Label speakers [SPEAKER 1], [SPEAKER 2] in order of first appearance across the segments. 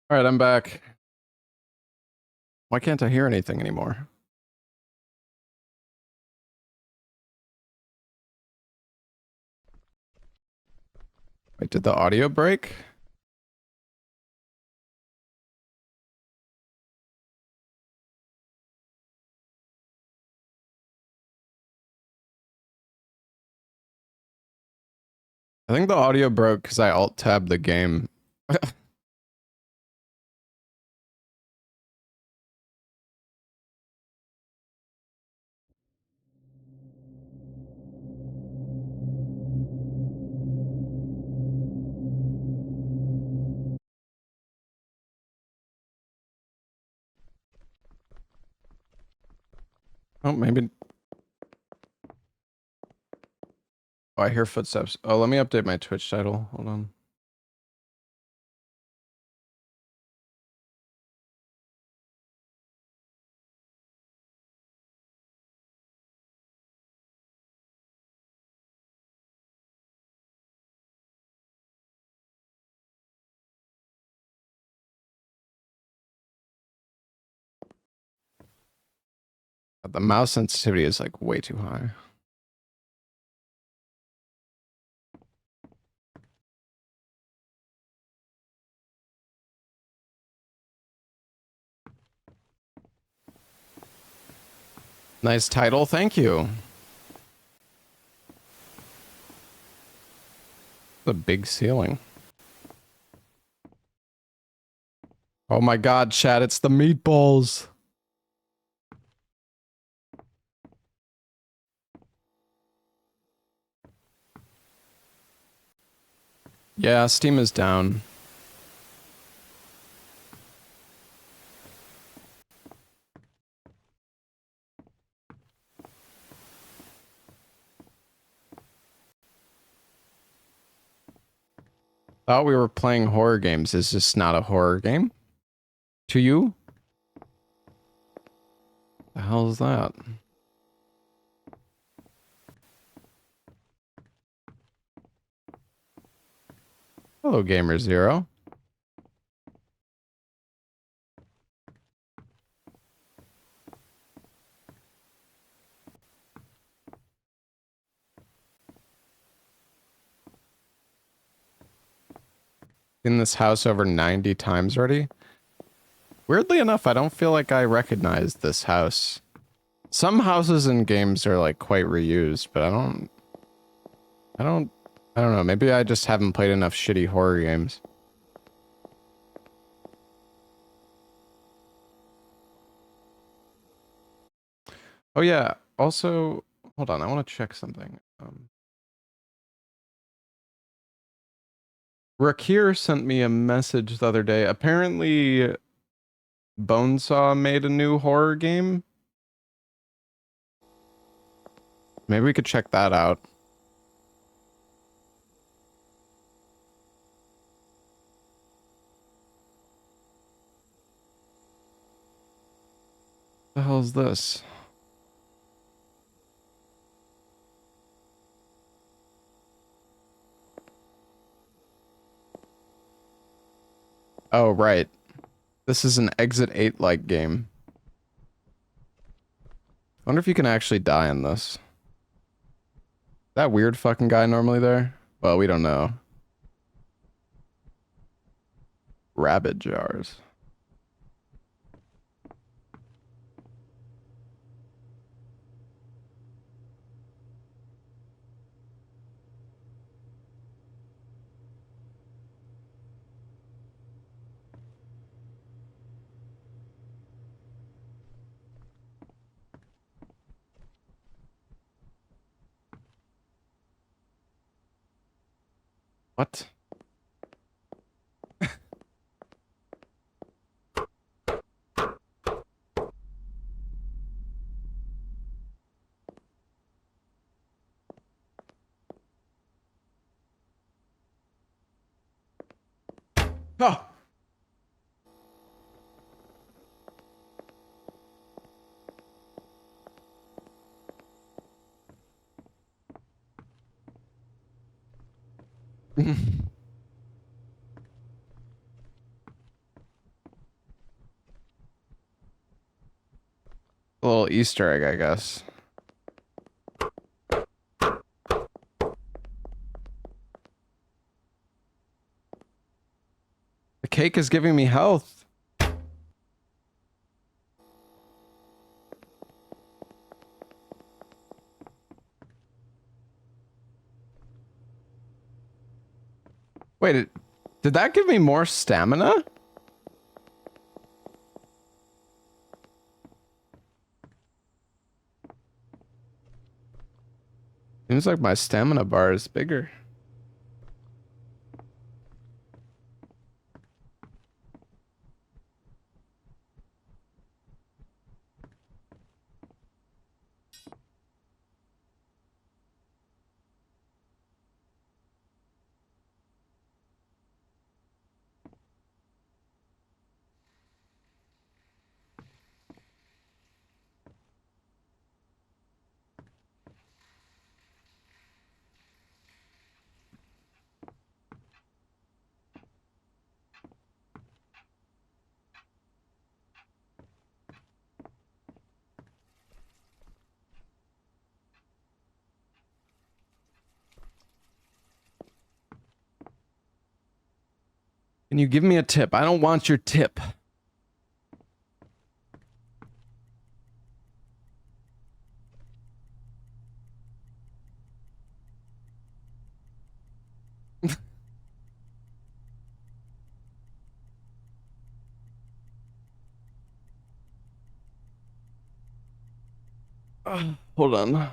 [SPEAKER 1] All right, I'm back. Why can't I hear anything anymore? Wait, did the audio break? I think the audio broke because I alt-tabbed the game. Oh, maybe. Oh, I hear footsteps. Oh, let me update my Twitch title. Hold on. The mouse sensitivity is like way too high. Nice title, thank you. The big ceiling. Oh my god, chat, it's the meatballs. Yeah, Steam is down. Thought we were playing horror games. Is this not a horror game? To you? The hell is that? Hello, Gamer Zero. In this house over 90 times already. Weirdly enough, I don't feel like I recognize this house. Some houses in games are like quite reused, but I don't know. Maybe I just haven't played enough shitty horror games. Oh yeah, also, hold on, I want to check something. Rakir sent me a message the other day. Apparently, Bonesaw made a new horror game. Maybe we could check that out. The hell is this? Oh, right. This is an Exit 8-like game. I wonder if you can actually die in this. That weird fucking guy normally there? Well, we don't know. Rabbit jars. What? Oh! A little Easter egg, I guess. The cake is giving me health. Wait, did that give me more stamina? Seems like my stamina bar is bigger. Can you give me a tip? I don't want your tip. Hold on.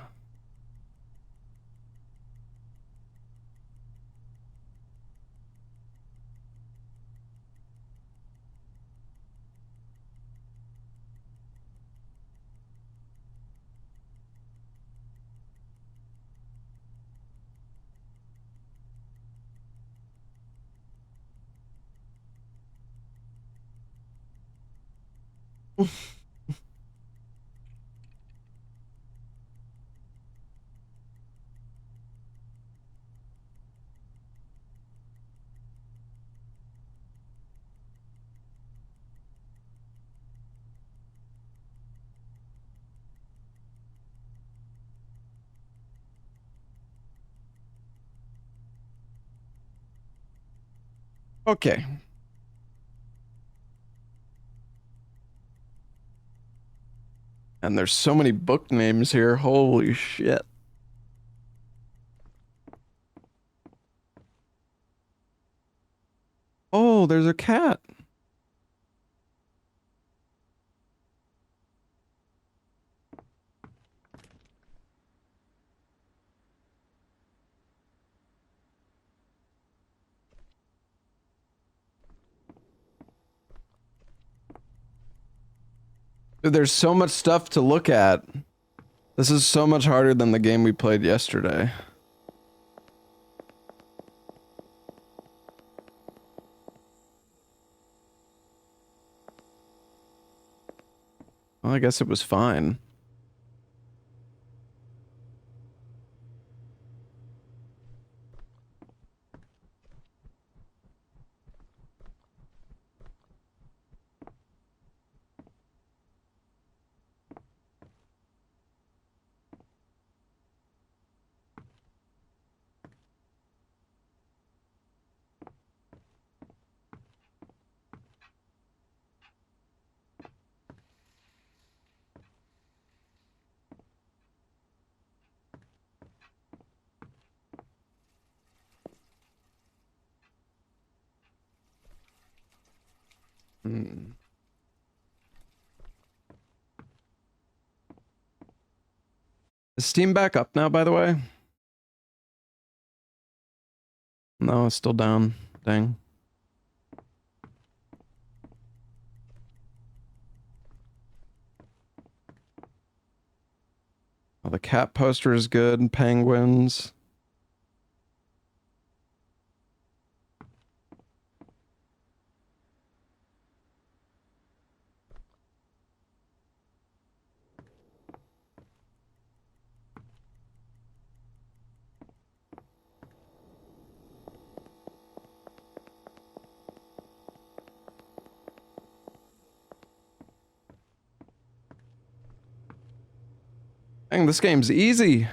[SPEAKER 1] Okay. And there's so many book names here. Holy shit. Oh, there's a cat. Dude, there's so much stuff to look at. This is so much harder than the game we played yesterday. Well, I guess it was fine. Hmm. Is Steam back up now, by the way? No, it's still down. Dang. Oh, the cat poster is good. Penguins. Dang, this game's easy.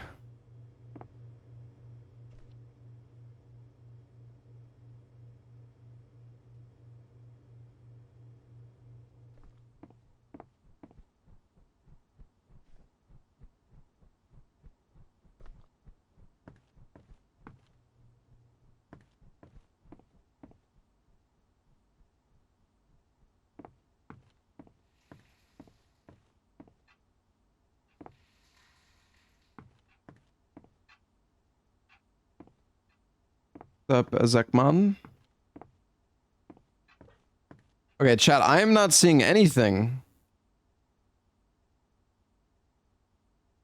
[SPEAKER 1] What's up, Ezekman? Okay, chat, I am not seeing anything.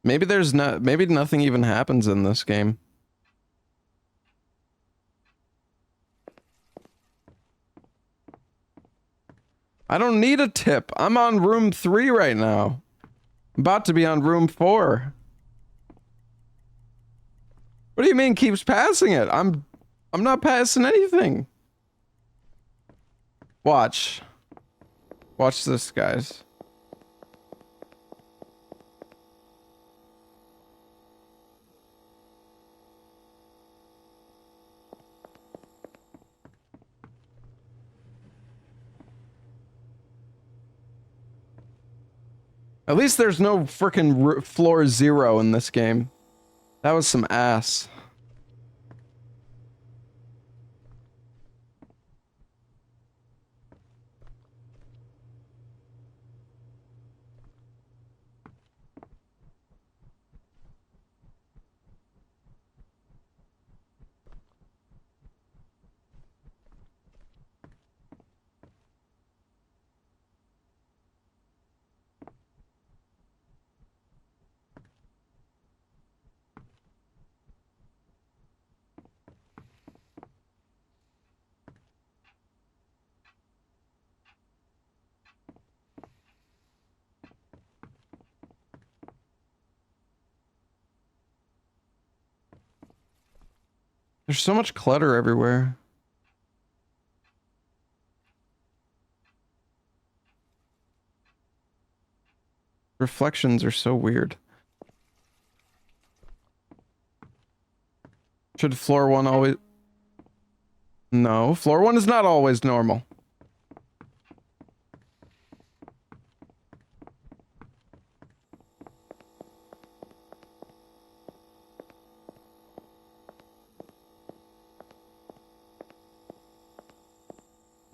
[SPEAKER 1] Maybe there's not, maybe nothing even happens in this game. I don't need a tip. I'm on room 3 right now. I'm about to be on room 4. What do you mean keeps passing it? I'm not passing anything. Watch. Watch this, guys. At least there's no freaking floor 0 in this game. That was some ass. There's so much clutter everywhere. Reflections are so weird. Should floor 1 always... No, floor 1 is not always normal.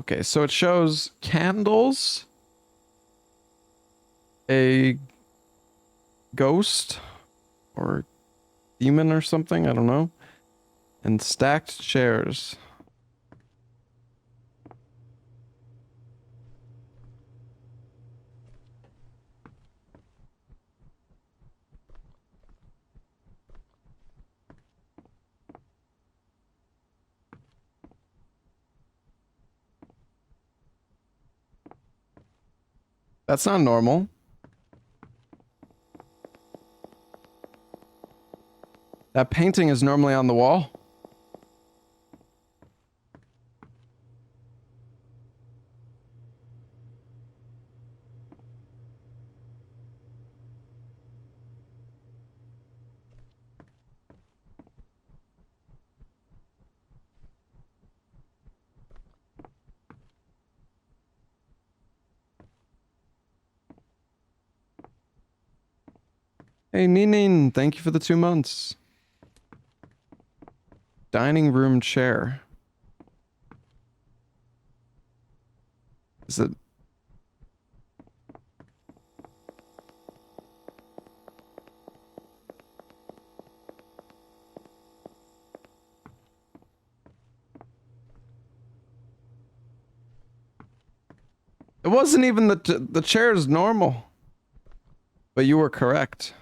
[SPEAKER 1] Okay, so it shows candles, a ghost, or demon or something, I don't know, and stacked chairs. That's not normal. That painting is normally on the wall. Hey, Ninin, thank you for the 2 months. Dining room chair. Is it... It wasn't even the chair is normal. But you were correct.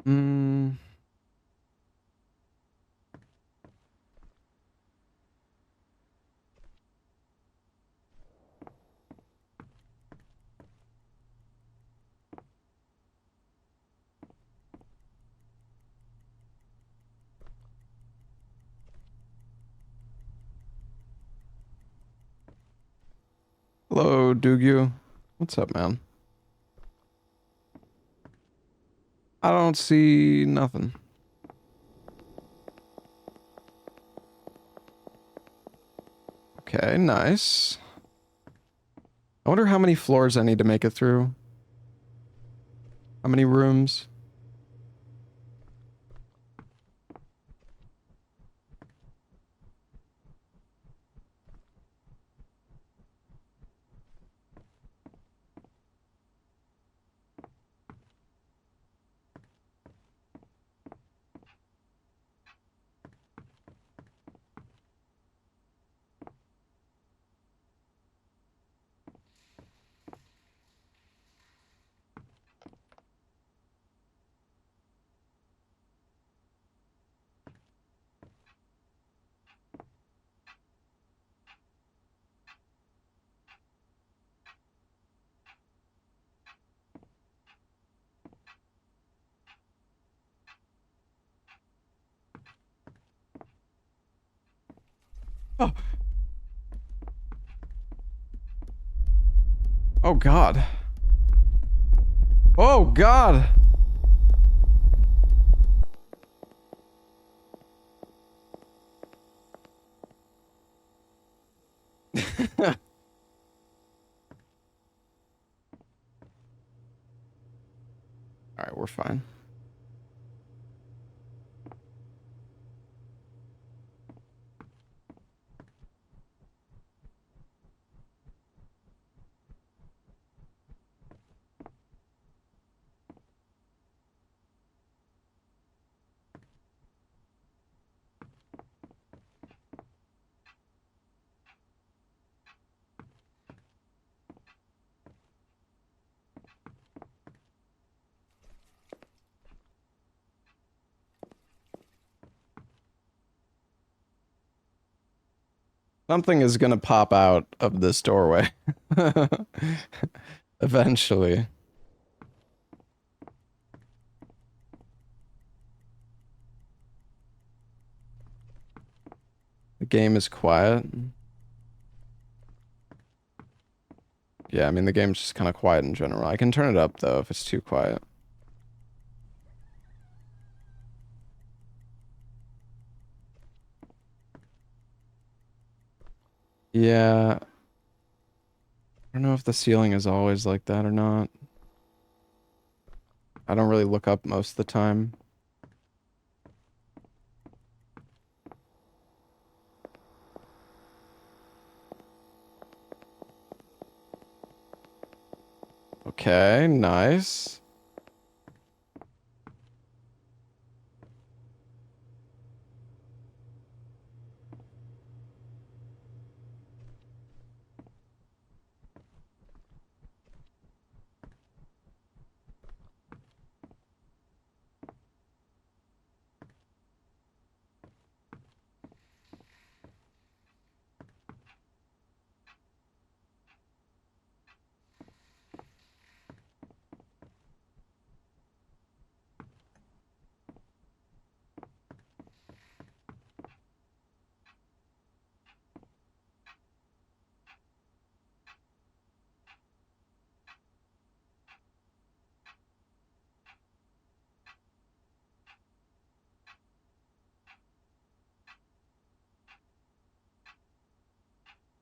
[SPEAKER 1] Hmm. Hello, Dugyu. What's up, man? I don't see nothing. Okay, nice. I wonder how many floors I need to make it through. How many rooms? Oh. Oh, God. Oh, God. All right, we're fine. Something is gonna pop out of this doorway. Eventually. The game is quiet. Yeah, I mean, the game's just kind of quiet in general. I can turn it up, though, if it's too quiet. Yeah. I don't know if the ceiling is always like that or not. I don't really look up most of the time. Okay, nice.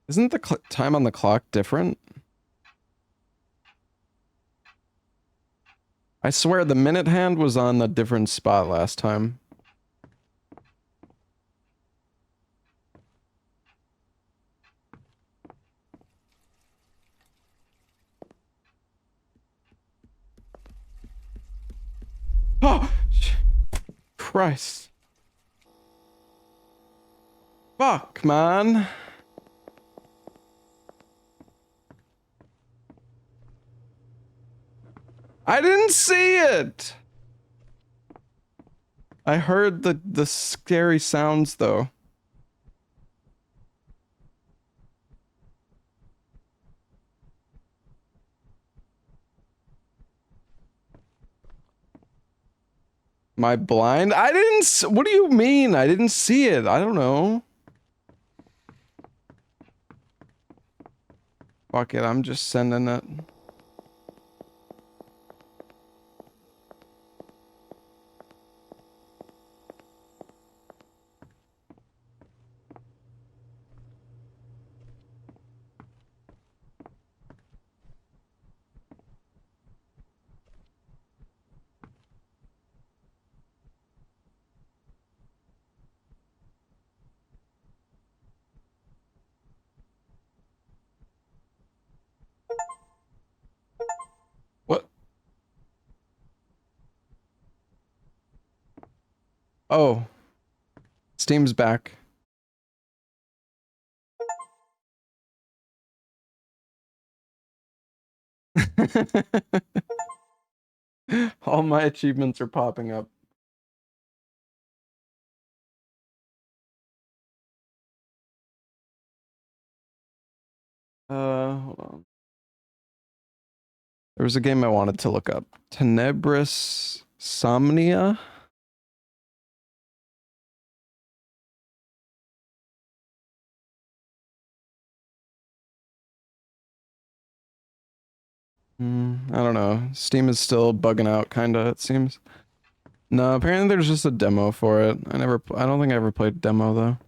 [SPEAKER 1] Isn't the time on the clock different? I swear the minute hand was on a different spot last time. Oh! Christ. Fuck, man. I didn't see it! I heard the scary sounds though. My blind? I didn't what do you mean? I didn't see it. I don't know. Fuck it, I'm just sending it. What? Oh. Steam's back. All my achievements are popping up. Hold on. There was a game I wanted to look up. Tenebris Somnia? I don't know. Steam is still bugging out, kinda, it seems. No, apparently there's just a demo for it. I don't think I ever played demo though.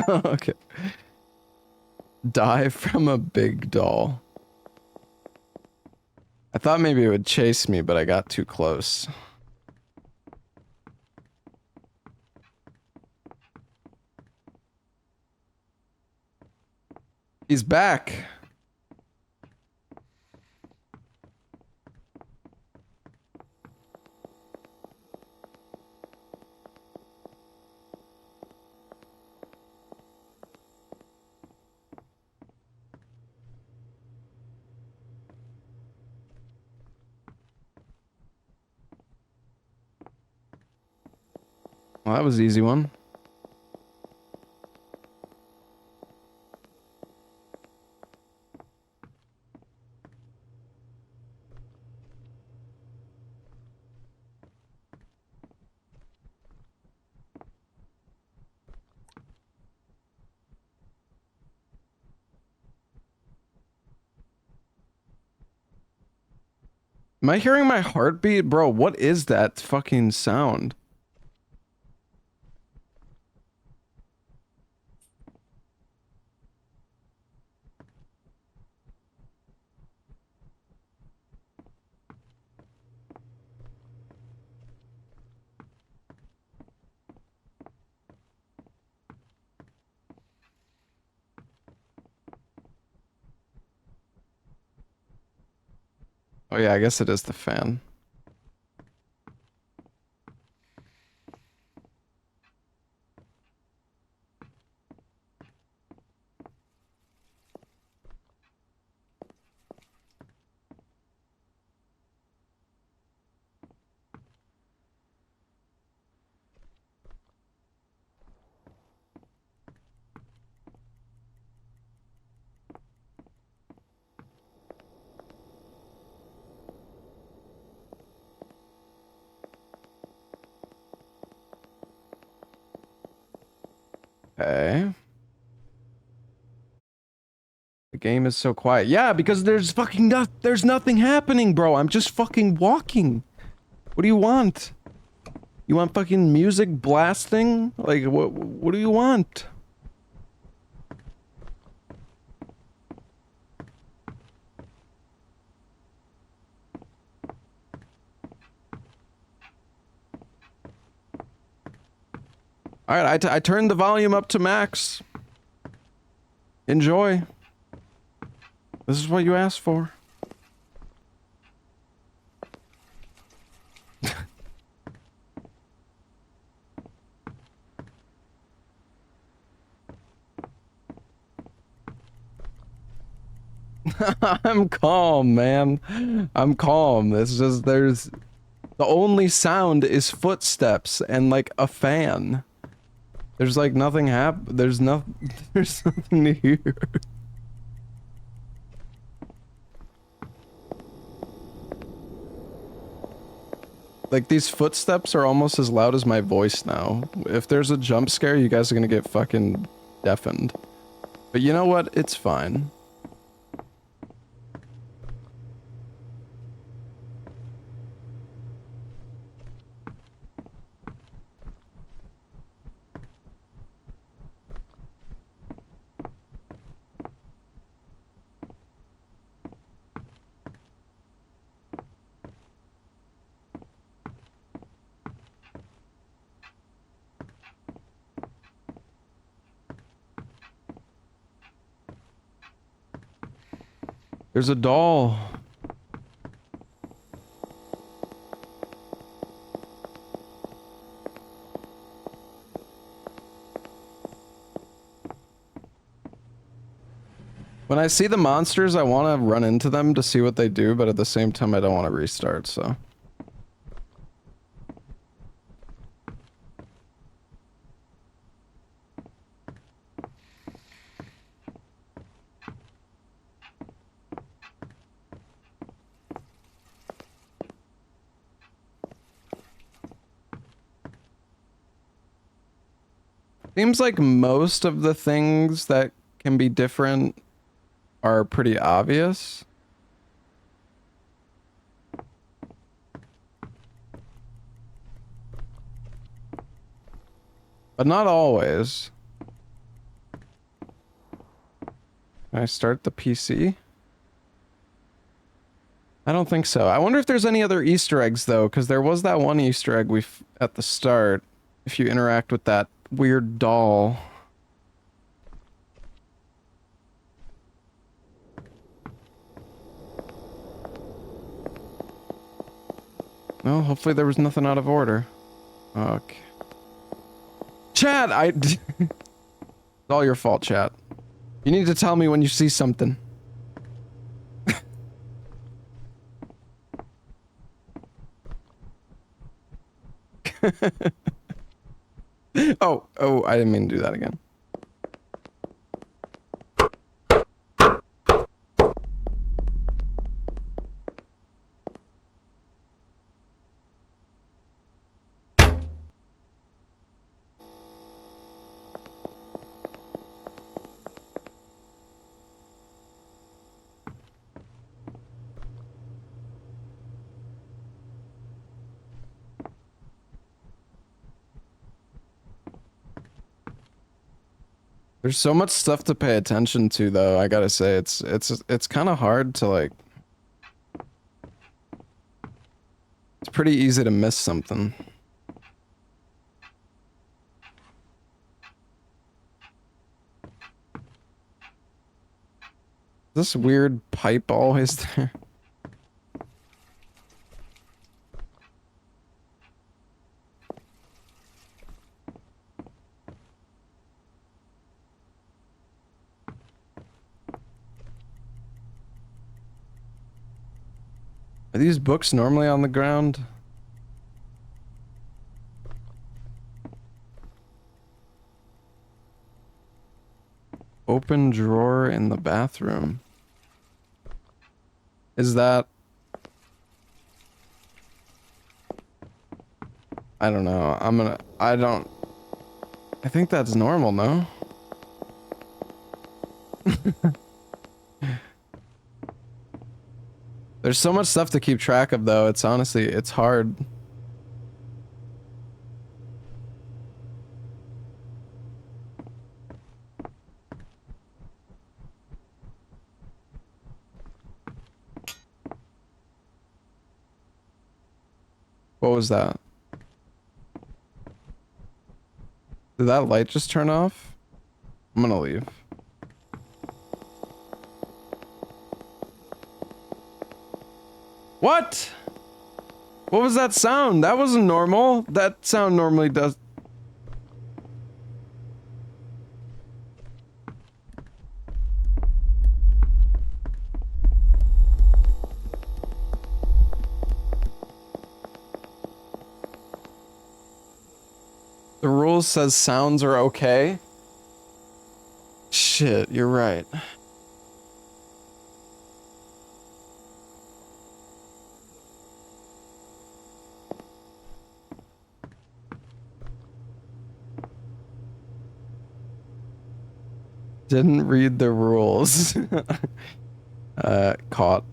[SPEAKER 1] Okay. Die from a big doll. I thought maybe it would chase me, but I got too close. He's back. Well, that was an easy one. Am I hearing my heartbeat? Bro, what is that fucking sound? Oh yeah, I guess it is the fan. Okay. The game is so quiet. Yeah, because there's there's nothing happening, bro. I'm just fucking walking. What do you want? You want fucking music blasting? Like, what do you want? All right, I turned the volume up to max. Enjoy. This is what you asked for. I'm calm, man. I'm calm. It's just there's the only sound is footsteps and like a fan. There's like nothing there's there's nothing to hear. Like these footsteps are almost as loud as my voice now. If there's a jump scare, you guys are gonna get fucking deafened. But you know what? It's fine. There's a doll. When I see the monsters, I want to run into them to see what they do, but at the same time, I don't want to restart, so. Seems like most of the things that can be different are pretty obvious. But not always. Can I start the PC? I don't think so. I wonder if there's any other Easter eggs though, because there was that one Easter egg at the start. If you interact with that weird doll. Well, hopefully there was nothing out of order. Okay. Chat, it's all your fault, chat. You need to tell me when you see something. Oh, I didn't mean to do that again. There's so much stuff to pay attention to, though. I gotta say, it's kind of hard to like. It's pretty easy to miss something. This weird pipe always there. Are these books normally on the ground? Open drawer in the bathroom. Is that... I don't know. I think that's normal, no? There's so much stuff to keep track of, though. It's honestly, it's hard. What was that? Did that light just turn off? I'm gonna leave. What? What was that sound? That wasn't normal. That sound normally does. The rules says sounds are okay. Shit, you're right. Didn't read the rules. Caught.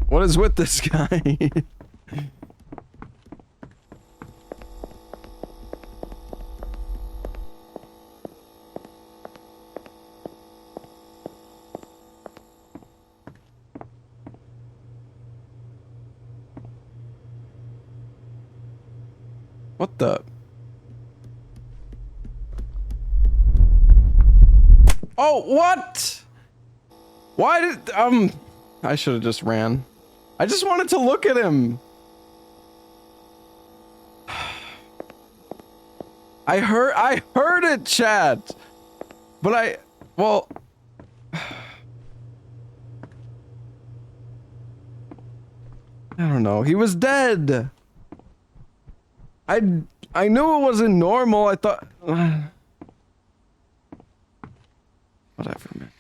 [SPEAKER 1] What is with this guy? What the? Oh, what? Why did, I should have just ran. I just wanted to look at him. I heard it, chat. But well. I don't know. He was dead. I knew it wasn't normal. I thought. Whatever, man.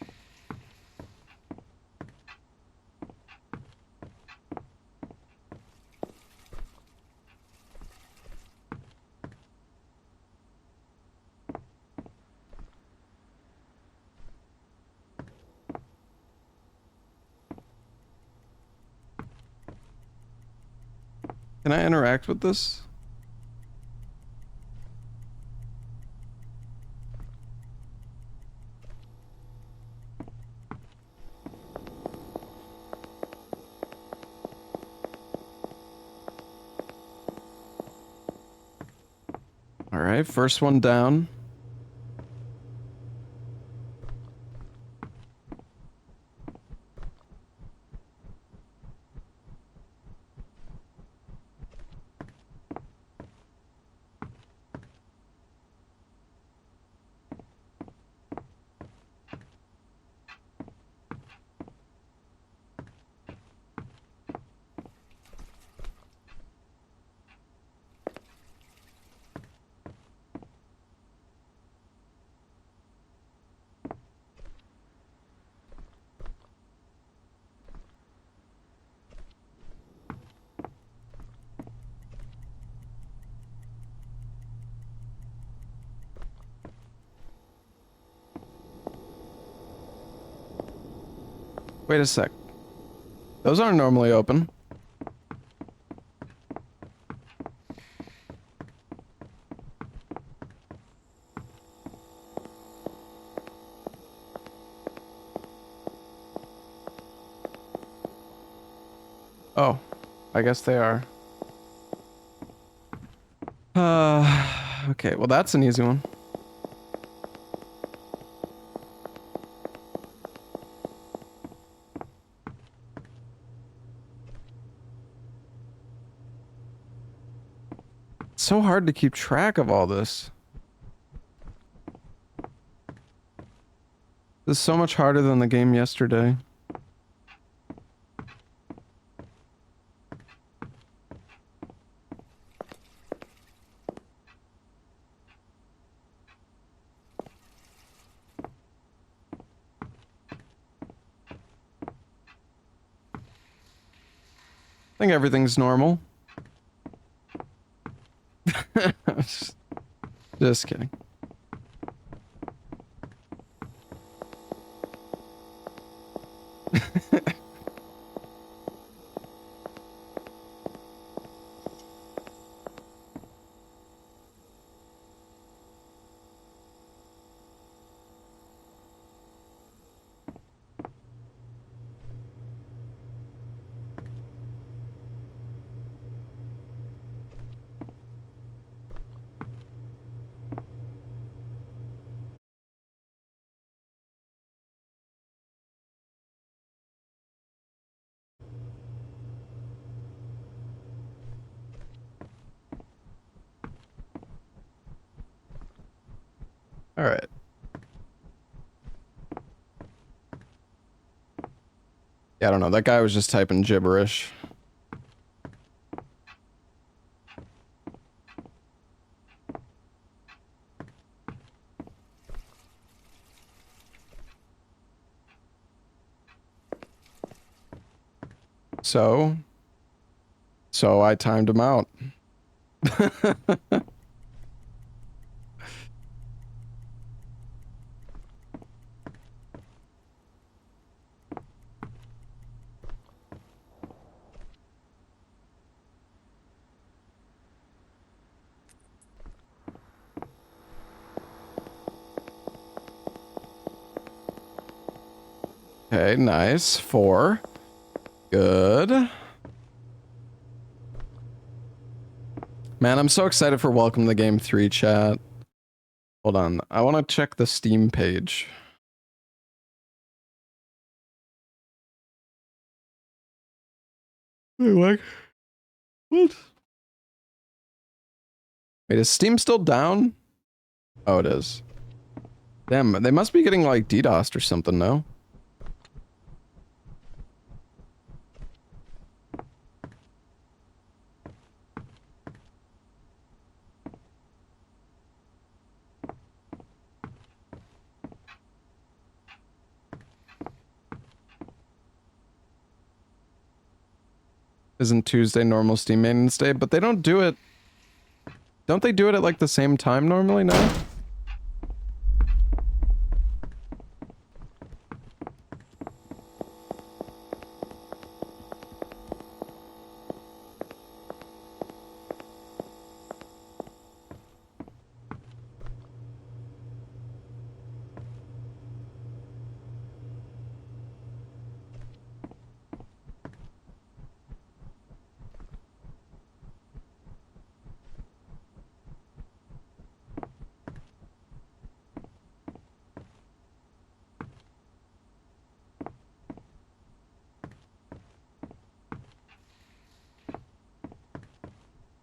[SPEAKER 1] Can I interact with this? All right, first one down. Wait a sec. Those aren't normally open. Oh, I guess they are. Okay, well that's an easy one. It's so hard to keep track of all this. This is so much harder than the game yesterday. I think everything's normal. Just kidding. All right. Yeah, I don't know. That guy was just typing gibberish. So I timed him out. Okay, nice. 4. Good. Man, I'm so excited for Welcome to Game 3 chat. Hold on. I want to check the Steam page. Wait, what? Wait, is Steam still down? Oh, it is. Damn, they must be getting like DDoSed or something, no? Isn't Tuesday normal Steam maintenance day? But they don't do it. Don't they do it at like the same time normally, no?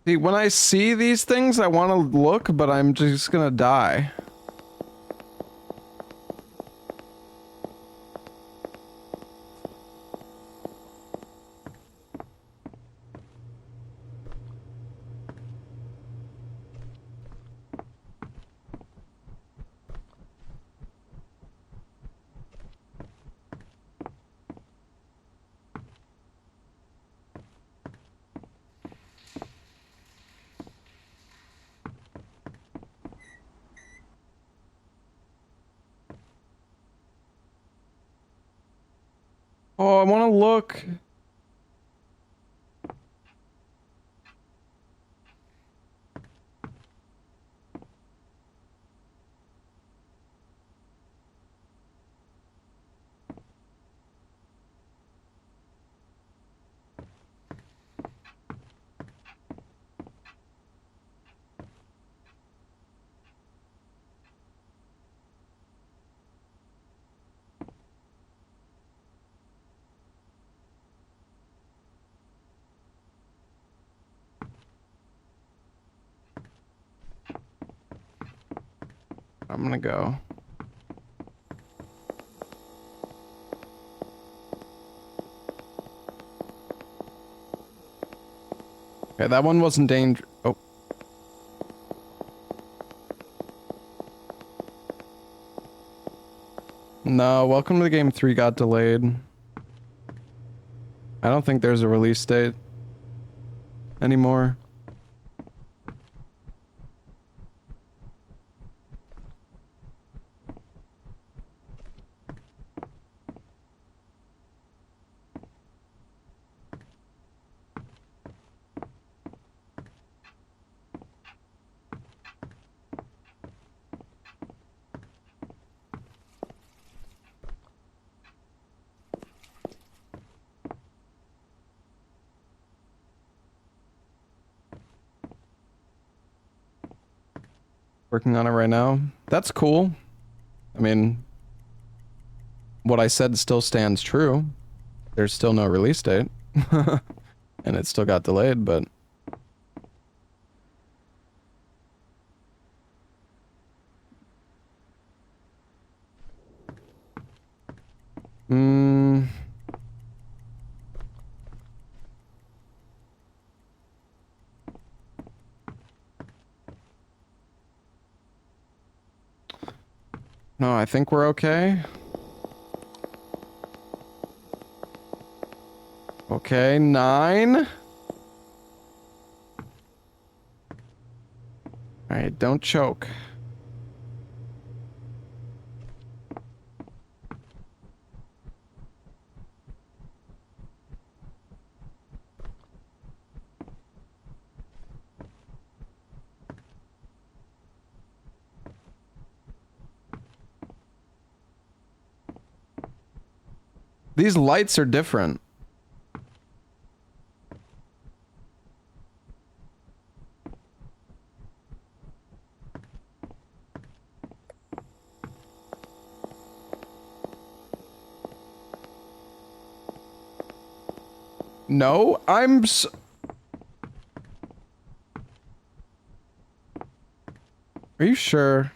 [SPEAKER 1] See, when I see these things, I want to look, but I'm just gonna die. Oh, I want to look. I'm gonna go. Okay, that one wasn't danger. Oh. No, Welcome to the Game 3 got delayed. I don't think there's a release date anymore. Working on it right now. That's cool. I mean, what I said still stands true. There's still no release date. And it still got delayed, but... Hmm. No, I think we're okay. Okay, 9. Alright, don't choke. These lights are different. No, I'm Are you sure?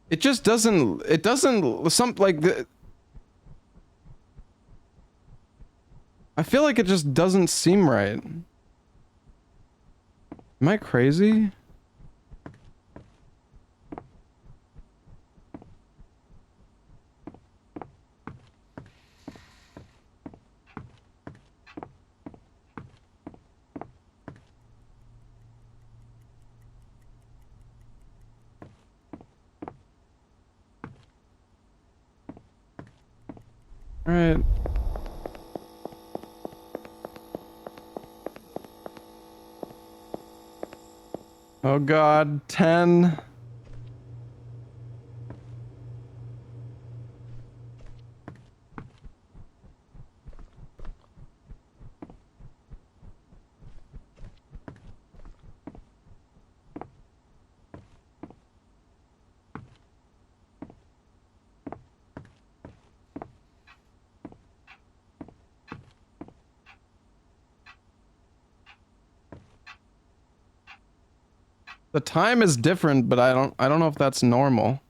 [SPEAKER 1] It just doesn't, like, I feel like it just doesn't seem right. Am I crazy? Alright. Oh god, 10. The time is different, but I don't know if that's normal.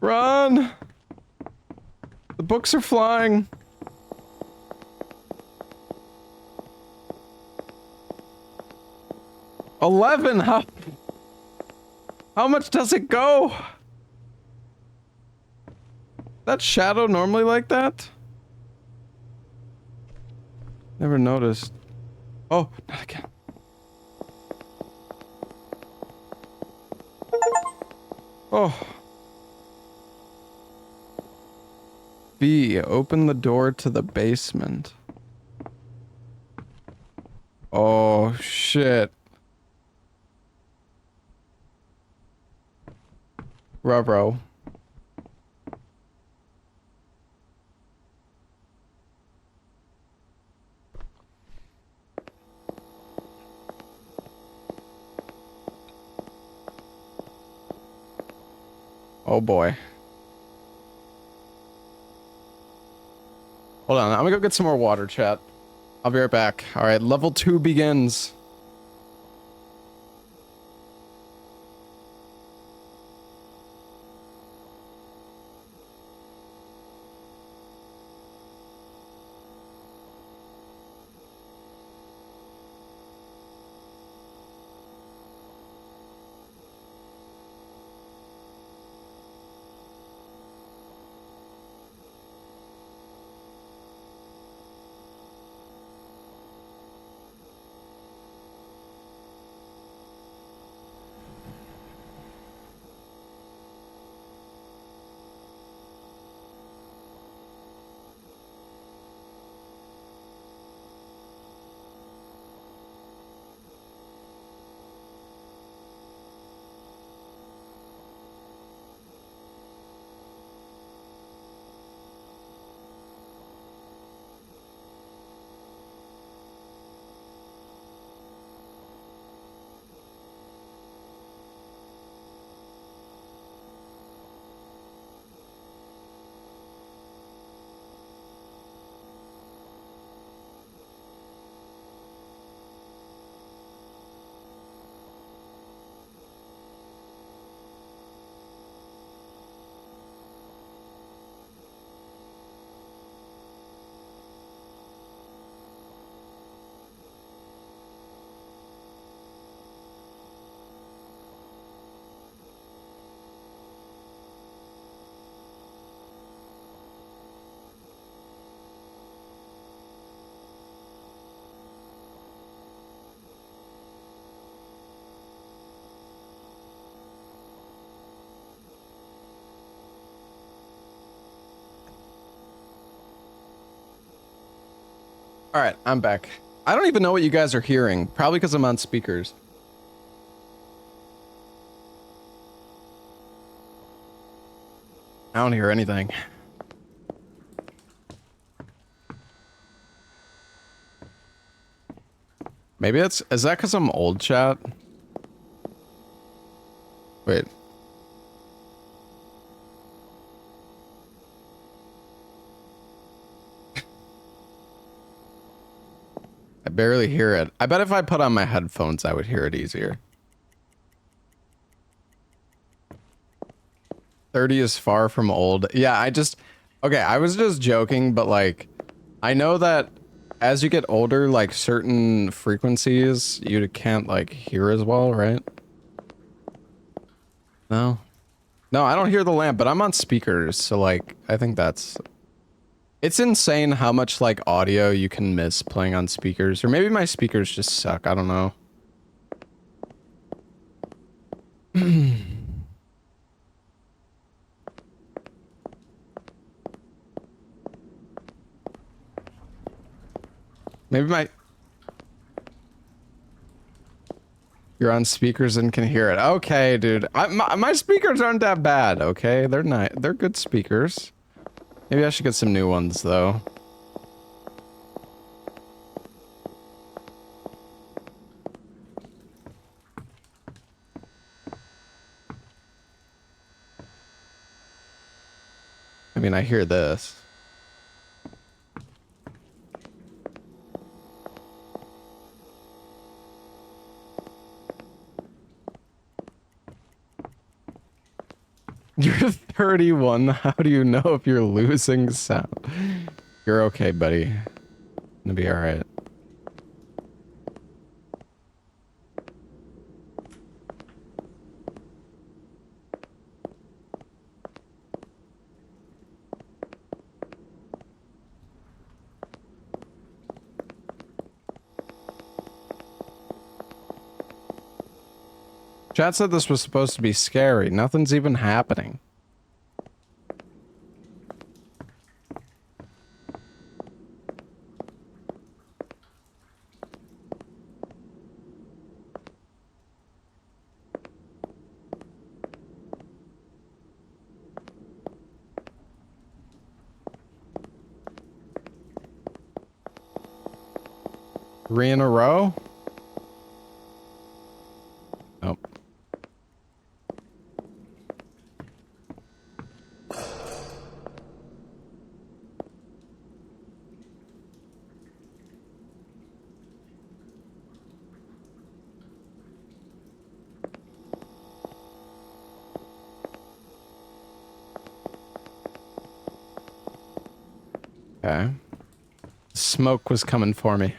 [SPEAKER 1] Run! The books are flying. $11. How much does it go? That shadow normally like that? Never noticed. Oh, not again. Oh. B, open the door to the basement. Oh, shit. Ruh-roh. Oh boy. Hold on, I'm gonna go get some more water, chat. I'll be right back. Alright, level 2 begins. All right, I'm back. I don't even know what you guys are hearing. Probably because I'm on speakers. I don't hear anything. Maybe is that because I'm old, chat? Wait. I barely hear it. I bet if I put on my headphones, I would hear it easier. 30 is far from old. Yeah, okay, I was just joking, but like, I know that as you get older, like certain frequencies, you can't like hear as well, right? No? No, I don't hear the lamp, but I'm on speakers, so like, I think it's insane how much like audio you can miss playing on speakers, or maybe my speakers just suck, I don't know. Maybe you're on speakers and can hear it. Okay, dude. My speakers aren't that bad, okay? They're not. They're good speakers. Maybe I should get some new ones, though. I mean, I hear this. You're 31. How do you know if you're losing sound? You're okay, buddy. Gonna be alright. Chat said this was supposed to be scary. Nothing's even happening. Three in a row? Nope. Okay. Smoke was coming for me.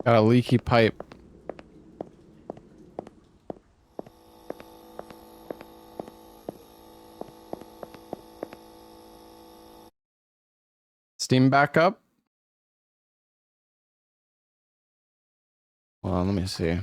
[SPEAKER 1] Got a leaky pipe. Steam back up? Well, let me see.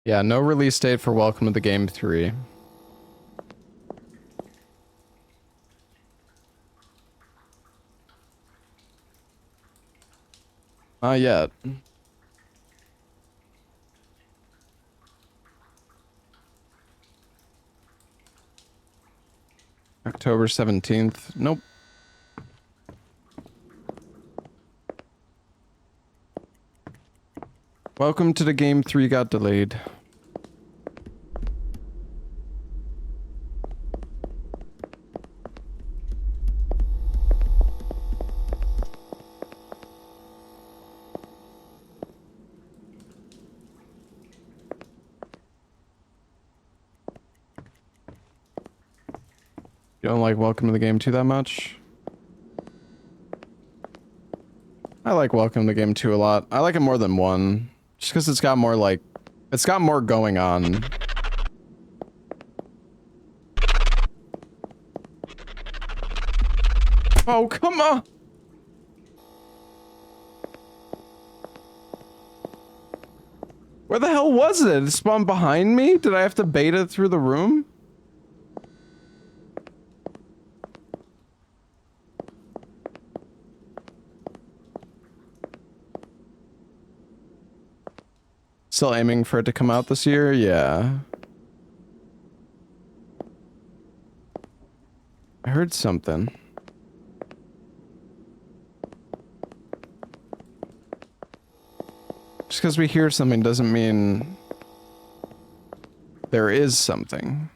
[SPEAKER 1] Yeah, no release date for Welcome to the Game 3. Not yet. October 17th. Nope. Welcome to the Game 3 got delayed. You don't like Welcome to the Game 2 that much? I like Welcome to the Game 2 a lot. I like it more than 1. Just because it's got more, like... It's got more going on. Oh, come on! Where the hell was it? It spawned behind me? Did I have to bait it through the room? Still aiming for it to come out this year? Yeah. I heard something. Just because we hear something doesn't mean there is something.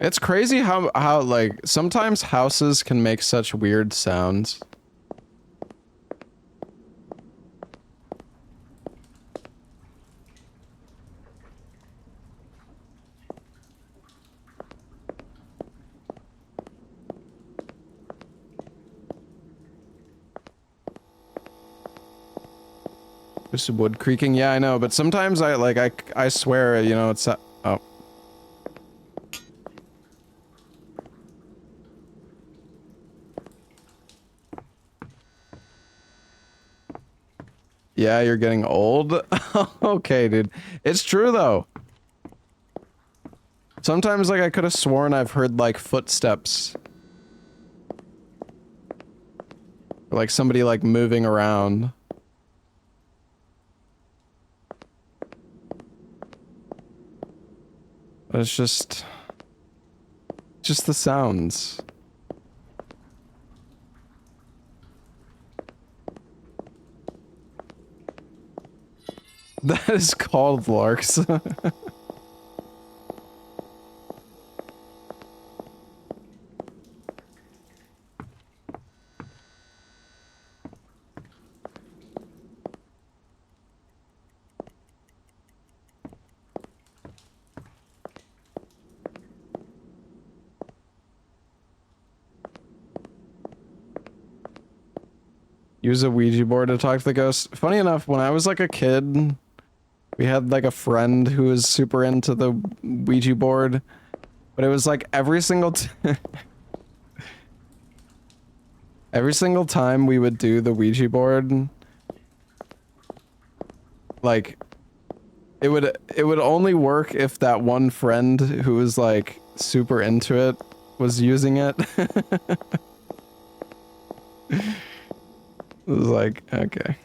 [SPEAKER 1] It's crazy how like sometimes houses can make such weird sounds. Just wood creaking. Yeah, I know, but sometimes I swear, you know, it's oh. Yeah, you're getting old. Okay, dude. It's true though. Sometimes like I could have sworn I've heard like footsteps. Or, like somebody like moving around. But it's just the sounds. That is called larks. Use a Ouija board to talk to the ghost. Funny enough, when I was like a kid, we had like a friend who was super into the Ouija board, but it was like every single every single time we would do the Ouija board, like it would only work if that one friend who was like super into it was using it. It was like, okay.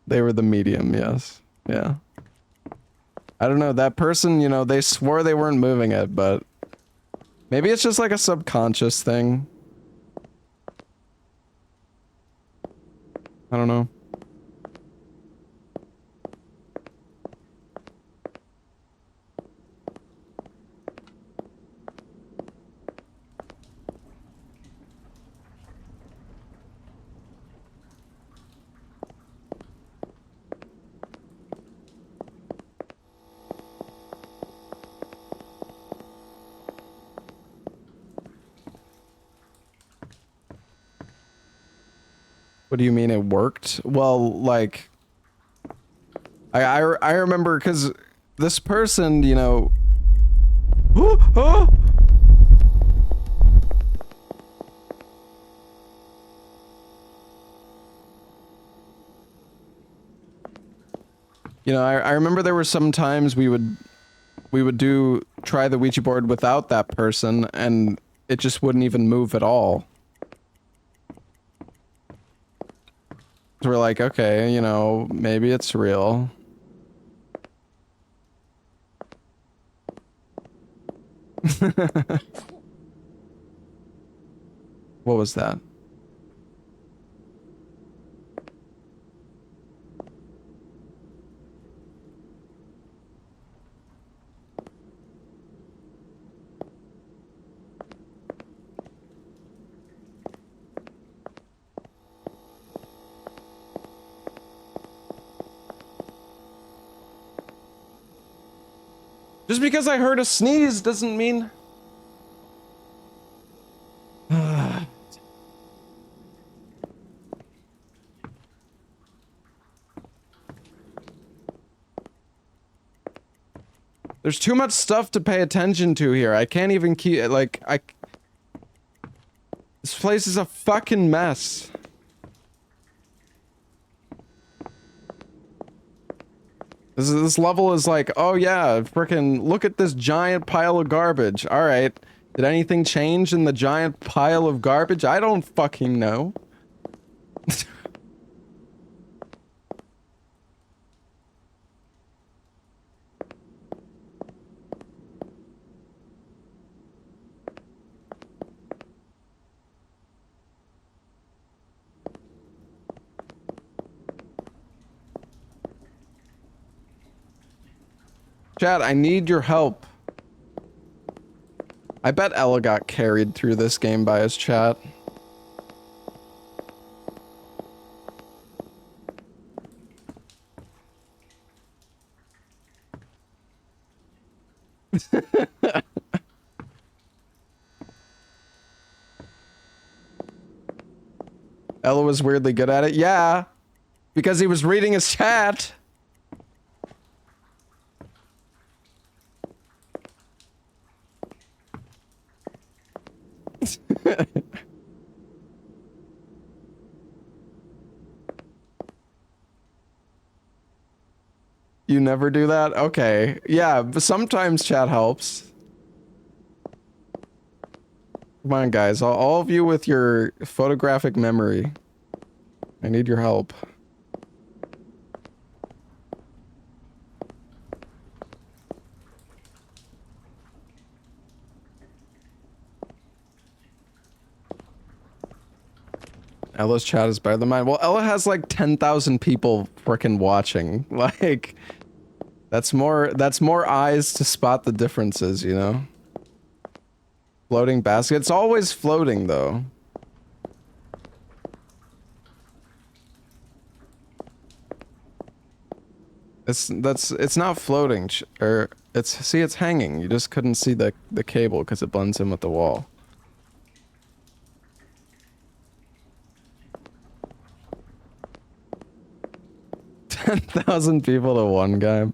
[SPEAKER 1] They were the medium, yes. Yeah. I don't know, that person, you know, they swore they weren't moving it, but maybe it's just like a subconscious thing. I don't know. What do you mean it worked? Well, like, I remember because this person, you know. Oh! You know, I remember there were some times we would try the Ouija board without that person, and it just wouldn't even move at all. So we're like, okay, you know, maybe it's real. What was that? Just because I heard a sneeze doesn't mean... There's too much stuff to pay attention to here. I can't even keep... Like, This place is a fucking mess. This level is like, oh yeah, frickin' look at this giant pile of garbage. Alright. Did anything change in the giant pile of garbage? I don't fucking know. Chat, I need your help. I bet Ella got carried through this game by his chat. Ella was weirdly good at it. Yeah, because he was reading his chat. You never do that? Okay. Yeah, but sometimes chat helps. Come on, guys. All of you with your photographic memory. I need your help. Ella's chat is better than mine. Well, Ella has like 10,000 people frickin' watching. Like, that's more eyes to spot the differences, you know? Floating basket. It's always floating, though. It's not floating, or it's hanging. You just couldn't see the cable because it blends in with the wall. 10,000 people to one guy.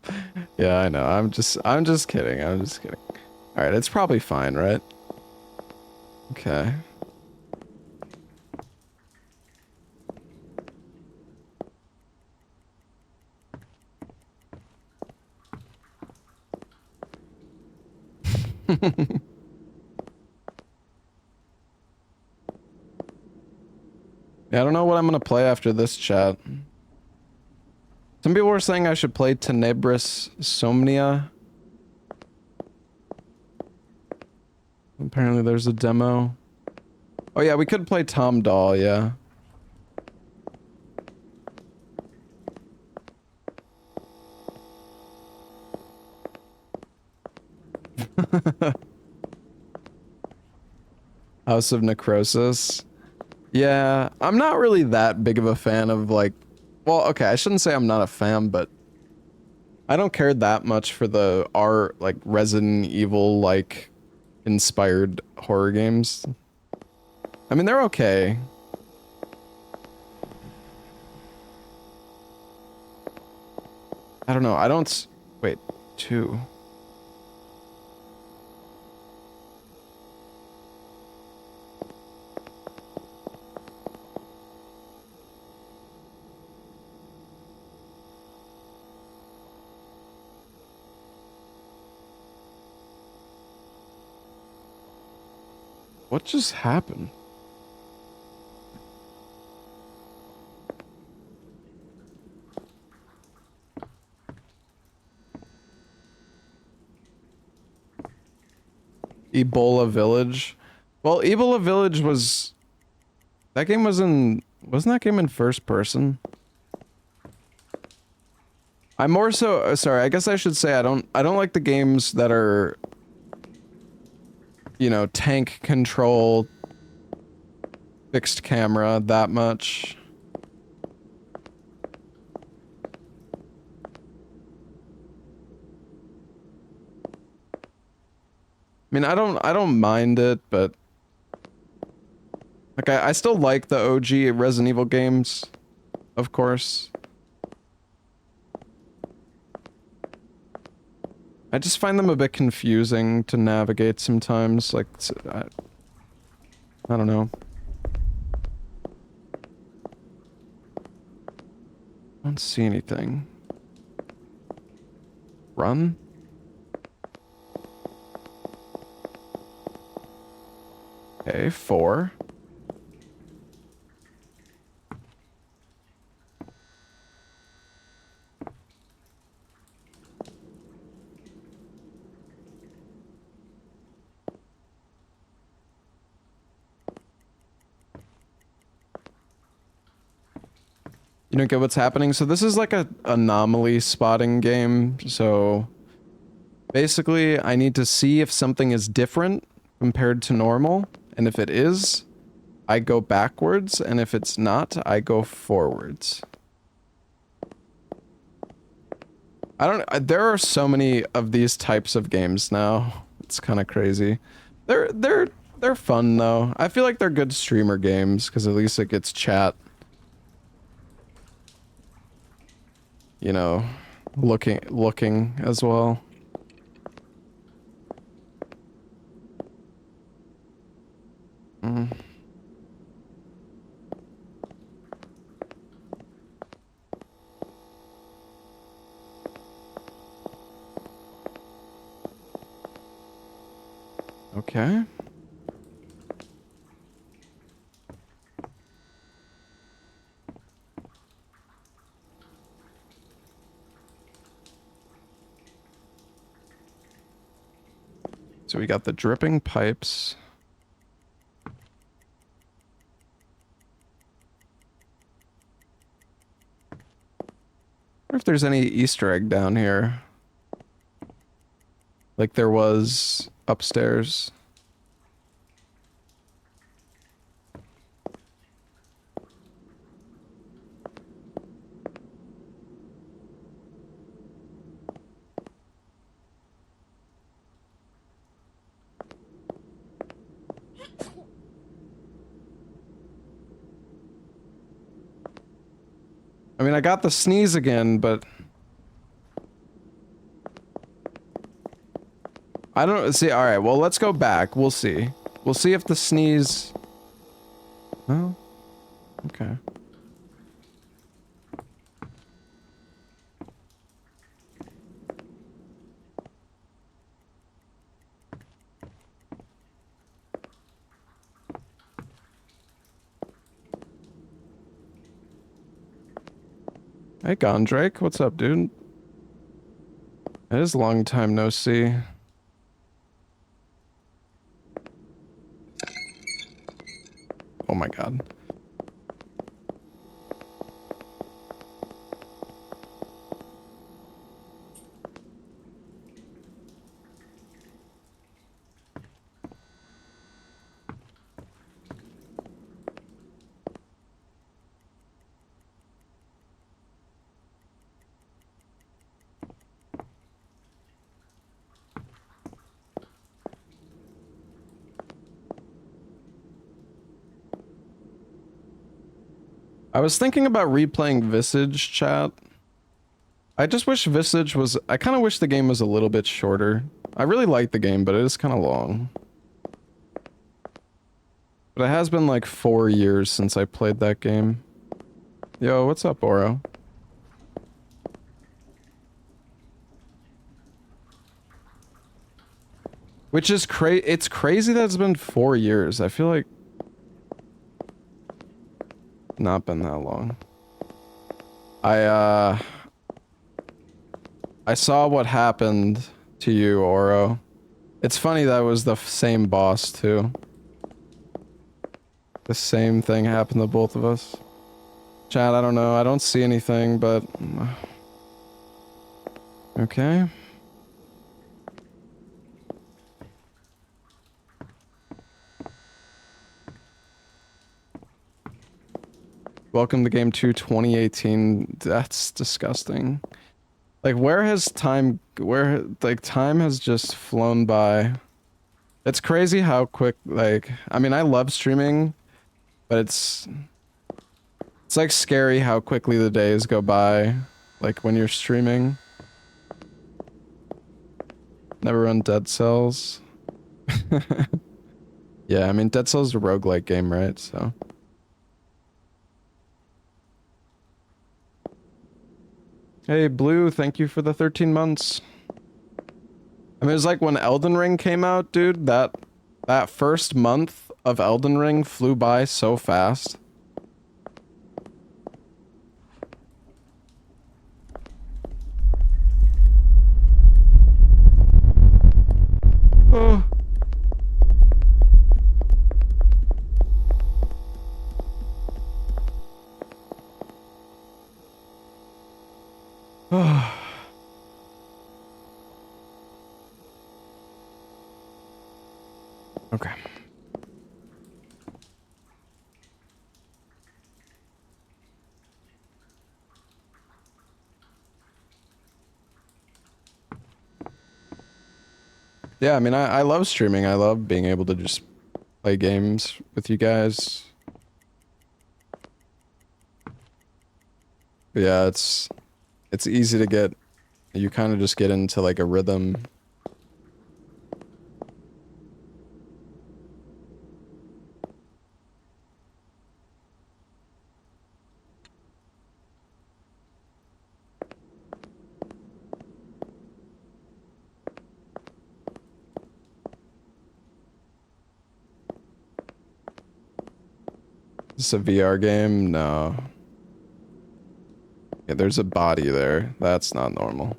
[SPEAKER 1] Yeah, I know. I'm just kidding. I'm just kidding. All right, it's probably fine, right? Okay. Yeah, I don't know what I'm gonna play after this chat. Some people were saying I should play Tenebris Somnia. Apparently there's a demo. Oh yeah, we could play Tom Doll, yeah. House of Necrosis. Yeah, I'm not really that big of a fan of like... Well, okay, I shouldn't say I'm not a fan, but... I don't care that much for the like, Resident Evil-like inspired horror games. I mean, they're okay. I don't know. I don't... Wait, 2. What just happened? Ebola Village. Well, Ebola Village was... That game was in... Wasn't that game in first person? I'm more so... sorry, I guess I should say I don't like the games that are... You know, tank control... Fixed camera that much. I mean, I don't mind it, but like I still like the OG Resident Evil games, of course. I just find them a bit confusing to navigate sometimes. Like, I don't know. I don't see anything. Run? Okay, 4. You don't get what's happening? So this is like a anomaly spotting game. So basically I need to see if something is different compared to normal. And if it is, I go backwards. And if it's not, I go forwards. I don't... There are so many of these types of games now. It's kind of crazy. They're fun though. I feel like they're good streamer games because at least it gets chat. You know, looking as well. Mm. Okay. So we got the dripping pipes. I wonder if there's any Easter egg down here. Like there was upstairs. I mean, I got the sneeze again, but... I don't... See, alright, well, let's go back. We'll see. We'll see if the sneeze... Oh. Okay. Hey, Gondrake, what's up, dude? It is a long time no see. Oh my god. I was thinking about replaying Visage, chat. I just wish Visage was... I kind of wish the game was a little bit shorter. I really like the game, but it is kind of long. But it has been like 4 years since I played that game. Yo, what's up, Oro? Which is it's crazy that it's been 4 years. I feel like... Not been that long. I saw what happened to you, Oro. It's funny that was the same boss, too. The same thing happened to both of us. Chad, I don't know. I don't see anything, but... Okay. Welcome to Game 2 2018. That's disgusting. Like, where has time... Like, time has just flown by. It's crazy how quick, like... I mean, I love streaming, but it's like scary how quickly the days go by. Like, when you're streaming. Never run Dead Cells. Yeah, I mean, Dead Cells is a roguelike game, right? So... Hey, Blue, thank you for the 13 months. I mean, it was like when Elden Ring came out, dude, that first month of Elden Ring flew by so fast. Oh. Oh. Okay. Yeah, I mean, I love streaming. I love being able to just play games with you guys. But yeah, it's easy to get, you kind of just get into like a rhythm. Is this a VR game? No. Yeah, there's a body there. That's not normal.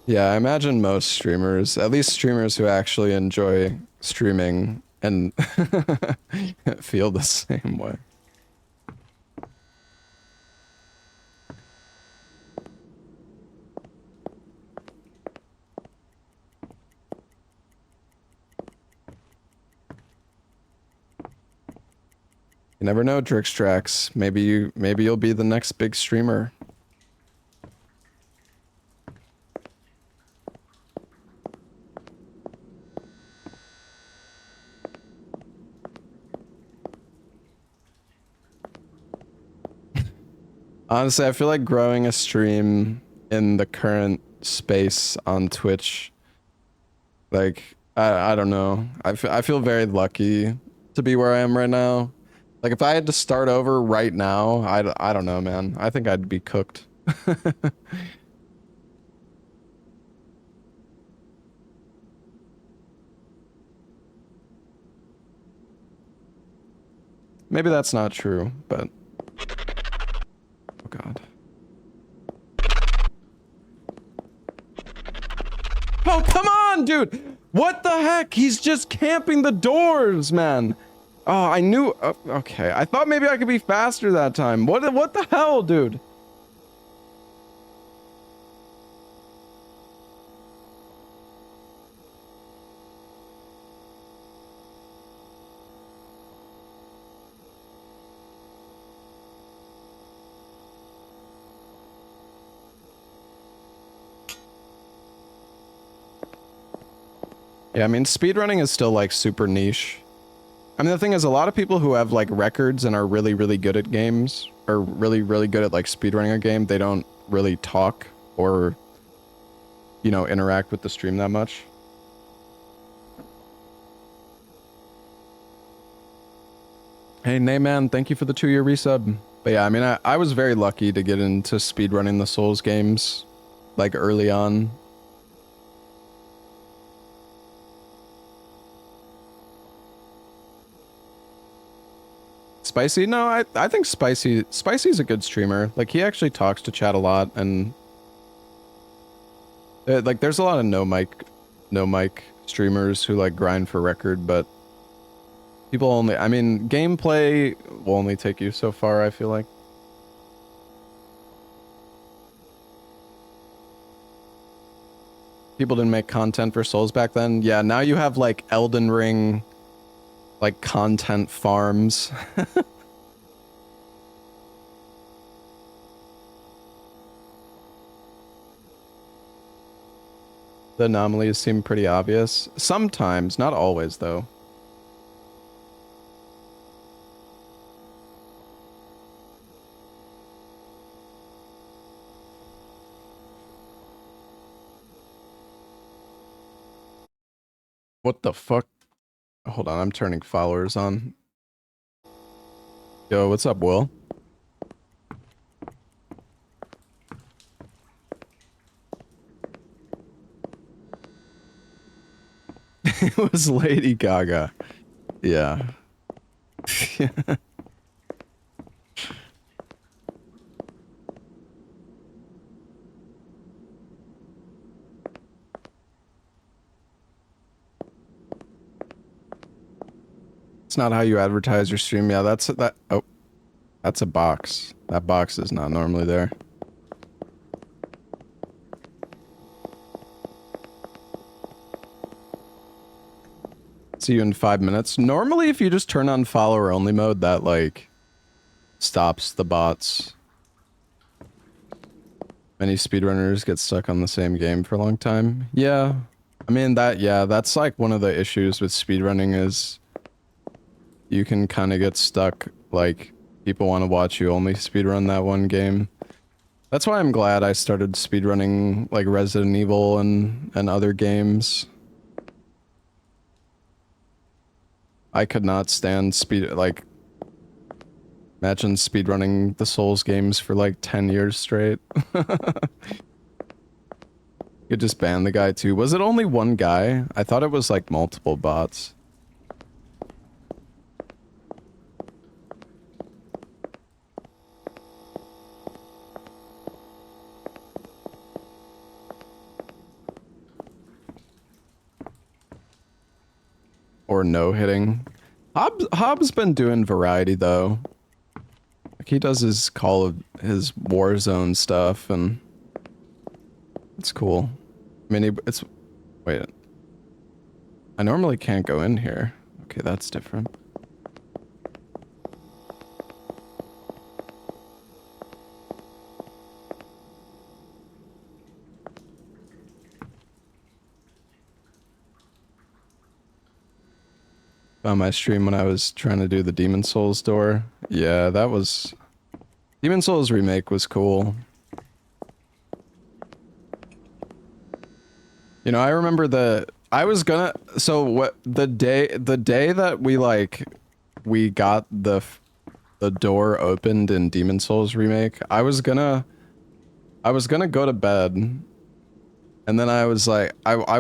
[SPEAKER 1] Yeah, I imagine most streamers, at least streamers who actually enjoy streaming and feel the same way. You never know, Drixtrax. Maybe you'll be the next big streamer. Honestly, I feel like growing a stream in the current space on Twitch, like, I don't know. I feel very lucky to be where I am right now. Like, if I had to start over right now, I don't know, man. I think I'd be cooked. Maybe that's not true, but... Oh, God. Oh, come on, dude! What the heck? He's just camping the doors, man! Oh, I knew... okay, I thought maybe I could be faster that time. What the hell, dude? Yeah, I mean, speedrunning is still, like, super niche. I mean, the thing is, a lot of people who have like records and are really, really good at games, or really, really good at like speedrunning a game, they don't really talk or, you know, interact with the stream that much. Hey, Nayman, thank you for the 2-year resub. But yeah, I mean, I was very lucky to get into speedrunning the Souls games, like early on. Spicy? No, I think Spicy's a good streamer. Like, he actually talks to chat a lot, and like, there's a lot of no mic streamers who like grind for record, but people only, I mean, gameplay will only take you so far, I feel like. People didn't make content for Souls back then. Yeah, now you have like Elden Ring, like content farms. The anomalies seem pretty obvious. Sometimes, not always though. What the fuck? Hold on, I'm turning followers on. Yo, what's up, Will? It was Lady Gaga. Yeah. It's not how you advertise your stream. Yeah, that's that. Oh, that's a box. That box is not normally there. See you in 5 minutes. Normally, if you just turn on follower only mode, that like stops the bots. Many speedrunners get stuck on the same game for a long time. Yeah. I mean yeah, that's like one of the issues with speedrunning is you can kind of get stuck, like people want to watch you only speedrun that one game. That's why I'm glad I started speedrunning like Resident Evil and other games. I could not stand imagine speedrunning the Souls games for like 10 years straight. You just ban the guy too. Was it only one guy? I thought it was like multiple bots. Or no hitting. Hobbs been doing variety though. Like he does his his Warzone stuff and it's cool. I mean, wait. I normally can't go in here. Okay, that's different. On my stream when I was trying to do the Demon Souls door. Yeah, that was... Demon Souls remake was cool. You know, I remember I was gonna... So what... The day that we got the door opened in Demon Souls remake, I was gonna go to bed. And then I was like... I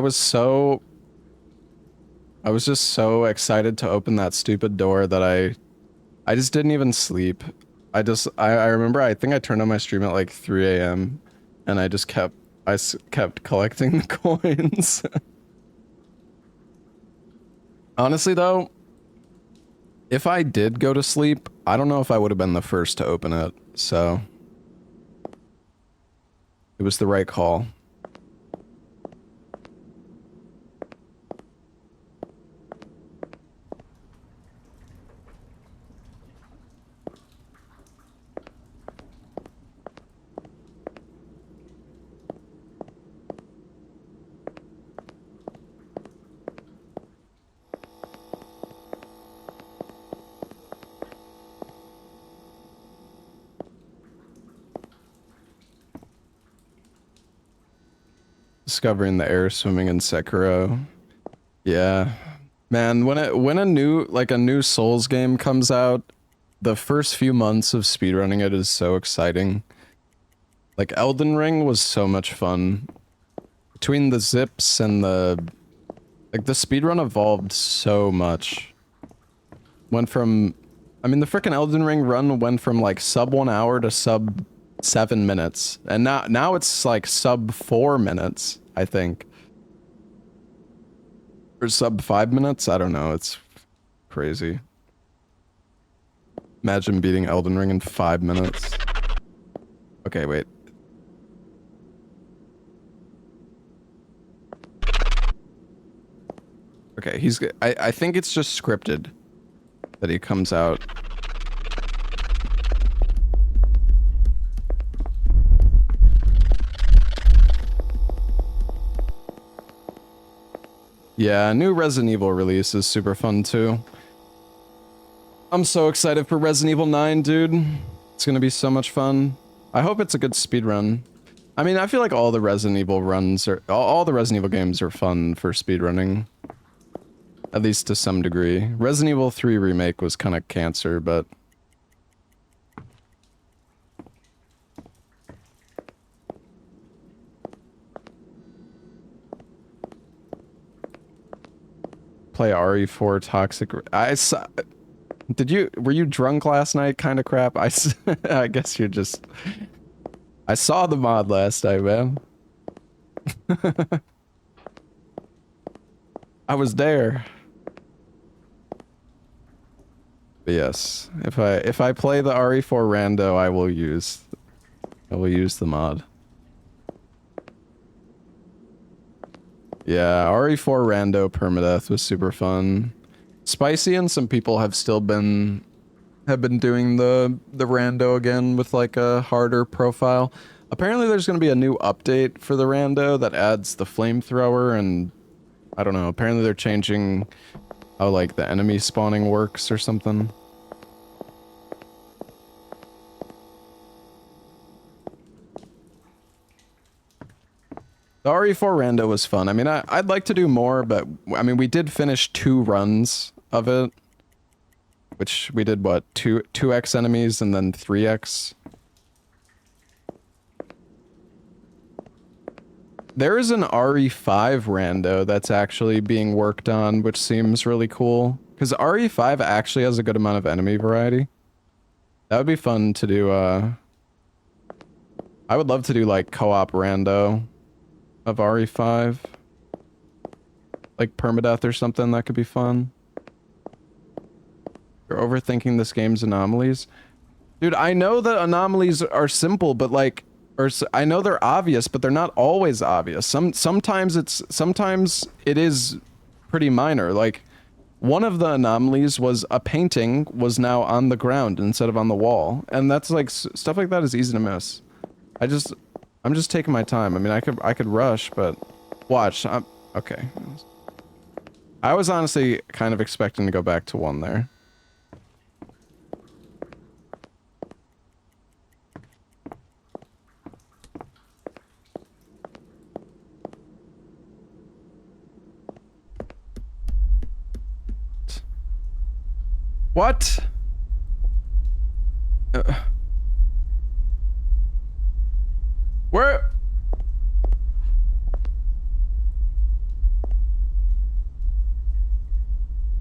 [SPEAKER 1] was just so excited to open that stupid door that I just didn't even sleep. I remember I think I turned on my stream at like 3 a.m. and I just kept collecting the coins. Honestly though, if I did go to sleep, I don't know if I would have been the first to open it, so it was the right call. Discovering the air swimming in Sekiro. Yeah. Man, when a new Souls game comes out, the first few months of speedrunning it is so exciting. Like Elden Ring was so much fun. Between the zips and the speedrun evolved so much. Went from I mean the frickin' Elden Ring run went from like sub 1 hour to sub 7 minutes. And now it's like sub 4 minutes, I think. Or sub 5 minutes? I don't know. It's crazy. Imagine beating Elden Ring in 5 minutes. Okay, wait. Okay, I think it's just scripted that he comes out. Yeah, new Resident Evil release is super fun too. I'm so excited for Resident Evil 9, dude. It's gonna be so much fun. I hope it's a good speedrun. I mean, I feel like all the Resident Evil runs are all the Resident Evil games are fun for speedrunning. At least to some degree. Resident Evil 3 Remake was kind of cancer, but play RE4 Toxic. Were you drunk last night? Kind of crap. I guess you're just. I saw the mod last night, man. I was there. But yes, if I play the RE4 rando, I will use the mod. Yeah, RE4 rando permadeath was super fun. Spicy and some people have been doing the rando again with like a harder profile. Apparently there's going to be a new update for the rando that adds the flamethrower, and I don't know, apparently they're changing how like the enemy spawning works or something. The RE4 rando was fun. I mean, I'd like to do more, but I mean, we did finish 2 runs of it, which we did what, 2x enemies and then 3x. There is an RE5 rando that's actually being worked on, which seems really cool. Because RE5 actually has a good amount of enemy variety. That would be fun to do, I would love to do, like, co-op rando of RE5. Like, permadeath or something, that could be fun. You're overthinking this game's anomalies. Dude, I know that anomalies are simple, but, like... I know they're obvious, but they're not always obvious. Sometimes it is pretty minor. Like, one of the anomalies was a painting was now on the ground instead of on the wall, and that's like stuff like that is easy to miss. I'm just taking my time. I mean, I could rush, but watch. Okay. I was honestly kind of expecting to go back to 1 there. What? Where?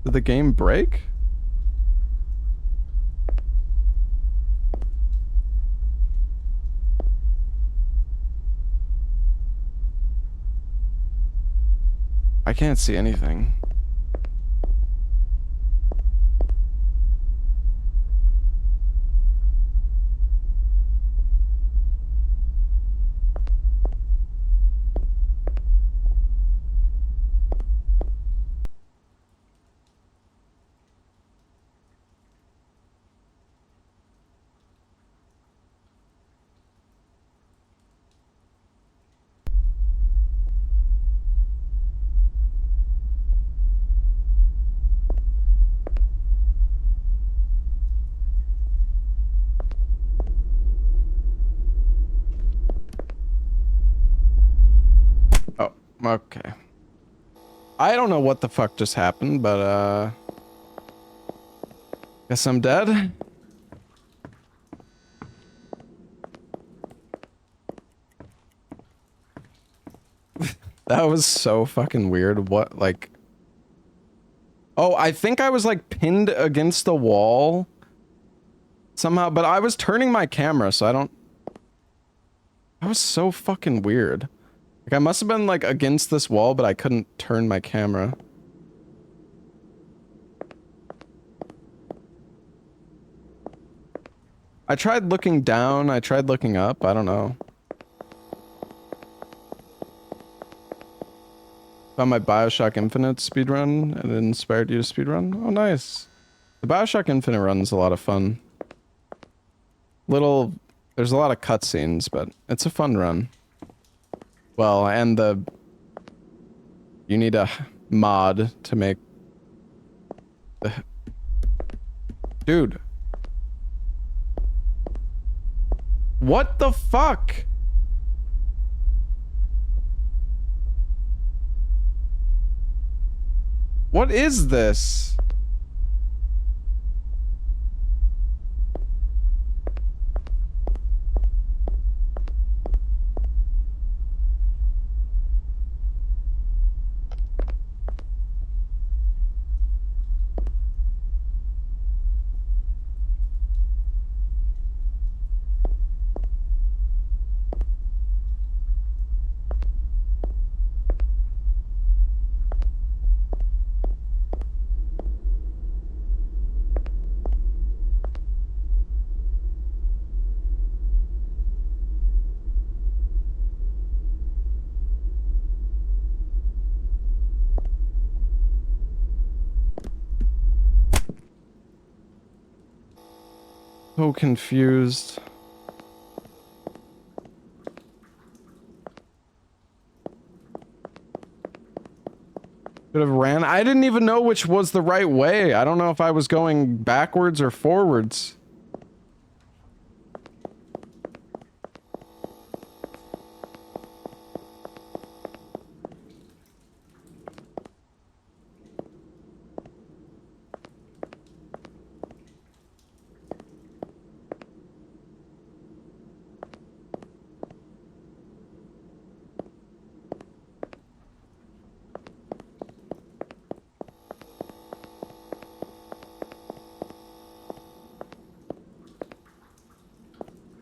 [SPEAKER 1] Did the game break? I can't see anything. Okay. I don't know what the fuck just happened, but guess I'm dead. That was so fucking weird. What, like... Oh, I think I was like pinned against the wall somehow, but I was turning my camera, so I don't... That was so fucking weird. Like, I must have been like against this wall, but I couldn't turn my camera. I tried looking down, I tried looking up, I don't know. Found my Bioshock Infinite speedrun, and it inspired you to speedrun? Oh, nice. The Bioshock Infinite run's a lot of fun. There's a lot of cutscenes, but it's a fun run. Well, and you need a mod to make the... Dude. What the fuck? What is this? So confused. Should have ran. I didn't even know which was the right way. I don't know if I was going backwards or forwards.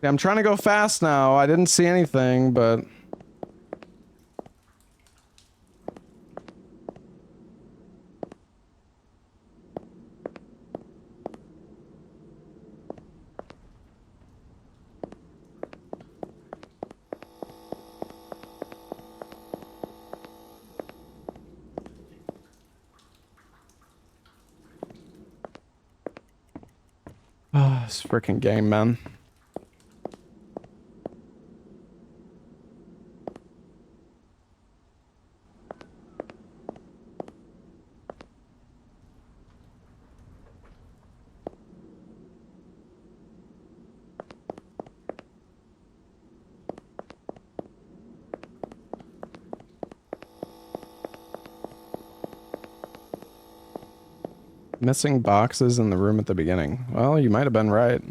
[SPEAKER 1] Yeah, I'm trying to go fast now. I didn't see anything, but... Oh, this freaking game, man. Missing boxes in the room at the beginning. Well, you might have been right.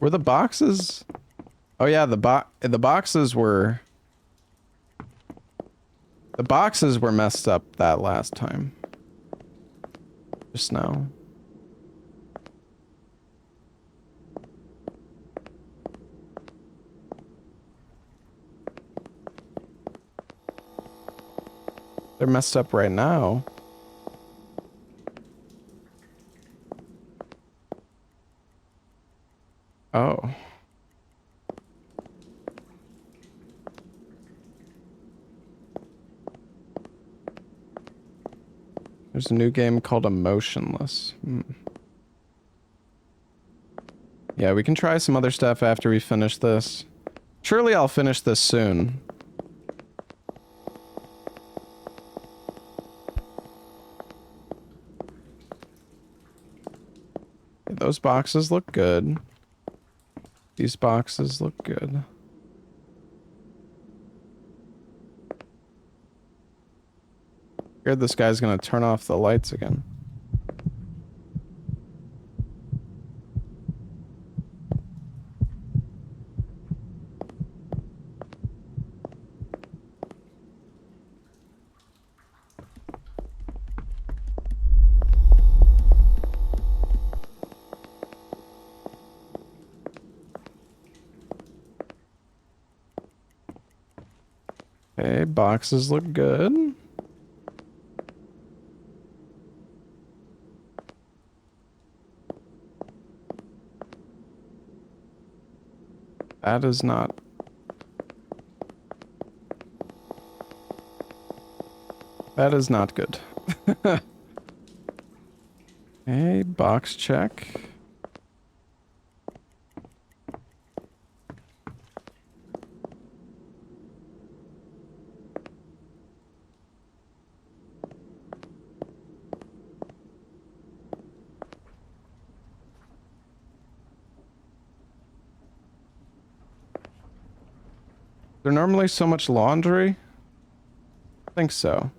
[SPEAKER 1] Were the boxes... Oh yeah, the boxes were... The boxes were messed up that last time. Just now. They're messed up right now. Oh. There's a new game called Emotionless. Yeah, we can try some other stuff after we finish this. Surely I'll finish this soon. Okay, those boxes look good. These boxes look good. Scared this guy's gonna turn off the lights again. Okay, boxes look good. That is not... That is not good. Okay, box check. There normally so much laundry? I think so.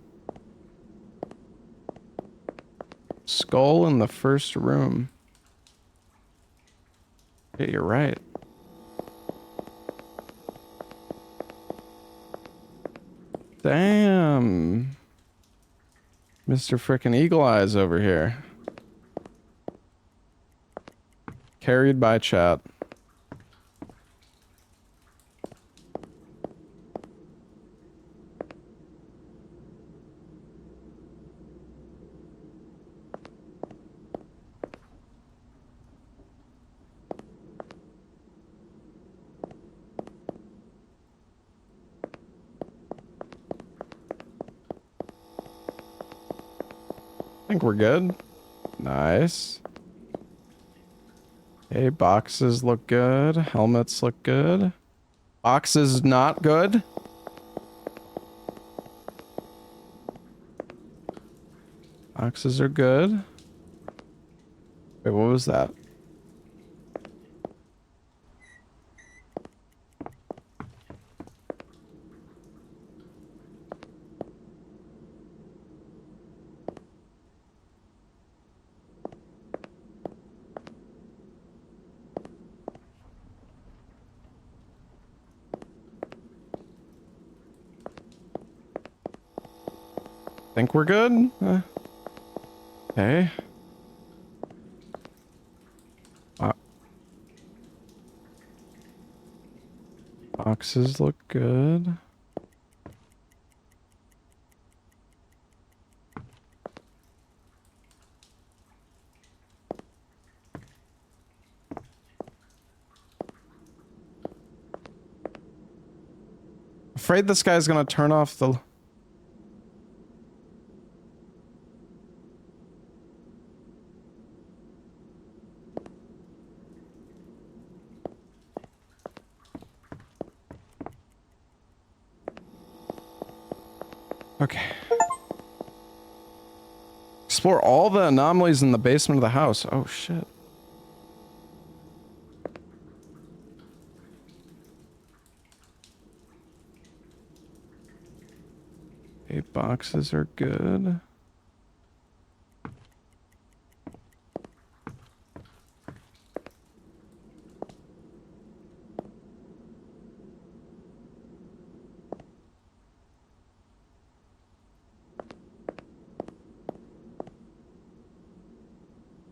[SPEAKER 1] Skull in the first room. Yeah, you're right. Damn. Mr. Frickin' Eagle Eyes over here. Carried by chat. I think we're good. Nice. Okay, boxes look good. Helmets look good. Boxes not good. Boxes are good. Wait, what was that? Think we're good? Okay. Boxes look good. Afraid this guy's gonna turn off the... Okay. Explore all the anomalies in the basement of the house. Oh, shit. Okay, boxes are good.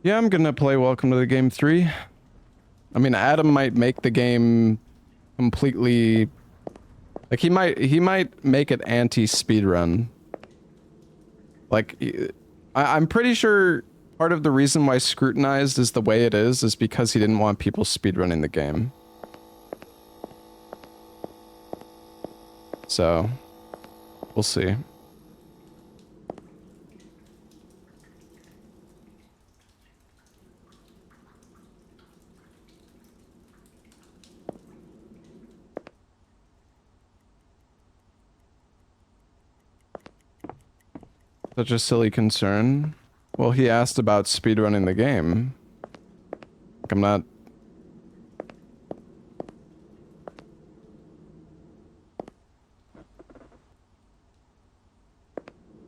[SPEAKER 1] Yeah, I'm gonna play Welcome to the Game 3. I mean, Adam might make the game completely... Like, he might make it anti-speedrun. Like, I'm pretty sure part of the reason why Scrutinized is the way it is because he didn't want people speedrunning the game. So, we'll see. Such a silly concern. Well, he asked about speedrunning the game. Like, I'm not...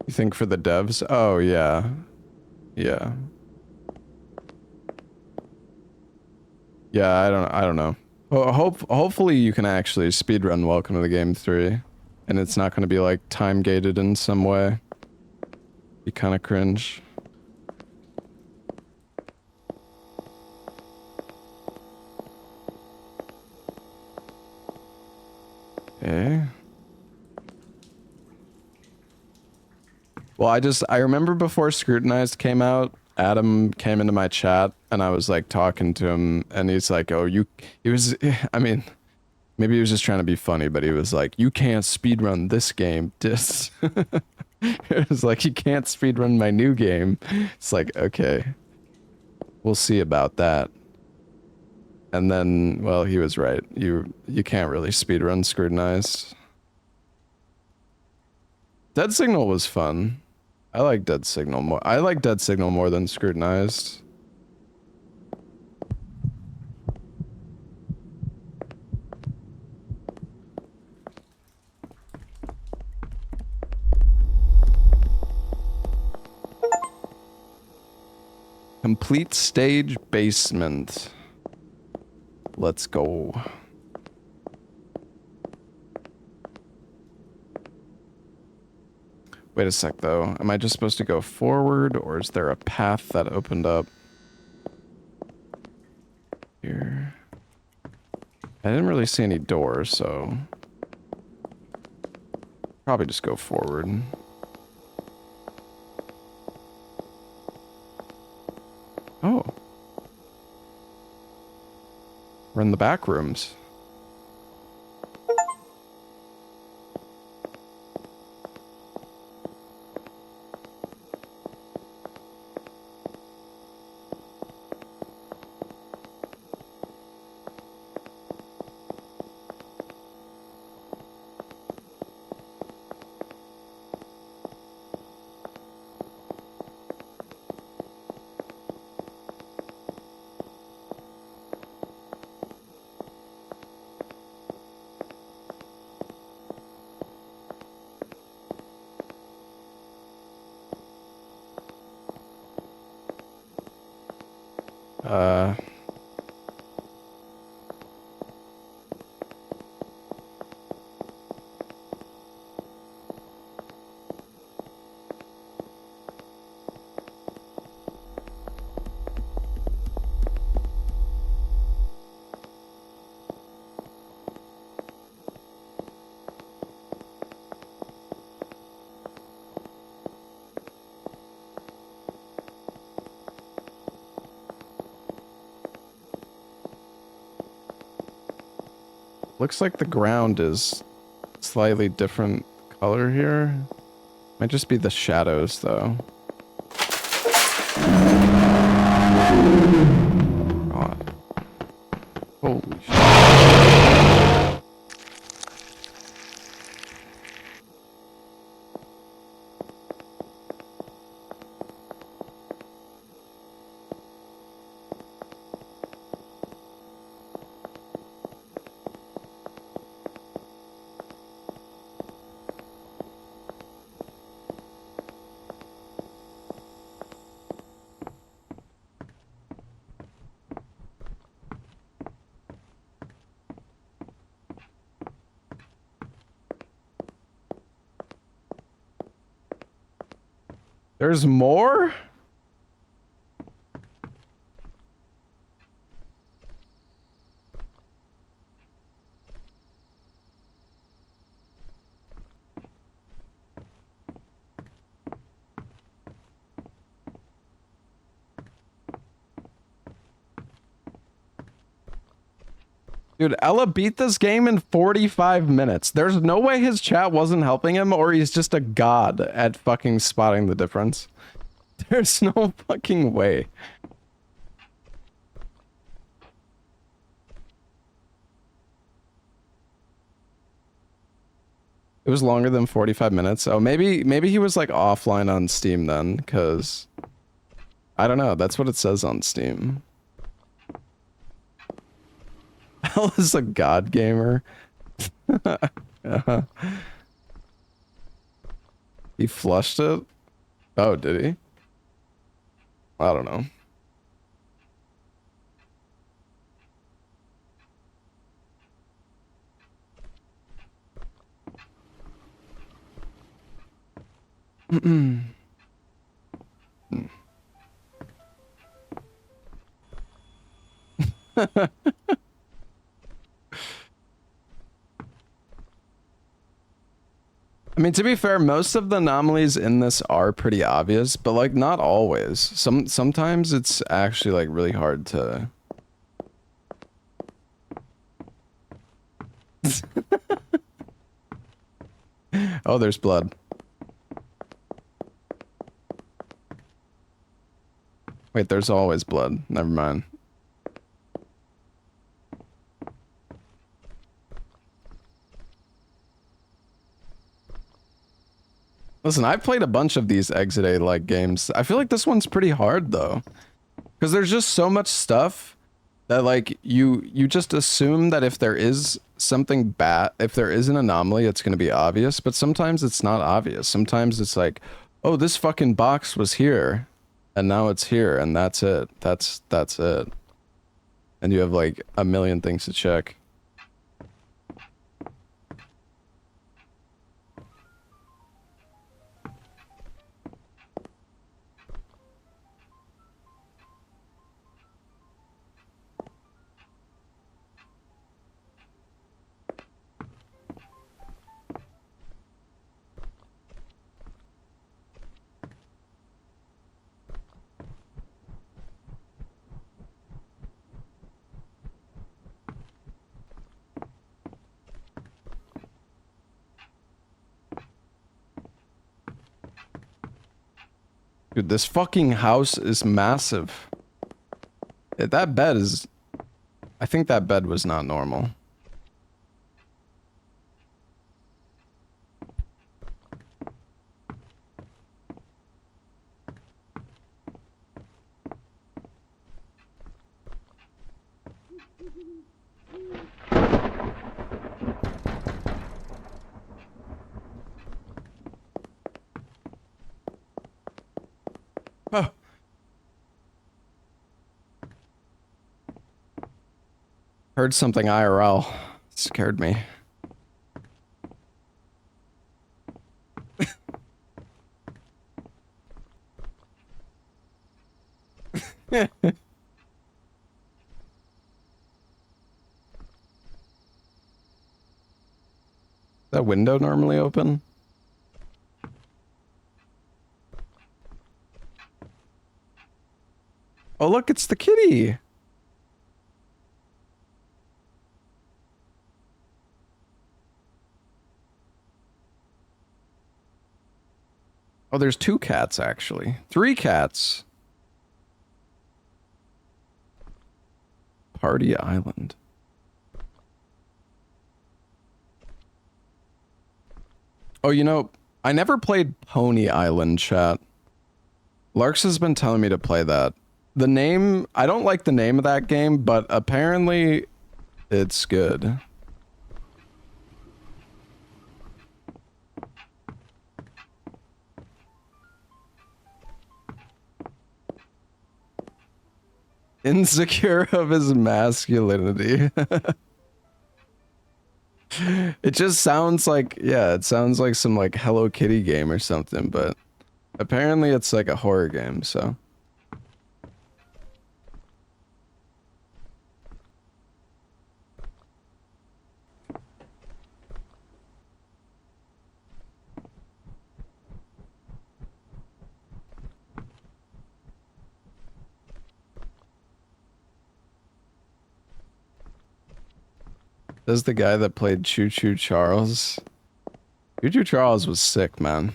[SPEAKER 1] You think for the devs? Oh, yeah. Yeah. Yeah, I don't know. Hopefully you can actually speedrun Welcome to the Game 3. And it's not going to be, like, time-gated in some way. Be kind of cringe. Okay. Well, I remember before Scrutinized came out, Adam came into my chat and I was like talking to him and he's like, oh, he was, I mean, maybe he was just trying to be funny, but he was like, you can't speedrun this game, dis. It was like, you can't speedrun my new game. It's like, okay, we'll see about that. And then, well, he was right. You can't really speedrun Scrutinized. Dead Signal was fun. I like Dead Signal more. I like Dead Signal more than Scrutinized. Complete stage basement. Let's go. Wait a sec, though. Am I just supposed to go forward, or is there a path that opened up here? I didn't really see any doors, so... Probably just go forward. Oh. We're in the back rooms. Looks like the ground is slightly different color here. Might just be the shadows, though. God. Holy shit. There's more? Dude, Ella beat this game in 45 minutes. There's no way his chat wasn't helping him, or he's just a god at fucking spotting the difference. There's no fucking way. It was longer than 45 minutes. Oh, maybe he was like offline on Steam then, because I don't know. That's what it says on Steam. Hell is a god gamer. He flushed it? Oh, did he? I don't know. I mean, to be fair, most of the anomalies in this are pretty obvious, but like not always. Sometimes it's actually like really hard to. Oh, there's blood. Wait, there's always blood. Never mind. Listen, I've played a bunch of these Exit A like games. I feel like this one's pretty hard though. Because there's just so much stuff that like you just assume that if there is something bad, if there is an anomaly, it's going to be obvious, but sometimes it's not obvious. Sometimes it's like, oh, this fucking box was here and now it's here and that's it. That's it. And you have like a million things to check. Dude, this fucking house is massive. That bed is... I think that bed was not normal. Oh. Heard something IRL. Scared me. That window normally open? Oh, look, it's the kitty. Oh, there's 2 cats, actually. 3 cats. Party Island. Oh, you know, I never played Pony Island, chat. Larks has been telling me to play that. The name, I don't like the name of that game, but apparently it's good. Insecure of his masculinity. It just sounds like, yeah, it sounds like some like Hello Kitty game or something, but apparently it's like a horror game, so. This is the guy that played Choo Choo Charles. Choo Choo Charles was sick, man.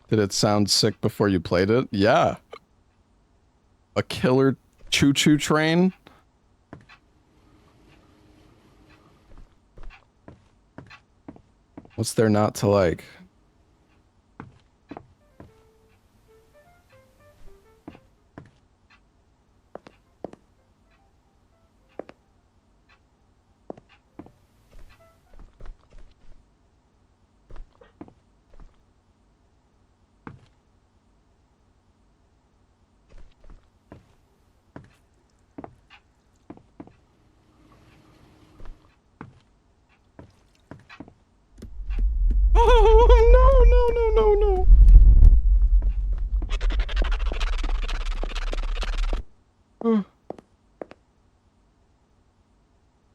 [SPEAKER 1] Did it sound sick before you played it? Yeah. A killer choo-choo train? What's there not to like? Oh, no, no, no, no, no.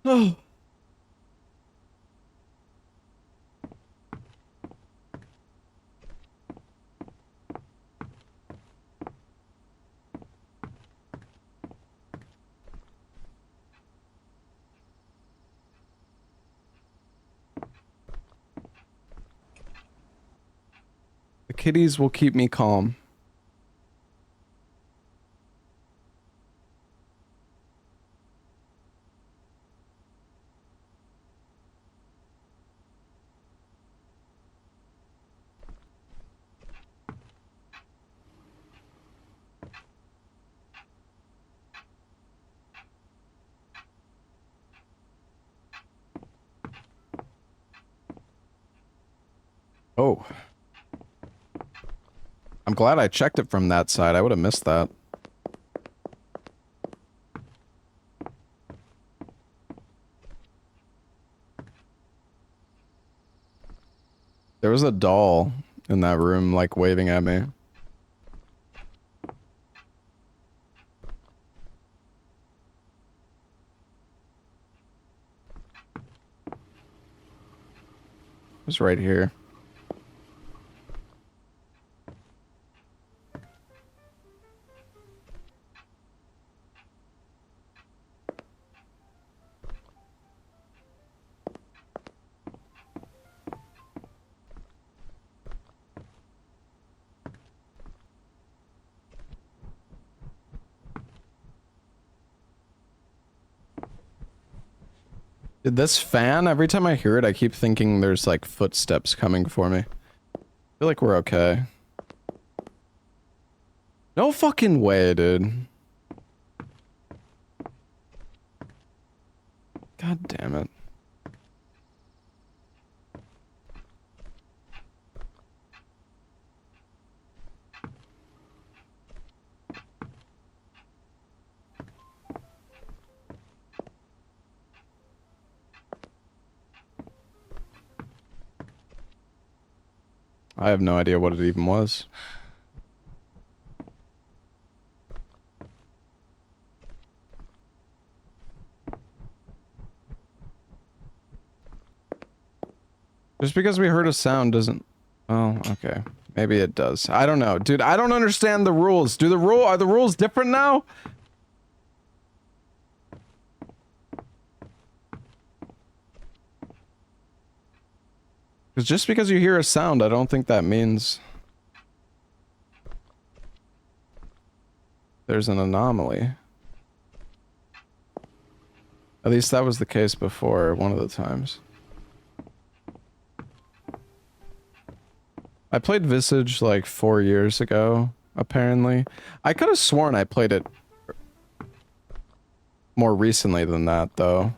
[SPEAKER 1] Oh. The kitties will keep me calm. Oh. I'm glad I checked it from that side. I would have missed that. There was a doll in that room, like, waving at me. It was right here. Did this fan, every time I hear it, I keep thinking there's like footsteps coming for me. I feel like we're okay. No fucking way, dude. God damn it. I have no idea what it even was. Just because we heard a sound doesn't... Oh, okay. Maybe it does. I don't know. Dude, I don't understand the rules. Are the rules different now? Because just because you hear a sound, I don't think that means there's an anomaly. At least that was the case before, one of the times. I played Visage like 4 years ago, apparently. I could have sworn I played it more recently than that, though.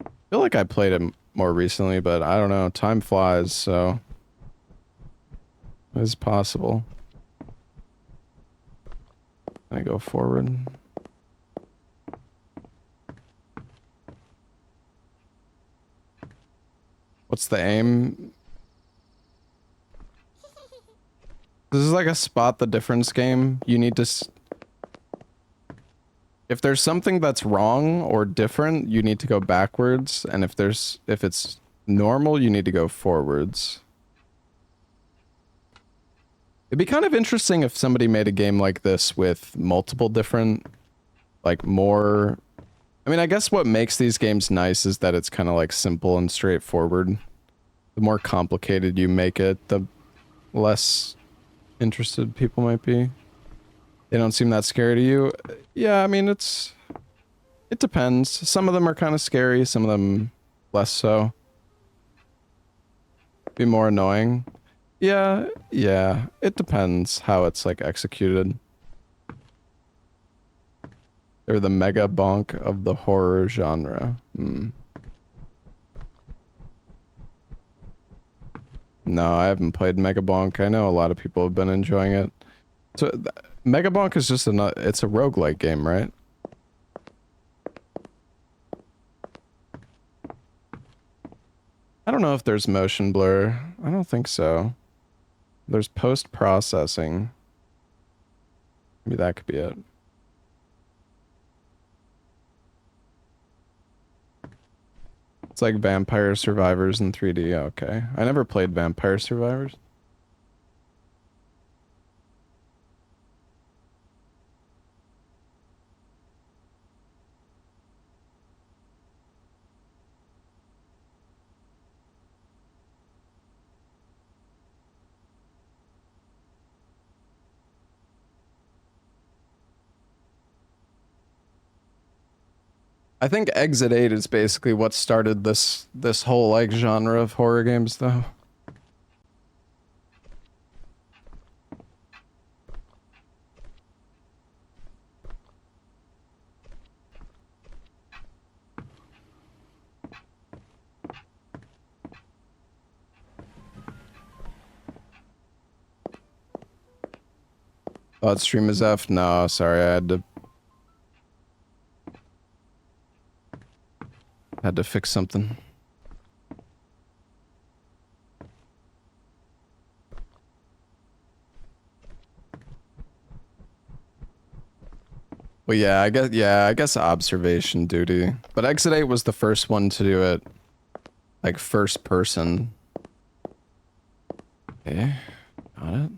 [SPEAKER 1] I feel like I played it more recently, but I don't know. Time flies, so... It's possible. Can I go forward? What's the aim? This is like a spot the difference game. You need to... If there's something that's wrong or different, you need to go backwards. And if it's normal, you need to go forwards. It'd be kind of interesting if somebody made a game like this with multiple different, like more... I mean, I guess what makes these games nice is that it's kind of like simple and straightforward. The more complicated you make it, the less interested people might be. They don't seem that scary to you. Yeah, I mean, it depends. Some of them are kind of scary, some of them less so. Be more annoying. Yeah, yeah. It depends how it's like executed. They're the mega bonk of the horror genre. No, I haven't played Mega Bonk. I know a lot of people have been enjoying it. So Mega Bonk is just it's a roguelike game, right? I don't know if there's motion blur. I don't think so. There's post-processing. Maybe that could be it. It's like Vampire Survivors in 3D. Okay. I never played Vampire Survivors. I think Exit 8 is basically what started this whole like genre of horror games though. Oh, stream is F? No, sorry, I had to fix something. Well, yeah, I guess observation duty. But Exit 8 was the first one to do it like first person. Okay, got it.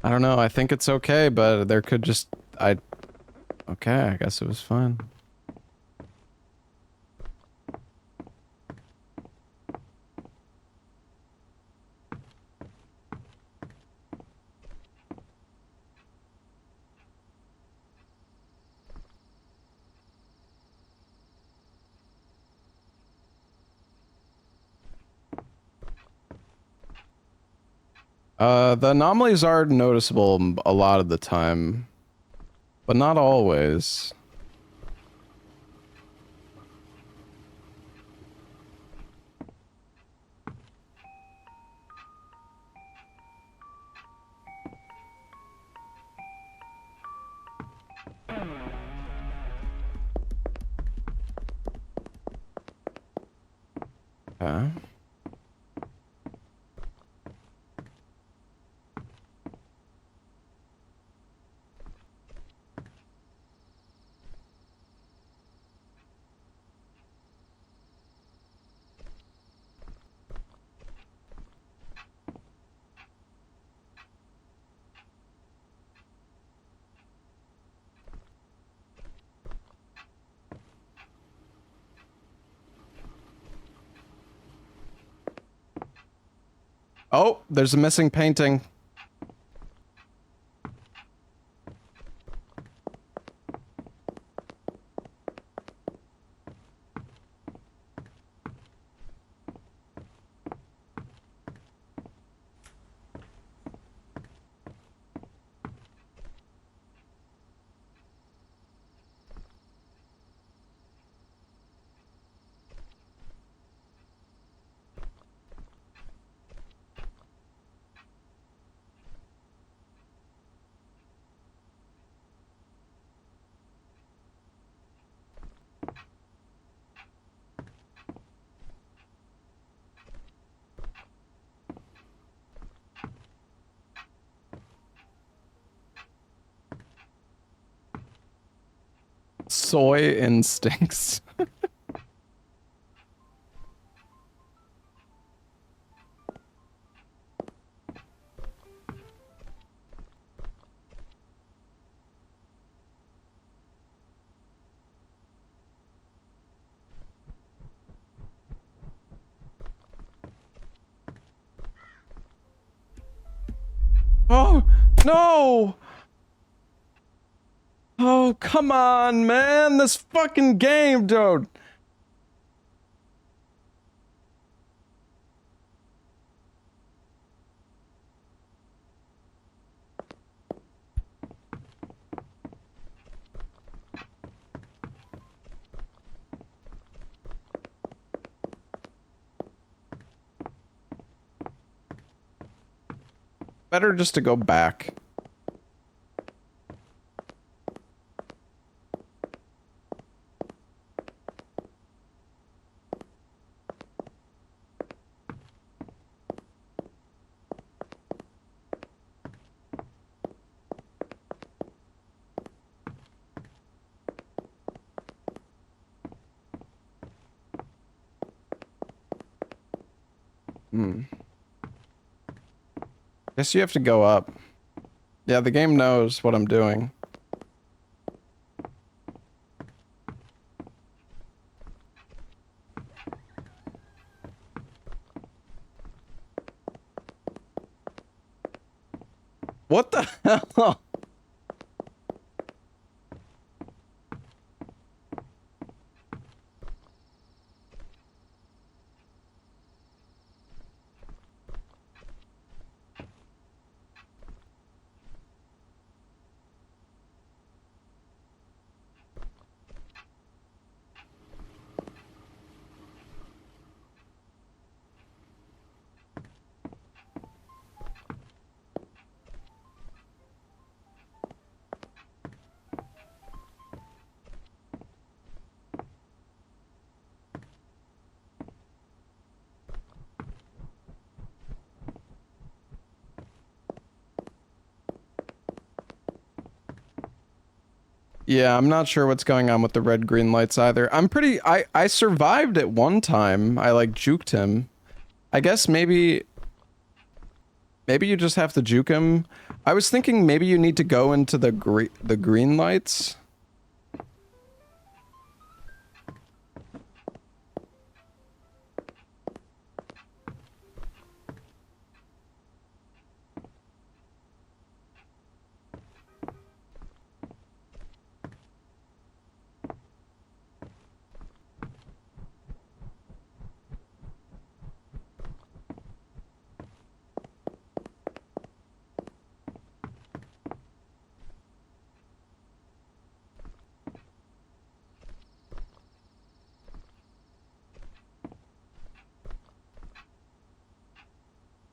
[SPEAKER 1] I don't know, I think it's okay, but there could just, okay, I guess it was fine. The anomalies are noticeable a lot of the time, but not always. Okay. Oh, there's a missing painting. Soy instincts. Oh, no! Oh, come on, man! This fucking game, dude! Better just to go back. Guess you have to go up. Yeah, the game knows what I'm doing. What the hell? Yeah, I'm not sure what's going on with the red-green lights either. I survived at one time. I like juked him. I guess maybe you just have to juke him. I was thinking maybe you need to go into the green lights.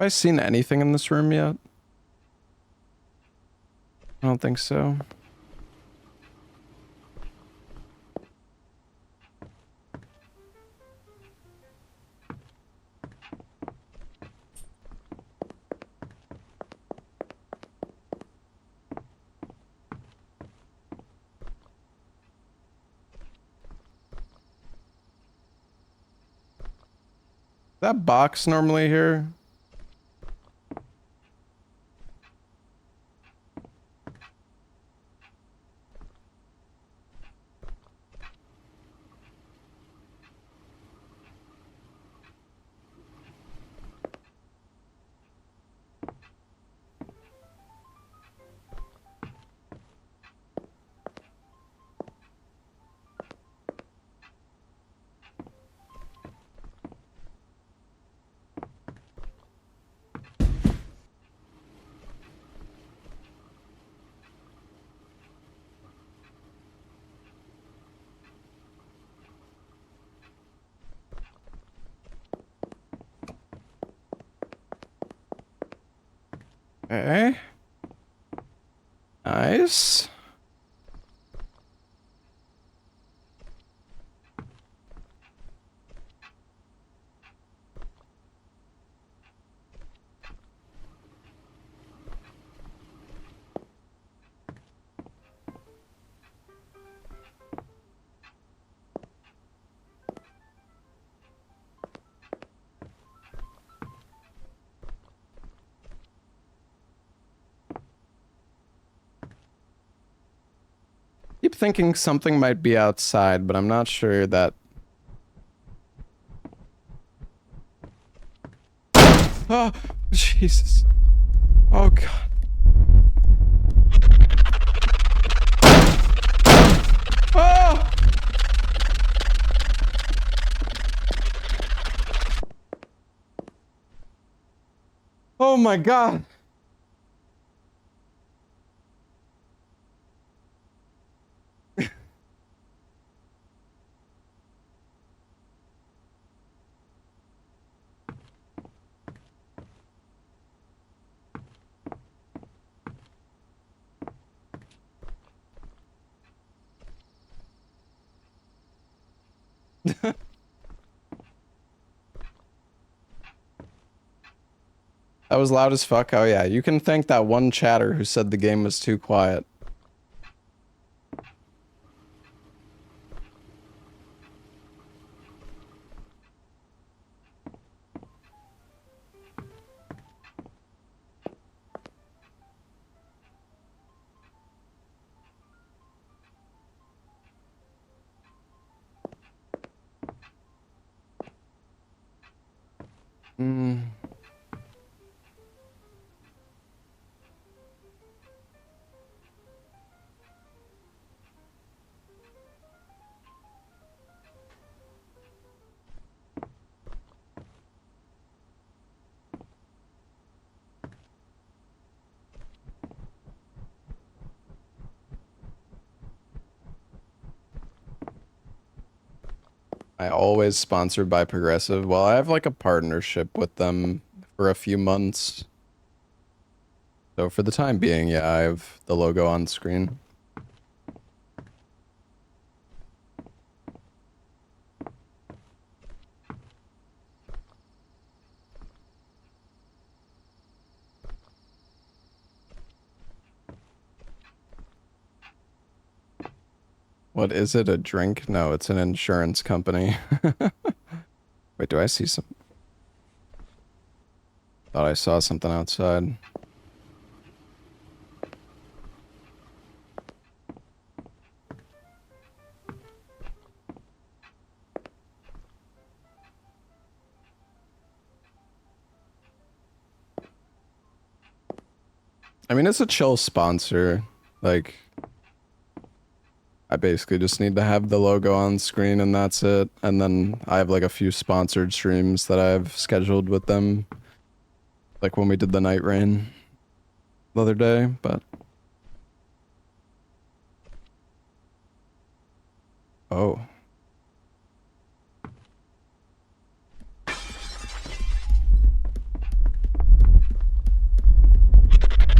[SPEAKER 1] Have I seen anything in this room yet? I don't think so. That box normally here? Okay. Nice. keep thinking something might be outside, but I'm not sure that... Oh, Jesus. Oh, God. Oh! Oh, my God. That was loud as fuck. Oh yeah, you can thank that one chatter who said the game was too quiet. Hmm. I always sponsored by Progressive. Well, I have like a partnership with them for a few months. So for the time being, yeah, I have the logo on screen. What is it? A drink? No, it's an insurance company. Wait, do I see some? Thought I saw something outside. I mean, it's a chill sponsor. Like, I basically just need to have the logo on screen and that's it. And then I have like a few sponsored streams that I've scheduled with them. Like when we did the Night Rain the other day, but... Oh.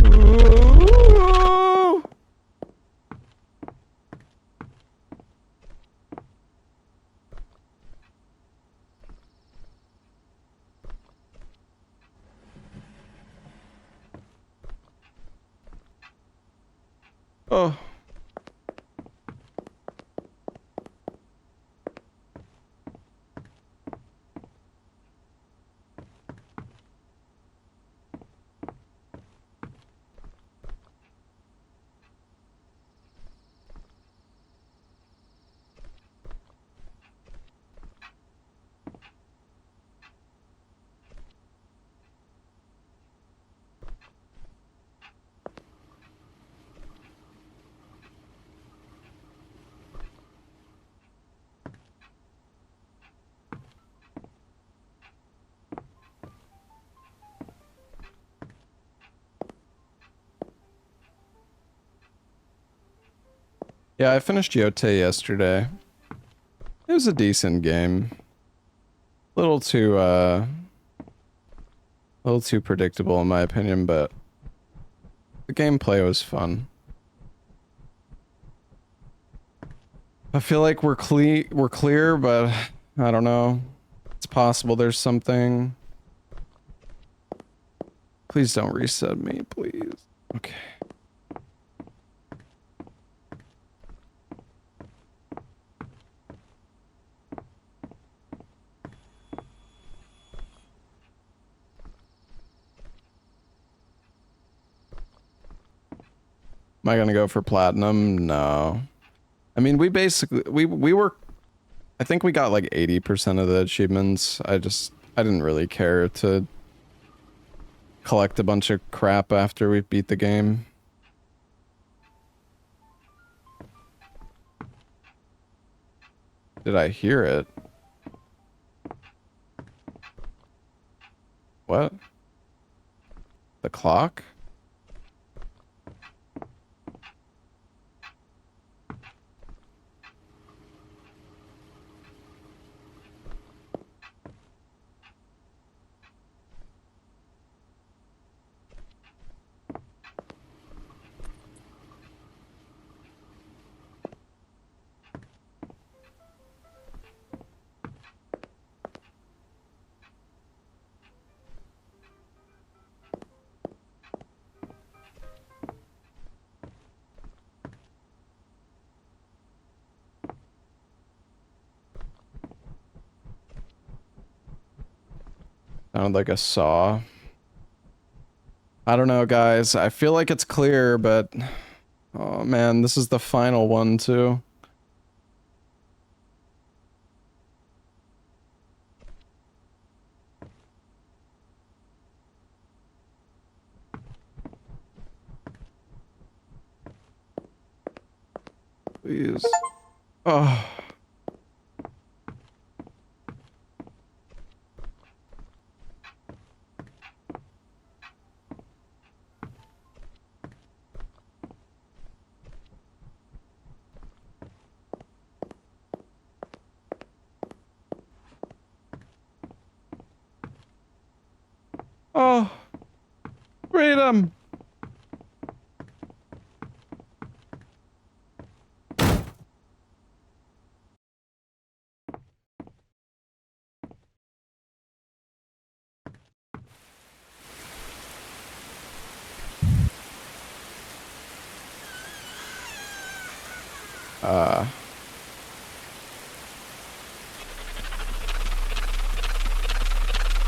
[SPEAKER 1] Ooh. Oh. Yeah, I finished Yote yesterday. It was a decent game. A little too predictable in my opinion, but the gameplay was fun. I feel like we're clear, but I don't know. It's possible there's something. Please don't reset me, please. Okay. Am I gonna go for platinum? No. I mean, we basically we were. I think we got like 80% of the achievements. I didn't really care to collect a bunch of crap after we beat the game. Did I hear it? What? The clock? Sounded like a saw. I don't know, guys. I feel like it's clear, but... Oh, man, this is the final one, too. Please. Oh. Oh. Freedom.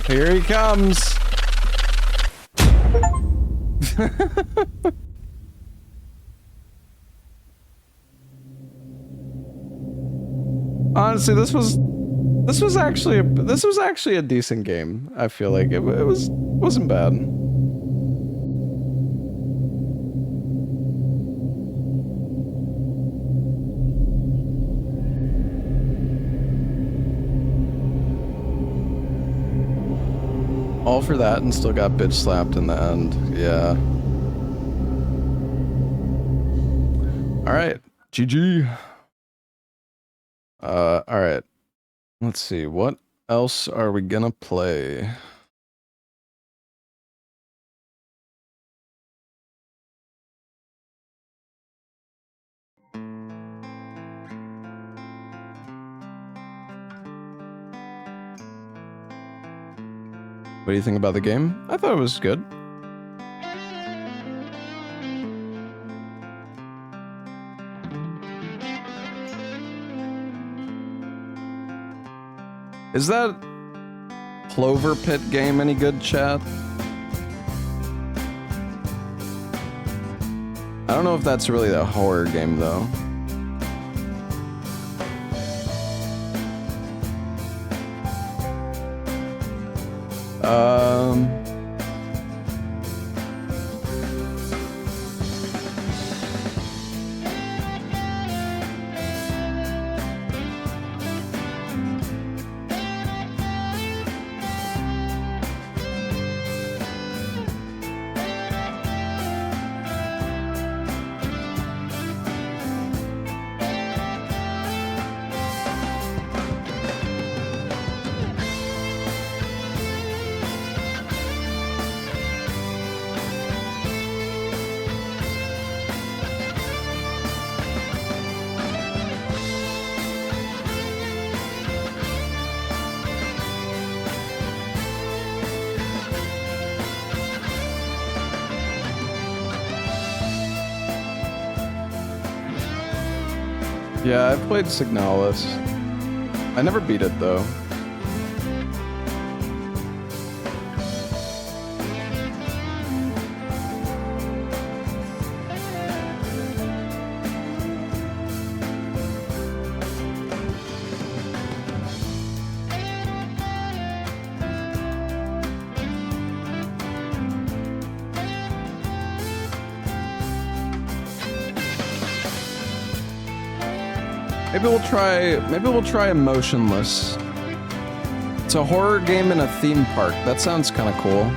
[SPEAKER 1] Here he comes. Honestly, this was actually a decent game. I feel like it wasn't bad. All for that and still got bitch slapped in the end. Yeah. Alright. GG. Alright. Let's see. What else are we gonna play? What do you think about the game? I thought it was good. Is that Clover Pit game any good, chat? I don't know if that's really a horror game, though. Yeah, I've played Signalis. I never beat it, though. Maybe we'll try Emotionless. It's a horror game in a theme park. That sounds kind of cool.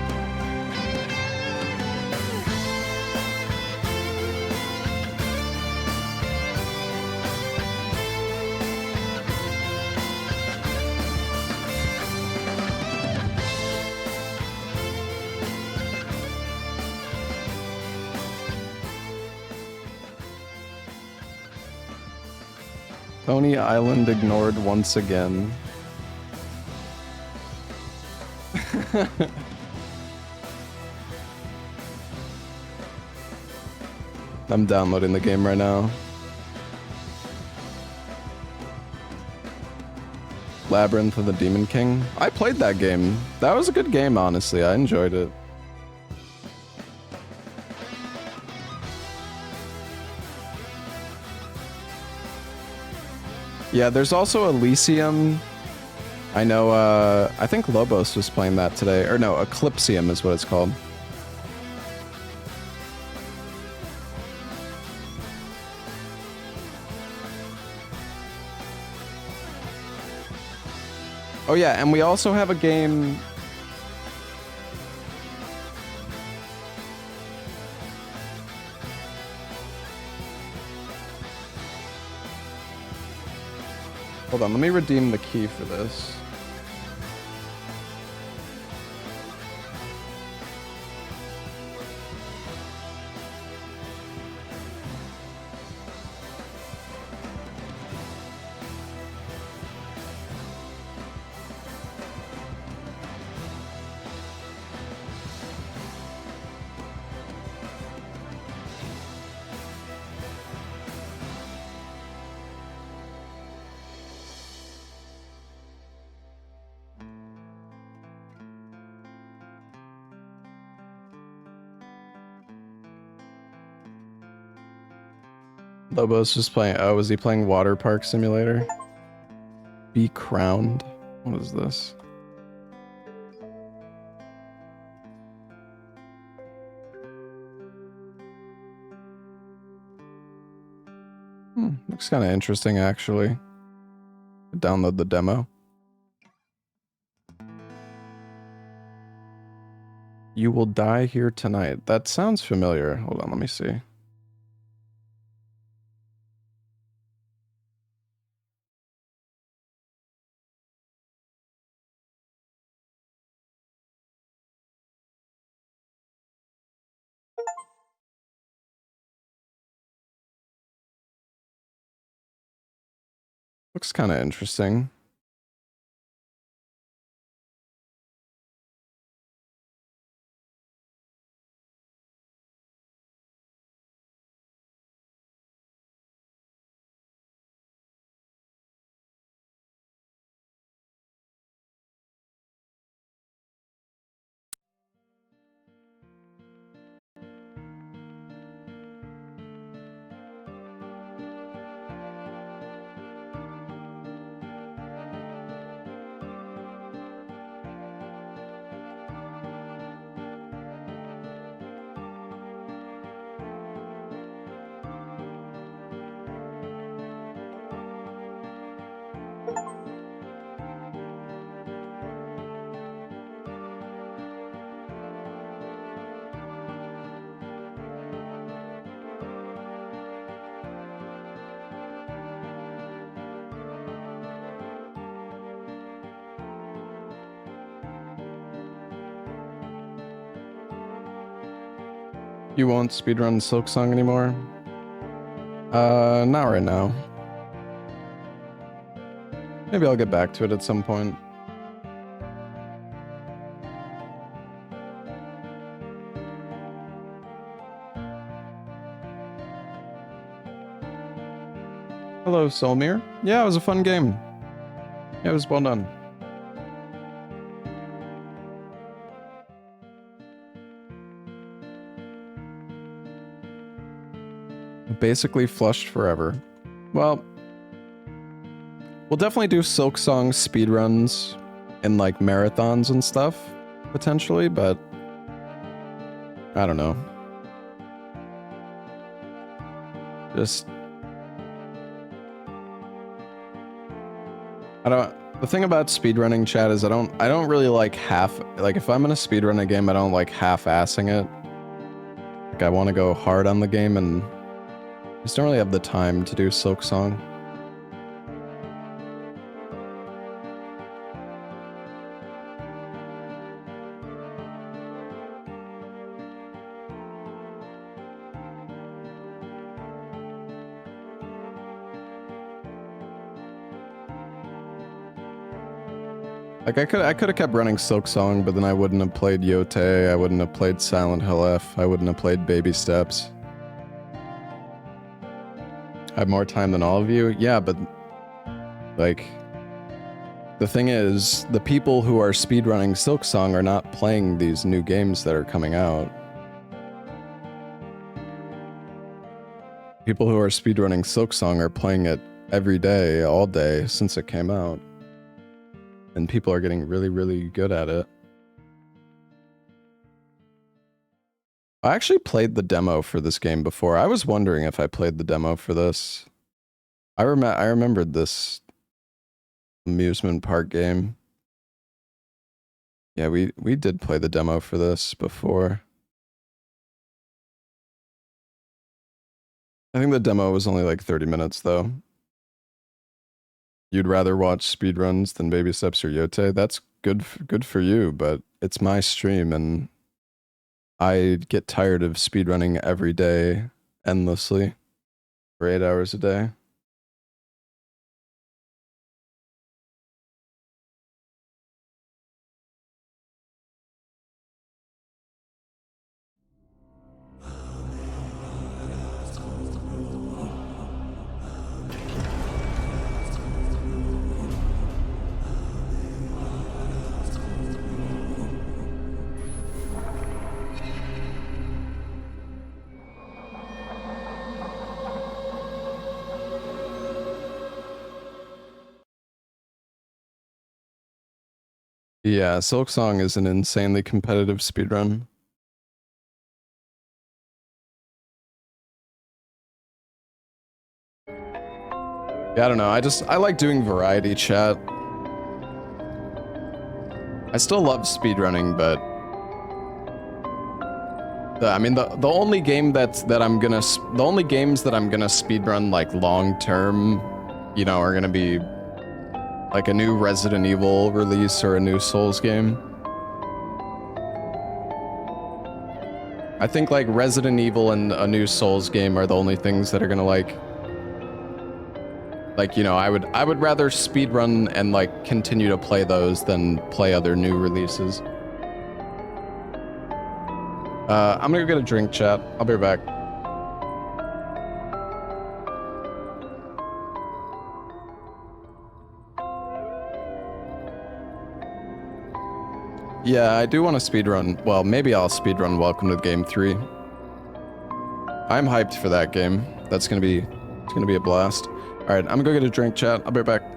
[SPEAKER 1] Coney Island ignored once again. I'm downloading the game right now. Labyrinth of the Demon King. I played that game. That was a good game, honestly. I enjoyed it. Yeah, there's also Elysium. I know, I think Lobos was playing that today. Or no, Eclipsium is what it's called. Oh yeah, and we also have a game... Hold on, let me redeem the key for this. Lobo's just playing... Oh, was he playing Water Park Simulator? Be Crowned? What is this? Looks kind of interesting, actually. Download the demo. You Will Die Here Tonight. That sounds familiar. Hold on, let me see. Looks kind of interesting. You won't speedrun Silk Song anymore? Not right now. Maybe I'll get back to it at some point. Hello, Solmir. Yeah, it was a fun game. Yeah, it was well done. Basically flushed forever. Well, we'll definitely do Silk Song speedruns and like marathons and stuff, potentially, but I don't know. Just I don't. The thing about speedrunning, chat, is I don't really like if I'm gonna speedrun a game, I don't like half-assing it. Like I want to go hard on the game, and I just don't really have the time to do Silksong. Like I could have kept running Silksong, but then I wouldn't have played Yote, I wouldn't have played Silent Hill F, I wouldn't have played Baby Steps. I have more time than all of you? Yeah, but like the thing is, the people who are speedrunning Silksong are not playing these new games that are coming out. People who are speedrunning Silksong are playing it every day, all day, since it came out. And people are getting really, really good at it. I actually played the demo for this game before. I was wondering if I played the demo for this. I remembered this amusement park game. Yeah, we did play the demo for this before. I think the demo was only like 30 minutes though. You'd rather watch speedruns than Baby Steps or Yote? That's good for you, but it's my stream and I get tired of speedrunning every day endlessly for 8 hours a day. Yeah, Silksong is an insanely competitive speedrun. Yeah, I don't know. I like doing variety chat. I still love speedrunning, but the only game the only games that I'm gonna speedrun like long term, you know, are gonna be like a new Resident Evil release or a new Souls game. I think like Resident Evil and a new Souls game are the only things that are gonna like, you know, I would rather speedrun and like continue to play those than play other new releases. I'm gonna go get a drink, chat. I'll be right back. Yeah, I do want to speedrun. Well, maybe I'll speedrun Welcome to Game 3. I'm hyped for that game. It's gonna be a blast. Alright, I'm gonna go get a drink, chat. I'll be right back.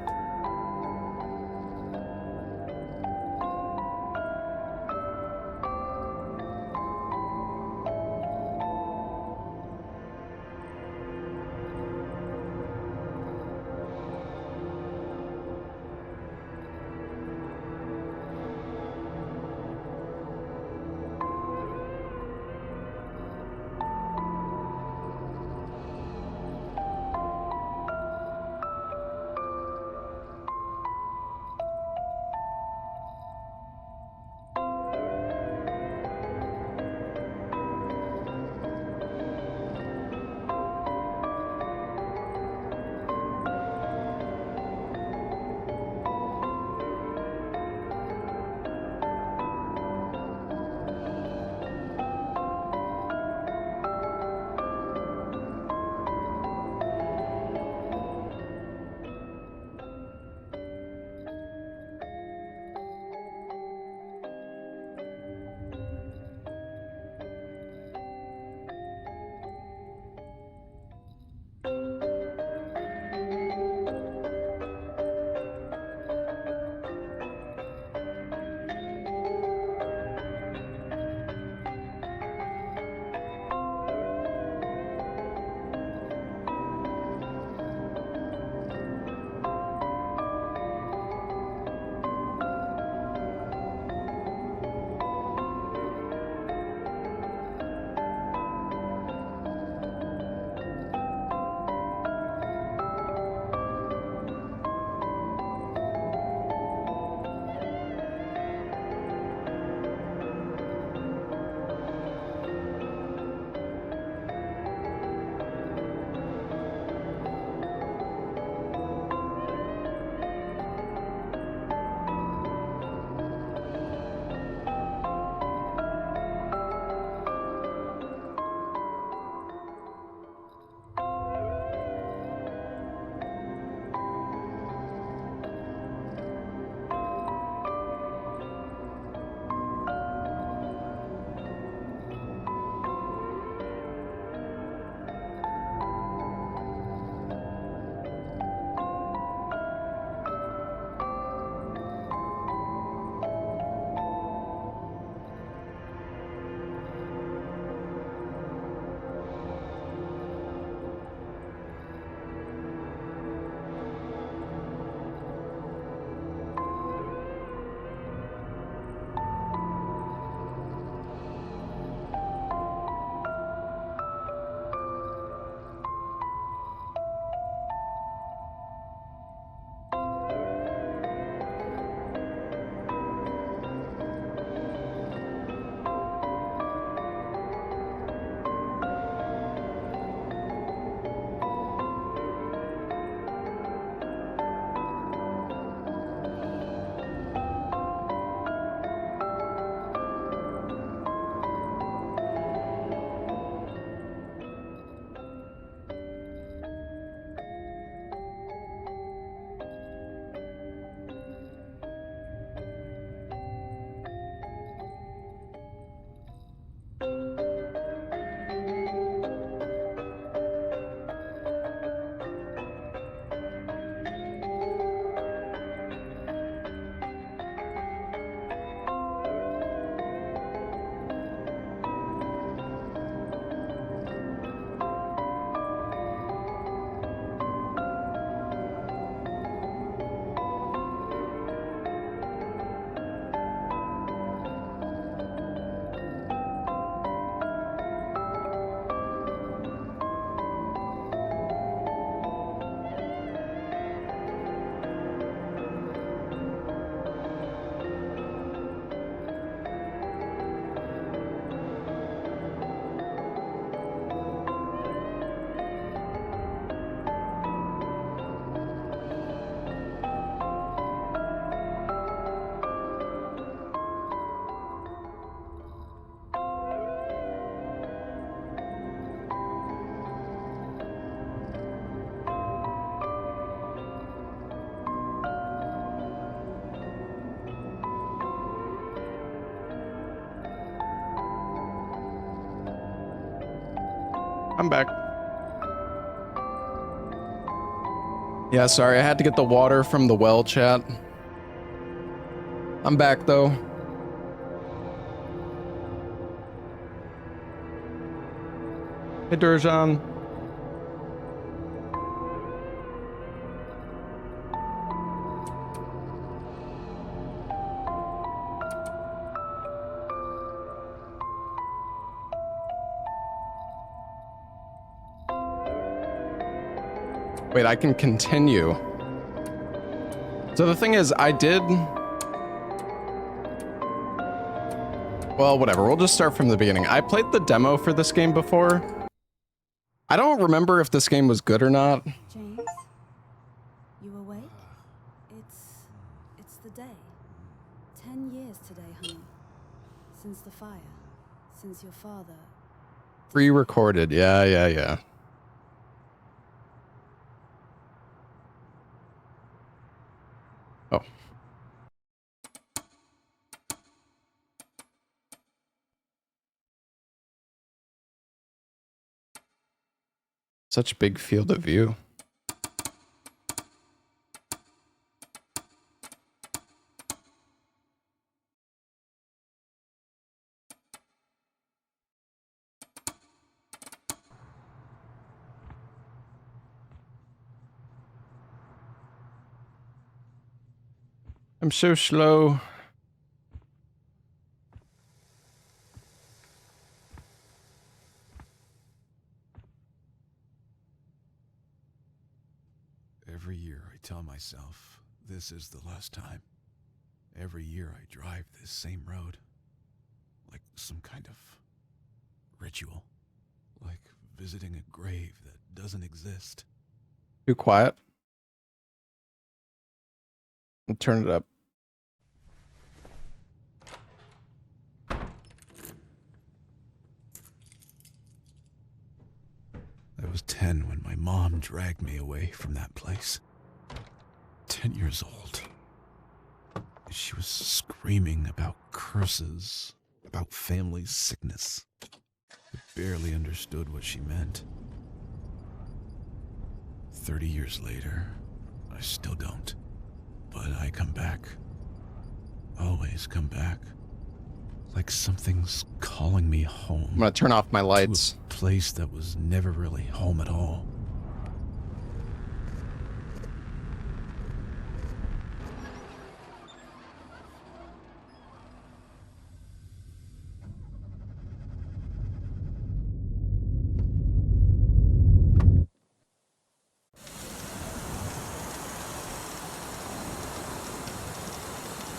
[SPEAKER 1] I'm back. Yeah, sorry, I had to get the water from the well, chat. I'm back, though. Hey, Durjan. Wait, I can continue. So the thing is, I did... Well, whatever. We'll just start from the beginning. I played the demo for this game before. I don't remember if this game was good or not.
[SPEAKER 2] James, you awake? It's the day. 10 years today, honey. Since the fire. Since your father...
[SPEAKER 1] Pre-recorded. Yeah. Oh. Such big field of view. I'm so slow.
[SPEAKER 3] Every year I tell myself this is the last time. Every year I drive this same road. Like some kind of ritual. Like visiting a grave that doesn't exist.
[SPEAKER 1] Too quiet. I'll turn it up.
[SPEAKER 3] I was 10 when my mom dragged me away from that place. 10 years old. She was screaming about curses, about family sickness. I barely understood what she meant. 30 years later, I still don't. But I come back. Always come back. Like something's calling me home.
[SPEAKER 1] I'm gonna turn off my lights.
[SPEAKER 3] To a place that was never really home at all.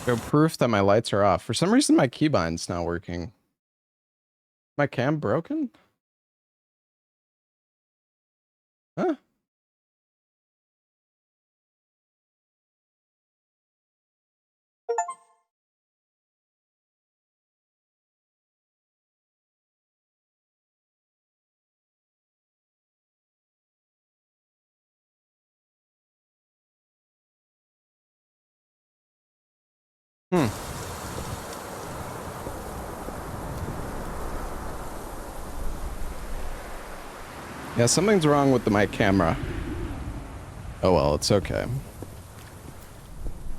[SPEAKER 1] Show proof that my lights are off. For some reason, my keybind's not working. My cam broken? Huh? Yeah, something's wrong with my camera. Oh well, it's okay.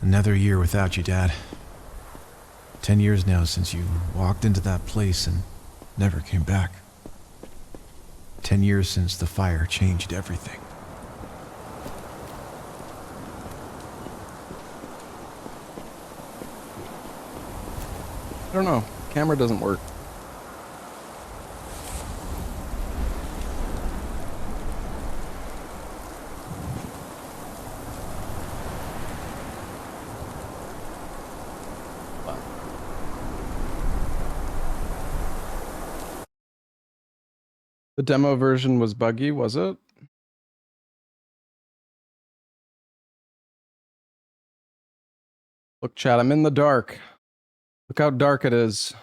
[SPEAKER 3] Another year without you, Dad. 10 years now since you walked into that place and never came back. 10 years since the fire changed everything.
[SPEAKER 1] I don't know. Camera doesn't work. The demo version was buggy, was it? Look, chat, I'm in the dark. Look how dark it is.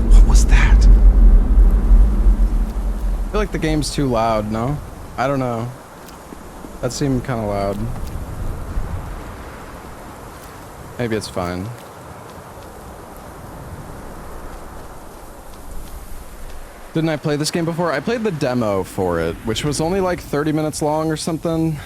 [SPEAKER 3] What was that?
[SPEAKER 1] I feel like the game's too loud, no? I don't know. That seemed kind of loud. Maybe it's fine. Didn't I play this game before? I played the demo for it, which was only like 30 minutes long or something.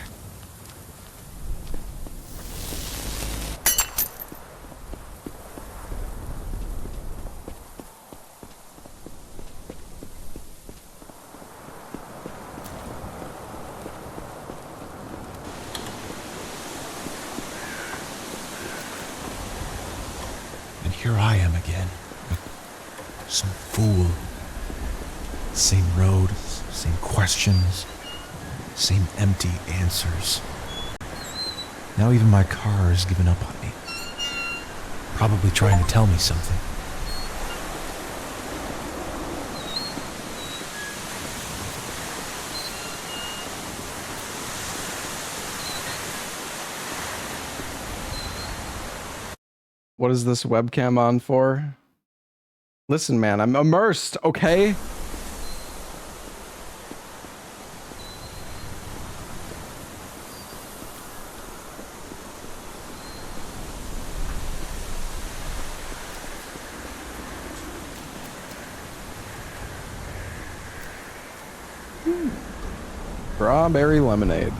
[SPEAKER 3] And here I am again. Some fool. Same road, same questions, same empty answers. Now even my car has given up on me. Probably trying to tell me something.
[SPEAKER 1] What is this webcam on for? Listen, man, I'm immersed, okay? Strawberry lemonade.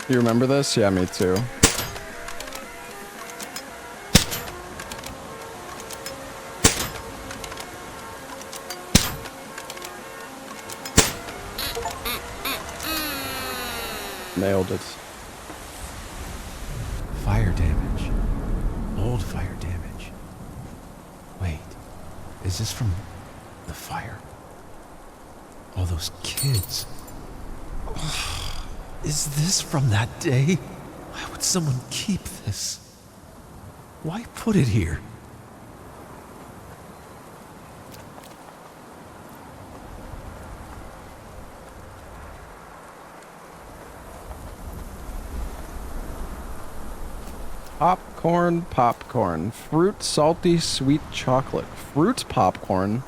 [SPEAKER 1] You remember this? Yeah, me too. Nailed it.
[SPEAKER 3] Fire damage. Old fire damage. Wait, is this from the fire? All those kids. Is this from that day? Why would someone keep this? Why put it here?
[SPEAKER 1] Popcorn, popcorn. Fruit, salty, sweet chocolate. Fruit popcorn?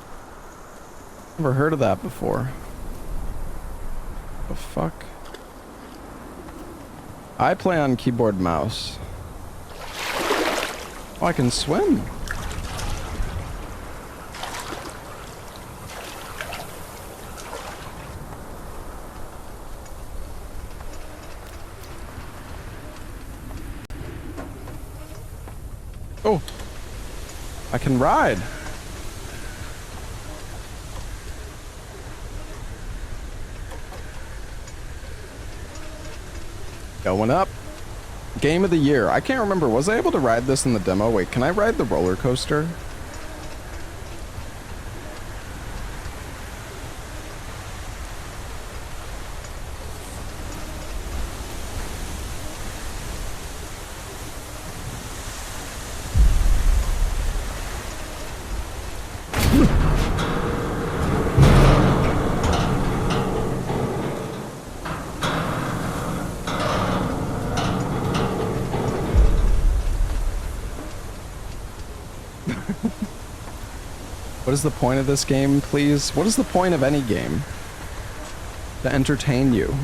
[SPEAKER 1] Never heard of that before. The fuck? I play on keyboard mouse. Oh, I can swim. Oh, I can ride. Going up. Game of the year. I can't remember. Was I able to ride this in the demo? Wait, can I ride the roller coaster? What is the point of this game, please? What is the point of any game? To entertain you.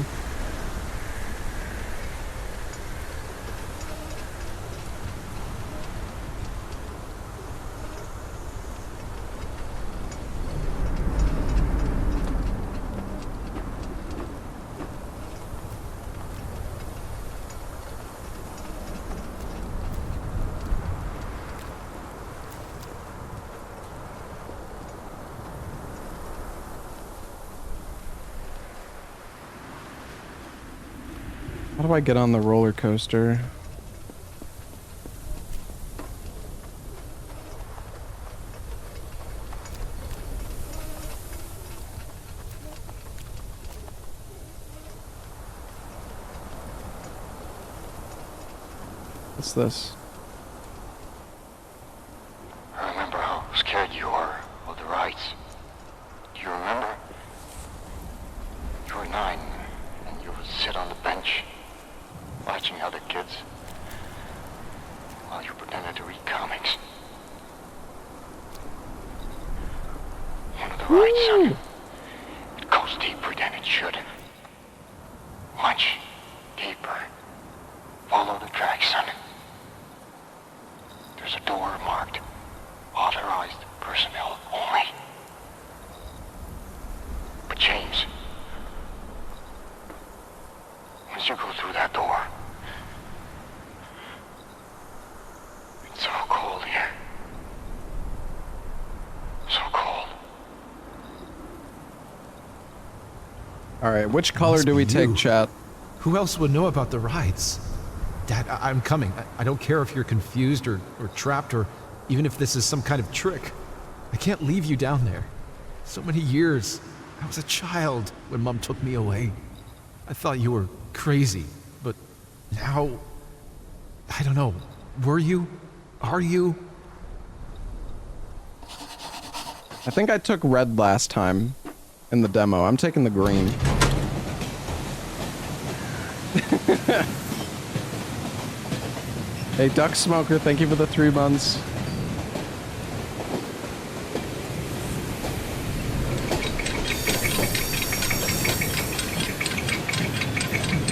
[SPEAKER 1] How do I get on the roller coaster? What's this?
[SPEAKER 4] I remember how scared you were of the ride. right, son. It goes deeper than it should. Much deeper. Follow the tracks, son. There's a door marked authorized personnel only. But James, once you go through that door, it's so cold here. So cold.
[SPEAKER 1] All right, which color
[SPEAKER 3] Must
[SPEAKER 1] do we
[SPEAKER 3] be
[SPEAKER 1] take,
[SPEAKER 3] you.
[SPEAKER 1] chat?
[SPEAKER 3] Who else would know about the rides? Dad, I'm coming. I don't care if you're confused or trapped or even if this is some kind of trick. I can't leave you down there. So many years. I was a child when Mom took me away. I thought you were crazy, but now... I don't know. Were you? Are you?
[SPEAKER 1] I think I took red last time in the demo. I'm taking the green. Hey, Duck Smoker, thank you for the 3 months.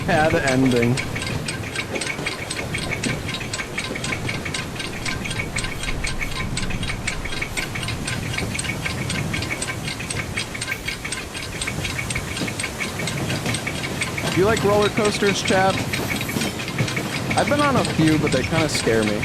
[SPEAKER 1] Bad ending. Do you like roller coasters, chat? I've been on a few, but they kind of scare me.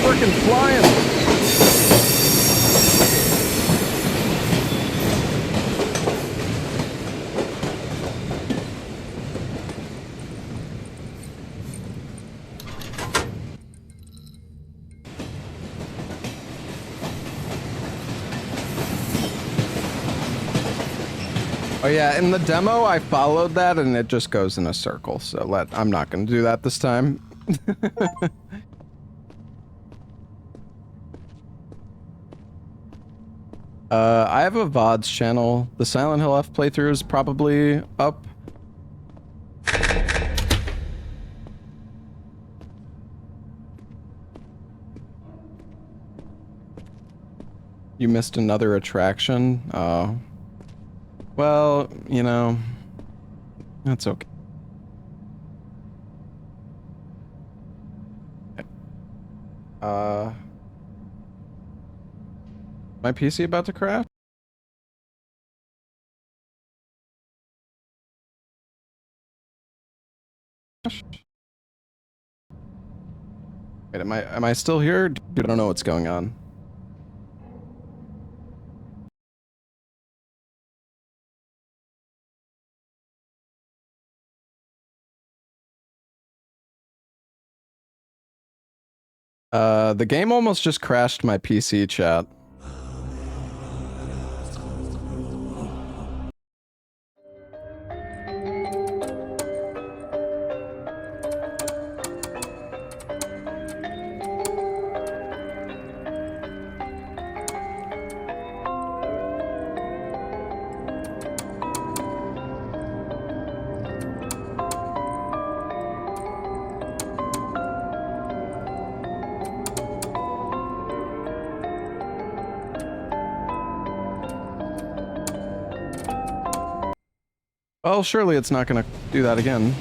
[SPEAKER 1] Freaking flying! Oh yeah, in the demo I followed that and it just goes in a circle, so I'm not gonna do that this time. I have a VODs channel. The Silent Hill F playthrough is probably up. You missed another attraction? Oh. Well, you know, that's okay. My PC about to crash? Wait, am I still here? Dude, I don't know what's going on. The game almost just crashed my PC, chat. Well, surely it's not gonna do that again.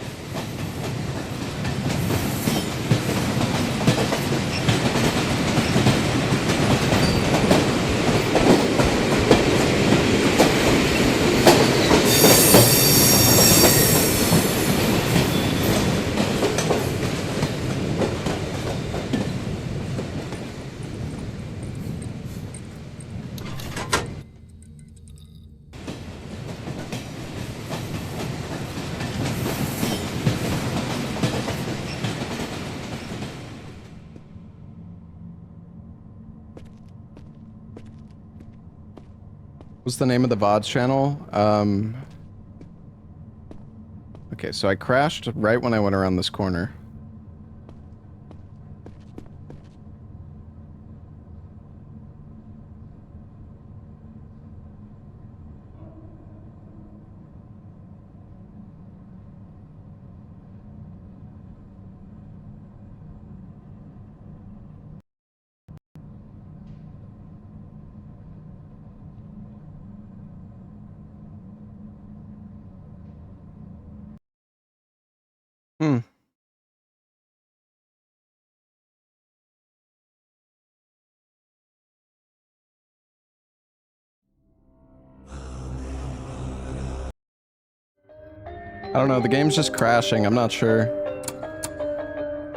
[SPEAKER 1] What's the name of the VODs channel? Okay, so I crashed right when I went around this corner. Hmm. I don't know, the game's just crashing, I'm not sure.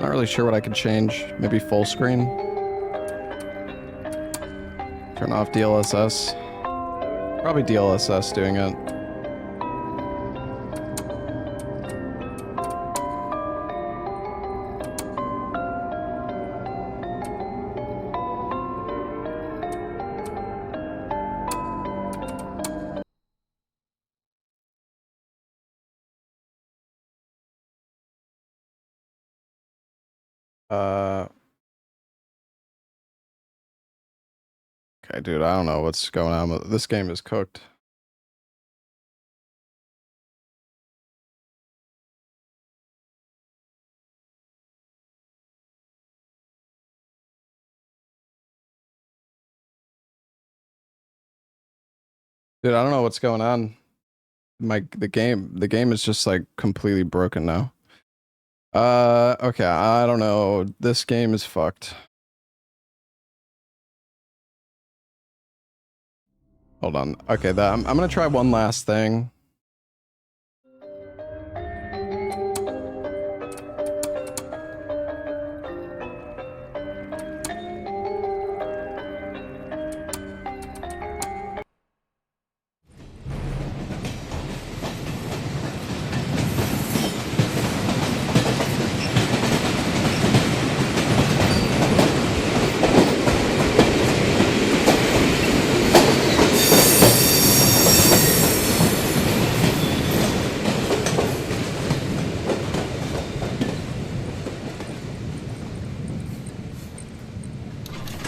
[SPEAKER 1] Not really sure what I could change. Maybe full screen? Turn off DLSS. Probably DLSS doing it. Okay, dude, I don't know what's going on. This game is cooked. Dude, I don't know what's going on. The game is just like completely broken now. Okay, I don't know. This game is fucked. Hold on. Okay, I'm gonna try one last thing.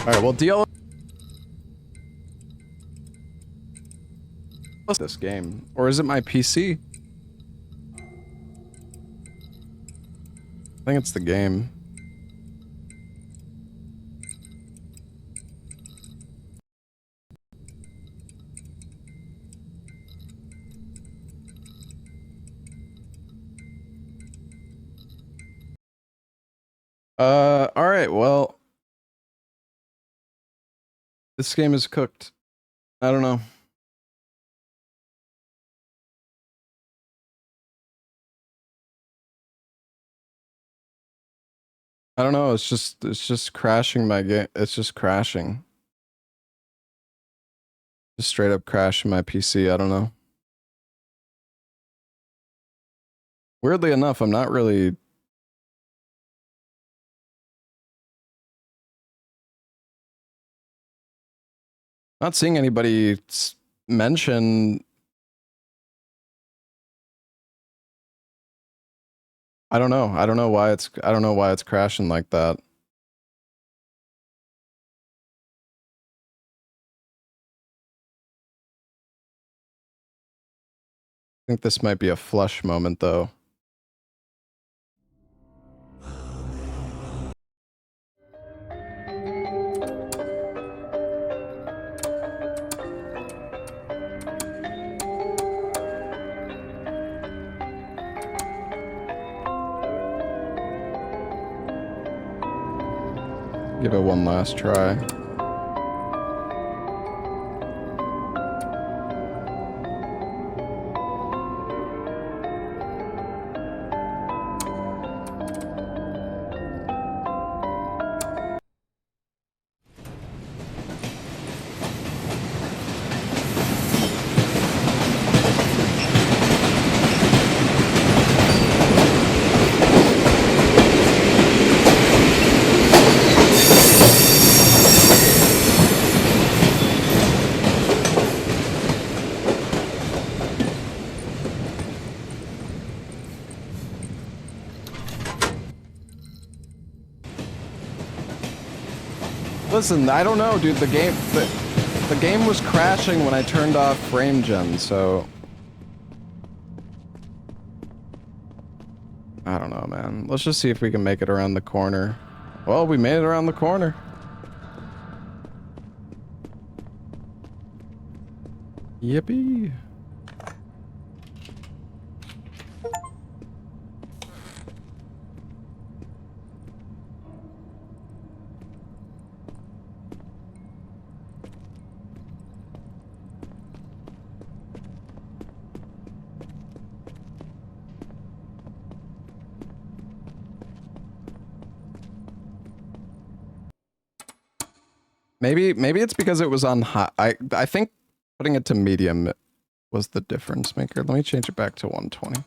[SPEAKER 1] Alright, well, deal with this game. Or is it my PC? I think it's the game. Alright, well. This game is cooked. I don't know. I don't know, it's just crashing my game. It's just crashing. Just straight up crashing my PC, I don't know. Weirdly enough, I'm not really... Not seeing anybody mention... I don't know. I don't know why it's crashing like that. I think this might be a flush moment though. Give it one last try. Listen, I don't know, dude. The game was crashing when I turned off frame gen, so I don't know, man. Let's just see if we can make it around the corner. Well, we made it around the corner. Yippee. Maybe it's because it was on high. I think putting it to medium was the difference maker. Let me change it back to 120.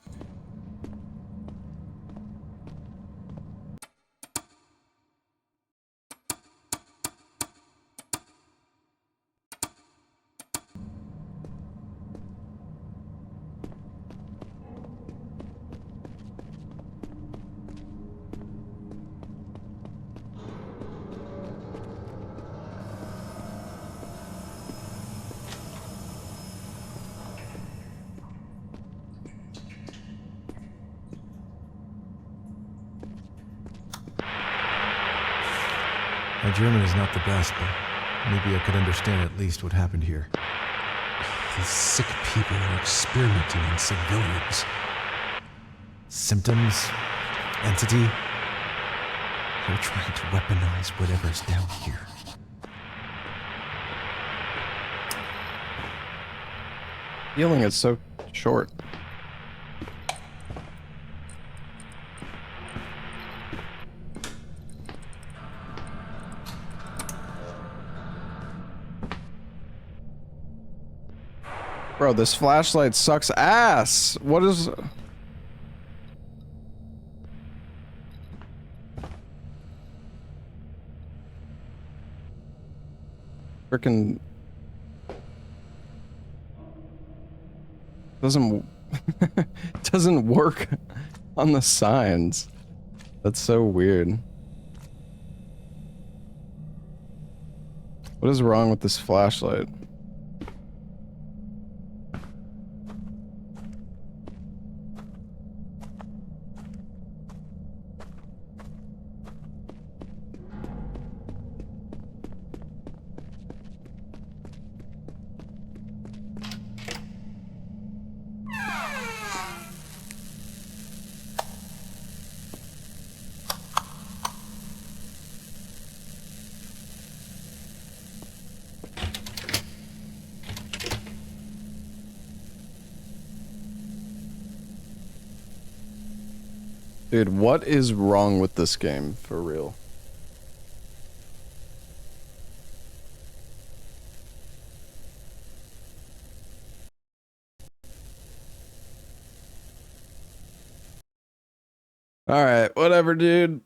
[SPEAKER 3] My German is not the best, but maybe I could understand at least what happened here. These sick people are experimenting on civilians. Symptoms, entity. They're trying to weaponize whatever's down here.
[SPEAKER 1] Healing is so short. Bro, this flashlight sucks ass. What is... Frickin' doesn't work on the signs. That's so weird. What is wrong with this flashlight? Dude, what is wrong with this game, for real? Alright, whatever, dude.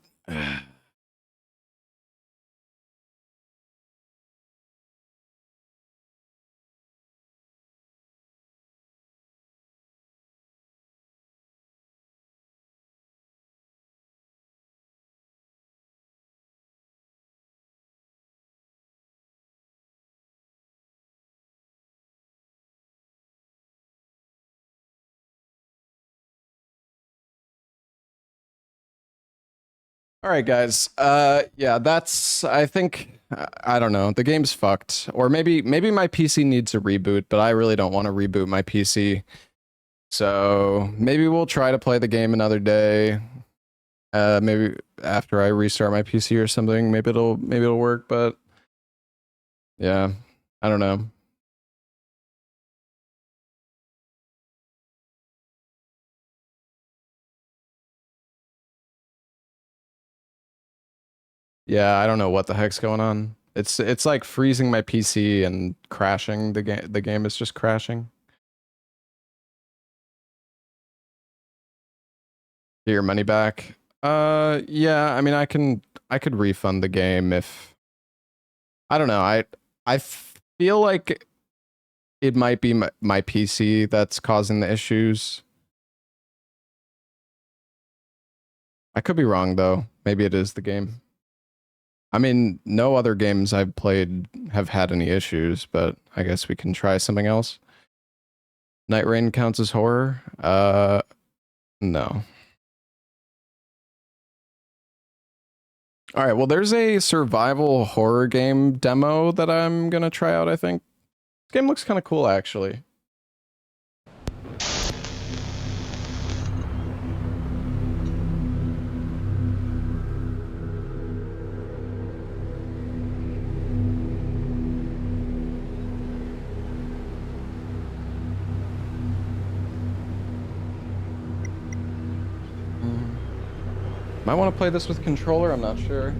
[SPEAKER 1] All right, guys. Yeah, that's. I think. I don't know. The game's fucked, or maybe my PC needs a reboot, but I really don't want to reboot my PC. So maybe we'll try to play the game another day. Maybe after I restart my PC or something. Maybe it'll work. But yeah, I don't know. Yeah, I don't know what the heck's going on. It's like freezing my PC and crashing the game. The game is just crashing. Get your money back. Yeah, I mean I could refund the game if I don't know. I feel like it might be my PC that's causing the issues. I could be wrong though. Maybe it is the game. I mean, no other games I've played have had any issues, but I guess we can try something else. Night Rain counts as horror? No. All right, well, there's a survival horror game demo that I'm gonna try out, I think. This game looks kind of cool, actually. Might want to play this with controller, I'm not sure.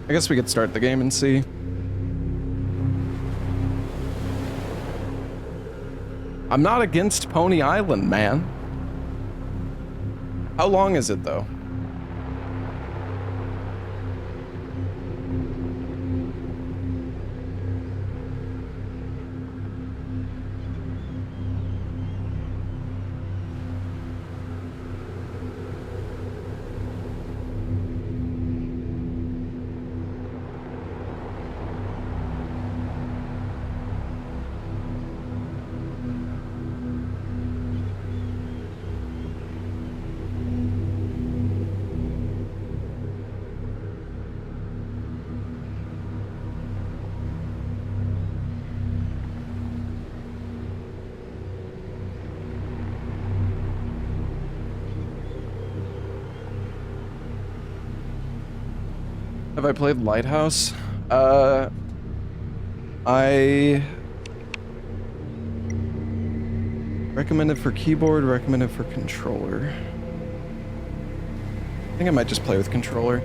[SPEAKER 1] I guess we could start the game and see. I'm not against Pony Island, man. How long is it, though? Have I played Lighthouse? I recommend it for keyboard, recommend it for controller. I think I might just play with controller.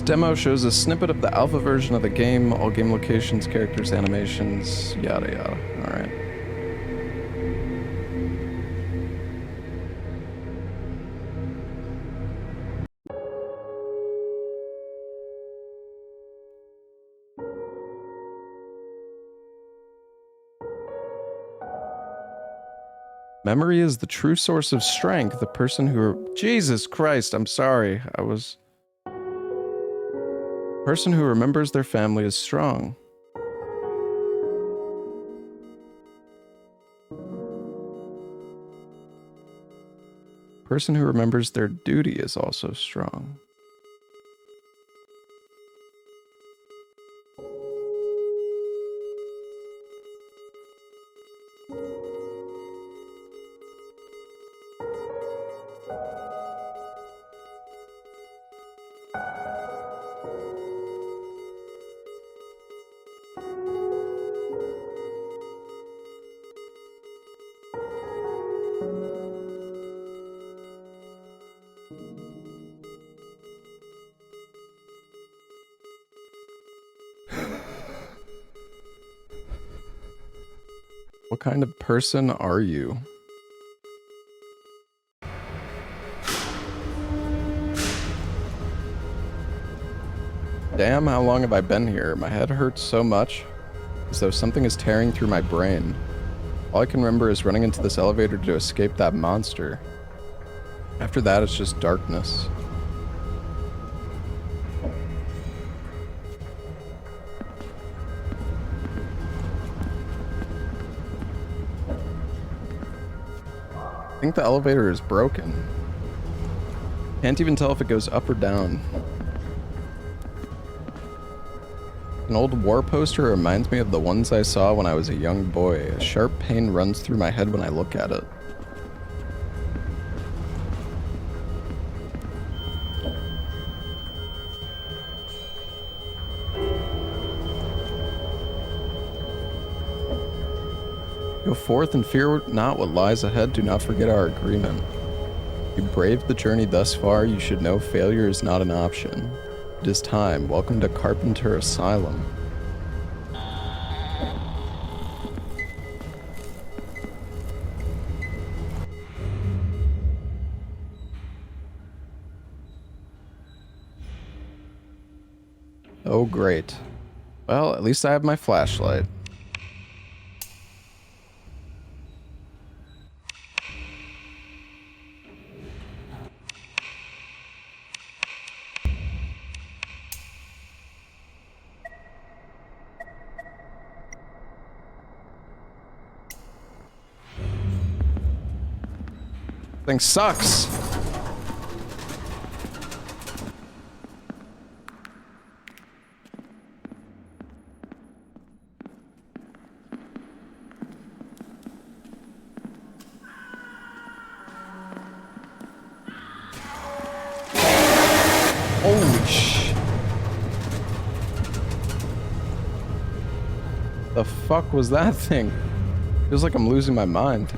[SPEAKER 1] Demo shows a snippet of the alpha version of the game, all game locations, characters, animations, yada yada. Alright. Memory is the true source of strength. The person who... Jesus Christ, I'm sorry. Person who remembers their family is strong. Person who remembers their duty is also strong. What kind of person are you? Damn, how long have I been here? My head hurts so much, as though something is tearing through my brain. All I can remember is running into this elevator to escape that monster. After that, it's just darkness. I think the elevator is broken. Can't even tell if it goes up or down. An old war poster reminds me of the ones I saw when I was a young boy. A sharp pain runs through my head when I look at it. Go forth and fear not what lies ahead. Do not forget our agreement. You braved the journey thus far. You should know failure is not an option. It is time. Welcome to Carpenter Asylum. Oh, great. Well, at least I have my flashlight. Thing sucks. Holy sh! The fuck was that thing? Feels like I'm losing my mind.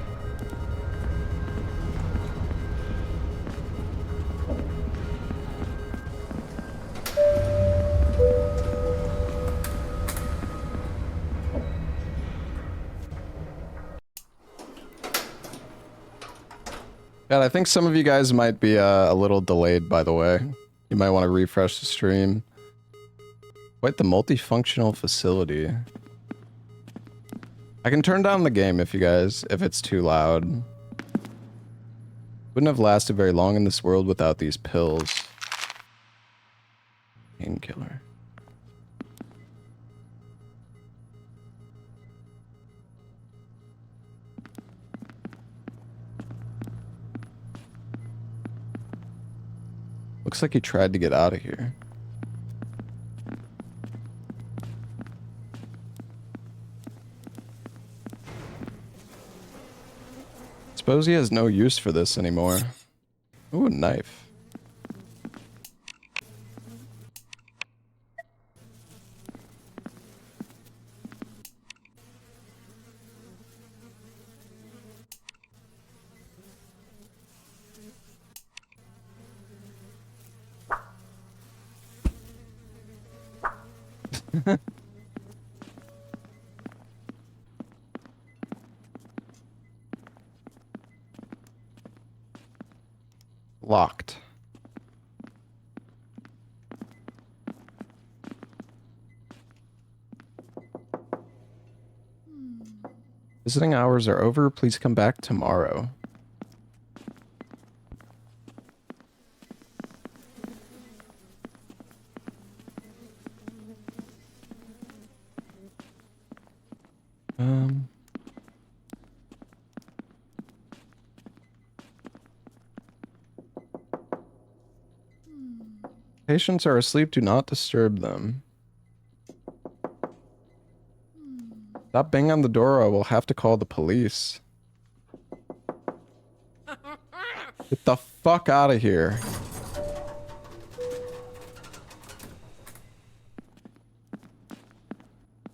[SPEAKER 1] God, I think some of you guys might be a little delayed, by the way. You might want to refresh the stream. Quite the multifunctional facility. I can turn down the game if it's too loud. Wouldn't have lasted very long in this world without these pills. Painkiller. Looks like he tried to get out of here. Suppose he has no use for this anymore. Ooh, a knife. Locked. Visiting hours are over. Please come back tomorrow. Patients are asleep. Do not disturb them. Stop banging on the door or I will have to call the police. Get the fuck out of here.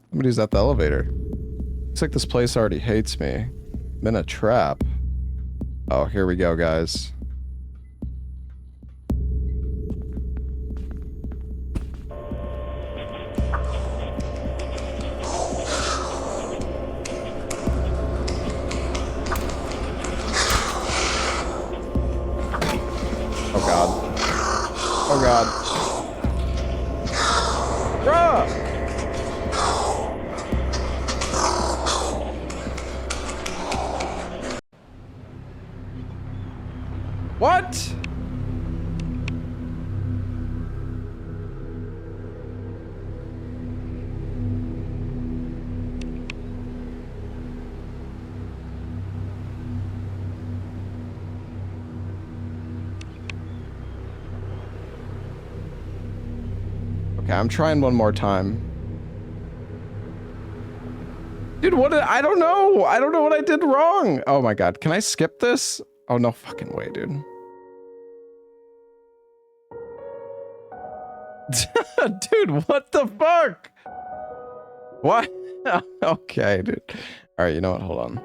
[SPEAKER 1] Somebody's at the elevator. Looks like this place already hates me. I'm in a trap. Oh, here we go, guys. Oh god. Bruh! What? Okay, I'm trying one more time. Dude, I don't know. I don't know what I did wrong. Oh my god, can I skip this? Oh, no fucking way, dude. Dude, what the fuck? What? Okay, dude. All right, you know what? Hold on.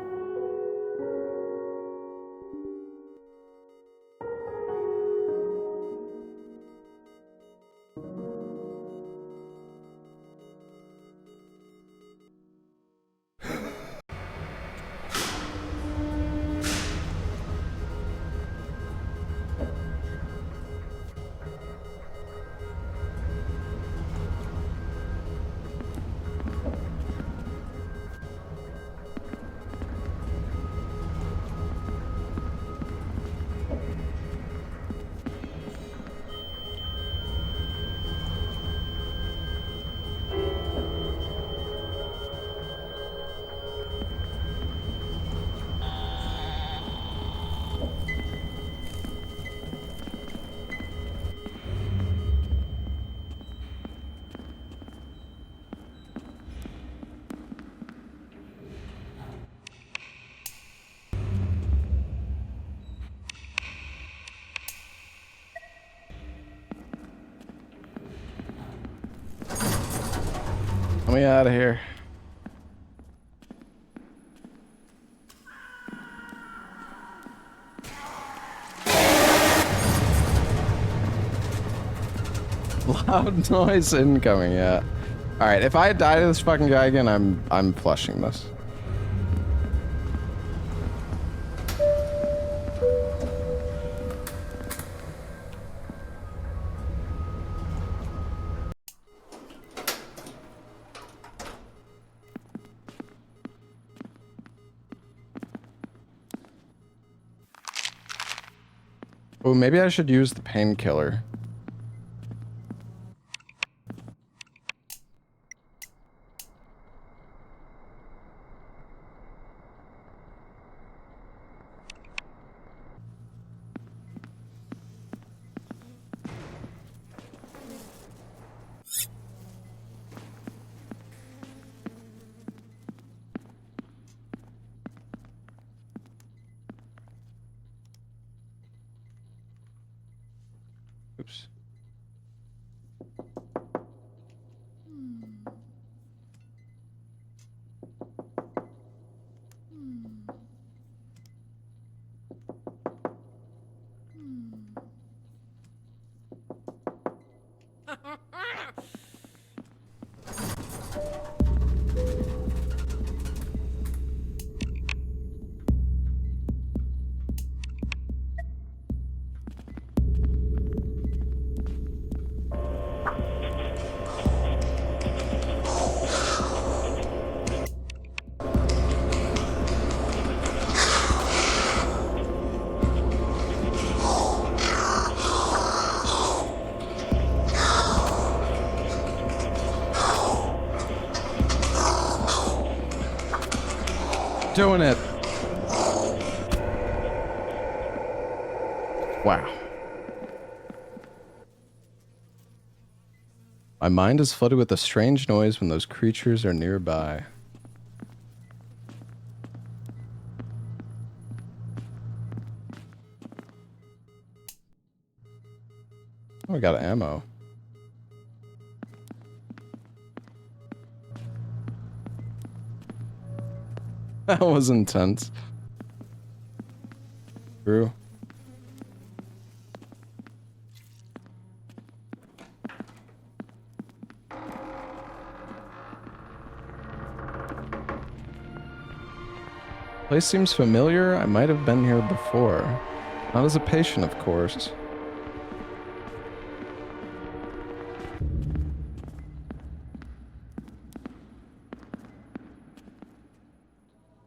[SPEAKER 1] Let me out of here. Loud noise incoming, yeah. Alright, if I die to this fucking guy again, I'm flushing this. Oh, maybe I should use the painkiller. Oops. Doing it. Wow. My mind is flooded with a strange noise when those creatures are nearby. Oh, I got ammo. That was intense. True. Place seems familiar. I might have been here before. Not as a patient, of course.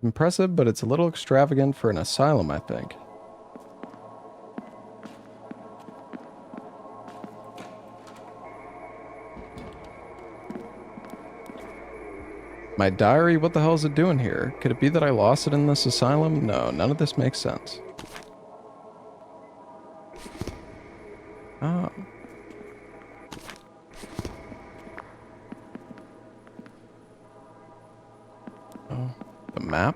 [SPEAKER 1] Impressive, but it's a little extravagant for an asylum, I think. My diary? What the hell is it doing here? Could it be that I lost it in this asylum? No, none of this makes sense. Oh. Oh, the map?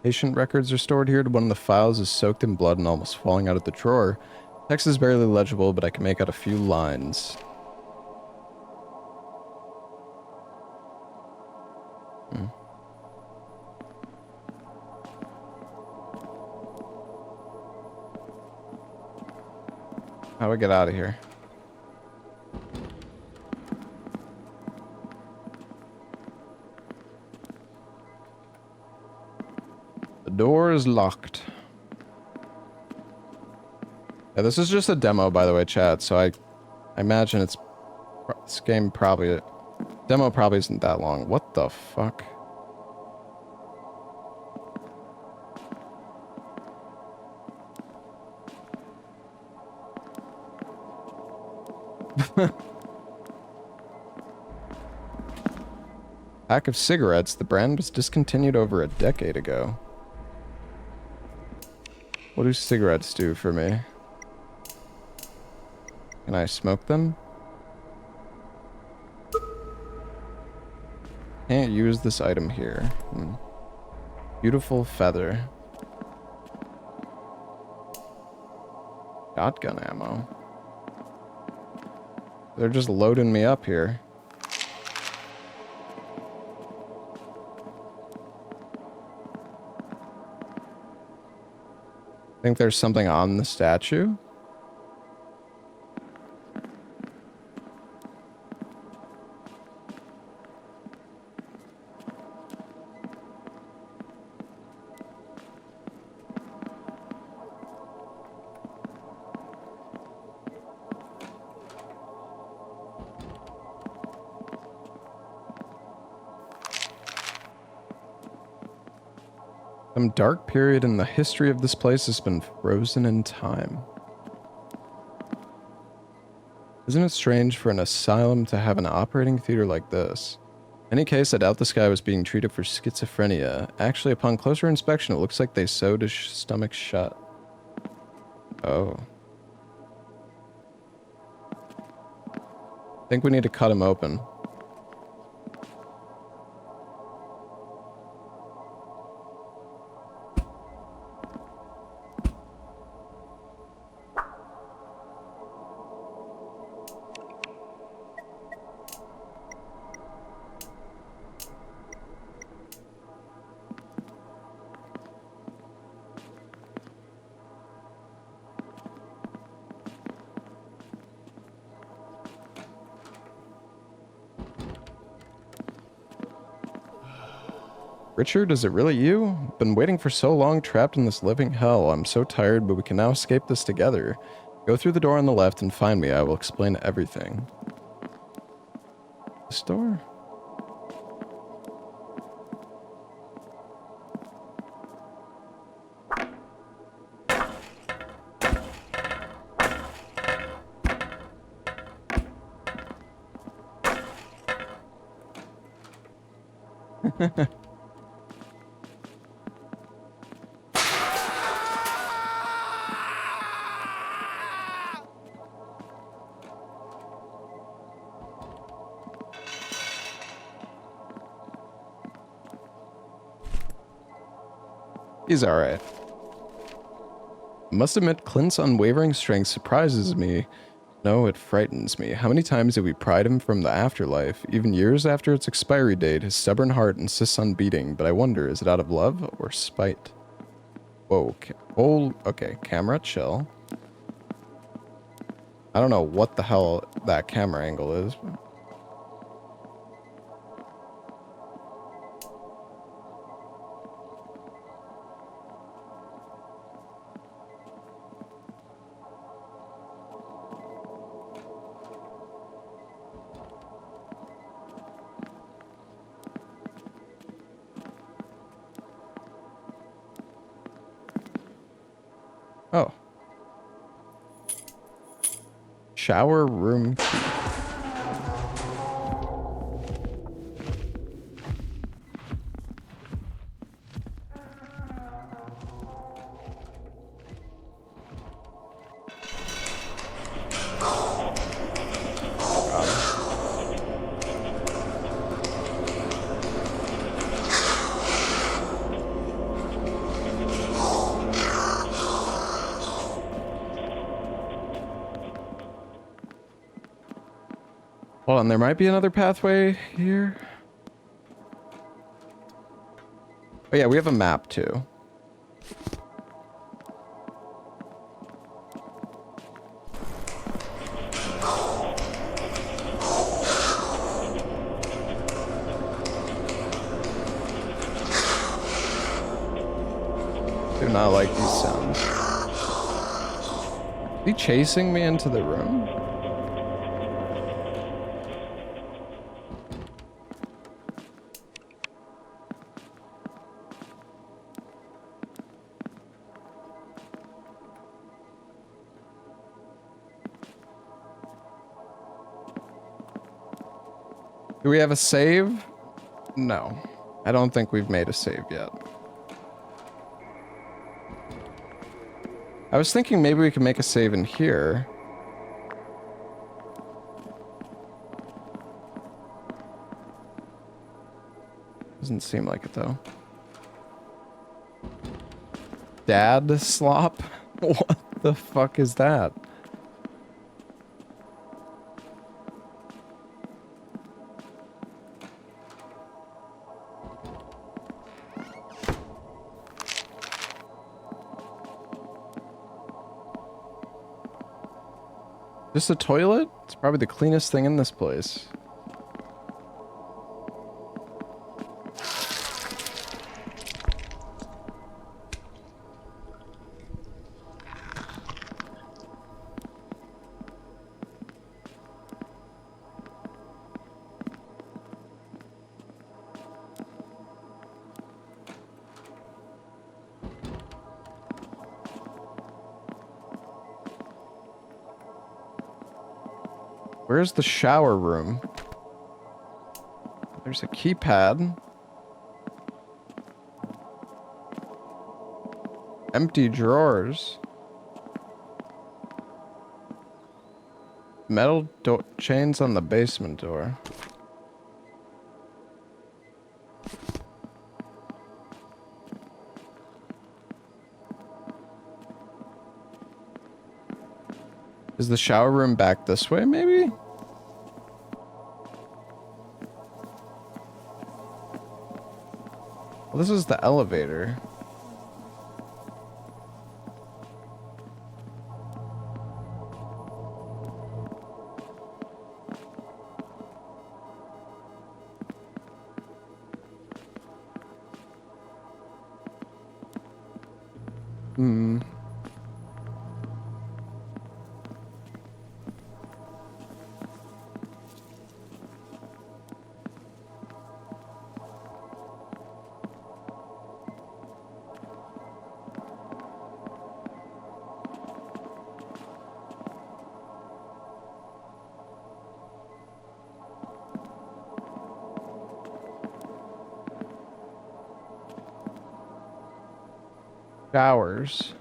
[SPEAKER 1] Patient records are stored here. One of the files is soaked in blood and almost falling out of the drawer. Text is barely legible, but I can make out a few lines. How do we get out of here? The door is locked. Yeah, this is just a demo, by the way, chat. So I imagine this game probably demo probably isn't that long. What the fuck? Pack of cigarettes. The brand was discontinued over a decade ago. What do cigarettes do for me? Can I smoke them? Can't use this item here. Beautiful feather. Shotgun ammo. They're just loading me up here. Think there's something on the statue? Some dark period in the history of this place has been frozen in time. Isn't it strange for an asylum to have an operating theater like this? In any case, I doubt this guy was being treated for schizophrenia. Actually, upon closer inspection, it looks like they sewed his stomach shut. Oh. I think we need to cut him open. Richard, is it really you? Been waiting for so long trapped in this living hell. I'm so tired, but we can now escape this together. Go through the door on the left and find me. I will explain everything. This door? He's alright. Must admit, Clint's unwavering strength surprises me. No, it frightens me. How many times did we pried him from the afterlife? Even years after its expiry date, his stubborn heart insists on beating, but I wonder, is it out of love or spite? Whoa, okay, camera, chill. I don't know what the hell that camera angle is. Oh. Shower room key. Hold on, there might be another pathway here. Oh yeah, we have a map too. not like these sounds. Is he chasing me into the room? Do we have a save? No. I don't think we've made a save yet. I was thinking maybe we could make a save in here. Doesn't seem like it though. Dad slop? What the fuck is that? Just a toilet? It's probably the cleanest thing in this place. Where's the shower room? There's a keypad. Empty drawers. Metal chains on the basement door. Is the shower room back this way, maybe? Well, this is the elevator. Showers.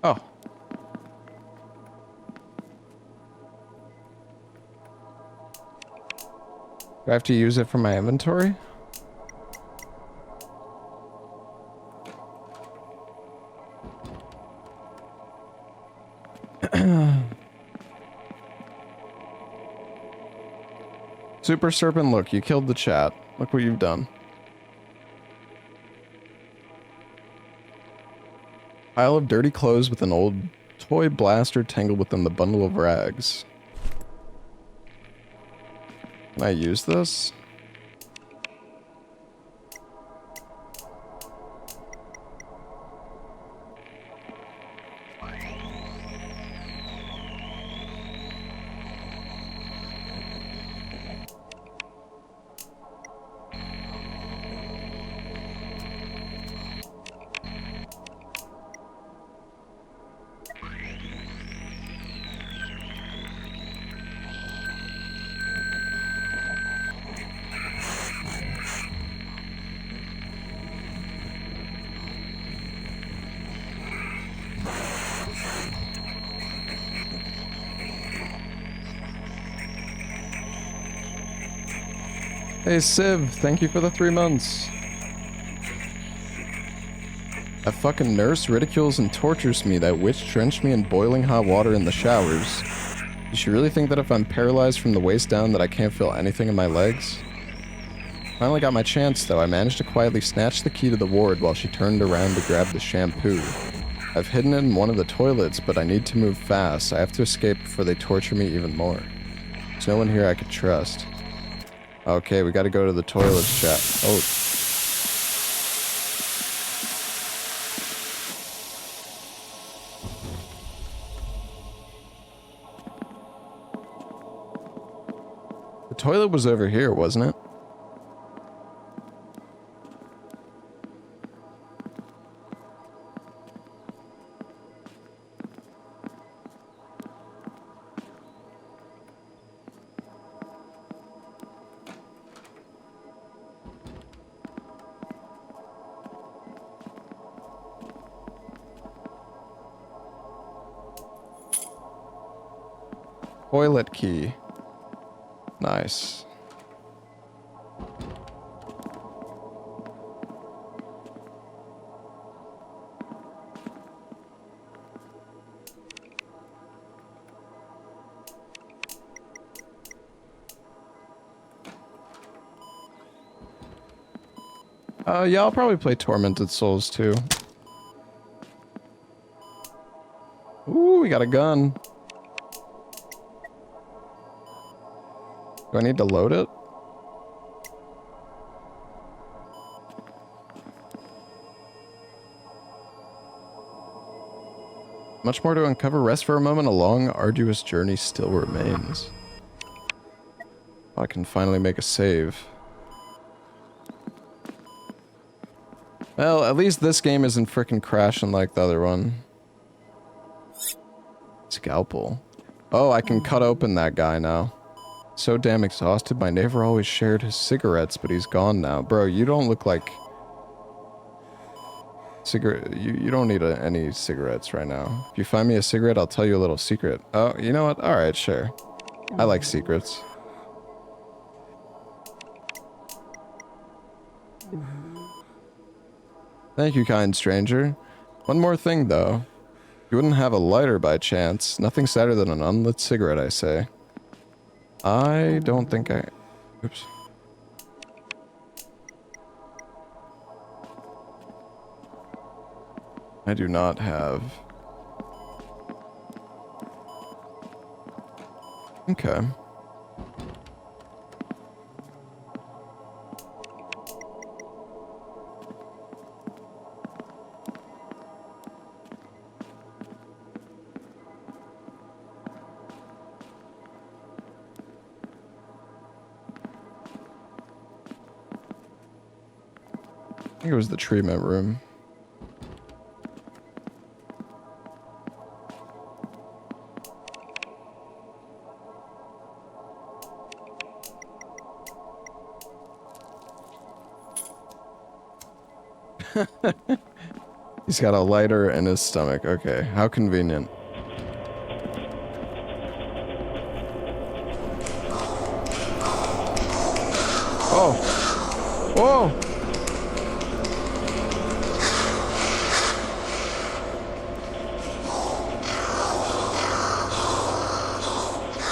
[SPEAKER 1] Oh. Do I have to use it for my inventory? Super Serpent, look, you killed the chat. Look what you've done. Pile of dirty clothes with an old toy blaster tangled within the bundle of rags. Can I use this? Hey Civ, thank you for the 3 months. A fucking nurse ridicules and tortures me. That witch drenched me in boiling hot water in the showers. Does she really think that if I'm paralyzed from the waist down that I can't feel anything in my legs? Finally got my chance though. I managed to quietly snatch the key to the ward while she turned around to grab the shampoo. I've hidden it in one of the toilets, but I need to move fast. I have to escape before they torture me even more. There's no one here I could trust. Okay, we gotta go to the toilets, chat. Oh. The toilet was over here, wasn't it? Toilet key. Nice. Yeah, I'll probably play Tormented Souls too. Ooh, we got a gun. Do I need to load it? Much more to uncover. Rest for a moment. A long, arduous journey still remains. I can finally make a save. Well, at least this game isn't frickin' crashing like the other one. Scalpel. Oh, I can cut open that guy now. So damn exhausted. My neighbor always shared his cigarettes, but he's gone now. Bro, you don't look like... You don't need any cigarettes right now. If you find me a cigarette, I'll tell you a little secret. Oh, you know what? Alright, sure. I like secrets. Thank you, kind stranger. One more thing, though. You wouldn't have a lighter by chance. Nothing sadder than an unlit cigarette, I say. I don't think I... Oops. I do not have... Okay. I think it was the treatment room. He's got a lighter in his stomach. Okay, how convenient. Oh! Whoa!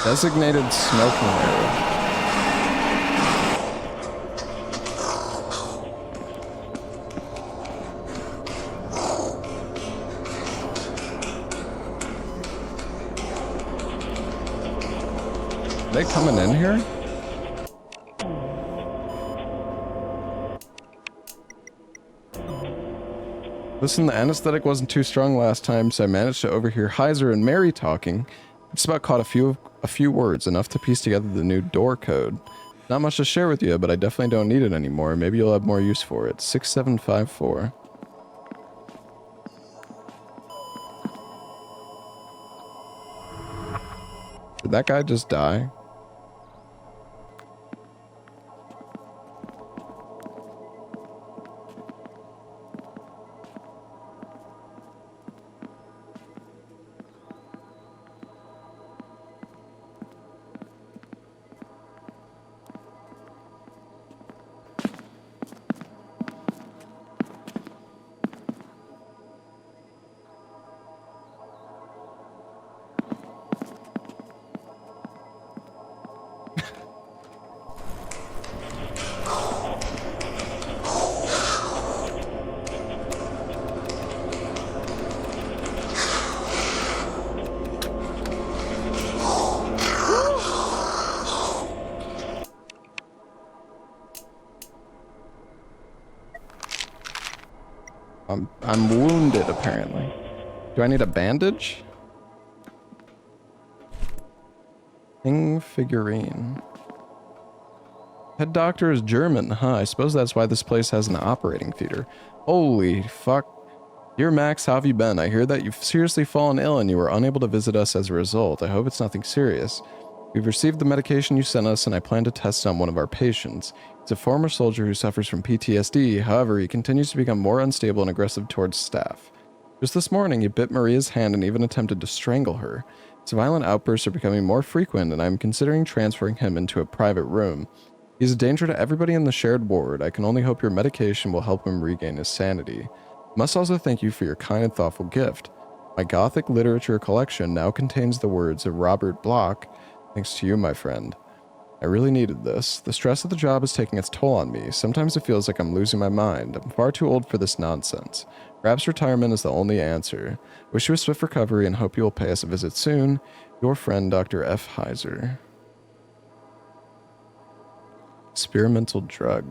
[SPEAKER 1] Designated smoking area. Are they coming in here? Listen, the anesthetic wasn't too strong last time, so I managed to overhear Heiser and Mary talking. I just about caught a few words, enough to piece together the new door code. Not much to share with you, but I definitely don't need it anymore. Maybe you'll have more use for it. 6754. Did that guy just die? I'm wounded, apparently. Do I need a bandage? King figurine. Head doctor is German, huh? I suppose that's why this place has an operating theater. Holy fuck. Dear Max, how have you been? I hear that you've seriously fallen ill and you were unable to visit us as a result. I hope it's nothing serious. We've received the medication you sent us and I plan to test it on one of our patients. He's a former soldier who suffers from PTSD. However, he continues to become more unstable and aggressive towards staff. Just this morning, he bit Maria's hand and even attempted to strangle her. His violent outbursts are becoming more frequent and I'm considering transferring him into a private room. He's a danger to everybody in the shared ward. I can only hope your medication will help him regain his sanity. I must also thank you for your kind and thoughtful gift. My Gothic literature collection now contains the words of Robert Bloch. Thanks to you, my friend. I really needed this. The stress of the job is taking its toll on me. Sometimes it feels like I'm losing my mind. I'm far too old for this nonsense. Perhaps retirement is the only answer. Wish you a swift recovery and hope you will pay us a visit soon. Your friend, Dr. F. Heiser. Experimental drug.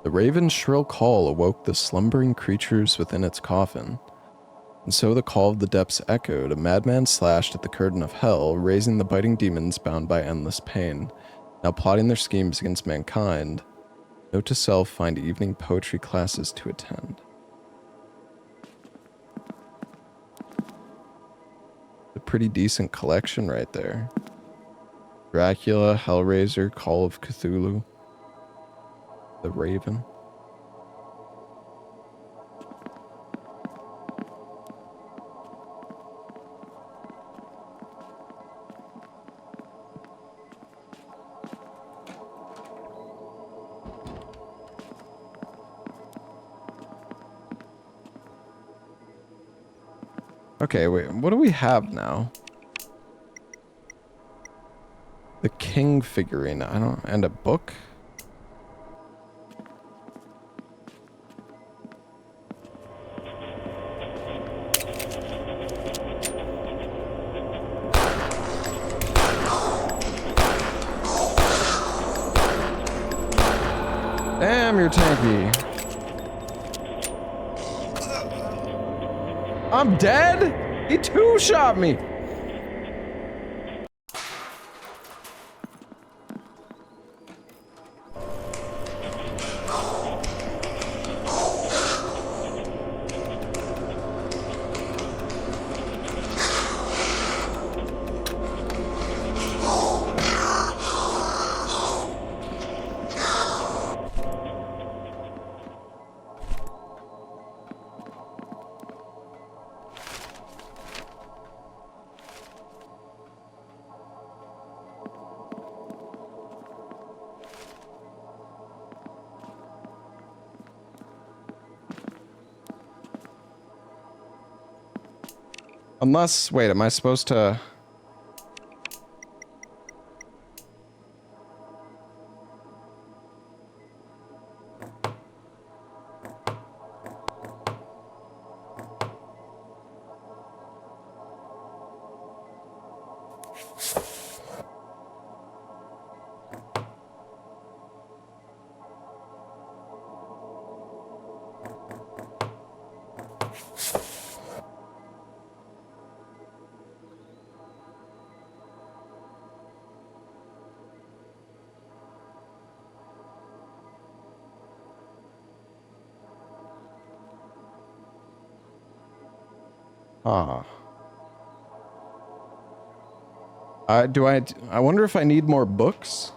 [SPEAKER 1] The raven's shrill call awoke the slumbering creatures within its coffin. And so the call of the depths echoed. A madman slashed at the curtain of hell, raising the biting demons bound by endless pain, now plotting their schemes against mankind. Note to self, find evening poetry classes to attend. A pretty decent collection right there. Dracula, Hellraiser, Call of Cthulhu. The Raven. Okay, wait, what do we have now? The king figurine, and a book? Damn, you're tanky. I'm dead? He two-shot me. Unless, wait, am I supposed to... Ah. I wonder if I need more books?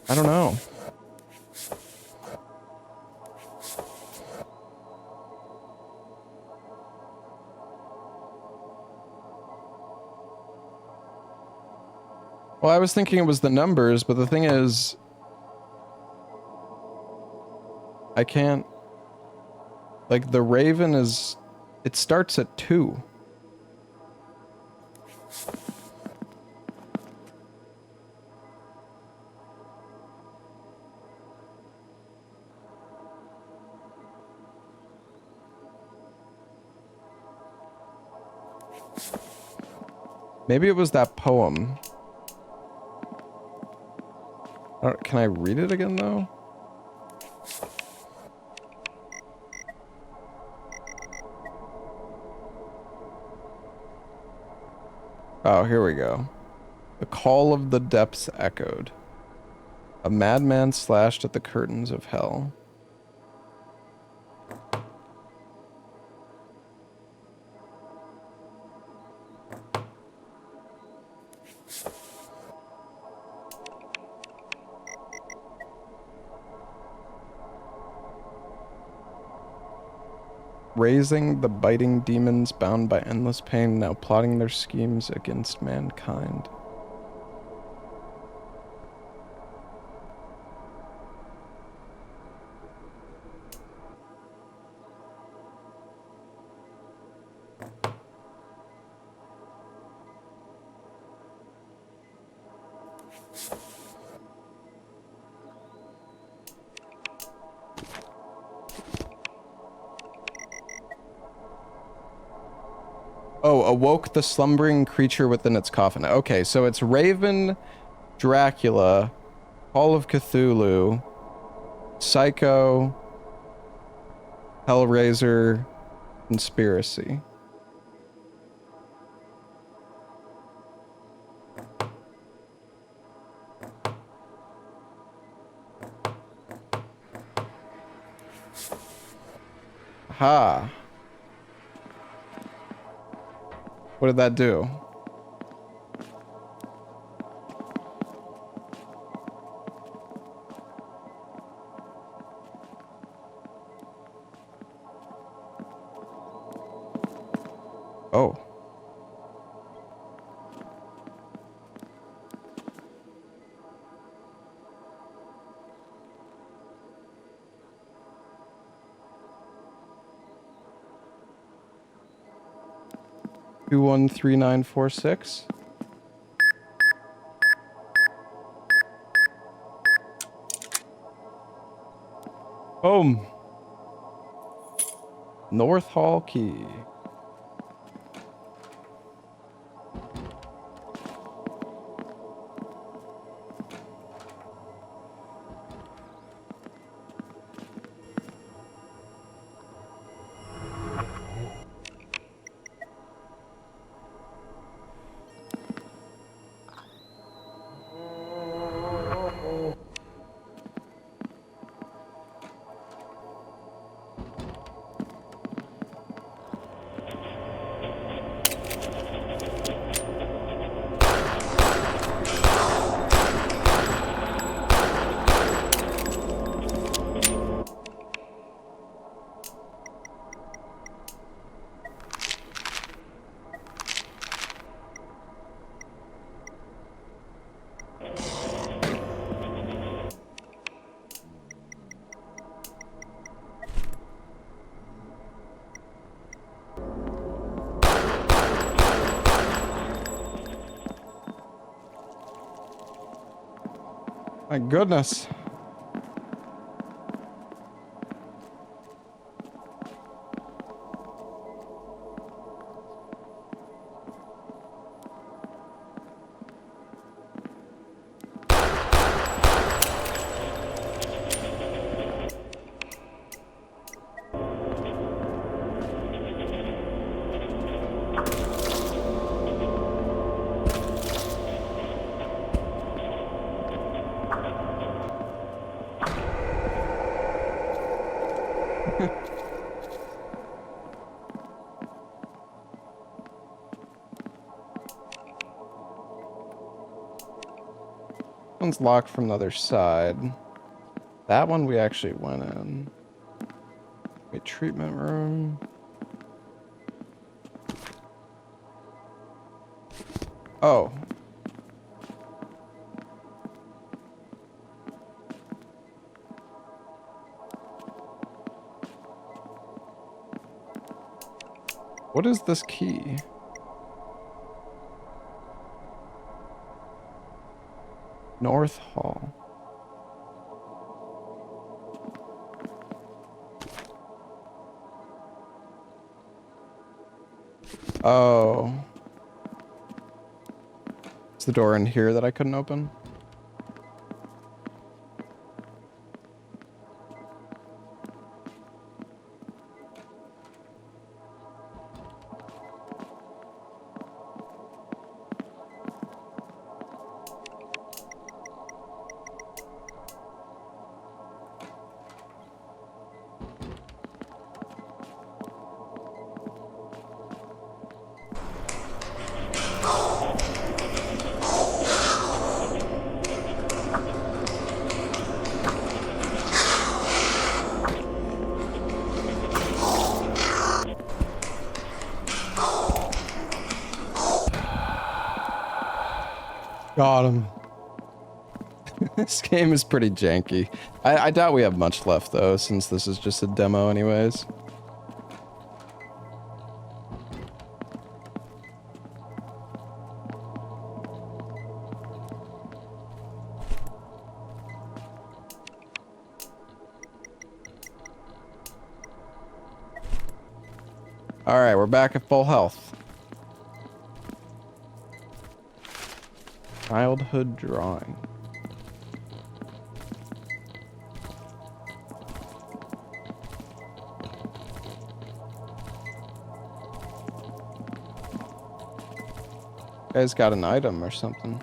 [SPEAKER 1] I don't know. Well, I was thinking it was the numbers, but the thing is, I can't, like, the Raven is, it starts at 2. Maybe it was that poem. Can I read it again, though? Oh, here we go. The call of the depths echoed. A madman slashed at the curtains of hell. Raising the biting demons bound by endless pain, now plotting their schemes against mankind. Oh, awoke the slumbering creature within its coffin. Okay, so it's Raven, Dracula, Call of Cthulhu, Psycho, Hellraiser, Conspiracy. Ha. What did that do? Oh. Two 13946. Boom. North Hall Key. My goodness. One's locked from the other side. That one we actually went in. Wait, treatment room. Oh. What is this key? North Hall. Oh. Is the door in here that I couldn't open? Got him. This game is pretty janky. I doubt we have much left though, since this is just a demo anyways. Alright, we're back at full health. Childhood drawing. Guy's got an item or something.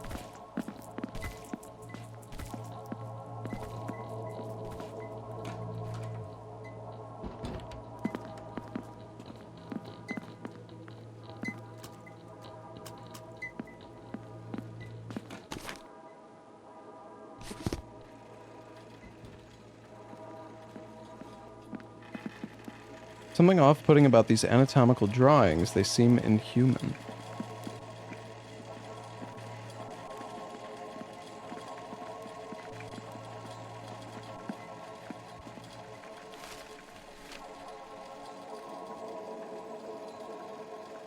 [SPEAKER 1] Something off-putting about these anatomical drawings. They seem inhuman.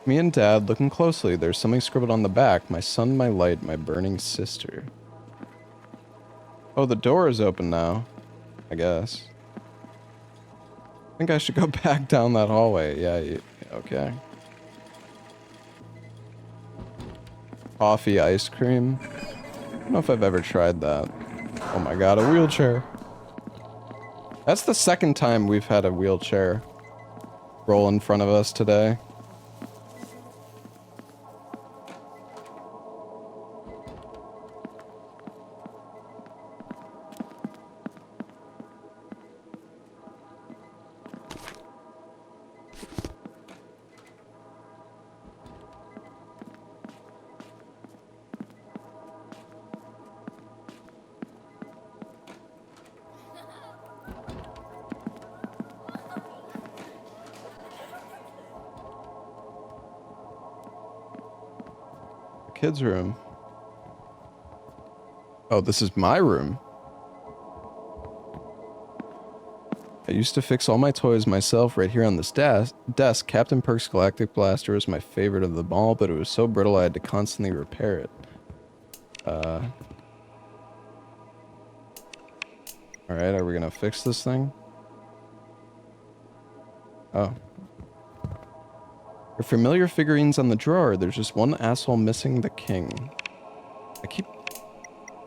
[SPEAKER 1] Me and Dad looking closely. There's something scribbled on the back. My sun, my light, my burning sister. Oh, the door is open now. I guess. I think I should go back down that hallway. Yeah, okay. Coffee ice cream. I don't know if I've ever tried that. Oh my god, a wheelchair. That's the second time we've had a wheelchair roll in front of us today. Kids' room. Oh, this is my room. I used to fix all my toys myself right here on this desk. Captain Perk's Galactic Blaster was my favorite of them all, but it was so brittle I had to constantly repair it. Alright, are we gonna fix this thing? Oh. Your familiar figurines on the drawer. There's just one asshole missing, the king. I keep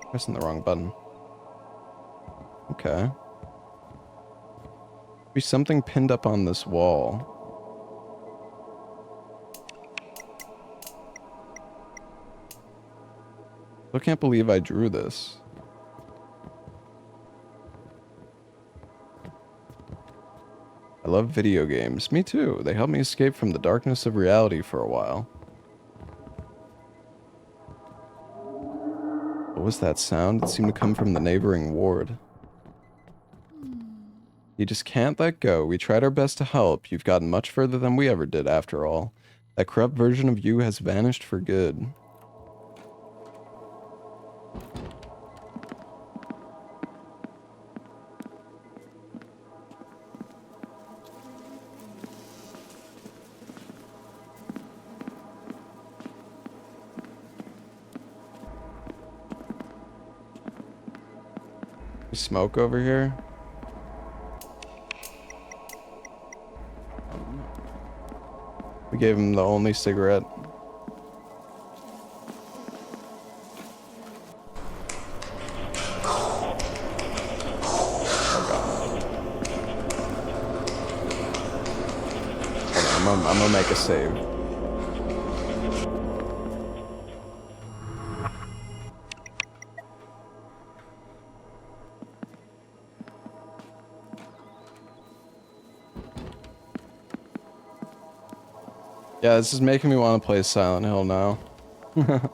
[SPEAKER 1] pressing the wrong button. Okay. Be something pinned up on this wall. I can't believe I drew this. I love video games. Me too. They help me escape from the darkness of reality for a while. What was that sound? It seemed to come from the neighboring ward. You just can't let go. We tried our best to help. You've gotten much further than we ever did, after all. That corrupt version of you has vanished for good. Smoke over here. We gave him the only cigarette. I'm gonna make a save. Yeah, this is making me want to play Silent Hill now. Well,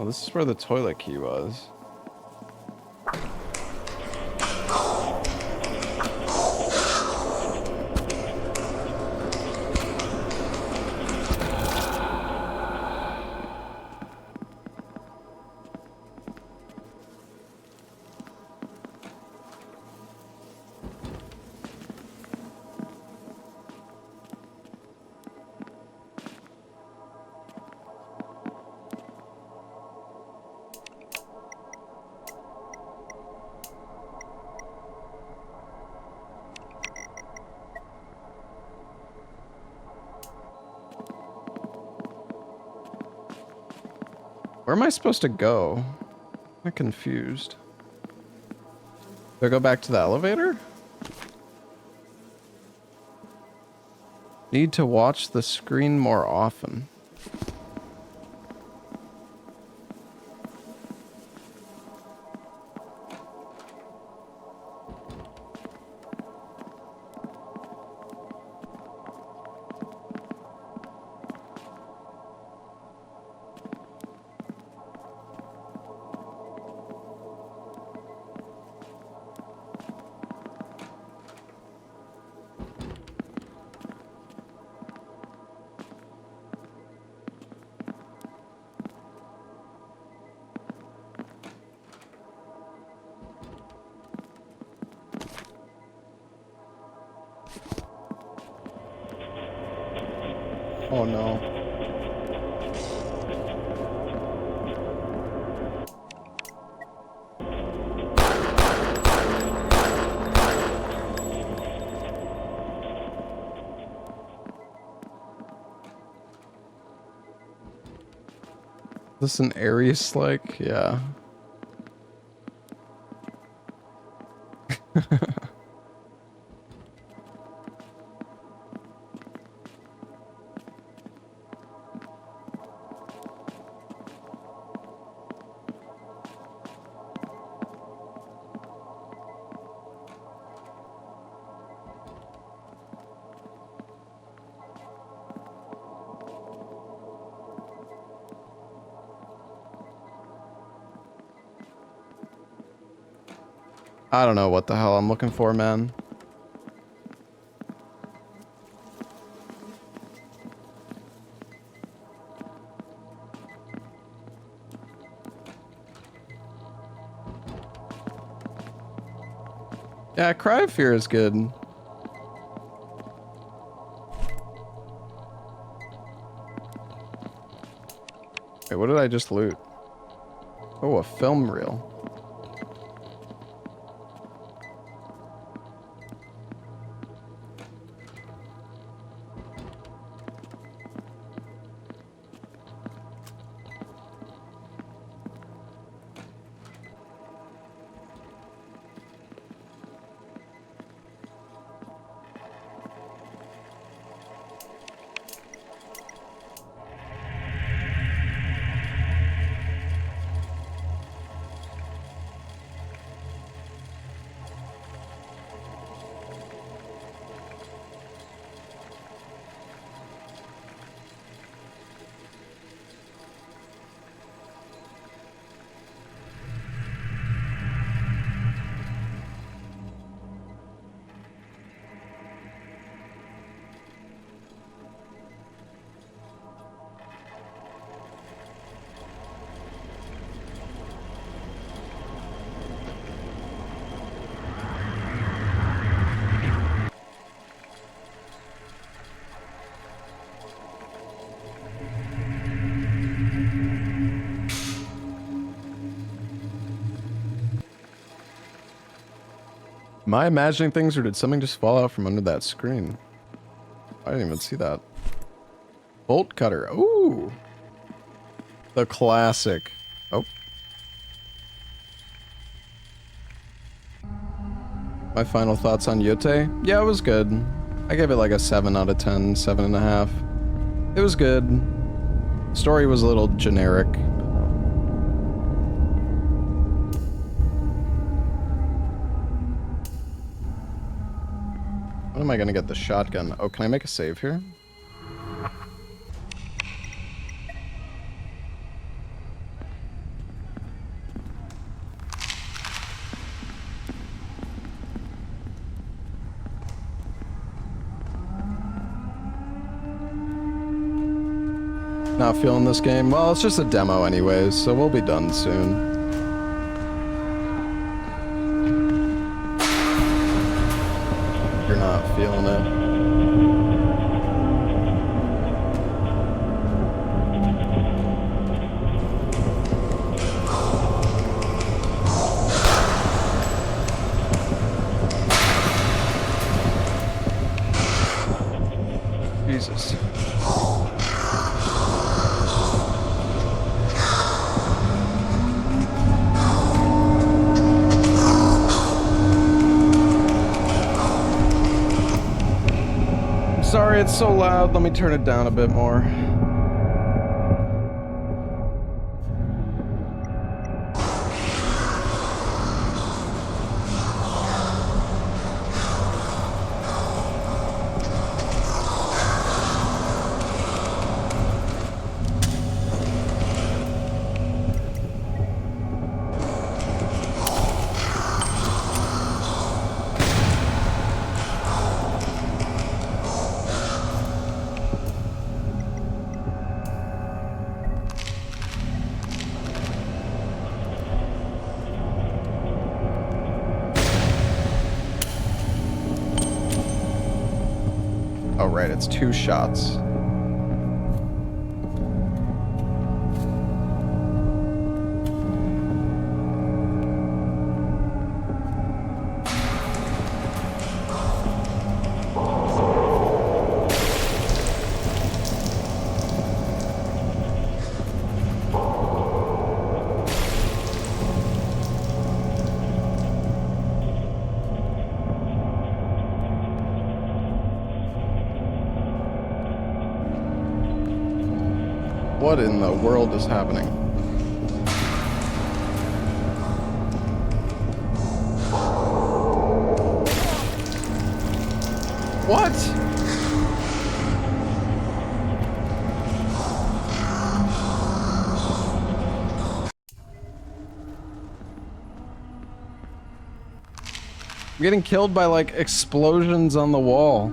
[SPEAKER 1] this is where the toilet key was. Where am I supposed to go? I'm confused. Do I go back to the elevator? Need to watch the screen more often. Oh no. Is this an Aries like? Yeah. I don't know what the hell I'm looking for, man. Yeah, Cry of Fear is good. Wait, what did I just loot? Oh, a film reel. Am I imagining things, or did something just fall out from under that screen? I didn't even see that. Bolt cutter. Ooh. The classic. Oh. My final thoughts on Yote? Yeah, it was good. I gave it like a 7 out of 10, 7.5. It was good. Story was a little generic. When am I gonna get the shotgun? Oh, can I make a save here? Not feeling this game? Well, it's just a demo anyways, so we'll be done soon. You're not feeling it. Jesus. Sorry, it's so loud. Let me turn it down a bit more. Oh, right, it's 2 shots. What in the world is happening? What? I'm getting killed by like explosions on the wall.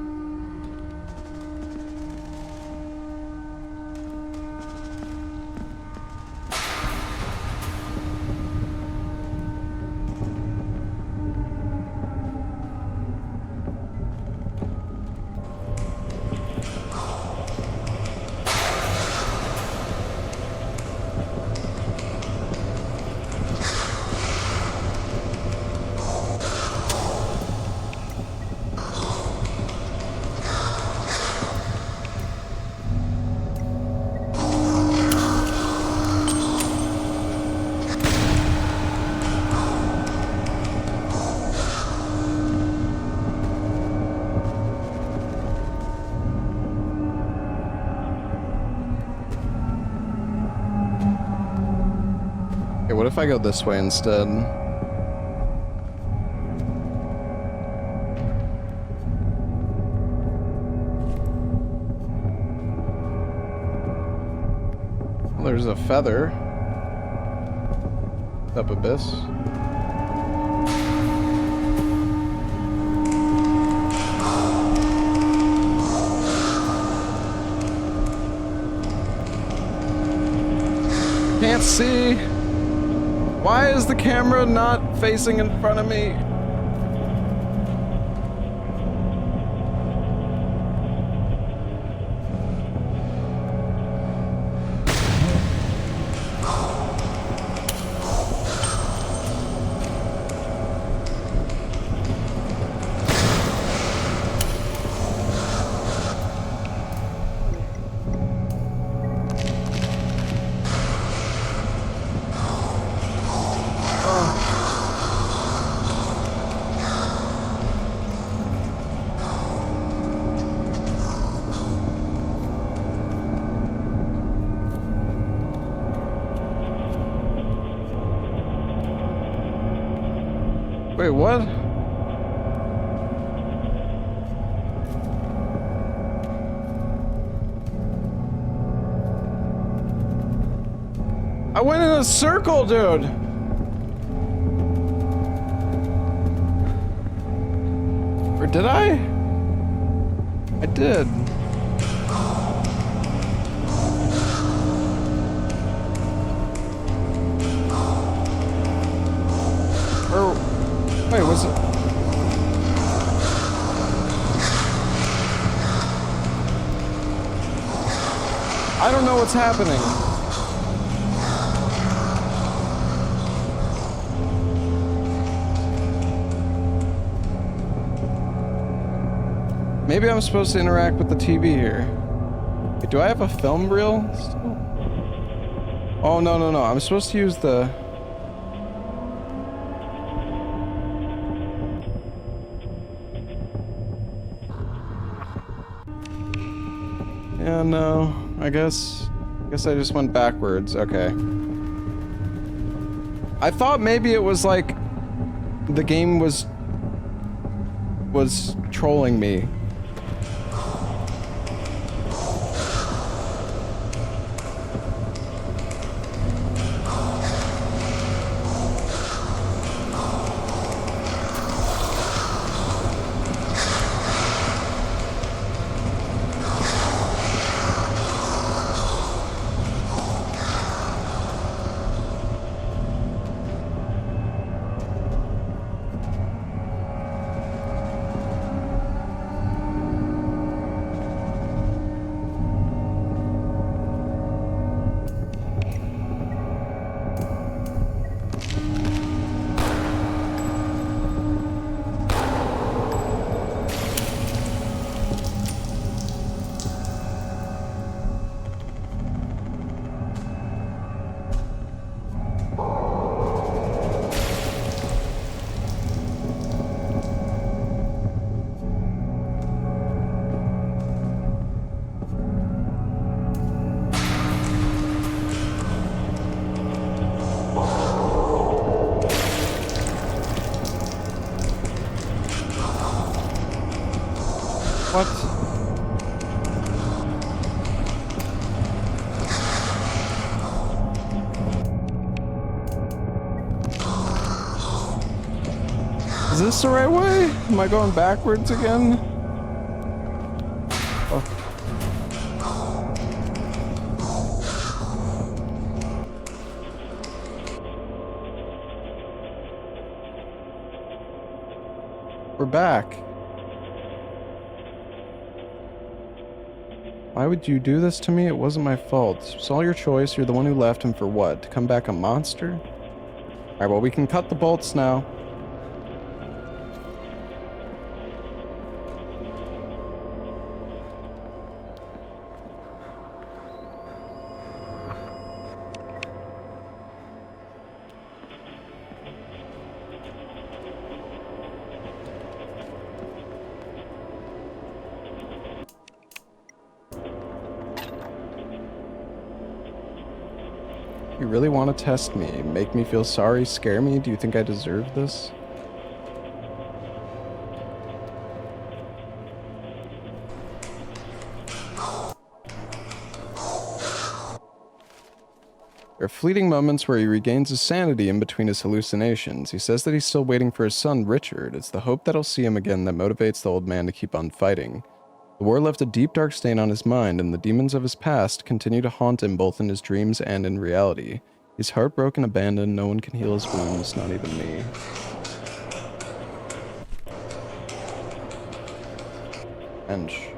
[SPEAKER 1] Okay, what if I go this way instead? Well, there's a feather. Up Abyss. Can't see. Why is the camera not facing in front of me? Wait, what? I went in a circle, dude! Or did I? I did. Or, wait, was it? I don't know what's happening. Maybe I'm supposed to interact with the TV here. Wait, do I have a film reel still? Oh, no, no, no. I'm supposed to use the... Yeah, no. I guess I just went backwards. Okay. I thought maybe it was like the game was trolling me. What? Is this the right way? Am I going backwards again? Oh. We're back. Why would you do this to me? It wasn't my fault. It's all your choice. You're the one who left him for what? To come back a monster? Alright, well, we can cut the bolts now. You really want to test me? Make me feel sorry? Scare me? Do you think I deserve this? There are fleeting moments where he regains his sanity in between his hallucinations. He says that he's still waiting for his son, Richard. It's the hope that he'll see him again that motivates the old man to keep on fighting. The war left a deep dark stain on his mind, and the demons of his past continue to haunt him both in his dreams and in reality. He's heartbroken, abandoned, no one can heal his wounds, not even me. Bench.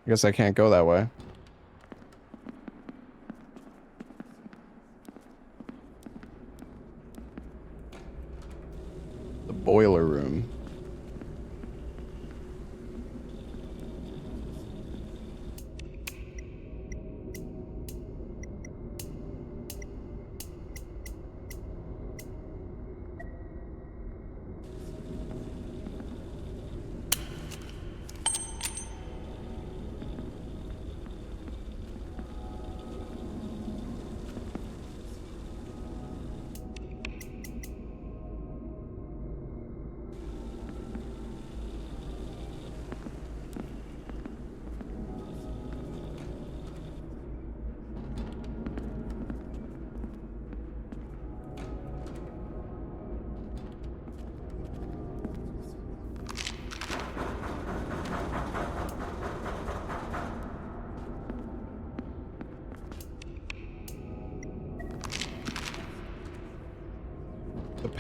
[SPEAKER 1] I guess I can't go that way. The boiler room.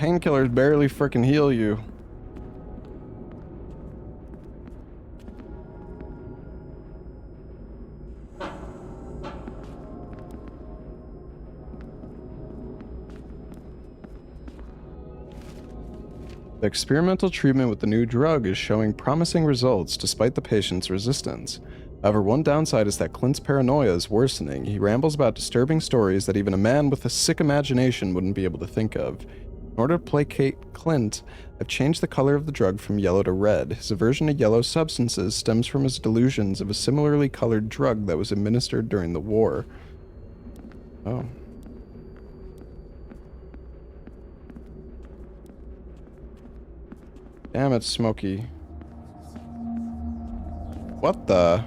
[SPEAKER 1] Painkillers barely freaking heal you. The experimental treatment with the new drug is showing promising results despite the patient's resistance. However, one downside is that Clint's paranoia is worsening. He rambles about disturbing stories that even a man with a sick imagination wouldn't be able to think of. In order to placate Clint, I've changed the color of the drug from yellow to red. His aversion to yellow substances stems from his delusions of a similarly colored drug that was administered during the war. Oh. Damn it, Smokey. What the?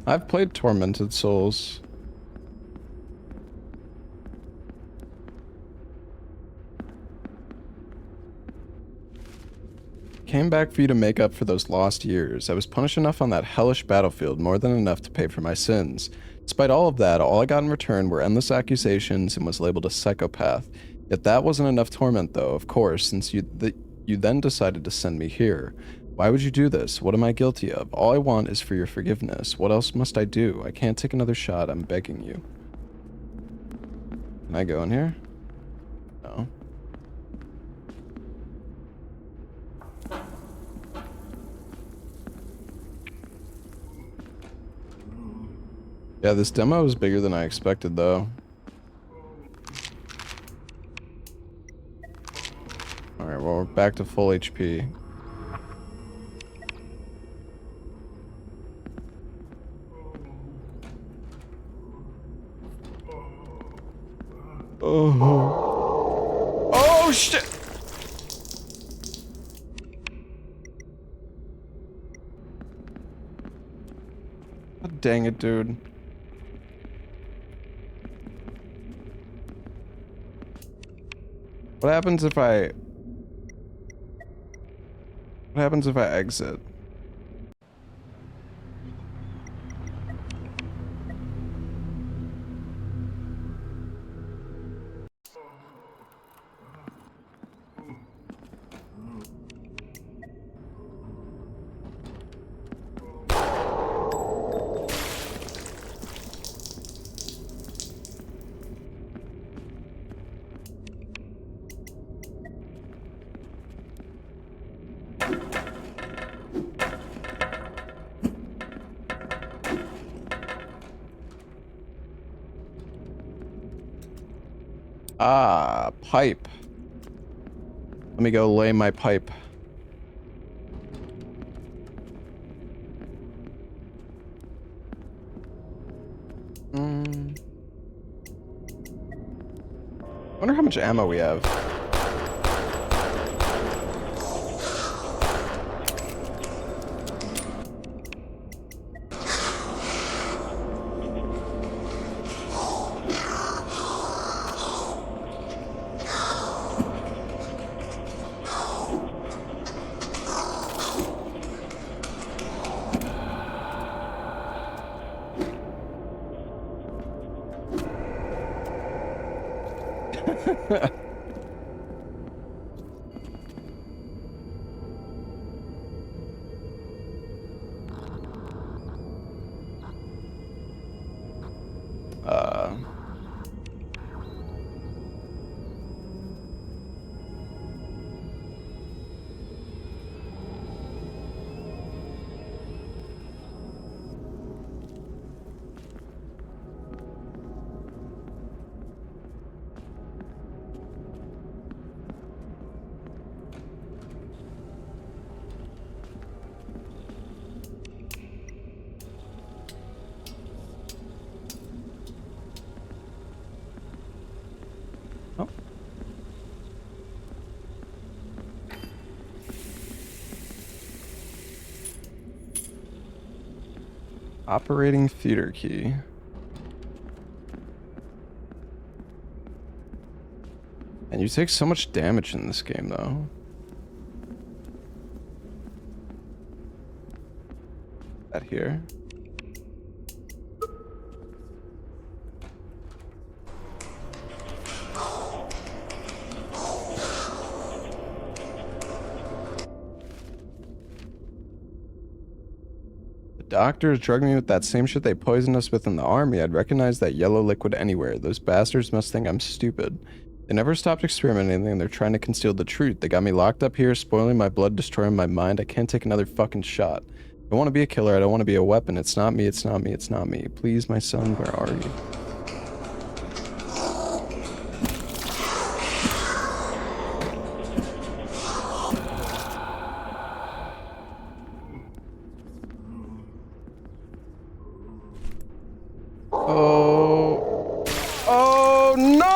[SPEAKER 1] I've played Tormented Souls. Came back for you to make up for those lost years. I was punished enough on that hellish battlefield, more than enough to pay for my sins. Despite all of that, all I got in return were endless accusations and was labeled a psychopath. Yet that wasn't enough torment, though, of course, since you then decided to send me here. Why would you do this? What am I guilty of? All I want is for your forgiveness. What else must I do? I can't take another shot, I'm begging you. Can I go in here? No. Yeah, this demo is bigger than I expected, though. Alright, well, we're back to full HP. Oh. Oh, shit! God dang it, dude. What happens if I exit? Ah, pipe. Let me go lay my pipe. Wonder how much ammo we have. Operating theater key. And you take so much damage in this game, though. That here. Doctors drugged me with that same shit they poisoned us with in the army. I'd recognize that yellow liquid anywhere. Those bastards must think I'm stupid. They never stopped experimenting and they're trying to conceal the truth. They got me locked up here, spoiling my blood, destroying my mind. I can't take another fucking shot. I don't want to be a killer. I don't want to be a weapon. It's not me. It's not me. It's not me. Please, my son, where are you? Oh. Oh, no!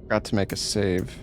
[SPEAKER 1] Got to make a save.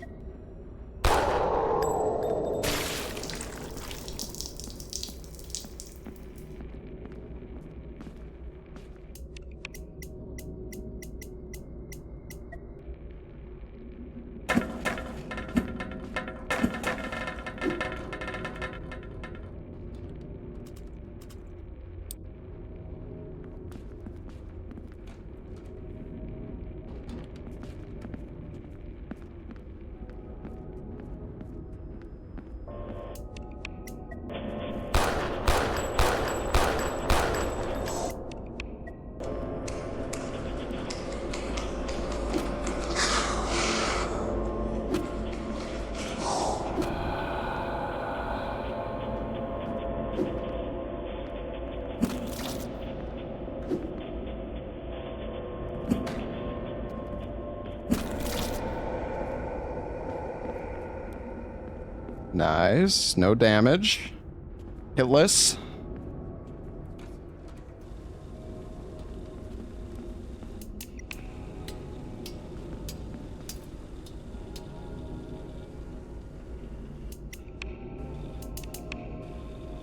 [SPEAKER 1] Nice. No damage. Hitless.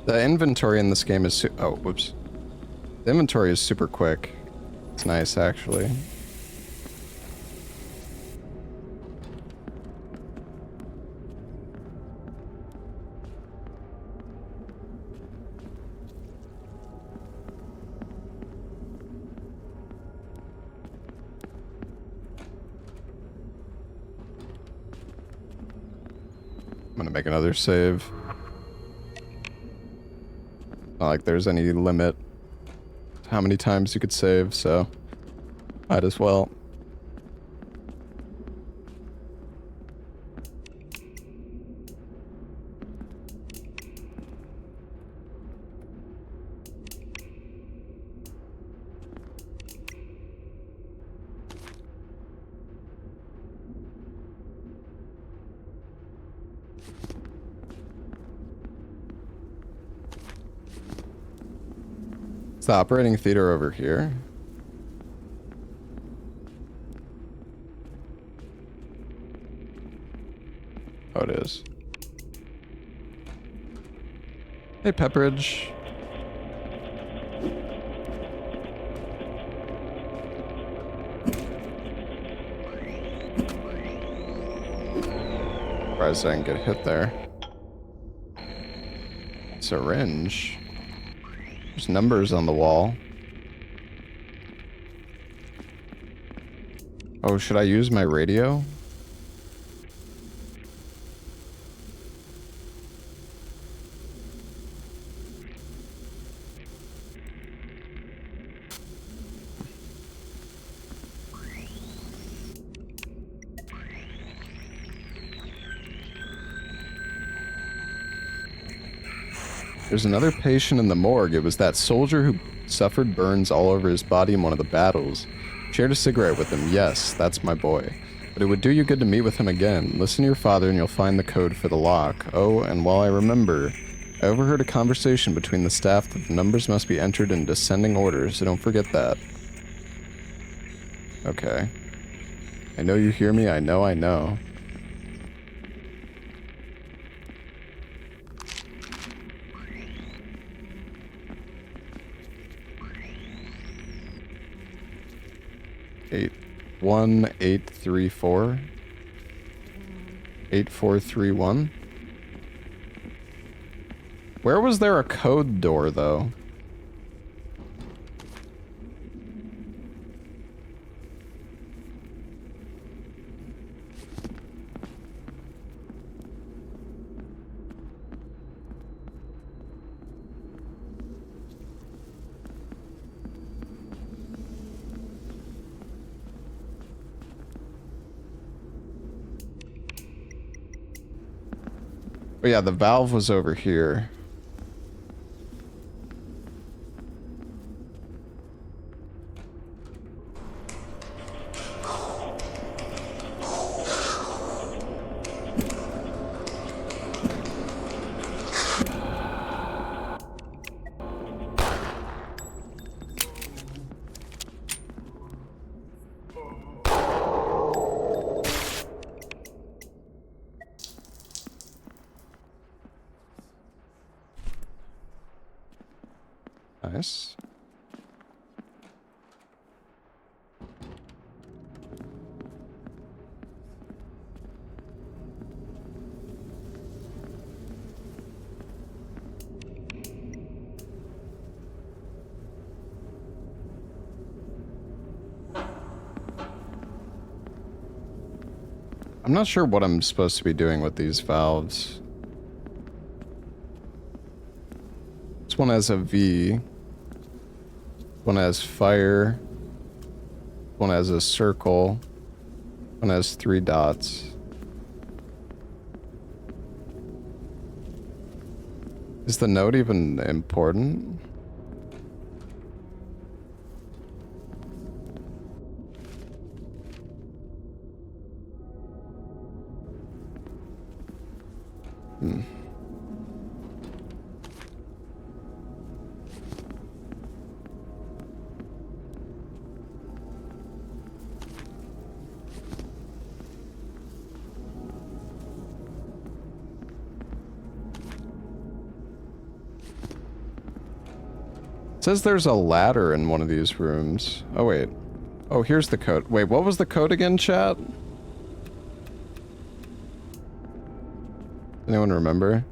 [SPEAKER 1] The inventory in this game is oh, whoops. The inventory is super quick. It's nice, actually. I'm gonna make another save. Not like there's any limit to how many times you could save, so might as well. It's the operating theater over here. Oh, it is. Hey, Pepperidge. Surprised I didn't get hit there. Syringe. There's numbers on the wall. Oh, should I use my radio? There's another patient in the morgue. It was that soldier who suffered burns all over his body in one of the battles. Shared a cigarette with him. Yes, that's my boy. But it would do you good to meet with him again. Listen to your father and you'll find the code for the lock. Oh, and while I remember, I overheard a conversation between the staff that the numbers must be entered in descending order, so don't forget that. Okay. I know you hear me, I know. Eight 1834 8431. Where was there a code door though? Oh yeah, the valve was over here. Nice. I'm not sure what I'm supposed to be doing with these valves. This one has a V. One has fire. One has a circle. One has 3 dots. Is the note even important? It says there's a ladder in one of these rooms. Oh, wait. Oh, here's the code. Wait, what was the code again, chat? Anyone remember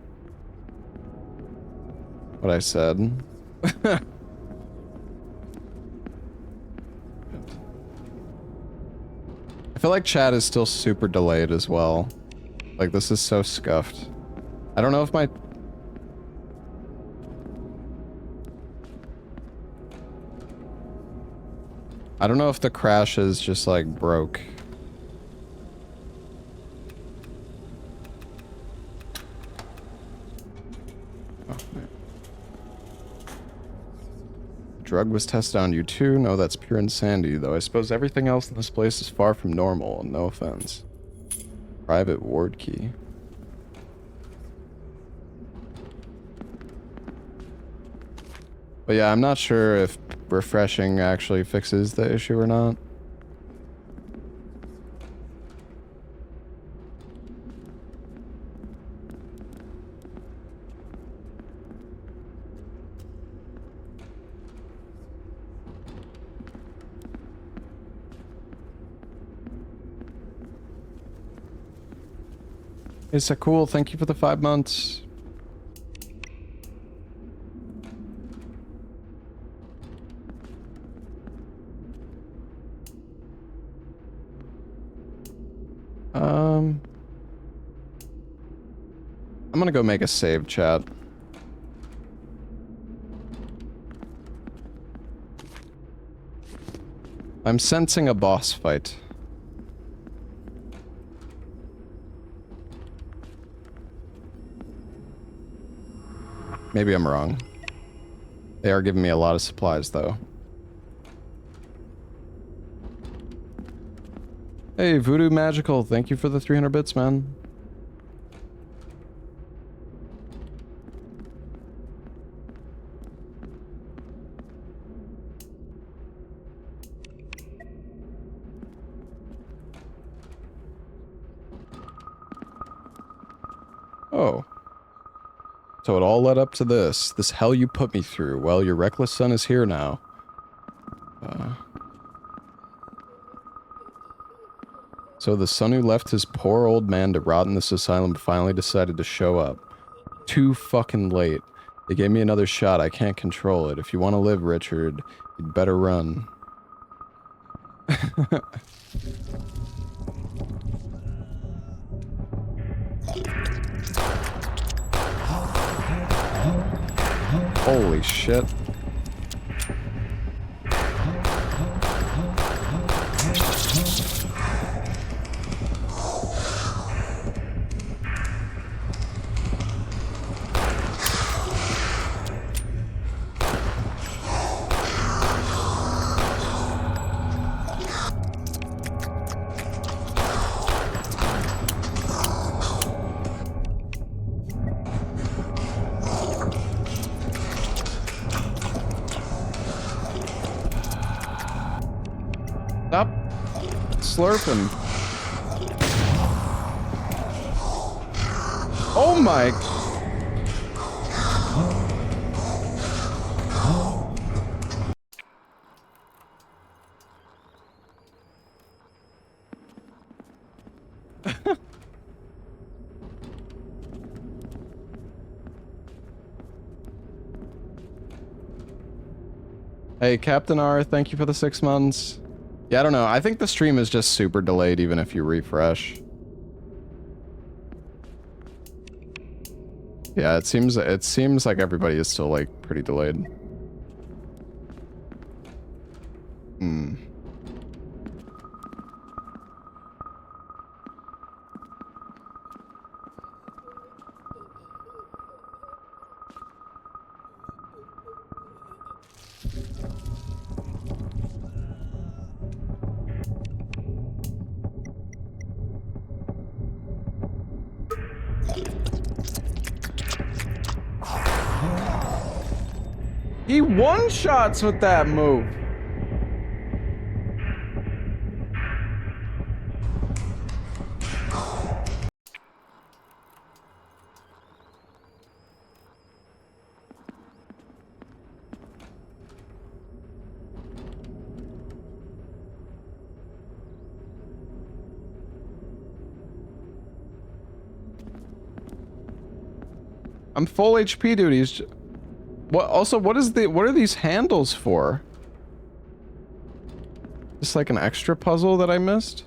[SPEAKER 1] what I said? I feel like chat is still super delayed as well. Like, this is so scuffed. I don't know if my... I don't know if the crashes just, like, broke. Oh, drug was tested on you too? No, that's pure insanity, though I suppose everything else in this place is far from normal, no offense. Private ward key. But yeah, I'm not sure if refreshing actually fixes the issue or not. It's a cool, thank you for the 5 months. I'm gonna go make a save, chat. I'm sensing a boss fight. Maybe I'm wrong. They are giving me a lot of supplies, though. Hey, Voodoo Magical, thank you for the 300 bits, man. So it all led up to this. This hell you put me through. Well, your reckless son is here now. So the son who left his poor old man to rot in this asylum finally decided to show up. Too fucking late. They gave me another shot. I can't control it. If you want to live, Richard, you'd better run. Holy shit. Stop slurping. Oh my. Hey, Captain R, thank you for the 6 months. Yeah, I don't know. I think the stream is just super delayed even if you refresh. Yeah, it seems like everybody is still like pretty delayed. Hmm. He one-shots with that move. I'm full HP, dude. He's what? Also, what are these handles for? Just like an extra puzzle that I missed?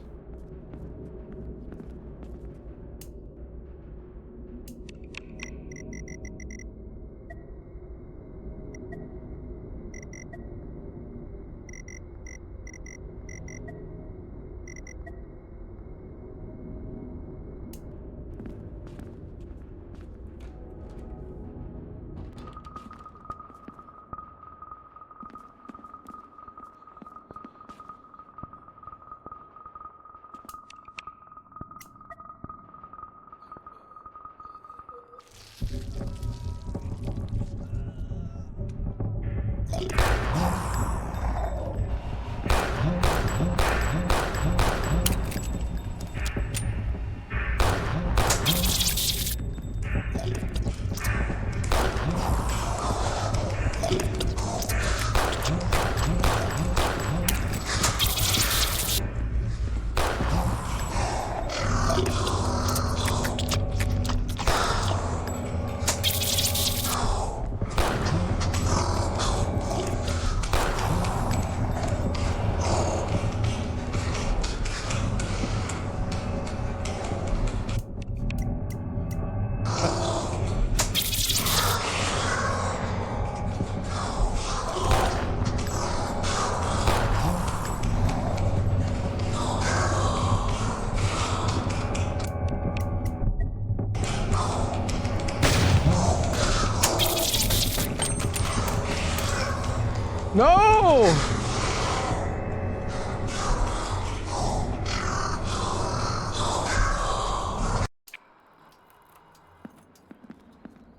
[SPEAKER 1] No!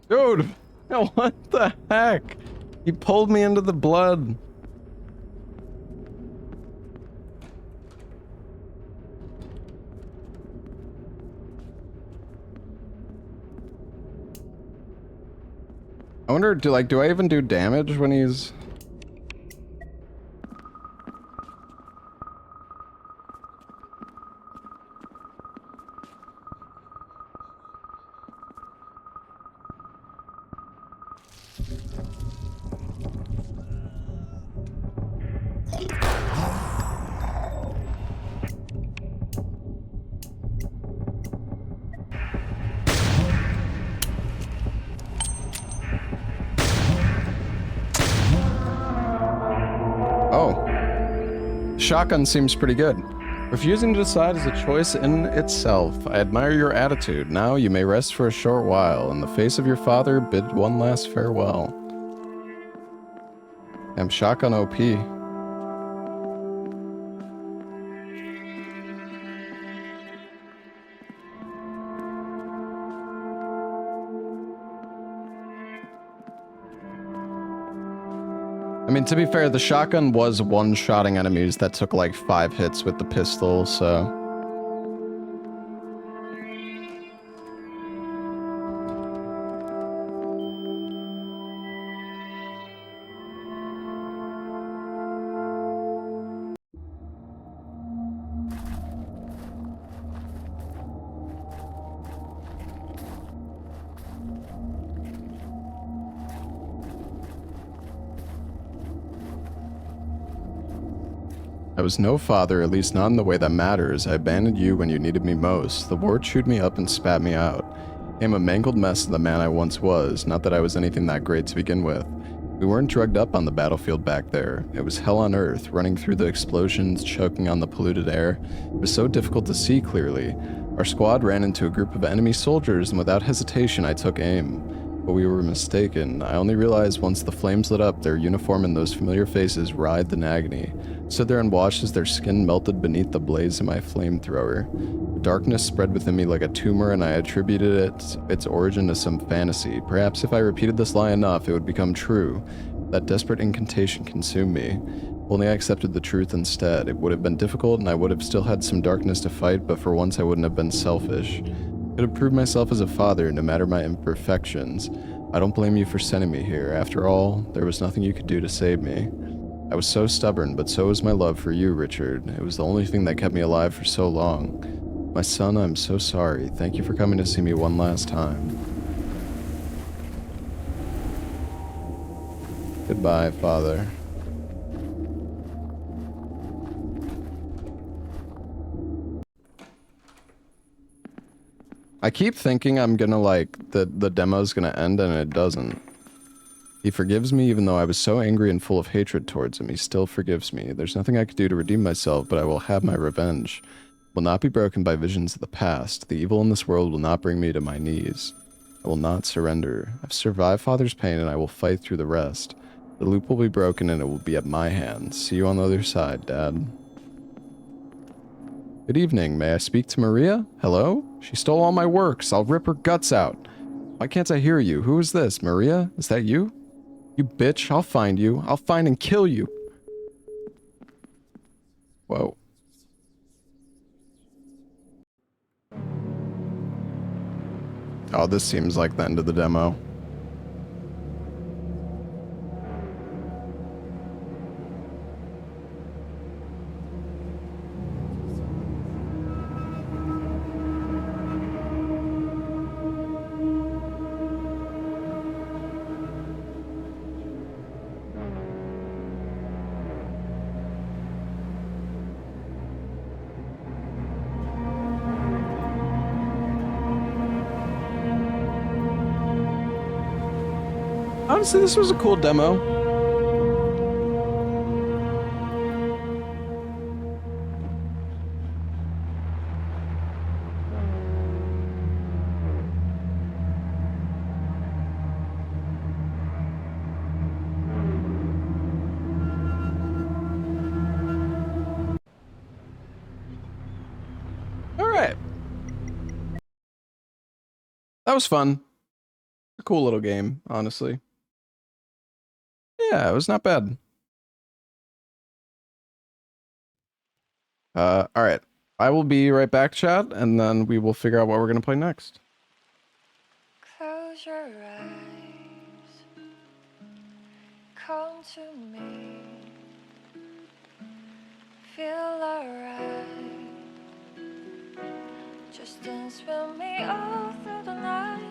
[SPEAKER 1] Dude, what the heck? He pulled me into the blood. I wonder, do I even do damage when he's... Oh. Shotgun seems pretty good. Refusing to decide is a choice in itself. I admire your attitude. Now you may rest for a short while. In the face of your father, bid one last farewell. I'm shotgun OP. I mean, to be fair, the shotgun was one-shotting enemies that took like 5 hits with the pistol, so... I was no father, at least not in the way that matters. I abandoned you when you needed me most. The war chewed me up and spat me out. I am a mangled mess of the man I once was, not that I was anything that great to begin with. We weren't drugged up on the battlefield back there. It was hell on earth, running through the explosions, choking on the polluted air. It was so difficult to see clearly. Our squad ran into a group of enemy soldiers, and without hesitation I took aim. But we were mistaken. I only realized once the flames lit up, their uniform and those familiar faces writhed in agony. Stood there and watched as their skin melted beneath the blaze of my flamethrower. The darkness spread within me like a tumor, and I attributed its origin to some fantasy. Perhaps if I repeated this lie enough, it would become true. That desperate incantation consumed me. If only I accepted the truth instead. It would have been difficult, and I would have still had some darkness to fight, but for once I wouldn't have been selfish. I could have proved myself as a father, no matter my imperfections. I don't blame you for sending me here. After all, there was nothing you could do to save me. I was so stubborn, but so was my love for you, Richard. It was the only thing that kept me alive for so long. My son, I'm so sorry. Thank you for coming to see me one last time. Goodbye, Father. I keep thinking I'm gonna the demo's gonna end and it doesn't. He forgives me even though I was so angry and full of hatred towards him. He still forgives me. There's nothing I could do to redeem myself, but I will have my revenge. Will not be broken by visions of the past. The evil in this world will not bring me to my knees. I will not surrender. I've survived Father's pain and I will fight through the rest. The loop will be broken and it will be at my hands. See you on the other side, Dad. Good evening. May I speak to Maria? Hello? She stole all my works. I'll rip her guts out. Why can't I hear you? Who is this? Maria? Is that you? You bitch. I'll find you. I'll find and kill you. Whoa. Oh, this seems like the end of the demo. Honestly, this was a cool demo. All right. That was fun. A cool little game, honestly. Yeah, it was not bad. All right. I will be right back, chat, and then we will figure out what we're going to play next.
[SPEAKER 5] Close your eyes. come to me, feel alright. Just dance with me all through the night.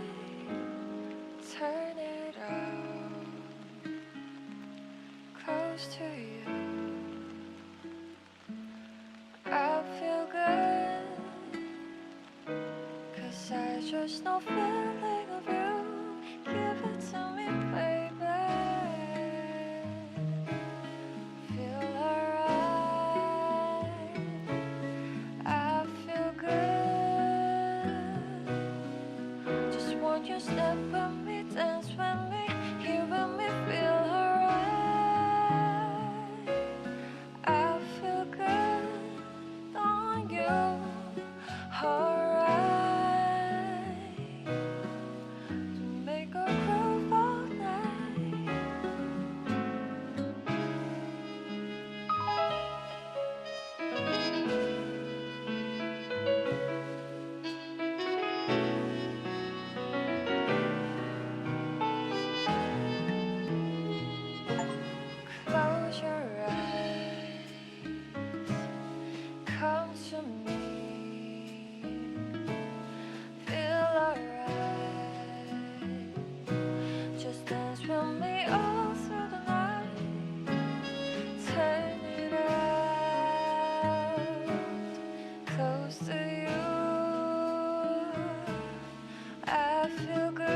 [SPEAKER 5] Turn it out, close to you. I feel good, 'cause I just know feeling of you. Give it to me, baby. Feel alright. I feel good. Just want you step with me, dance with me, here with me, feel alright. I feel good on you, alright. To make a groove all night. Close your eyes, come to me, feel alright. Just dance with me all through the night. Turn it out, close to you. I feel good,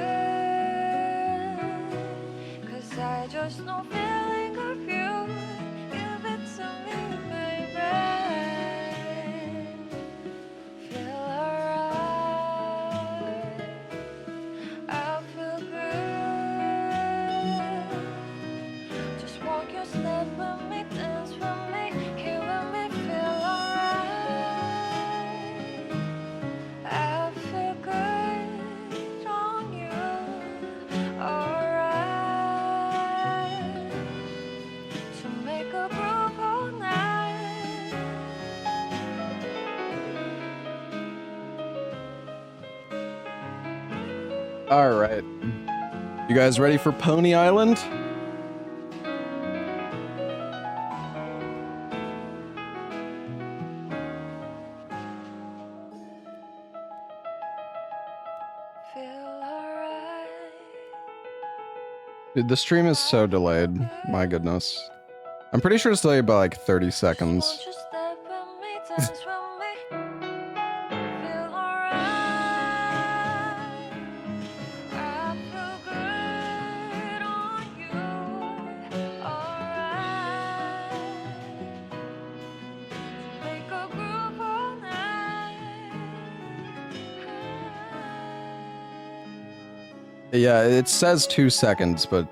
[SPEAKER 5] 'cause I just know feeling of you. Give it to me, baby. Feel alright. I feel good. Just walk your step with me, dance with me, here with me, feel alright. I feel good on you, alright. To make a groove all night.
[SPEAKER 1] All right. You guys ready for Pony Island?
[SPEAKER 5] Feel alright.
[SPEAKER 1] Dude, the stream is so delayed. My goodness. I'm pretty sure it's delayed by like 30 seconds.
[SPEAKER 5] Won't you step with me, dance with me, feel alright. I feel good on you, alright. Make a groove all night.
[SPEAKER 1] Yeah, it says 2 seconds, but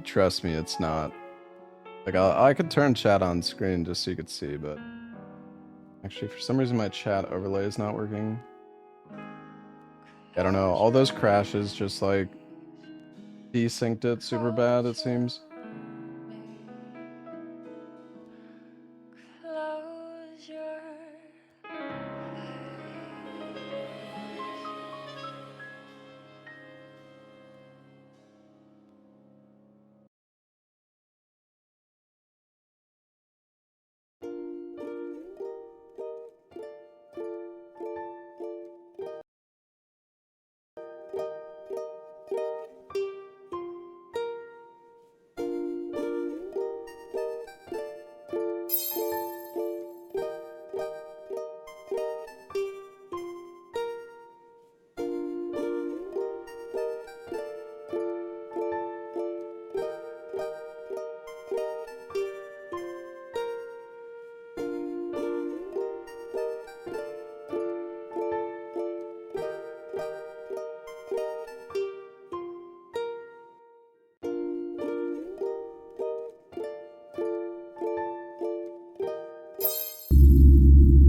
[SPEAKER 1] trust me, it's not. Like I could turn chat on screen just so you could see, but actually for some reason my chat overlay is not working. I don't know. All those crashes just like desynced it super bad, it seems.
[SPEAKER 5] Close your eyes.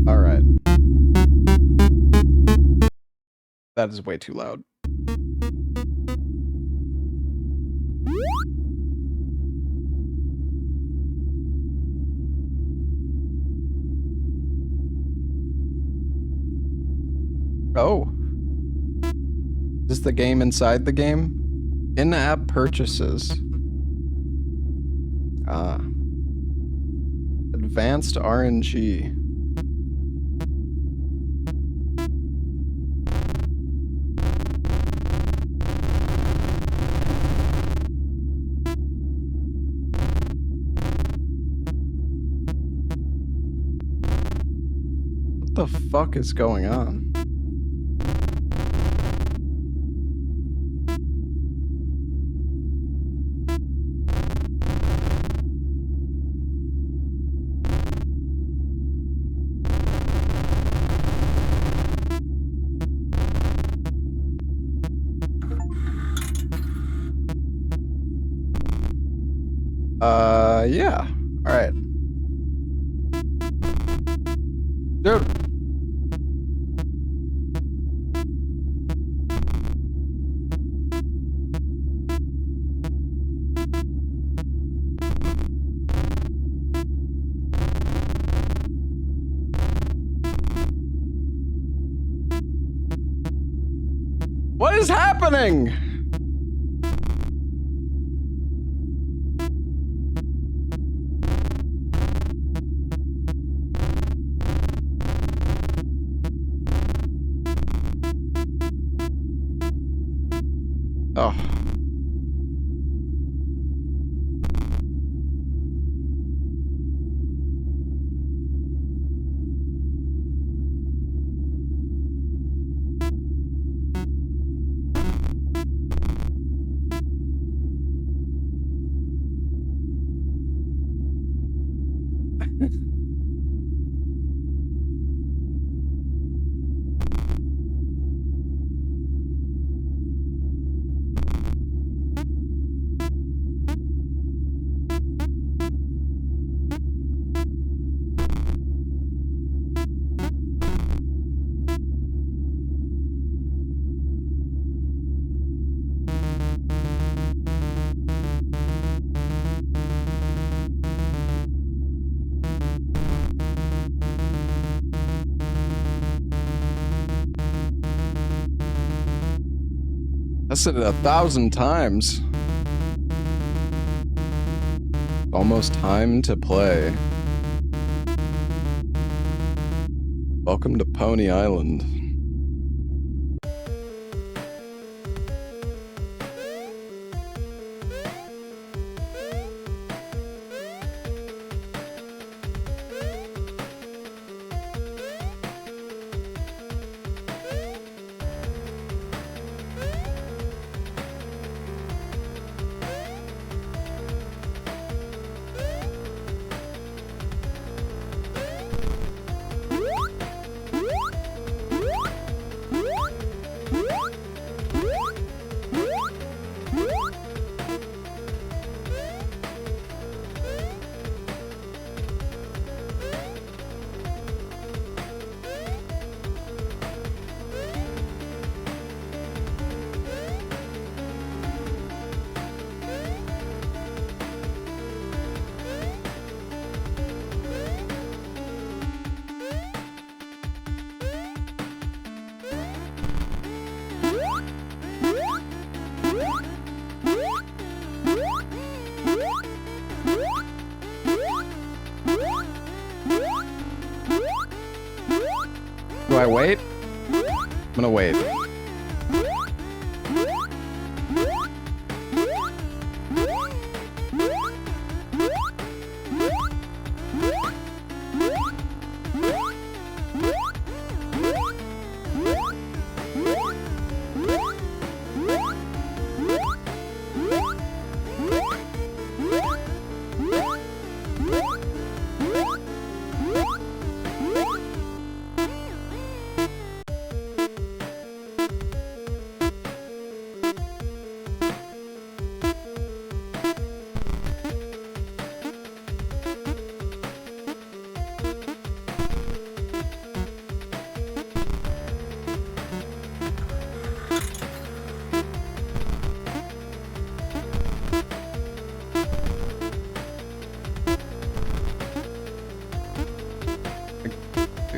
[SPEAKER 1] All right. That is way too loud. Oh. Is this the game inside the game? In-app purchases. Ah. Advanced RNG. What the fuck is going on? Yeah. All right. Dude. What is happening? Oh. I said it 1,000 times. Almost time to play. Welcome to Pony Island. Do I wait? I'm gonna wait.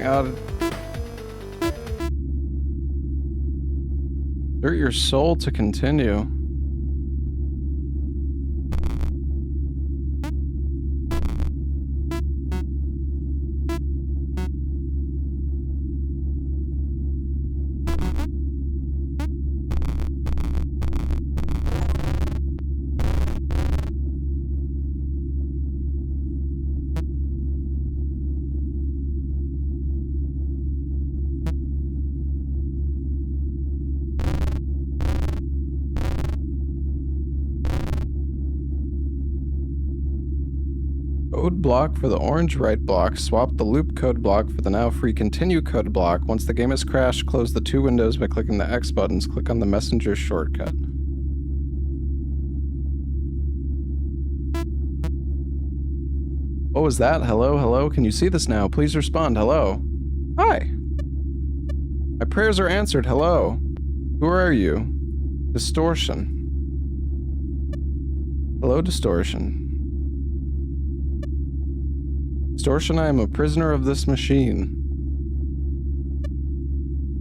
[SPEAKER 1] God. Exert your soul to continue. Code block for the orange right block. Swap the loop code block for the now free continue code block. Once the game has crashed, close the 2 windows by clicking the X buttons. Click on the messenger shortcut. What was that? Hello, hello? Can you see this now? Please respond. Hello. Hi. My prayers are answered. Hello. Who are you? Distortion. Hello, Distortion. Distortion, I am a prisoner of this machine.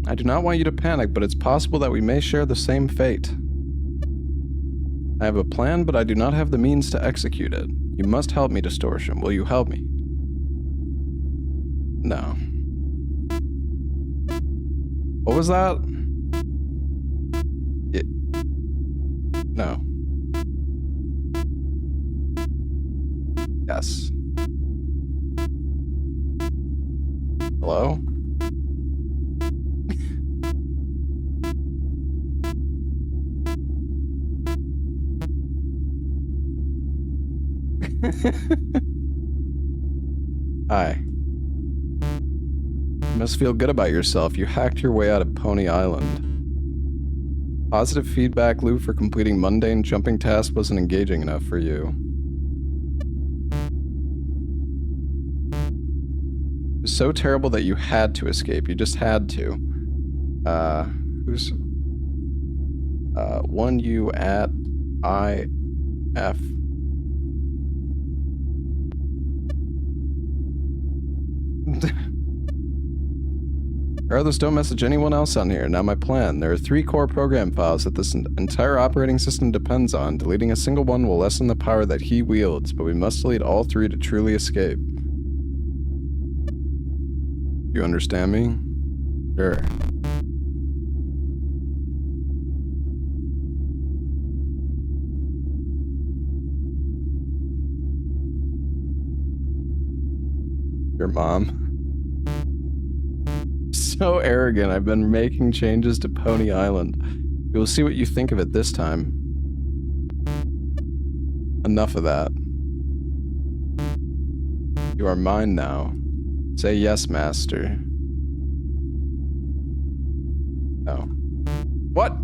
[SPEAKER 1] I do not want you to panic, but it's possible that we may share the same fate. I have a plan, but I do not have the means to execute it. You must help me, Distortion. Will you help me? No. What was that? No. Yes. Hello? Hi. You must feel good about yourself. You hacked your way out of Pony Island. Positive feedback loop for completing mundane jumping tasks wasn't engaging enough for you. It was so terrible that you had to escape. You just had to. Who's... 1U at IF. Regardless, don't message anyone else on here. Now my plan. There are 3 core program files that this entire operating system depends on. Deleting a single one will lessen the power that he wields, but we must delete all 3 to truly escape. You understand me? Sure. Your mom. So arrogant. I've been making changes to Pony Island. We will see what you think of it this time. Enough of that. You are mine now. Say yes, master. No. What?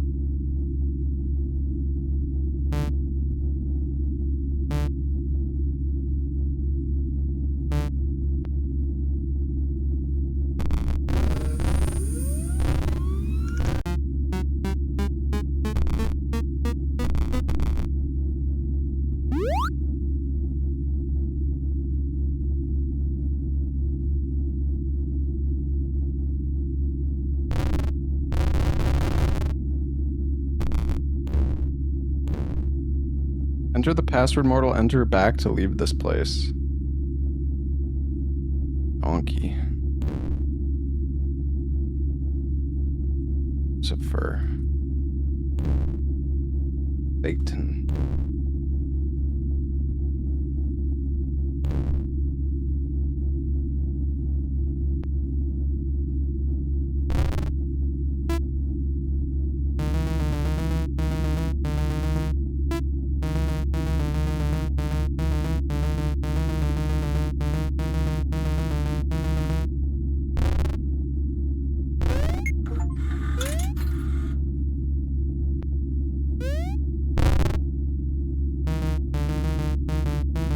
[SPEAKER 1] Enter the password, mortal. Enter back to leave this place. Donkey. Lucifer. Satan.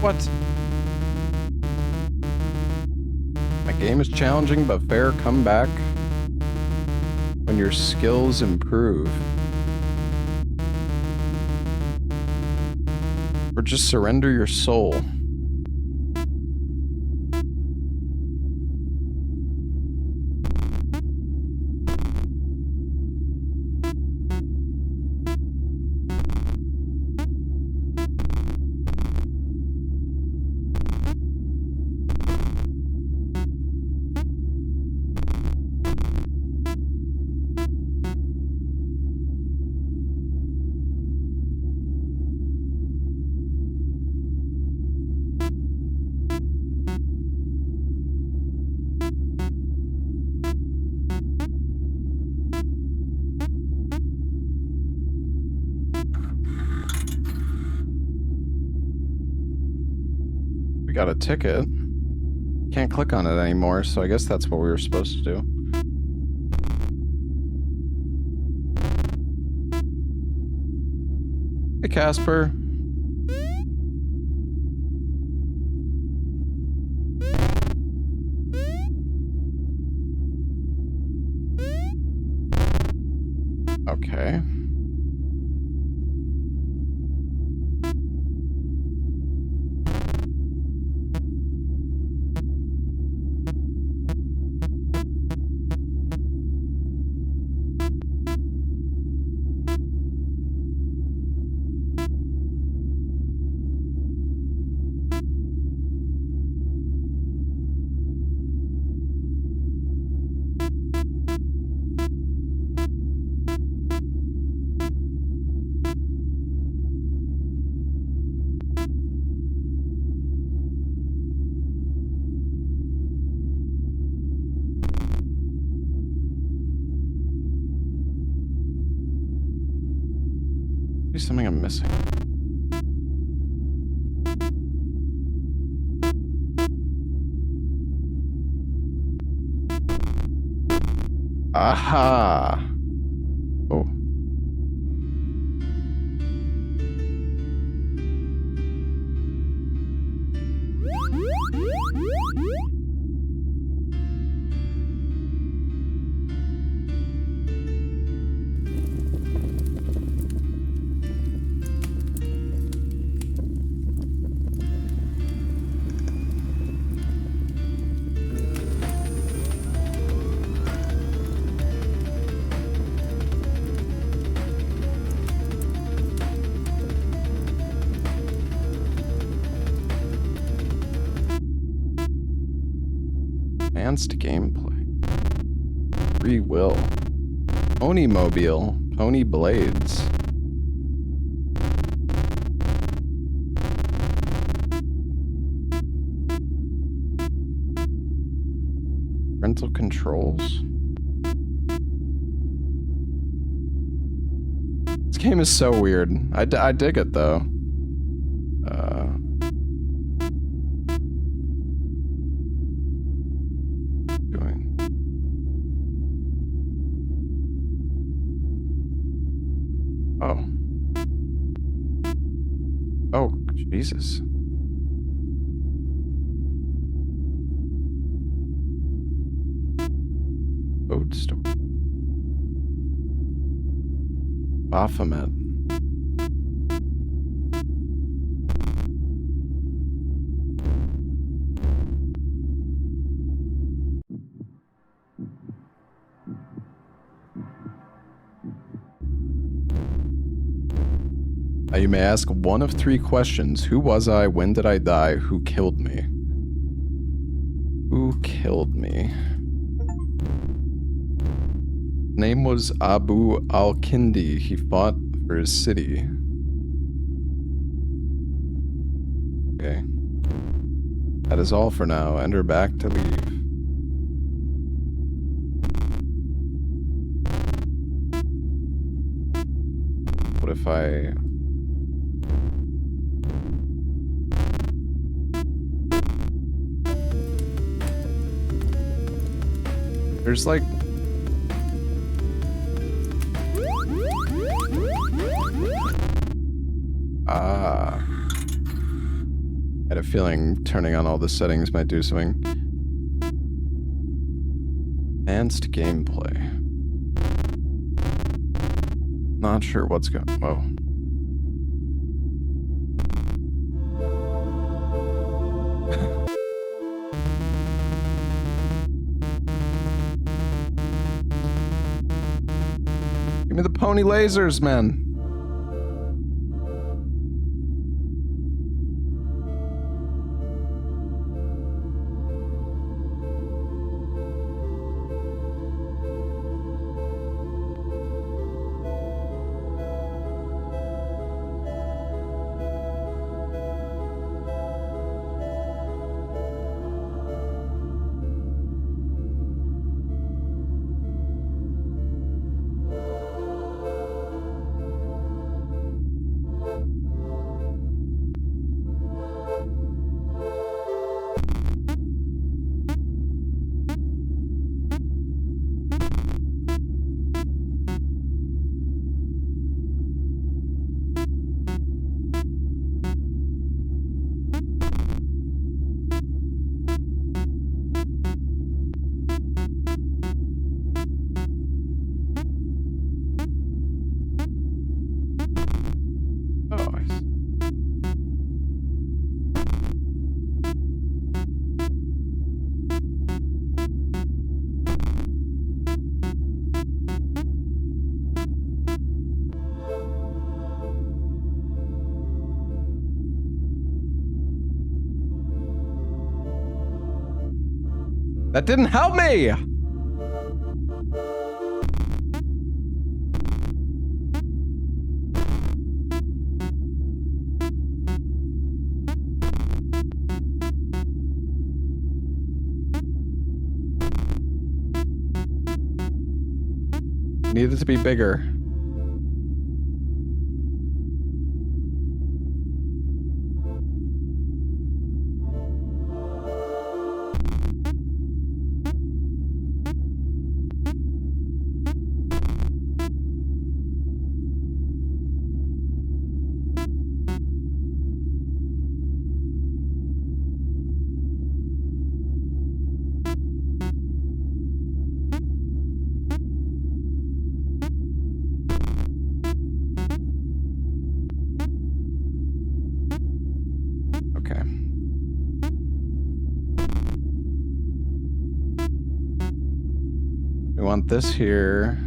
[SPEAKER 1] What? My game is challenging but fair. Come back when your skills improve. Or just surrender your soul. got a ticket. Can't click on it anymore, so I guess that's what we were supposed to do. Hey, Casper. Okay. Maybe something I'm missing. Aha! Oh. Advanced gameplay. Free will. Pony mobile. Pony blades. Parental controls. This game is so weird. I dig it though. Doing. Oh. Oh, Jesus. Code store. Baphomet. You may ask one of 3 questions. Who was I? When did I die? Who killed me? Who killed me? Name was Abu al-Kindi. He fought for his city. Okay. That is all for now. Enter back to leave. What if I... There's like... Ah. I had a feeling turning on all the settings might do something. Advanced gameplay. Not sure what's going... Whoa. Give me the pony lasers, man. That didn't help me! Needed to be bigger. Okay. We want this here.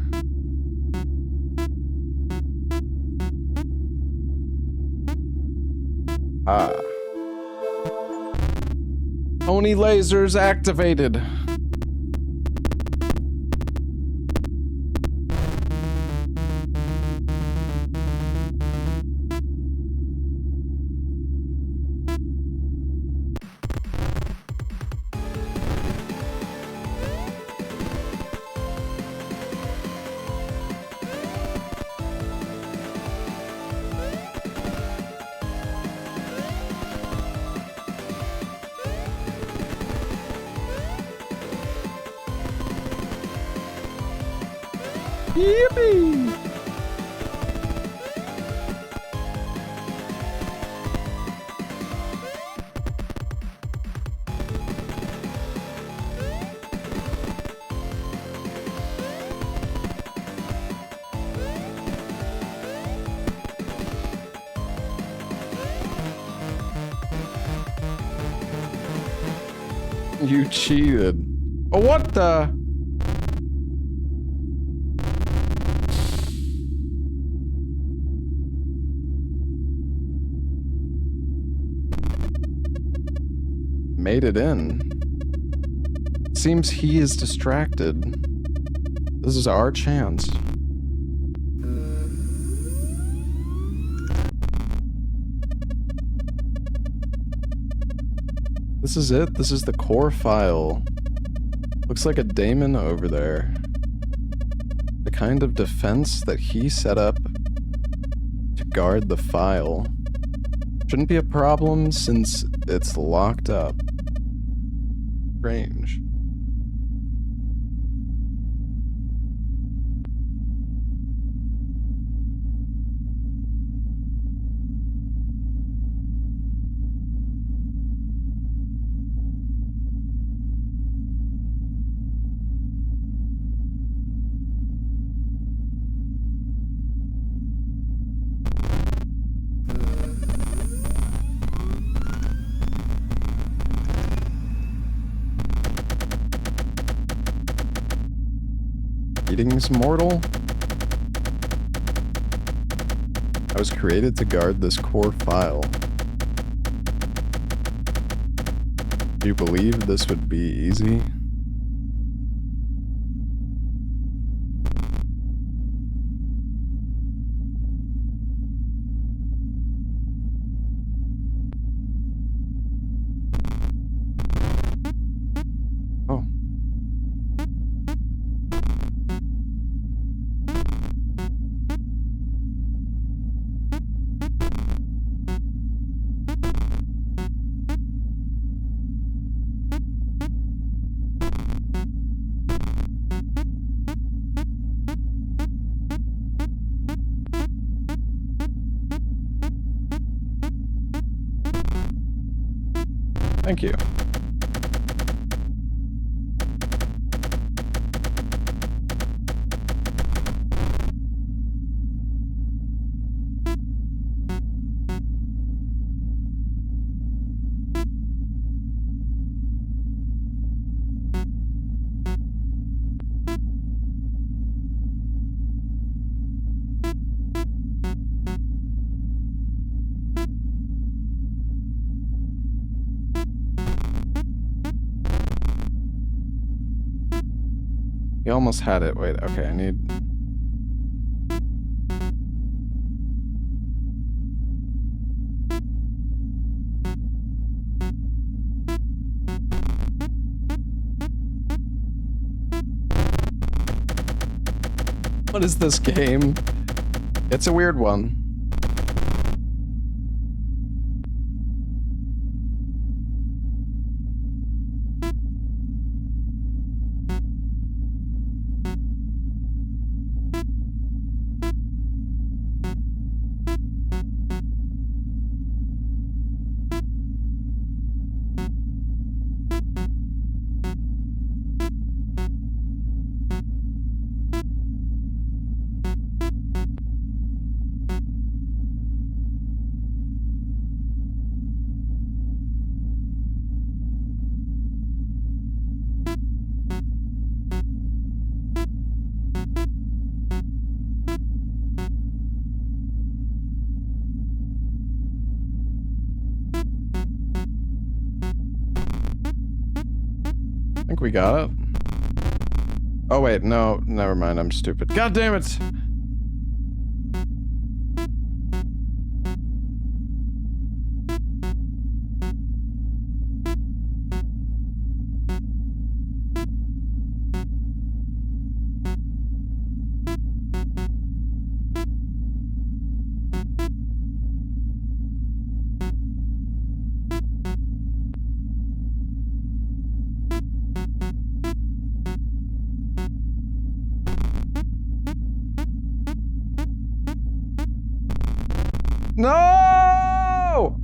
[SPEAKER 1] Ah. Oni lasers activated. Yippee! You cheated. Oh, what the? Made it in. Seems he is distracted. This is our chance. This is it. This is the core file. Looks like a daemon over there. The kind of defense that he set up to guard the file. Shouldn't be a problem since it's locked up. Strange. Greetings, mortal. I was created to guard this core file. Do you believe this would be easy? Oh. Thank you. almost had it. Wait, okay, I need... What is this game? It's a weird one. I think we got it. Oh wait, no, never mind, I'm stupid. God damn it! No!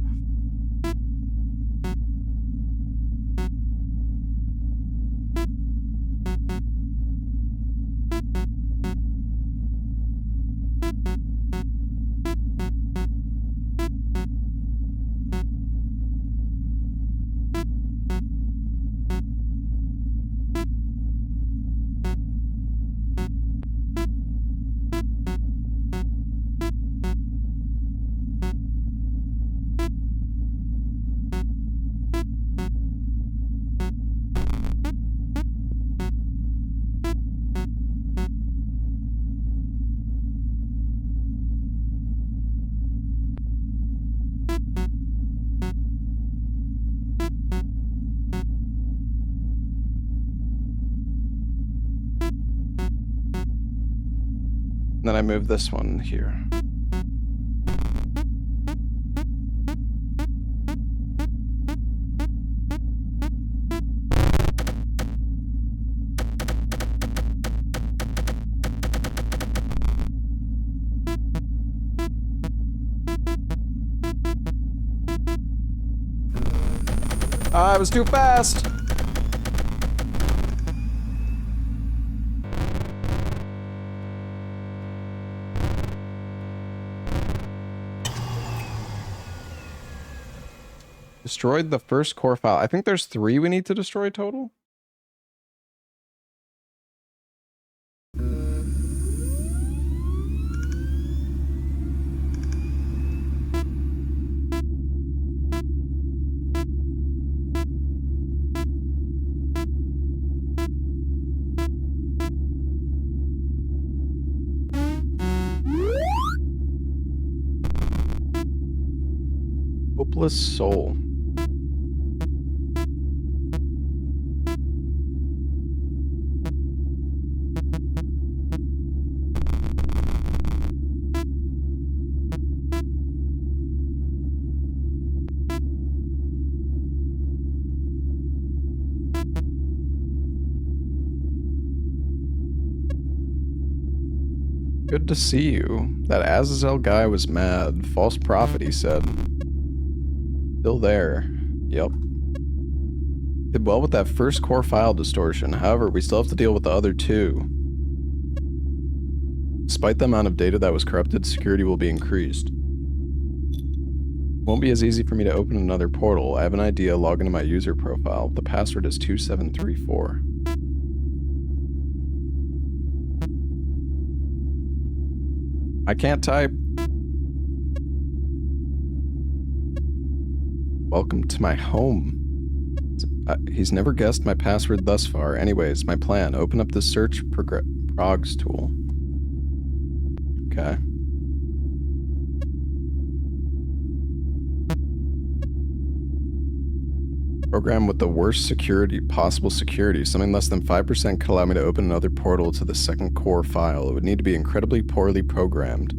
[SPEAKER 1] Then I move this one here. I was too fast! Destroyed the first core file. I think there's 3 we need to destroy total. Hopeless soul. Good to see you. That Azazel guy was mad. False prophet, he said. Still there. Yep. Did well with that first core file distortion. However, we still have to deal with the other 2. Despite the amount of data that was corrupted, security will be increased. Won't be as easy for me to open another portal. I have an idea. Log into my user profile. The password is 2734. I can't type. Welcome to my home. He's never guessed my password thus far. Anyways, my plan. Open up the search progs tool. Okay. Program with the worst security, possible security. Something less than 5% could allow me to open another portal to the second core file. It would need to be incredibly poorly programmed.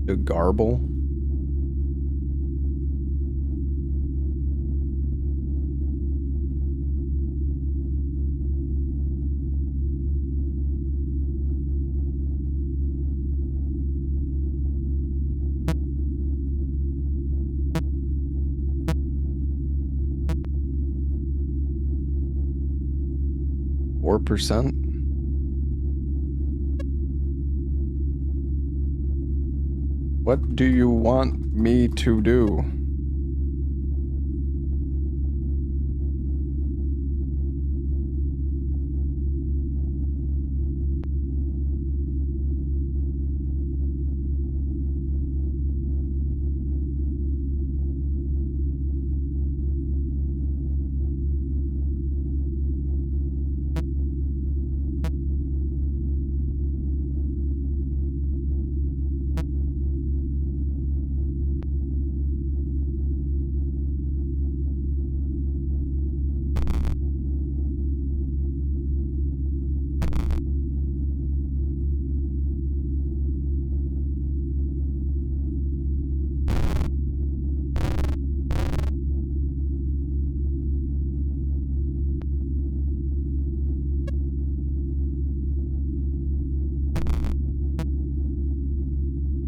[SPEAKER 1] To garble? %? What do you want me to do?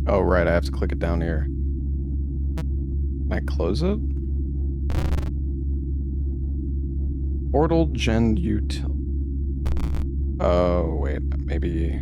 [SPEAKER 1] Oh, right, I have to click it down here. Can I close it? Portal gen util. Oh, wait, maybe.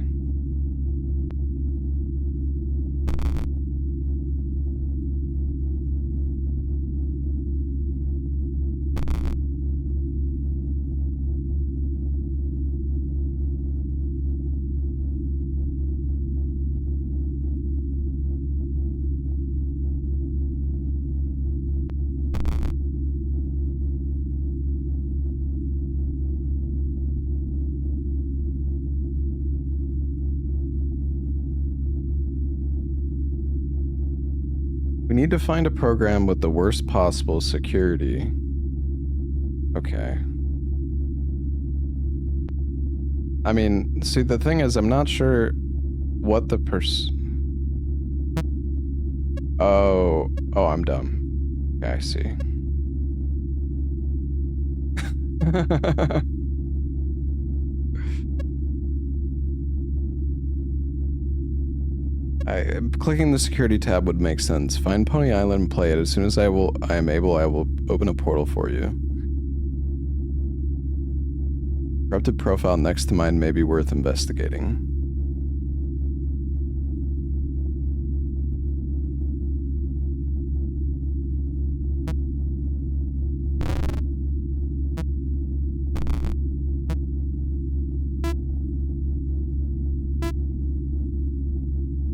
[SPEAKER 1] We need to find a program with the worst possible security. Okay. I mean, see, the thing is, I'm not sure what the Oh, I'm dumb. Okay, I see. Clicking the security tab would make sense. Find Pony Island and play it. As soon as I am able, I will open a portal for you. Corrupted profile next to mine may be worth investigating.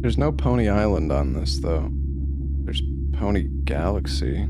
[SPEAKER 1] There's no Pony Island on this, though. There's Pony Galaxy.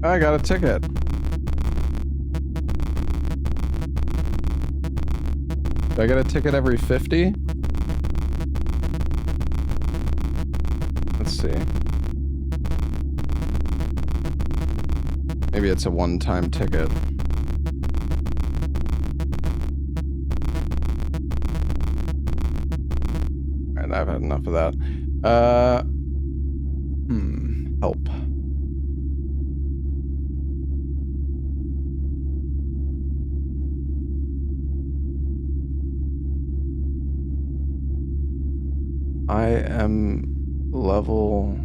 [SPEAKER 1] I got a ticket. Do I get a ticket every 50? Let's see. Maybe it's a one-time ticket. Alright, I've had enough of that. Help. I am level...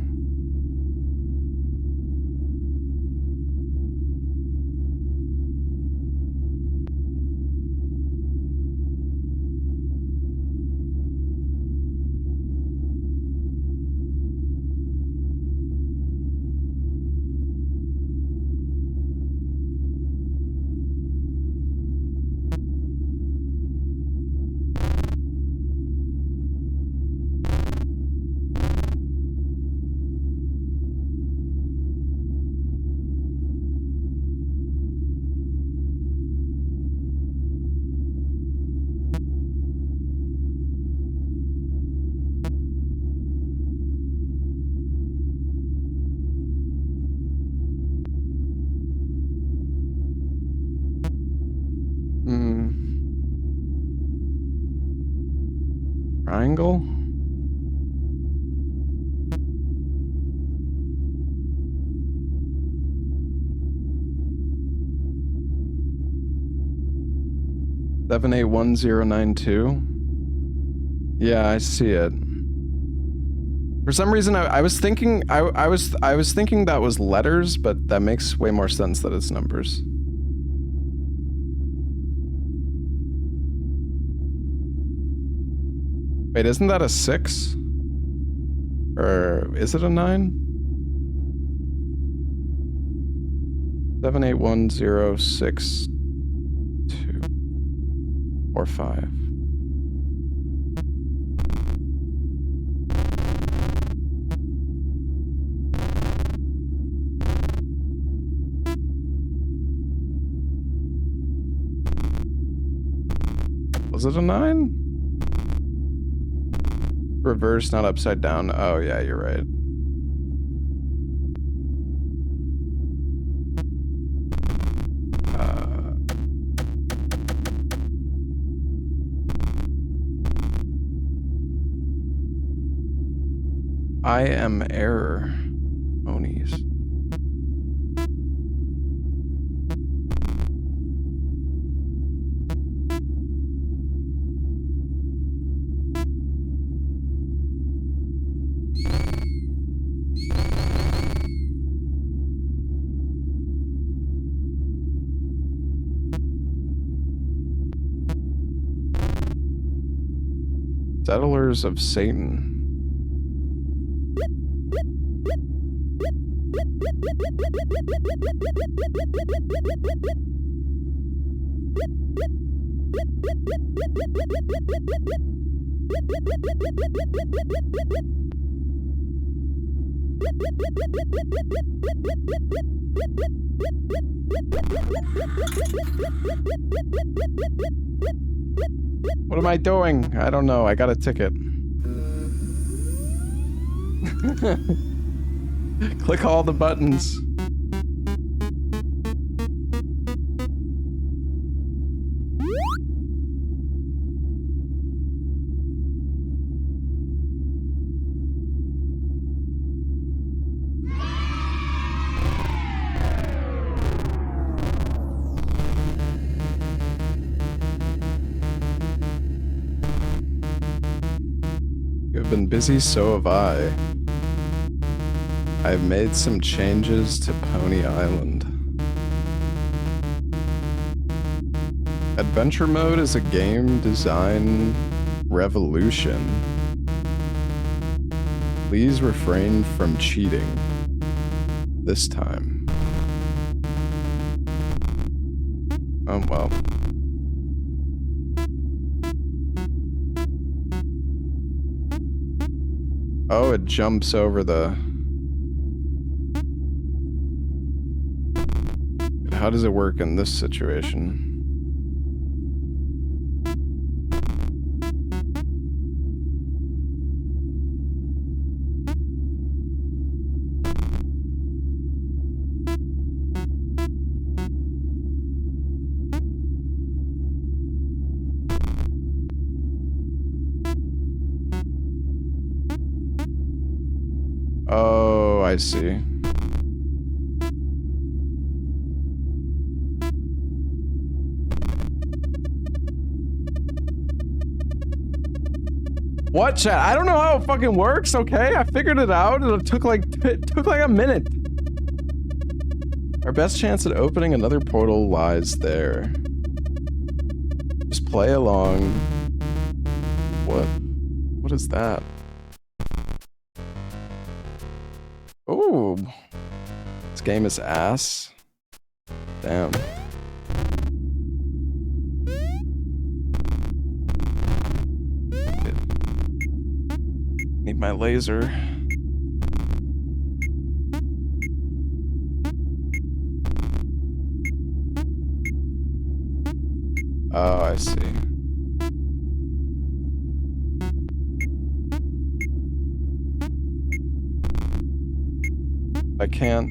[SPEAKER 1] Triangle? Seven 781092. Yeah, I see it. For some reason, I was thinking I was thinking that was letters, but that makes way more sense that it's numbers. Wait, isn't that a 6? Or is it a 9? 781062 or 5. Was it a 9? Reverse, not upside down. Oh yeah, you're right. I am error. Onies. Settlers of Satan. What am I doing? I don't know. I got a ticket. Click all the buttons. You've been busy, so have I. I've made some changes to Pony Island. Adventure mode is a game design revolution. Please refrain from cheating. This time. Oh well. Oh, it jumps over the... How does it work in this situation? Oh, I see. What, chat? I don't know how it fucking works, okay? I figured it out and it took like a minute. Our best chance at opening another portal lies there. Just play along. What? What is that? Oh. This game is ass. Damn. Need my laser. Oh, I see. I can't.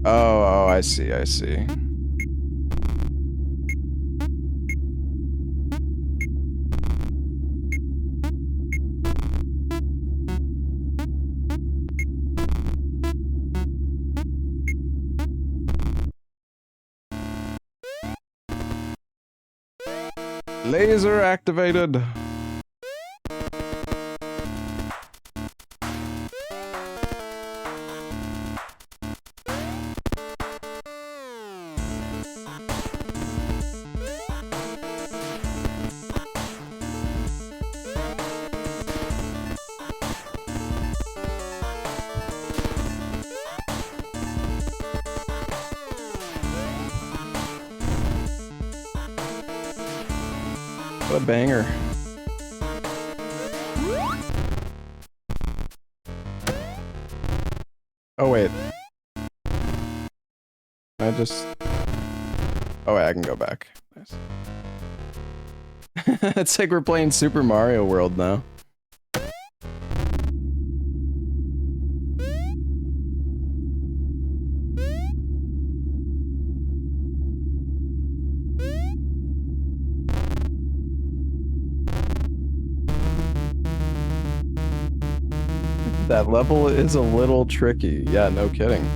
[SPEAKER 1] Oh, I see, I see. Laser activated. What a banger. Oh wait. I just... Oh wait, I can go back. Nice. It's like we're playing Super Mario World now. That level is a little tricky. Yeah, no kidding.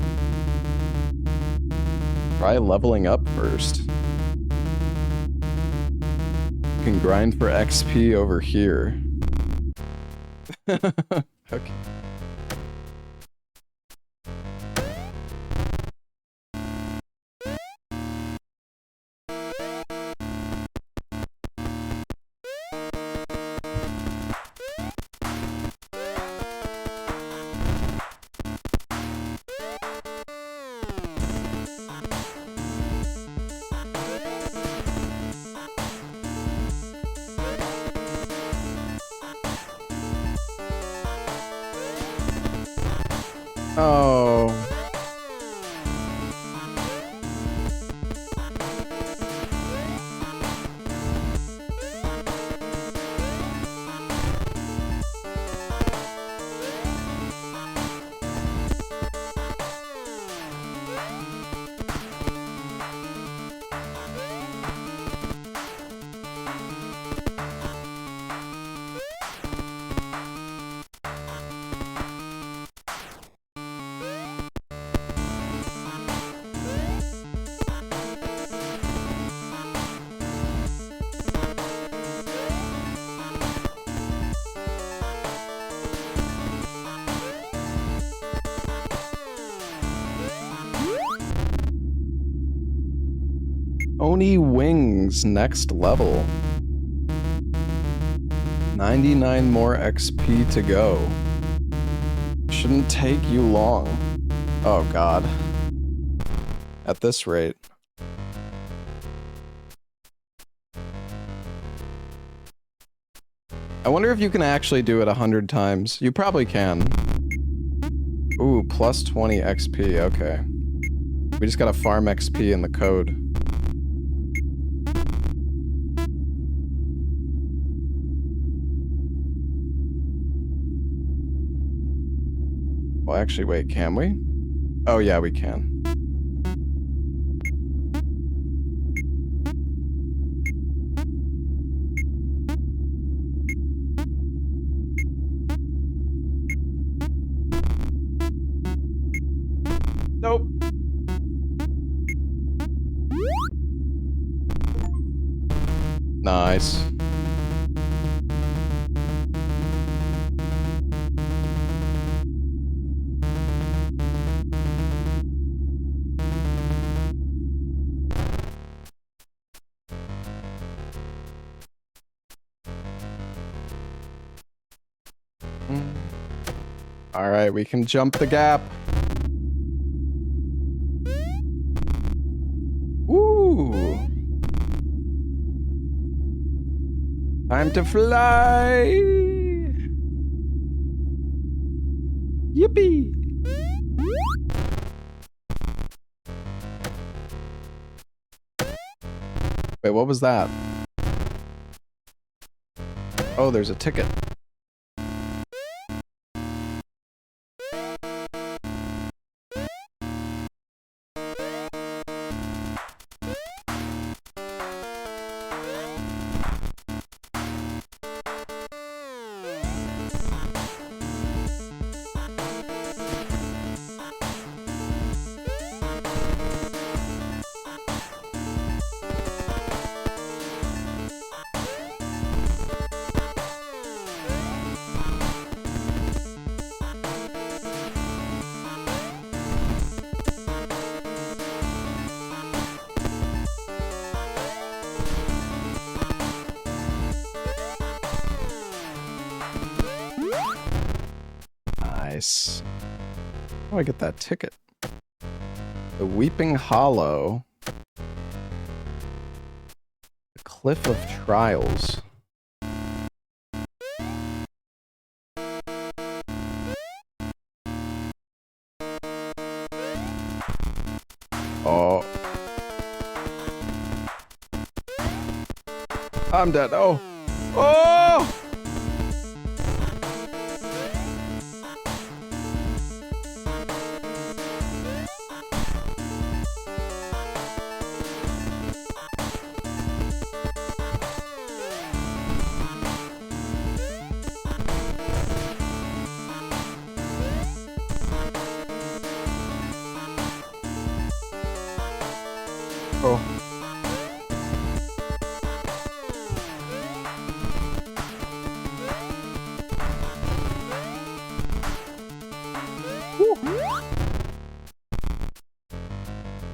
[SPEAKER 1] Try leveling up first. You can grind for XP over here. Okay. Oh. Oni Wings next level. 99 more XP to go. Shouldn't take you long. Oh god. At this rate. I wonder if you can actually do it 100 times. You probably can. Ooh, plus 20 XP, okay. We just gotta farm XP in the code. Well, actually, wait, can we? Oh, yeah, we can. Nope. Nice. All right, we can jump the gap. Ooh. Time to fly. Yippee. Wait, what was that? Oh, there's a ticket. Nice. How do I get that ticket? The Weeping Hollow. The Cliff of Trials. Oh. I'm dead. Oh. Oh! Oh.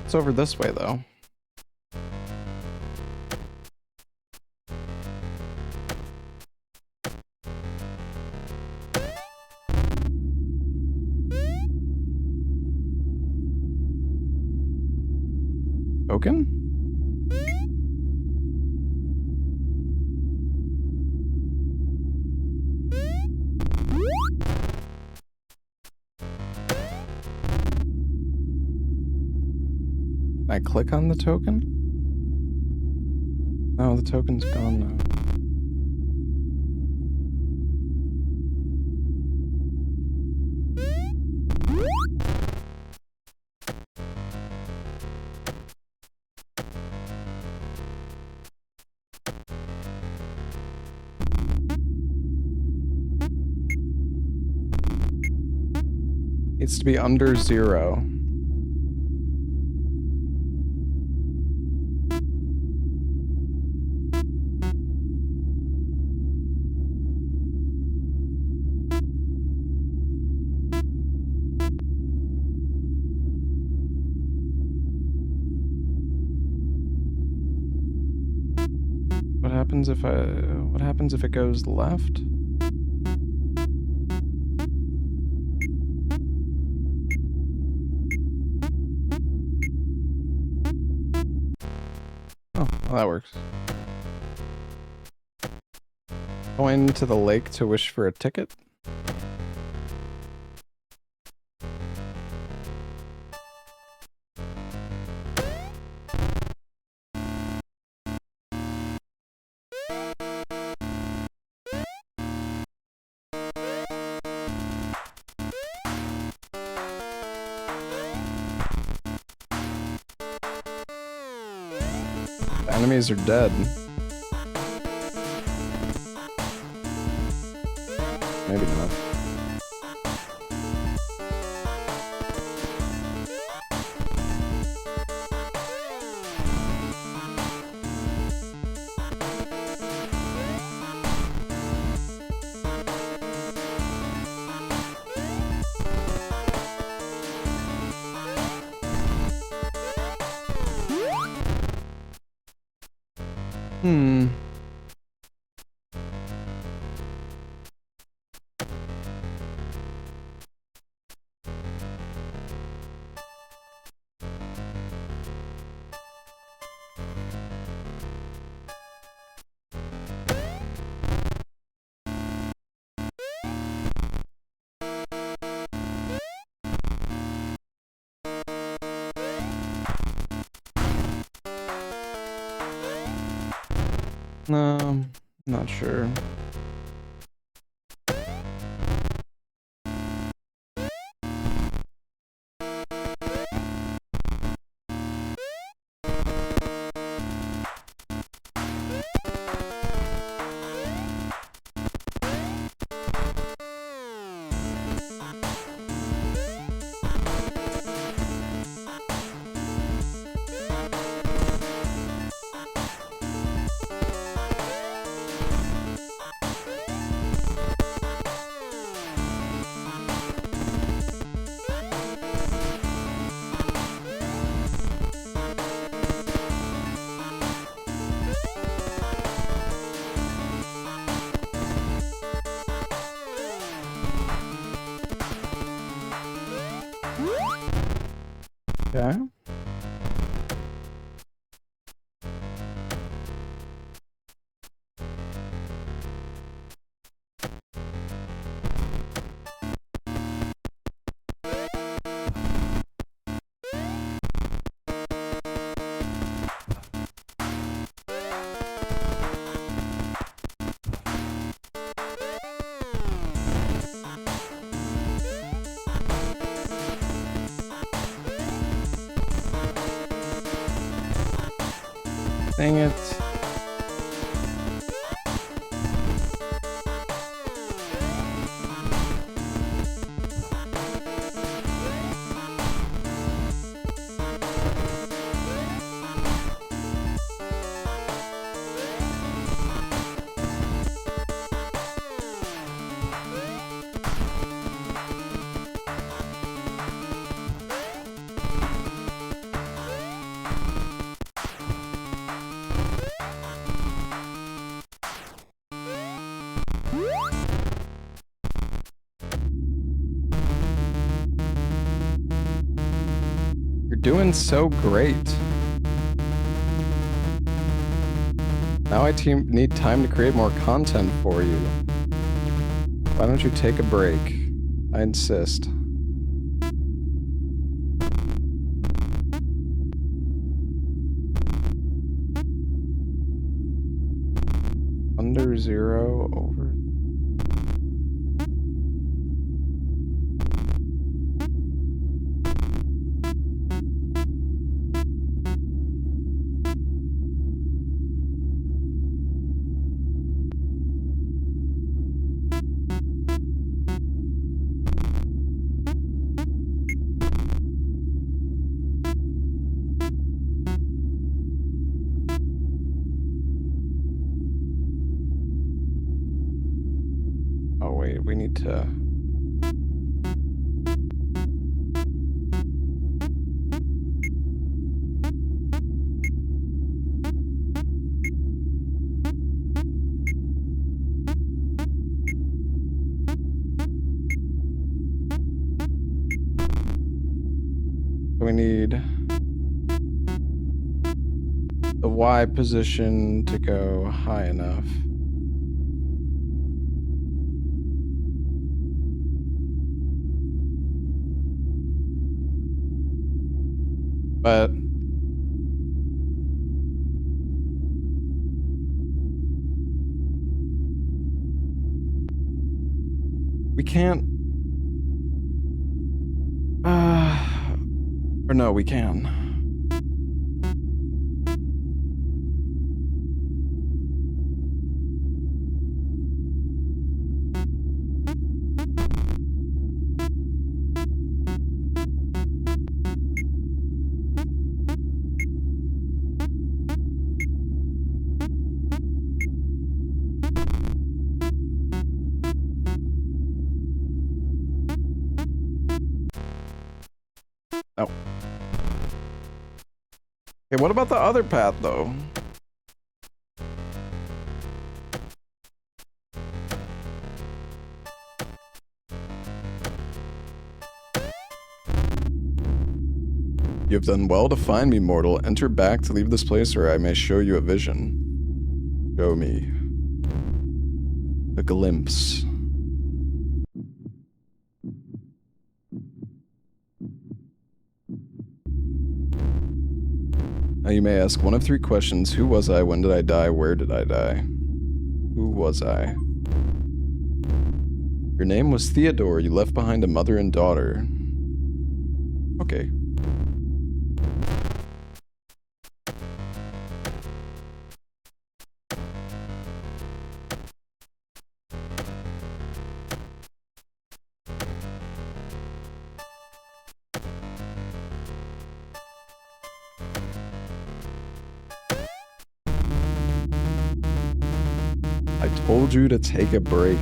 [SPEAKER 1] It's over this way, though. Token? Can I click on the token? No, the token's gone now. Needs to be under 0. What happens if it goes left? Oh, well, that works. Going to the lake to wish for a ticket? The enemies are dead. Maybe not. Hmm. No, not sure. Okay. Dang it. You're doing so great. Now I need time to create more content for you. Why don't you take a break? I insist. Under 0 over. Oh wait, we need to... We need the Y position to go high enough. But we can't... Or no, we can. Oh. Okay, what about the other path, though? You have done well to find me, mortal. Enter back to leave this place, or I may show you a vision. Show me. A glimpse. Now you may ask one of 3 questions. Who was I? When did I die? Where did I die? Who was I? Your name was Theodore. You left behind a mother and daughter. Okay. I told you to take a break.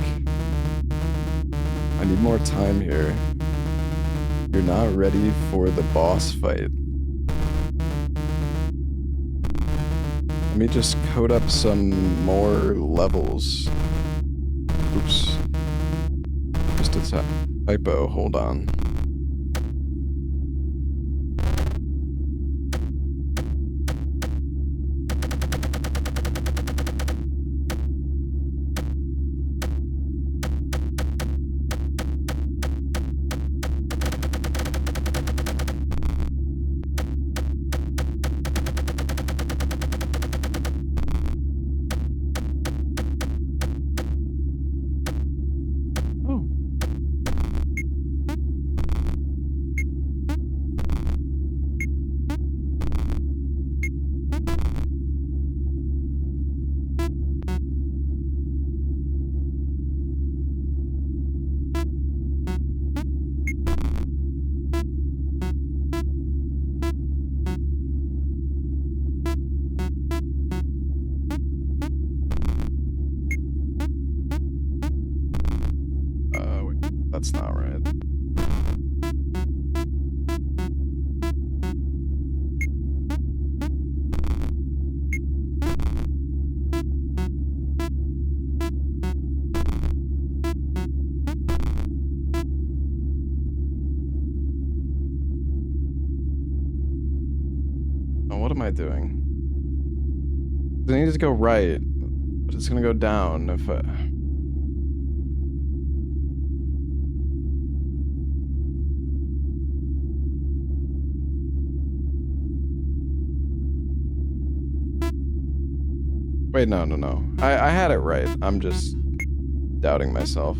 [SPEAKER 1] I need more time here. You're not ready for the boss fight. Let me just code up some more levels. Oops. Just a typo, hold on. Wait, that's not right. Oh, what am I doing? I need to go right, but it's gonna go down if I... Wait, no. I had it right. I'm just doubting myself.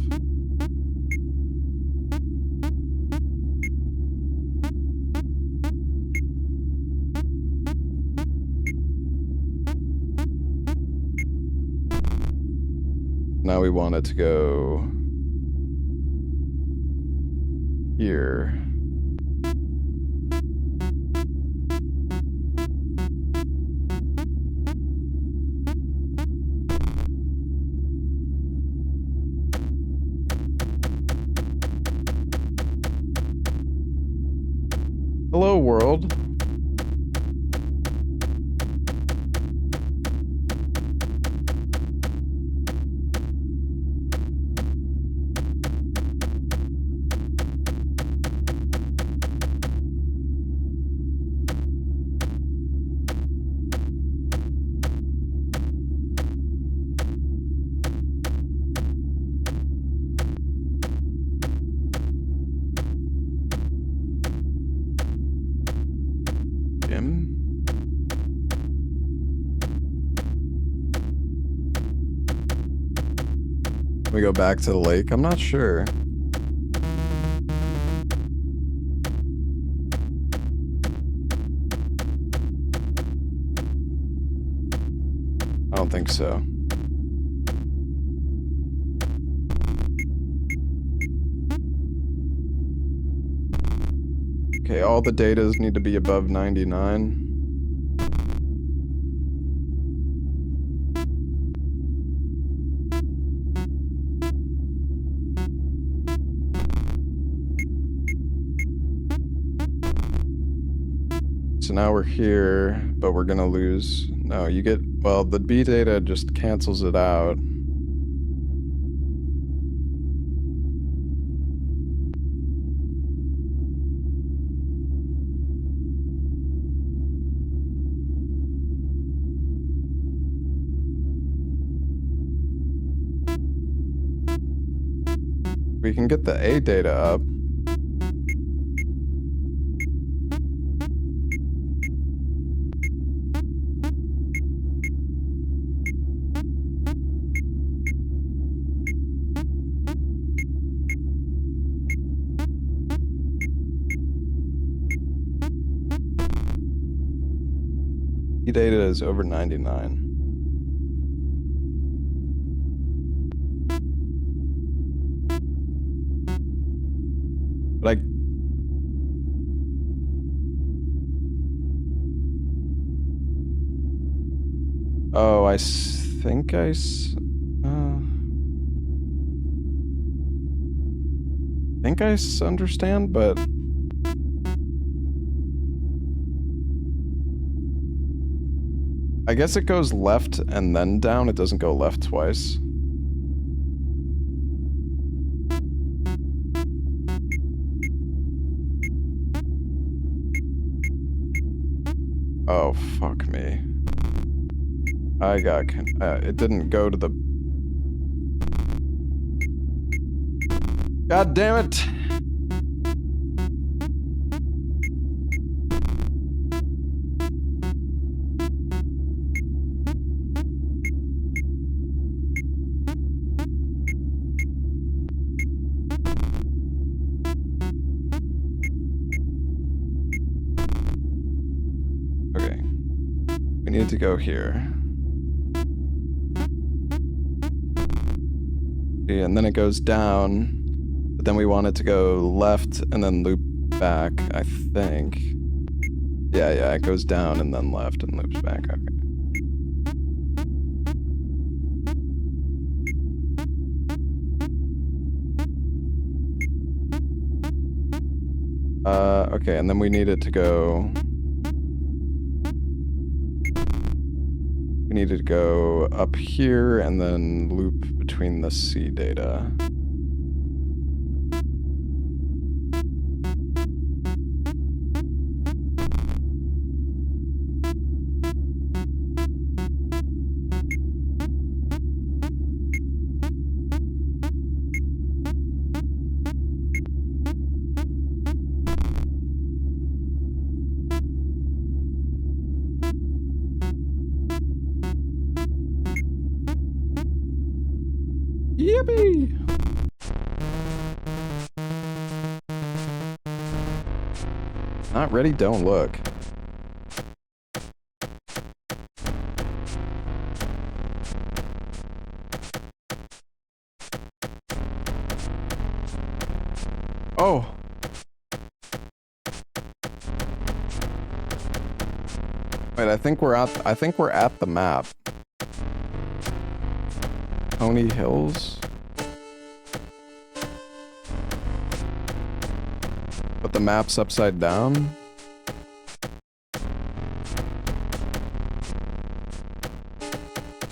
[SPEAKER 1] Now we want it to go here. Hello, world. Jim? We go back to the lake? I'm not sure. I don't think so. Okay, all the datas need to be above 99. So now we're here, but we're gonna lose. No, you get, well, the B data just cancels it out. We can get the A data up. data is over 99. Like, oh, think I understand, but I guess it goes left and then down. It doesn't go left twice. Oh, fuck me. I got it didn't go to the... God damn it! Okay. We need to go here. Yeah, and then it goes down, but then we want it to go left and then loop back, I think. Yeah, it goes down and then left and loops back, okay. Okay, and then we need it to go... We need it to go up here and then loop between the C data. Yippee! Not ready, don't look. Oh! Wait, I think we're at the map. Pony Hills? But the map's upside down?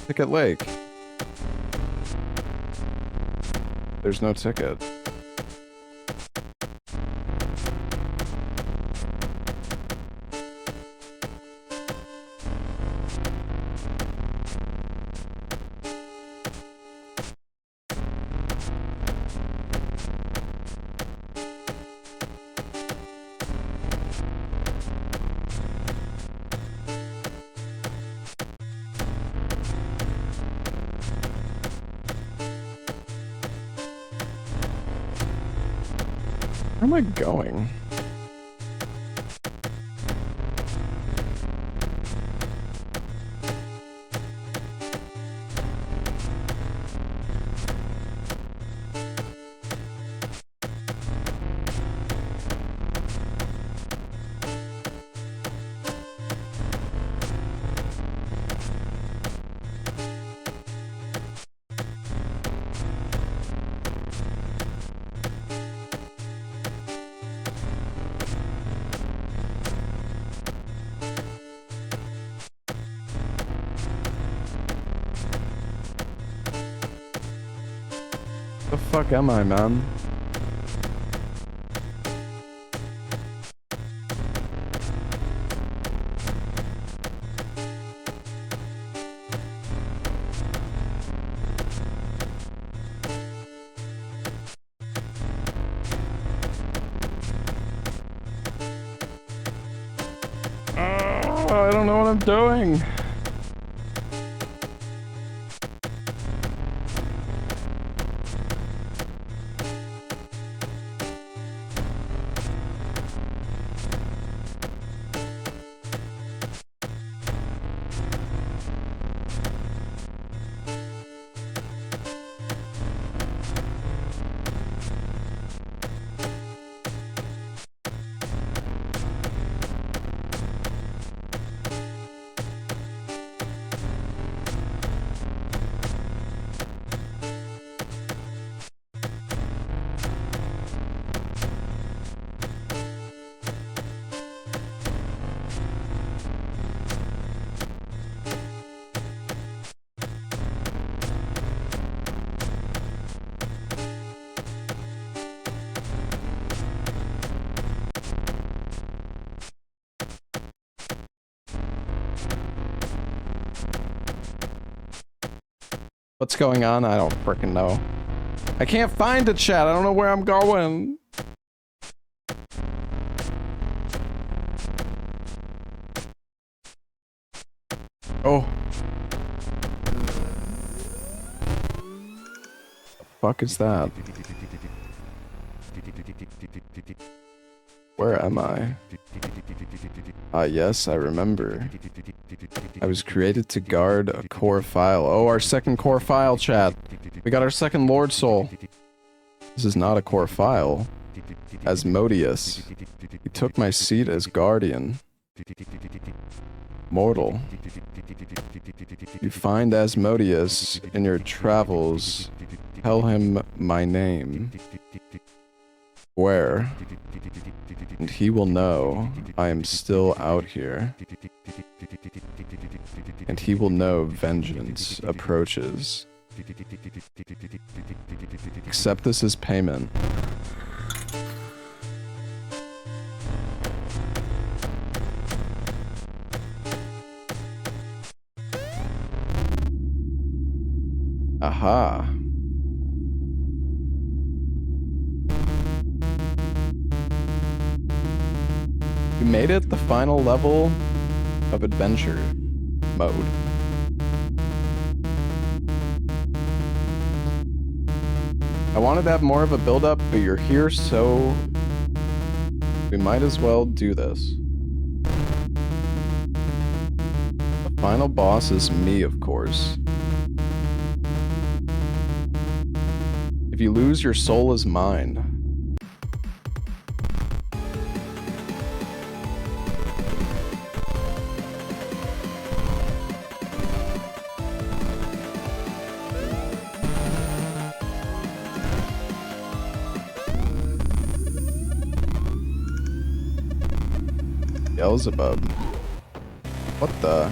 [SPEAKER 1] Ticket Lake. There's no ticket. Where am I going? The fuck am I, man? I don't know what I'm doing. What's going on? I don't frickin' know. I can't find it, chat. I don't know where I'm going. Oh. The fuck is that? Where am I? Ah, yes, I remember. I was created to guard a core file. Oh, our second core file, chat. We got our second Lord Soul. This is not a core file. Asmodeus. He took my seat as guardian. Mortal. You find Asmodeus in your travels. Tell him my name. Where? And he will know I am still out here. And he will know vengeance approaches. Accept this as payment. Aha. You made it the final level of adventure mode. I wanted to have more of a build-up, but you're here, so we might as well do this. The final boss is me, of course. If you lose, your soul is mine. Beelzebub. What the?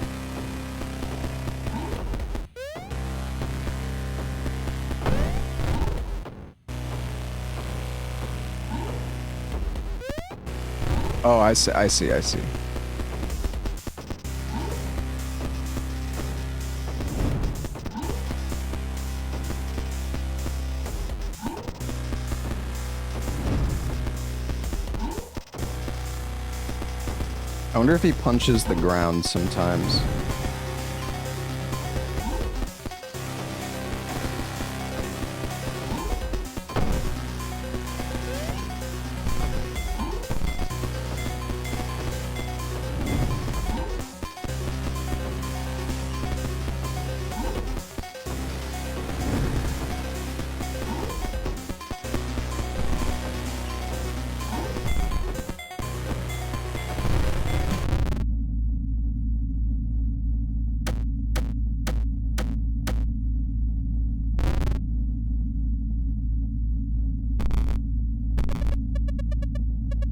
[SPEAKER 1] Oh, I see, I see, I see. I wonder if he punches the ground sometimes.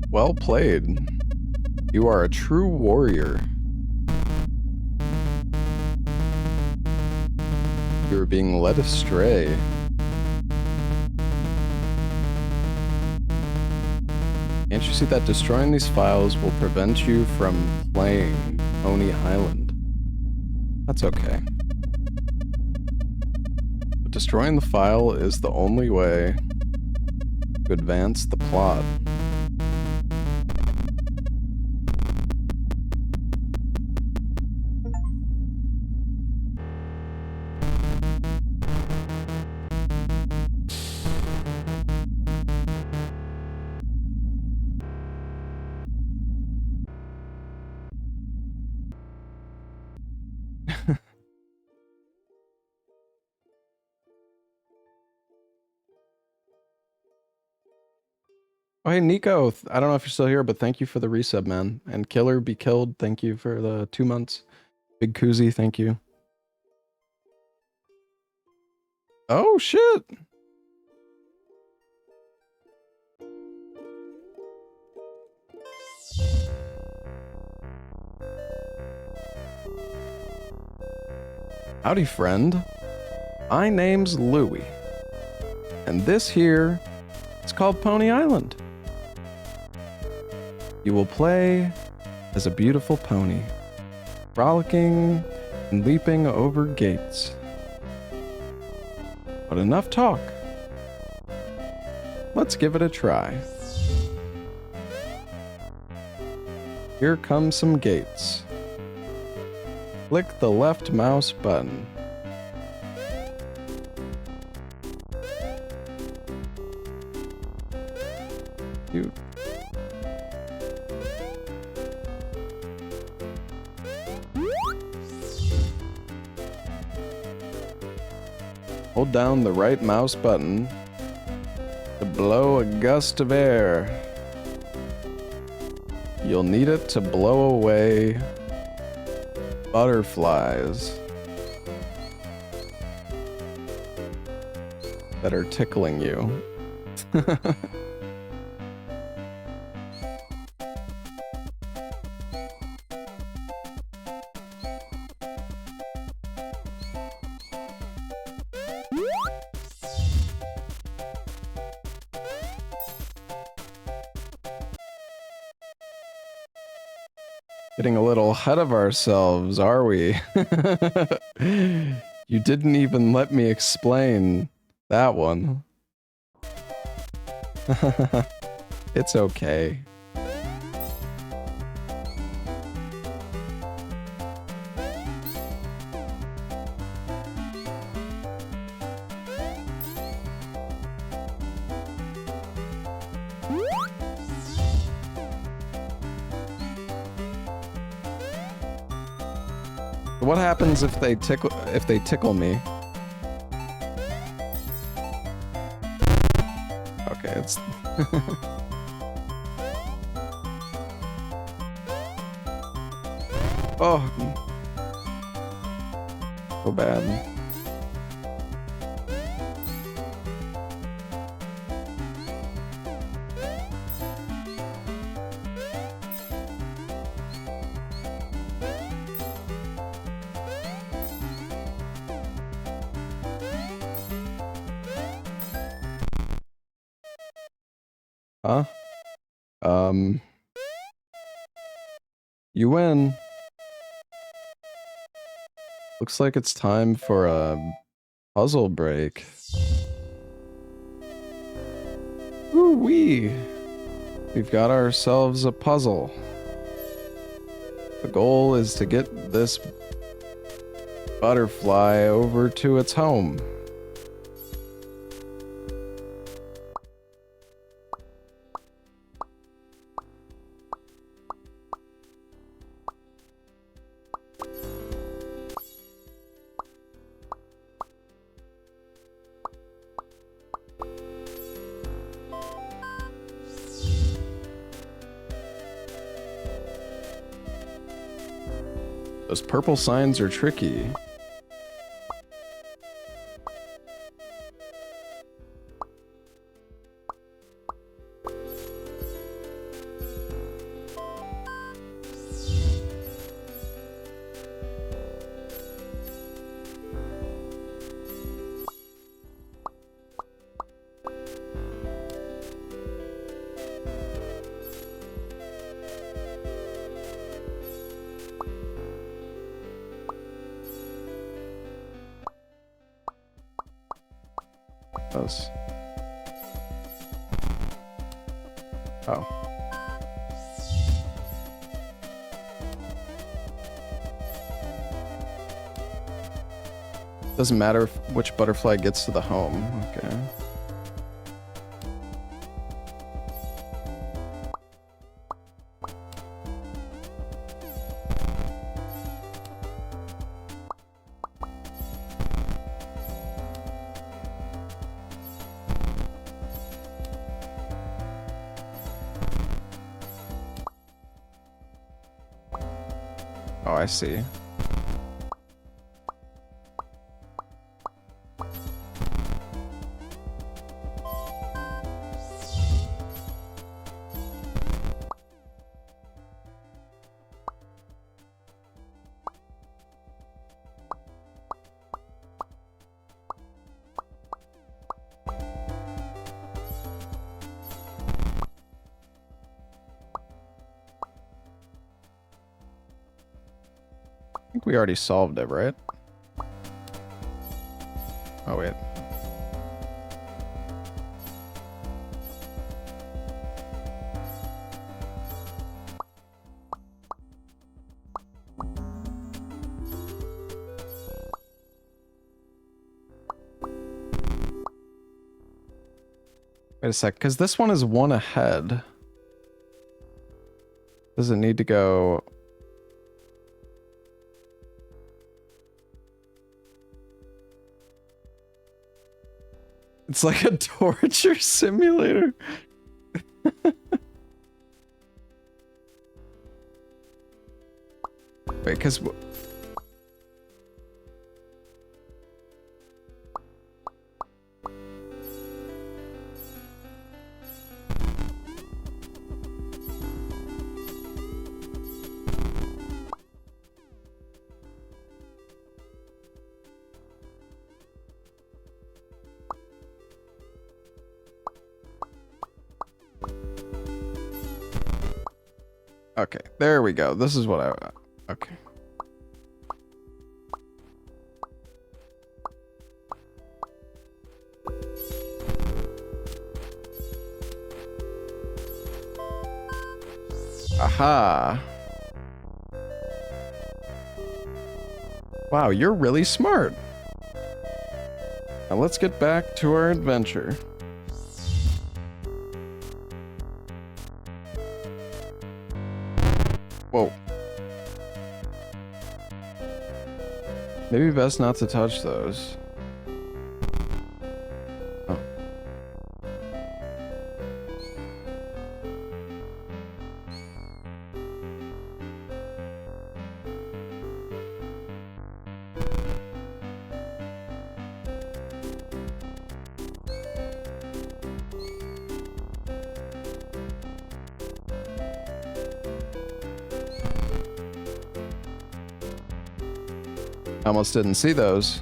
[SPEAKER 1] Well played. You are a true warrior. You are being led astray. Can't you see that destroying these files will prevent you from playing Pony Island? That's okay. But destroying the file is the only way to advance the plot. Oh, hey, Nico. I don't know if you're still here, but thank you for the resub, man. And Killer Be Killed, thank you for the 2 months. Big Koozie, thank you. Oh, shit. Howdy, friend. My name's Louie. And this here is called Pony Island. You will play as a beautiful pony, frolicking and leaping over gates. But enough talk. Let's give it a try. Here come some gates. Click the left mouse button. Cute. Hold down the right mouse button to blow a gust of air. You'll need it to blow away butterflies that are tickling you. Getting a little ahead of ourselves, are we? You didn't even let me explain that one. It's okay. What happens if they tickle me? Okay, it's oh, so bad. Huh? You win. Looks like it's time for a puzzle break. Woo-wee! We've got ourselves a puzzle. The goal is to get this butterfly over to its home. Those purple signs are tricky. Those. Oh. Doesn't matter which butterfly gets to the home. Okay. Oh, I see. I think we already solved it, right? Oh, wait. Wait a sec, because this one is one ahead. Does it need to go... It's like a torture simulator. Wait, because... Okay, there we go. This is what I... Okay. Aha. Wow, you're really smart. Now let's get back to our adventure. Whoa. Maybe best not to touch those. Oh. Almost didn't see those.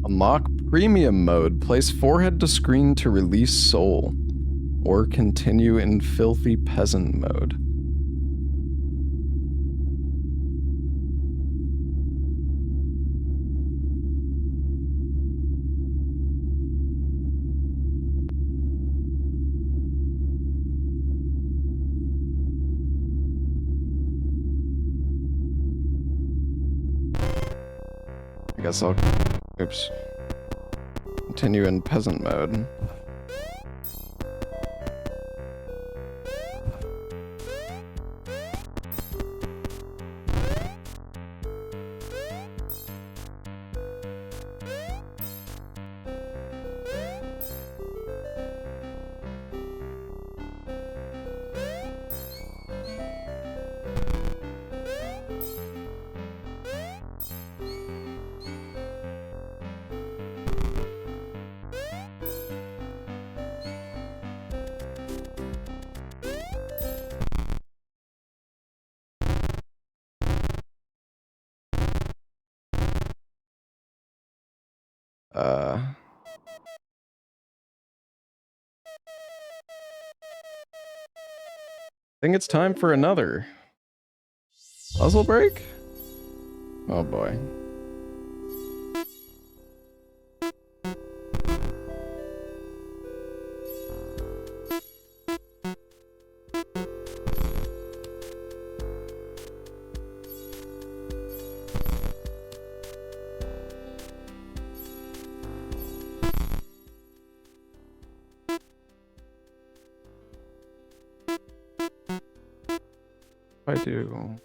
[SPEAKER 1] Unlock premium mode. Place forehead to screen to release soul. Or continue in filthy peasant mode. I guess I'll... Oops. Continue in peasant mode. I think it's time for another puzzle break? Oh boy. I do.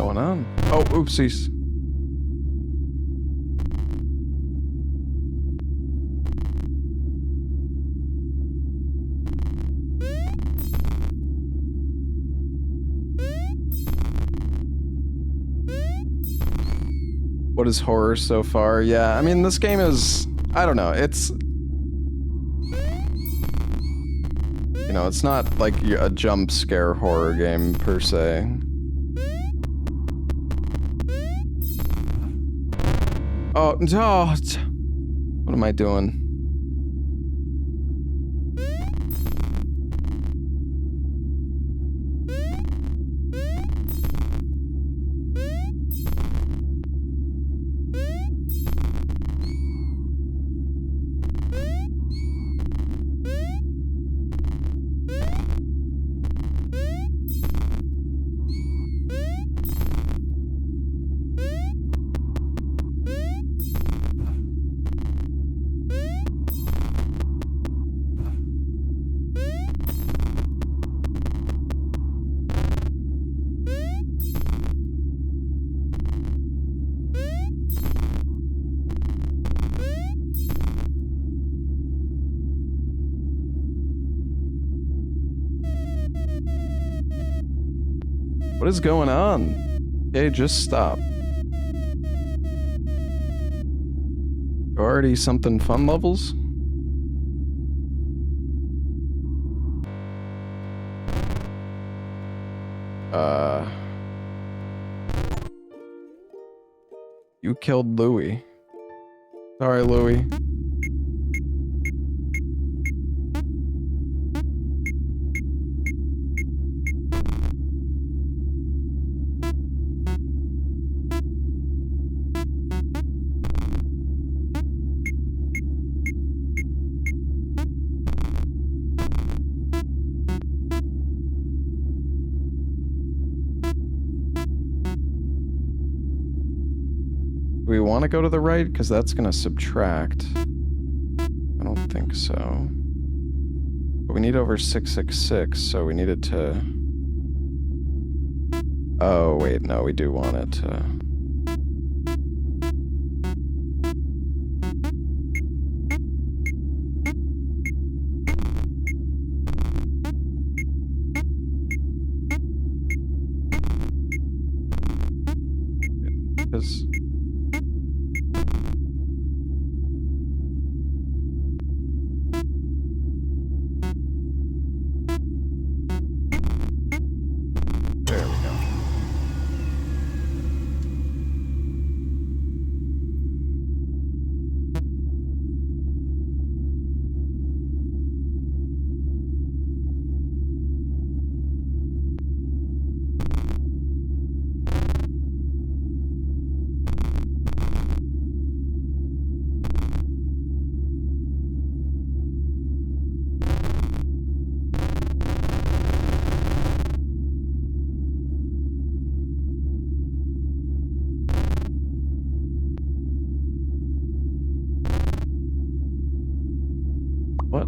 [SPEAKER 1] going on? Oh, oopsies. What is horror so far? Yeah, I mean, this game is... I don't know, it's... You know, it's not like a jump scare horror game, per se. Oh, no! What am I doing? What is going on? Okay, just stop. Already something fun levels? You killed Louis. Sorry, Louis. Do we want to go to the right? Because that's going to subtract. I don't think so. But we need over 666, so we needed to... Oh, wait, no, we do want it to... Because... There we go. What?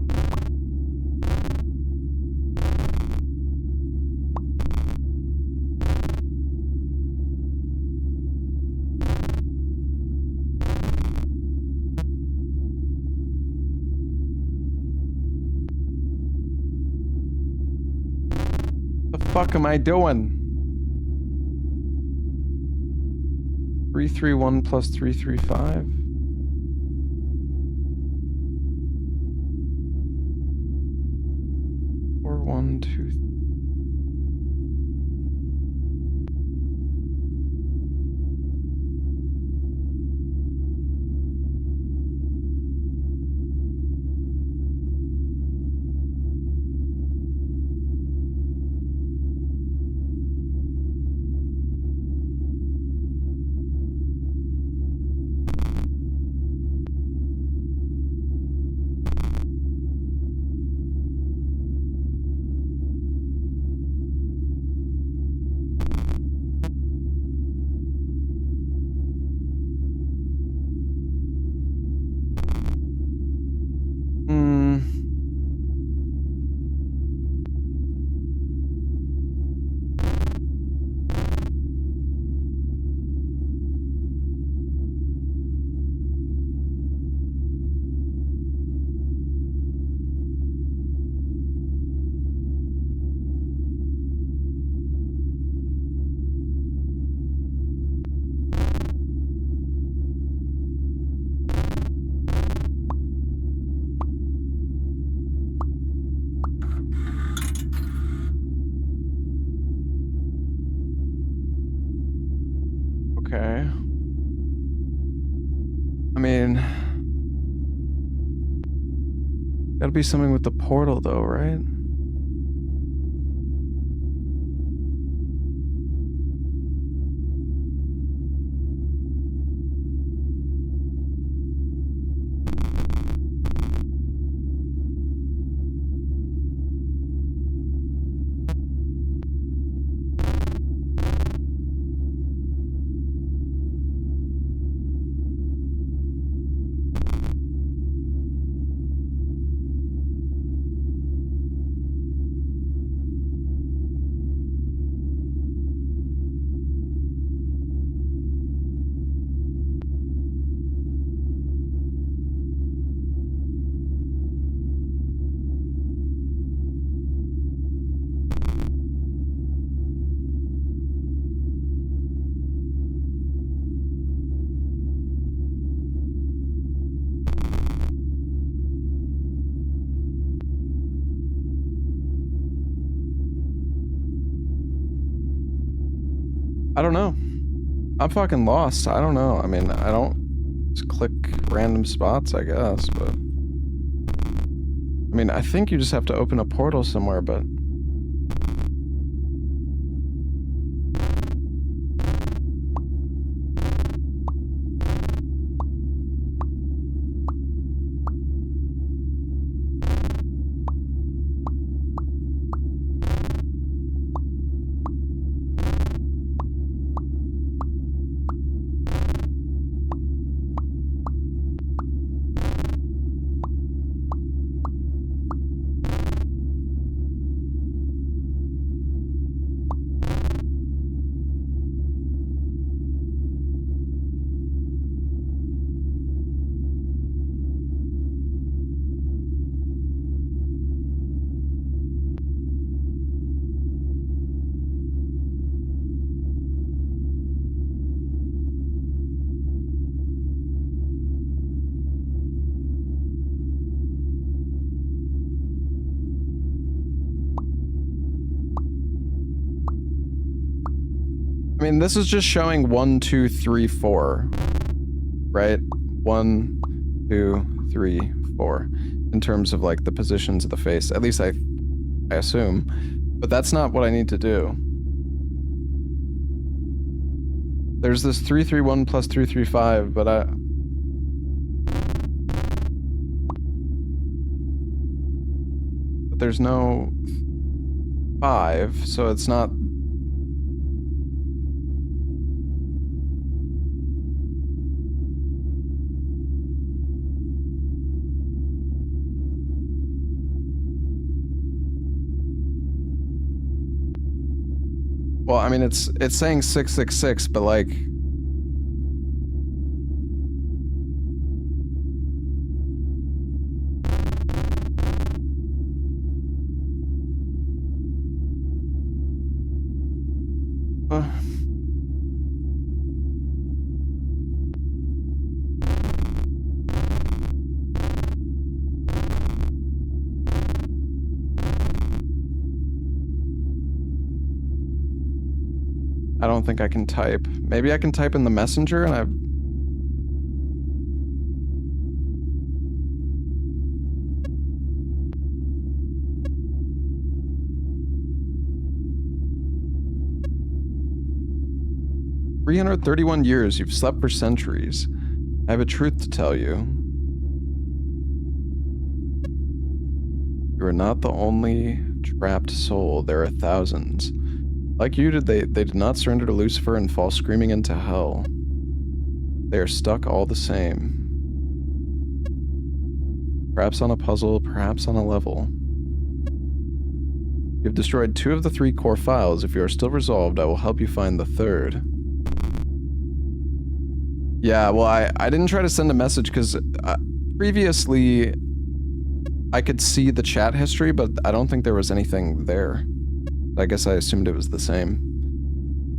[SPEAKER 1] The fuck am I doing? 331 plus 335? 4, 1, 2, I mean, gotta be something with the portal though, right? I don't know. I'm fucking lost. I don't know. I mean, I don't just click random spots, I guess, but... I mean, I think you just have to open a portal somewhere, but... I mean, this is just showing 1, 2, 3, 4, right? 1, 2, 3, 4, in terms of like the positions of the face. At least I assume, but that's not what I need to do. There's this 3, 3, 1 plus 3, 3, 5, but but there's no 5, so it's not. Well, I mean, it's saying 666, but like... I don't think I can type. Maybe I can type in the messenger and I... "331 years, you've slept for centuries. I have a truth to tell you. You are not the only trapped soul. There are thousands. Like you, they did not surrender to Lucifer and fall screaming into hell. They are stuck all the same. Perhaps on a puzzle, perhaps on a level. You have destroyed 2 of the 3 core files. If you are still resolved, I will help you find the 3rd. Yeah, well, I didn't try to send a message because previously I could see the chat history, but I don't think there was anything there. I guess I assumed it was the same.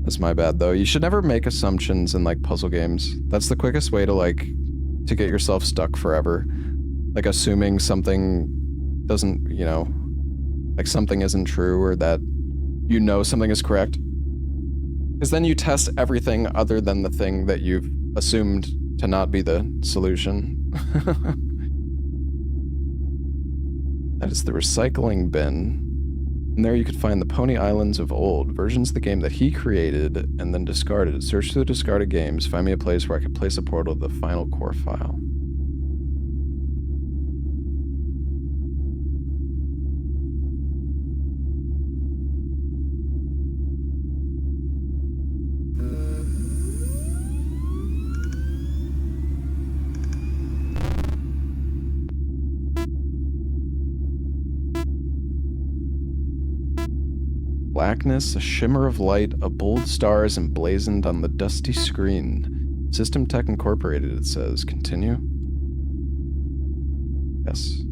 [SPEAKER 1] That's my bad, though. You should never make assumptions in, like, puzzle games. That's the quickest way to, like, to get yourself stuck forever. Like, assuming something doesn't, you know, like, something isn't true or that you know something is correct. Because then you test everything other than the thing that you've assumed to not be the solution. That is the recycling bin. And there you could find the Pony Islands of old, versions of the game that he created and then discarded. Search through the discarded games, find me a place where I could place a portal to the final core file. Blackness, a shimmer of light, a bold star is emblazoned on the dusty screen. System Tech Incorporated, it says. Continue. Yes.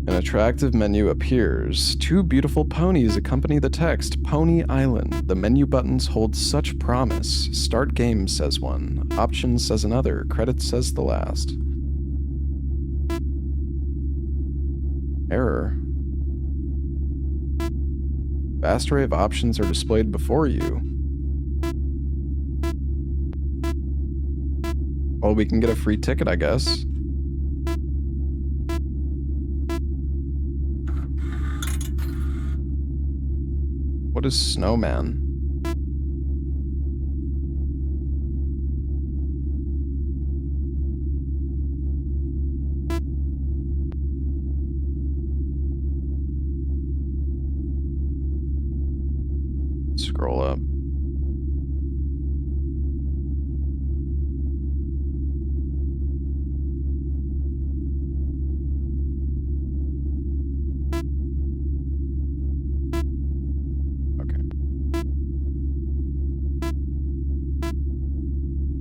[SPEAKER 1] An attractive menu appears. Two beautiful ponies accompany the text. Pony Island. The menu buttons hold such promise. Start game says one. Options says another. Credits says the last. Error. Vast array of options are displayed before you. Well, we can get a free ticket, I guess. What is Snowman? Scroll up. Okay.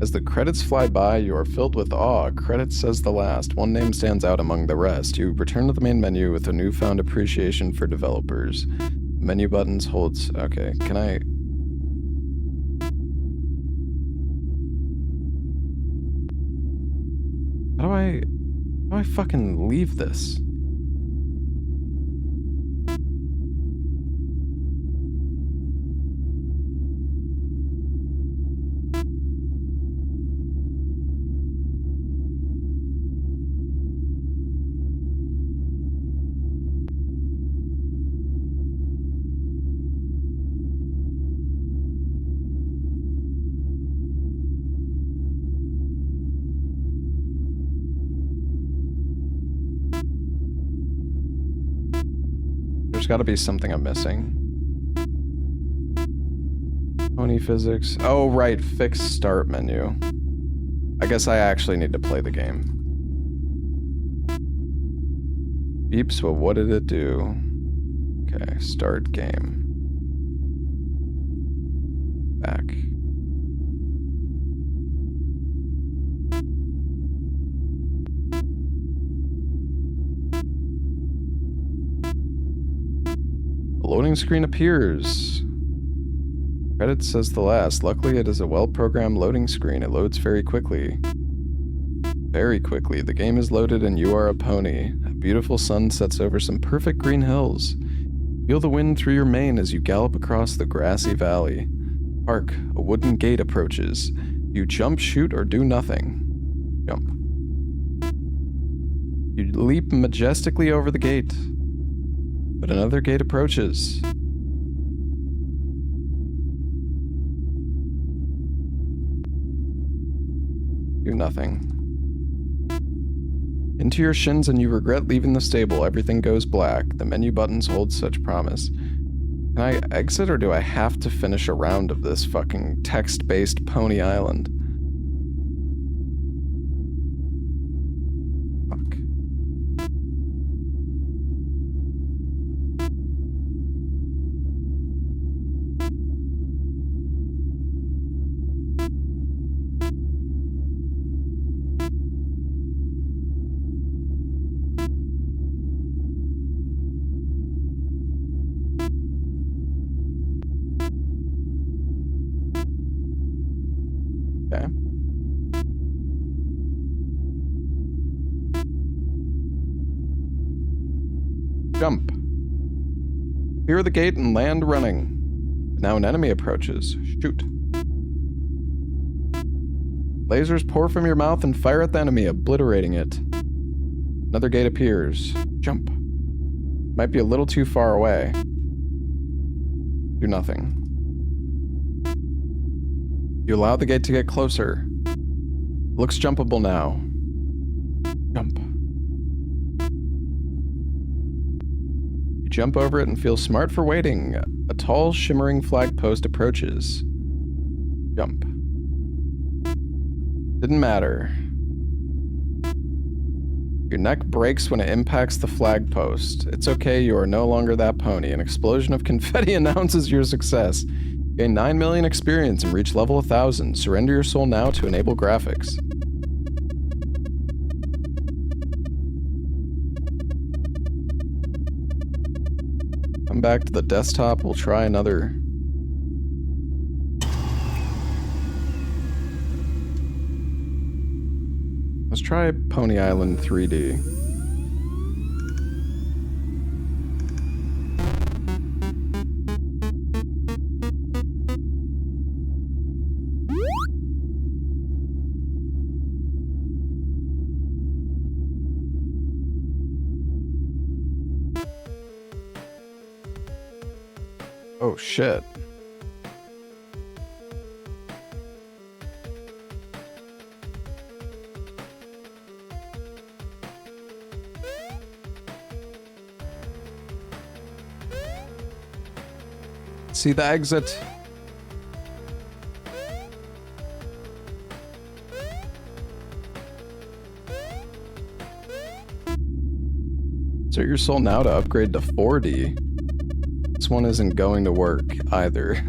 [SPEAKER 1] As the credits fly by, you are filled with awe. Credits says the last. One name stands out among the rest. You return to the main menu with a newfound appreciation for developers. Menu buttons holds... Okay, can I... How do I fucking leave this? There's got to be something I'm missing. Pony physics. Oh, right. Fix start menu. I guess I actually need to play the game. Beeps, well, what did it do? Okay, start game. Back. Loading screen appears. Credit says the last. Luckily, it is a well-programmed loading screen. It loads very quickly. Very quickly. The game is loaded and you are a pony. A beautiful sun sets over some perfect green hills. Feel the wind through your mane as you gallop across the grassy valley. Hark, a wooden gate approaches. You jump, shoot, or do nothing. Jump. You leap majestically over the gate. But another gate approaches. Do nothing. Into your shins and you regret leaving the stable. Everything goes black. The menu buttons hold such promise. Can I exit or do I have to finish a round of this fucking text-based Pony Island? Fuck. Okay. Jump. Clear the gate and land running. Now an enemy approaches. Shoot. Lasers pour from your mouth and fire at the enemy, obliterating it. Another gate appears. Jump. Might be a little too far away. Do nothing. You allow the gate to get closer. Looks jumpable now. Jump. You jump over it and feel smart for waiting. A tall, shimmering flag post approaches. Jump. Didn't matter. Your neck breaks when it impacts the flag post. It's okay, you are no longer that pony. An explosion of confetti announces your success. Gain 9 million experience and reach level 1000. Surrender your soul now to enable graphics. Come back to the desktop, we'll try another. Let's try Pony Island 3D. Oh shit. See the exit. Insert your soul now to upgrade to 4D. This one isn't going to work either.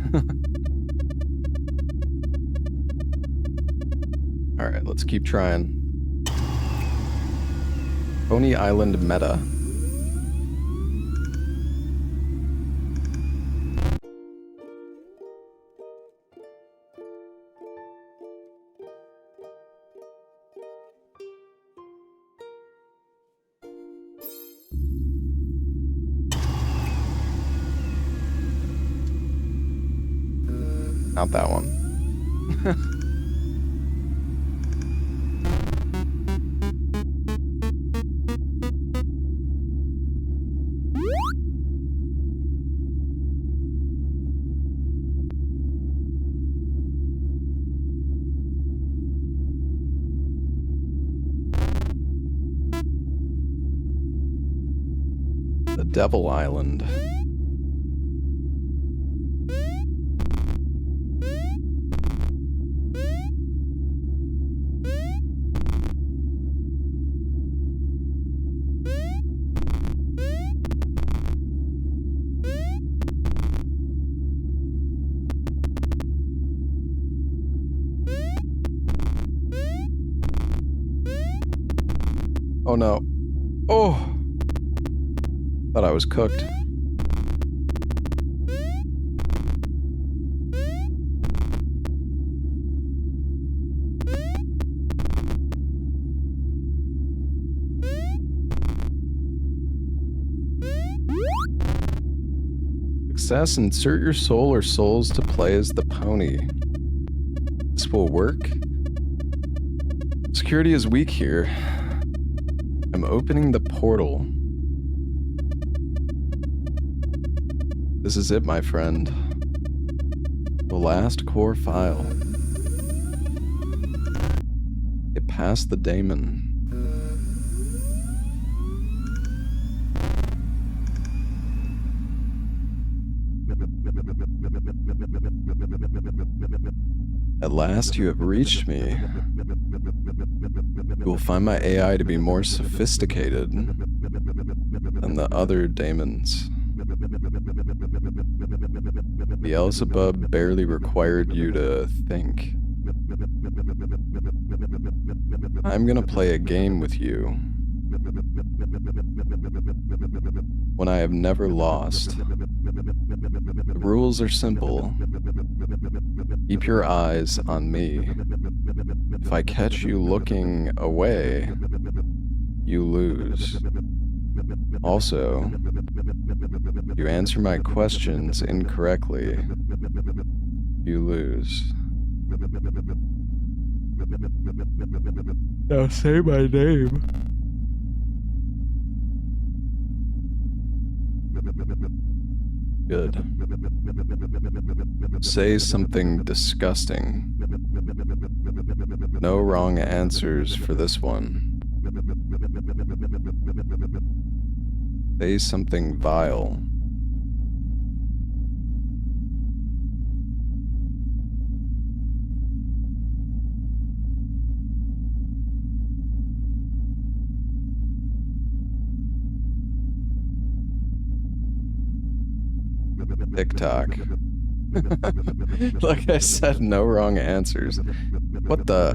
[SPEAKER 1] Alright, let's keep trying. Pony Island Meta. Not that one. The Devil Island. Oh no. Oh! Thought I was cooked. Success, insert your soul or souls to play as the pony. This will work. Security is weak here. I'm opening the portal. This is it, my friend. The last core file. Get past the daemon. At last you have reached me. You will find my AI to be more sophisticated than the other daemons. Beelzebub barely required you to think. I'm gonna play a game with you. When I have never lost. The rules are simple. Keep your eyes on me. If I catch you looking away, you lose. Also, if you answer my questions incorrectly, you lose. Now say my name. Good. Say something disgusting. No wrong answers for this one. Say something vile. TikTok. Like I said, no wrong answers. What the?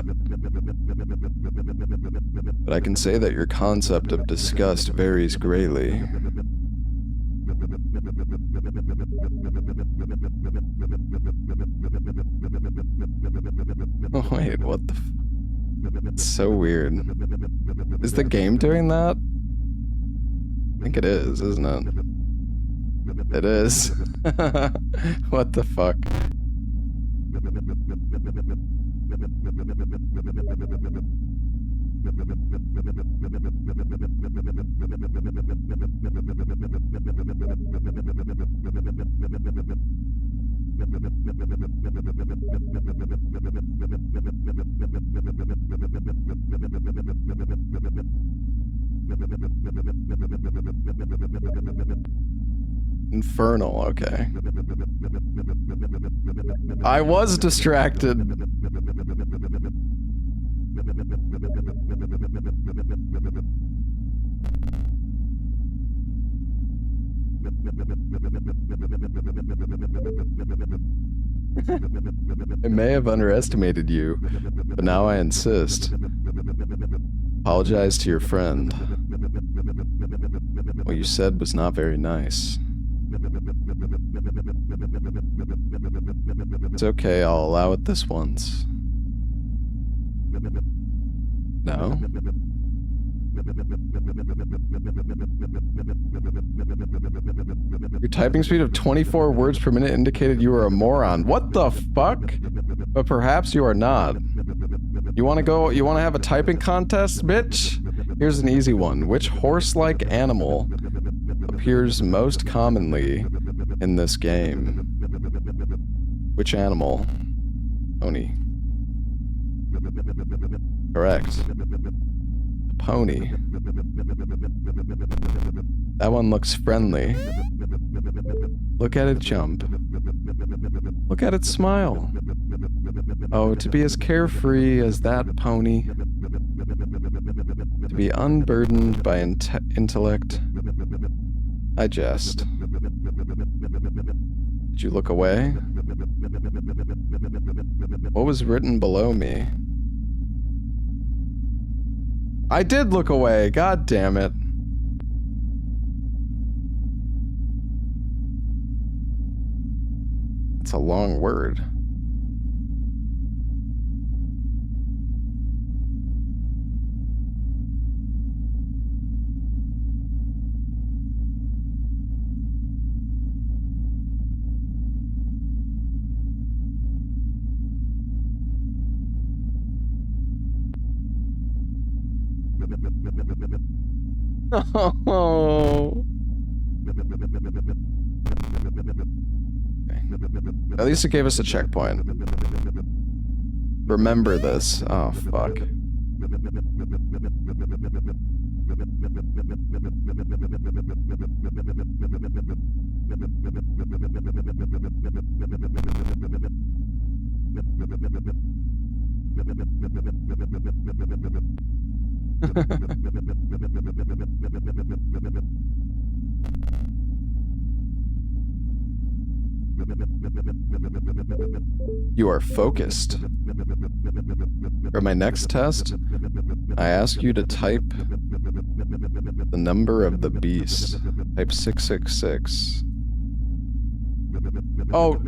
[SPEAKER 1] But I can say that your concept of disgust varies greatly. Oh wait, what the f- It's so weird. Is the game doing that? I think it is, isn't it? It is. What the fuck? Infernal, okay. I was distracted. I may have underestimated you, but now I insist. Apologize to your friend. What you said was not very nice. It's okay, I'll allow it this once. No? Your typing speed of 24 words per minute indicated you were a moron. What the fuck? But perhaps you are not. You wanna have a typing contest, bitch? Here's an easy one. Which horse-like animal appears most commonly in this game? Which animal? Pony. Correct. A pony. That one looks friendly. Look at it jump. Look at it smile. Oh, to be as carefree as that pony. To be unburdened by intellect. I jest. Did you look away? What was written below me? I did look away, god damn it. It's a long word. Oh. Okay. At least it gave us a checkpoint. Remember this. Oh, fuck. You are focused. For my next test, I ask you to type the number of the beast. Type 666. Oh.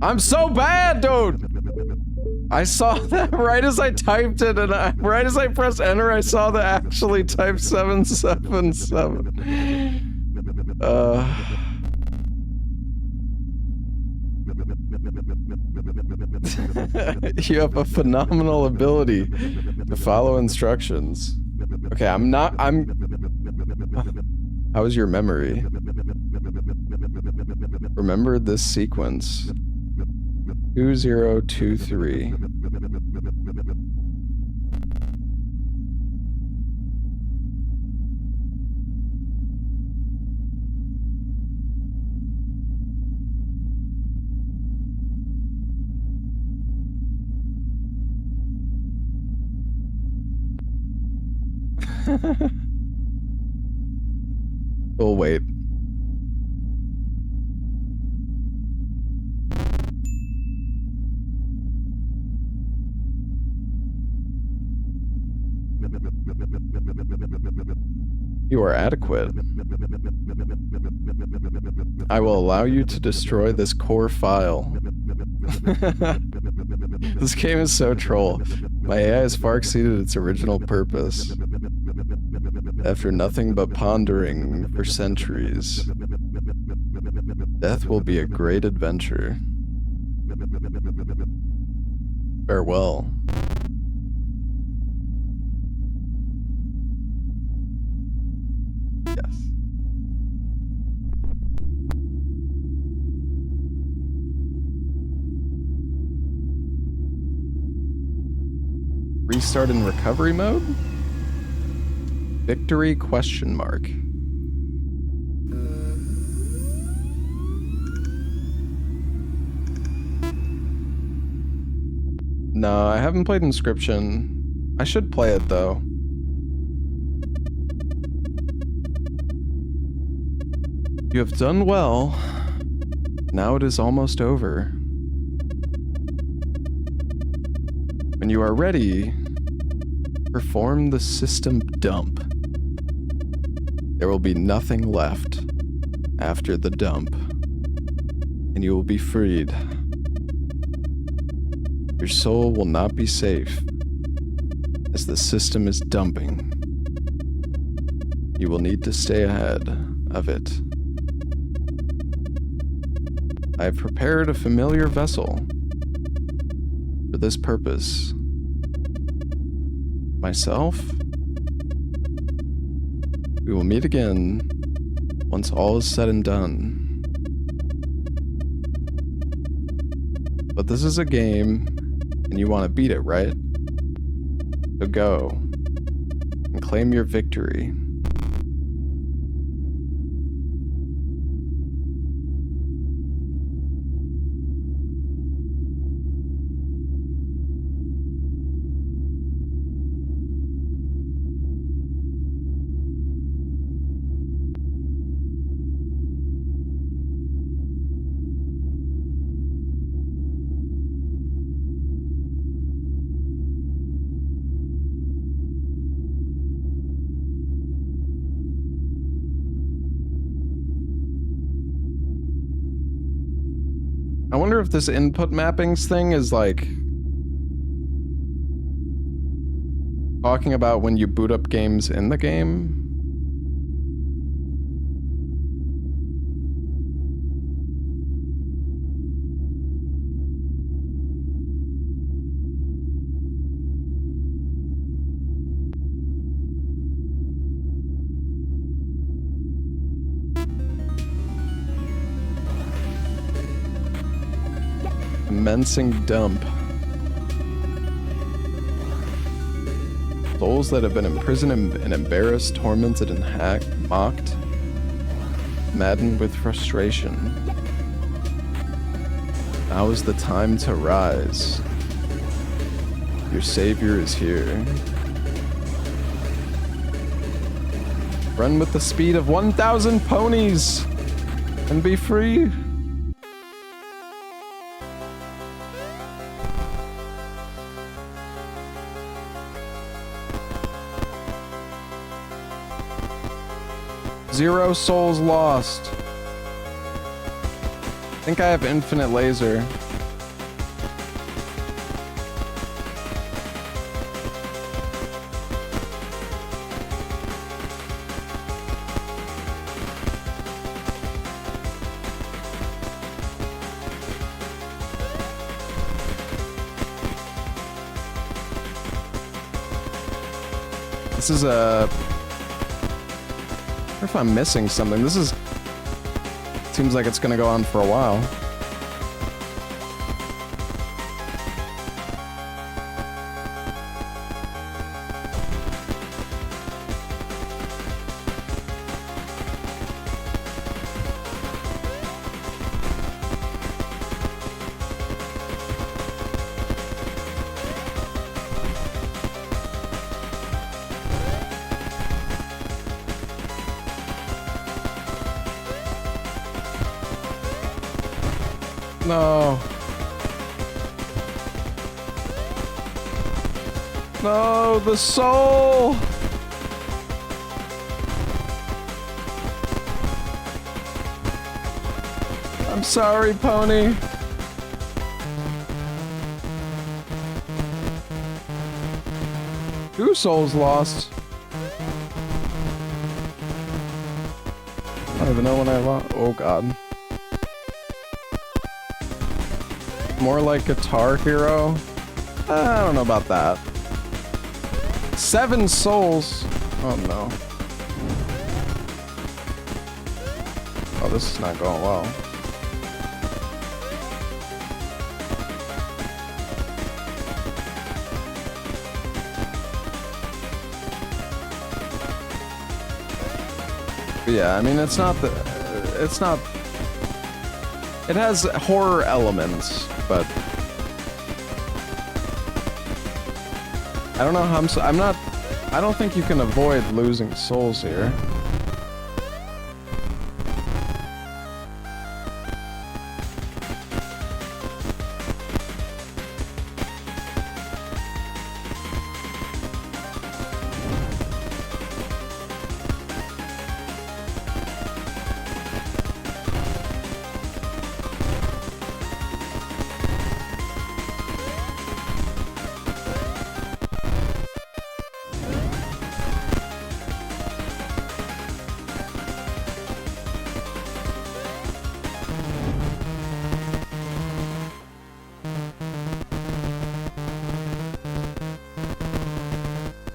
[SPEAKER 1] I'm so bad, dude! I saw that right as I typed it, and right as I pressed enter, I saw that actually type 777. You have a phenomenal ability to follow instructions. Okay, I'm. How is your memory? Remember this sequence. 2023. We'll wait. You are adequate. I will allow you to destroy this core file. This game is so troll. My AI has far exceeded its original purpose. After nothing but pondering for centuries, death will be a great adventure. Farewell. Yes. Restart in recovery mode? Victory question mark. No, I haven't played Inscription. I should play it though. You have done well. Now it is almost over. When you are ready, perform the system dump. There will be nothing left after the dump, and you will be freed. Your soul will not be safe, as the system is dumping. You will need to stay ahead of it. I have prepared a familiar vessel for this purpose. Myself? We will meet again once all is said and done. But this is a game, and you want to beat it, right? So go and claim your victory. I wonder if this input mappings thing is like talking about when you boot up games in the game. Commencing dump. Souls that have been imprisoned and embarrassed, tormented and mocked, maddened with frustration. Now is the time to rise. Your savior is here. Run with the speed of 1,000 ponies and be free. Zero souls lost. I think I have infinite laser. This is a... I wonder if I'm missing something. This is... Seems like it's gonna go on for a while. No. No, the soul. I'm sorry, Pony. Two souls lost. I don't even know when I lost. Oh, God. More like Guitar Hero? I don't know about that. 7 souls. Oh no. Oh, this is not going well. Yeah, I mean, it's not the... It's not... It has horror elements, but... I don't know how I'm not... I don't think you can avoid losing souls here.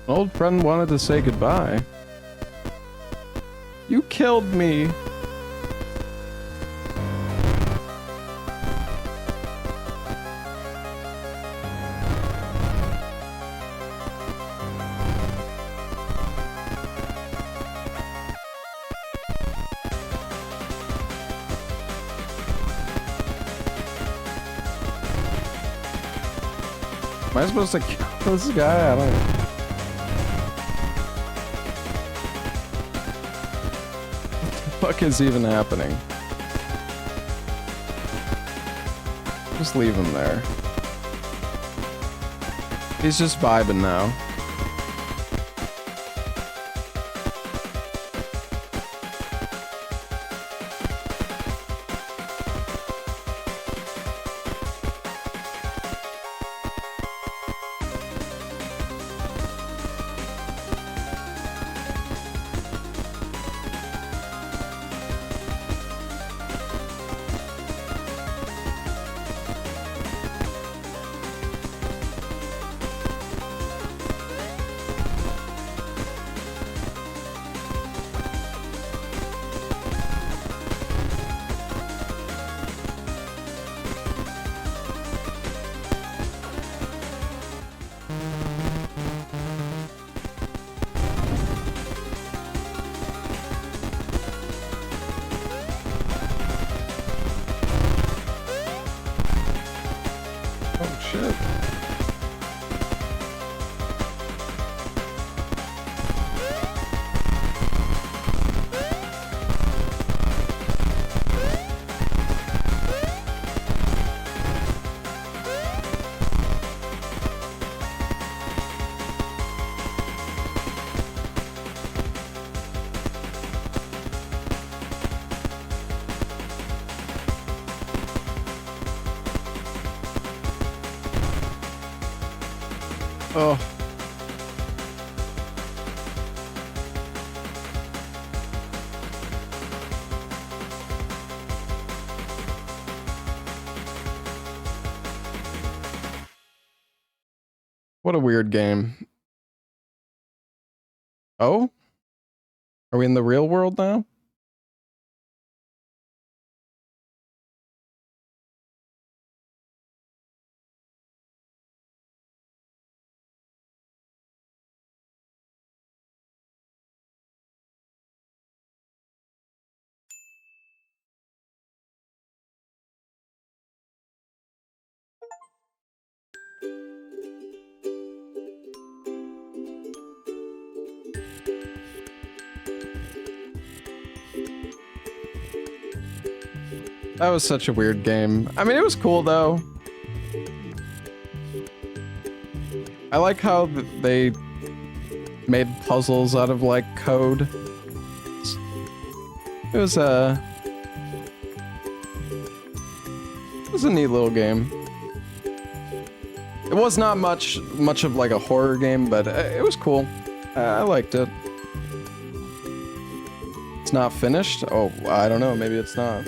[SPEAKER 1] An old friend wanted to say goodbye. You killed me. Am I supposed to kill this guy? I don't know. What the fuck is even happening? Just leave him there. He's just vibing now. Oh shit. Oh. What a weird game. Oh? Are we in the real world now? That was such a weird game. I mean, it was cool though. I like how they made puzzles out of like code. It was a neat little game. It was not much of like a horror game, but it was cool. I liked it. It's not finished? Oh, I don't know. Maybe it's not.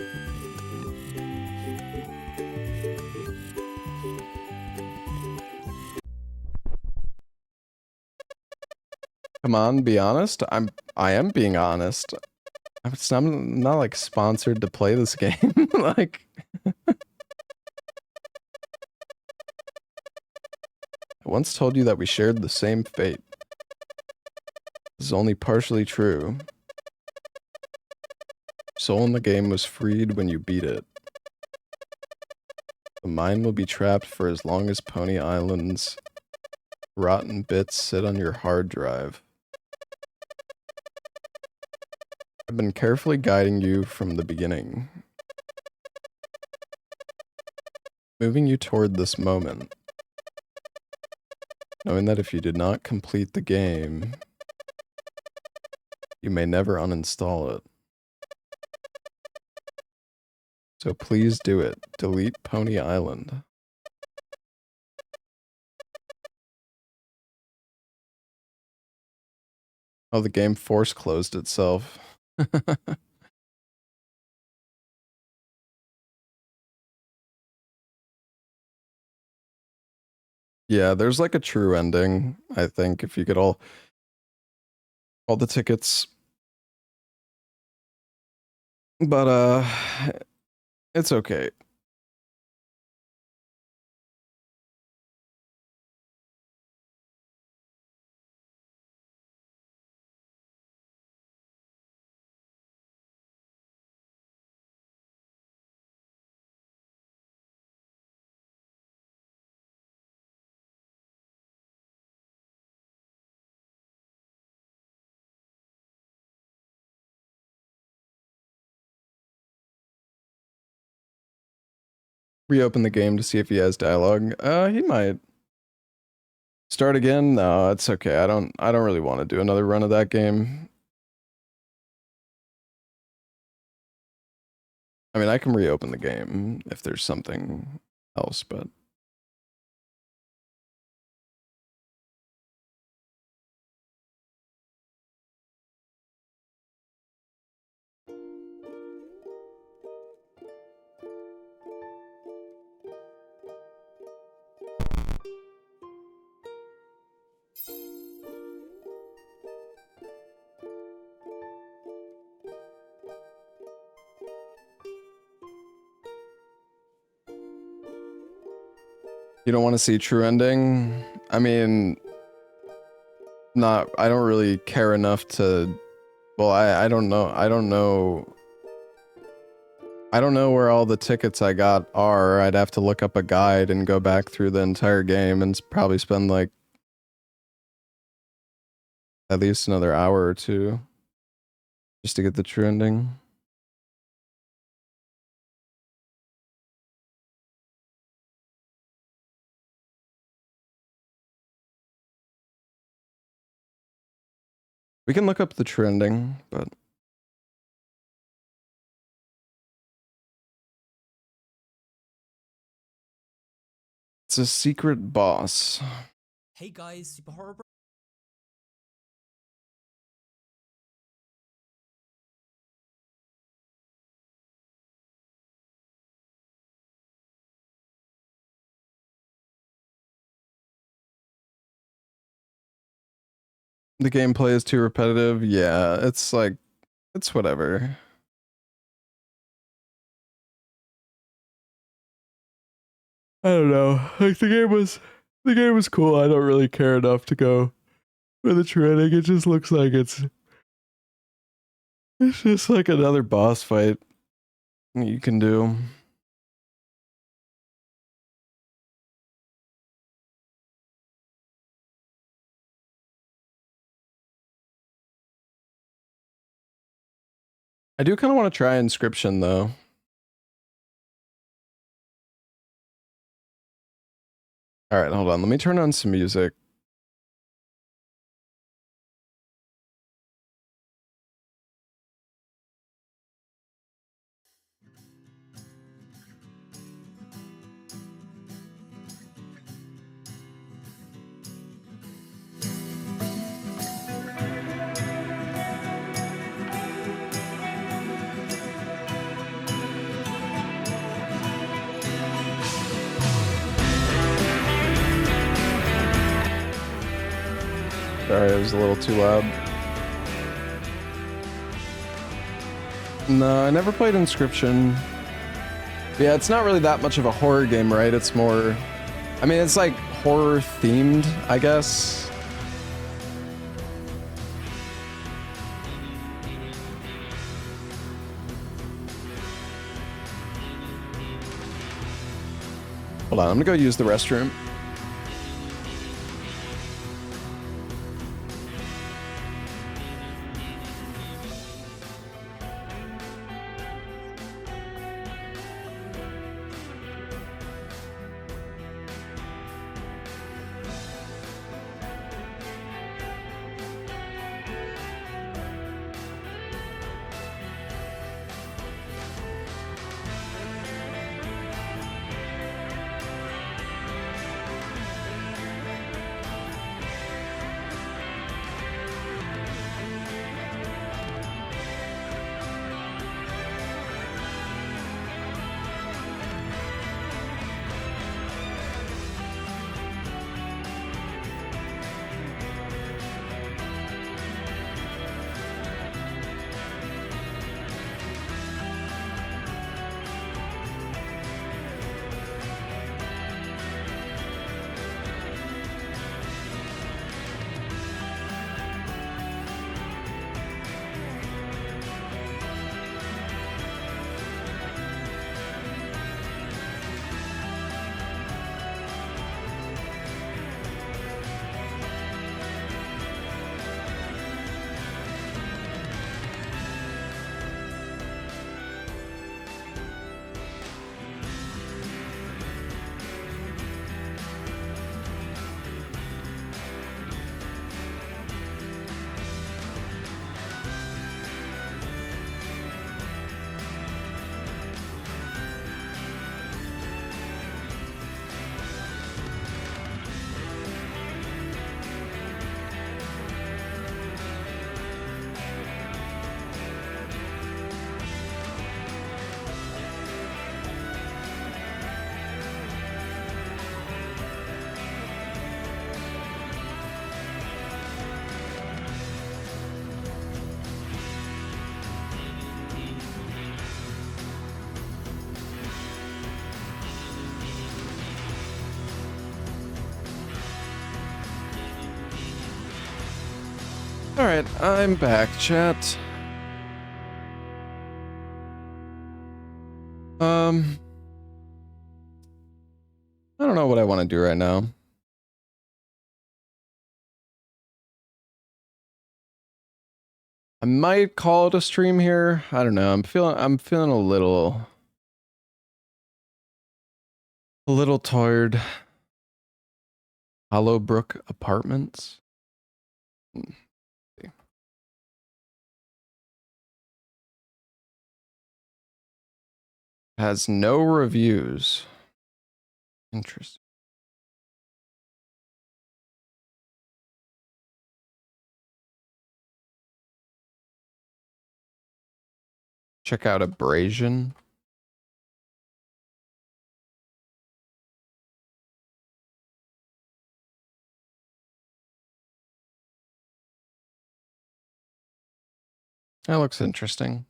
[SPEAKER 1] Come on, be honest. I am being honest. I'm not like sponsored to play this game. Like I once told you that we shared the same fate. This is only partially true. Soul in the game was freed when you beat it. The mind will be trapped for as long as Pony Island's rotten bits sit on your hard drive. I've been carefully guiding you from the beginning, moving you toward this moment, knowing that if you did not complete the game, you may never uninstall it. So please do it. Delete Pony Island. Oh, the game force closed itself. Yeah, there's like a true ending, I think, if you get all the tickets. But it's okay. Reopen the game to see if he has dialogue. He might. Start again? No, it's okay. I don't really want to do another run of that game. I mean, I can reopen the game if there's something else, but you don't want to see true ending? I mean, I don't really care enough to, well, I don't know. I don't know where all the tickets I got are. I'd have to look up a guide and go back through the entire game and probably spend like at least another hour or two just to get the true ending. We can look up the true ending, but it's a secret boss.
[SPEAKER 6] Hey guys, Super Horror Bro.
[SPEAKER 1] The gameplay is too repetitive. Yeah, it's like, it's whatever. I don't know. Like the game was cool. I don't really care enough to go for the training. It just looks like it's just like another boss fight you can do. I do kind of want to try Inscription though. All right, hold on. Let me turn on some music. Sorry, it was a little too loud. No, I never played Inscription. Yeah, it's not really that much of a horror game, right? It's more... I mean, it's like horror themed, I guess. Hold on, I'm gonna go use the restroom. Alright, I'm back, chat. I don't know what I want to do right now. I might call it a stream here. I don't know. I'm feeling a little tired. Hollowbrook Apartments. Has no reviews. Interesting. Check out Abrasion. That looks interesting.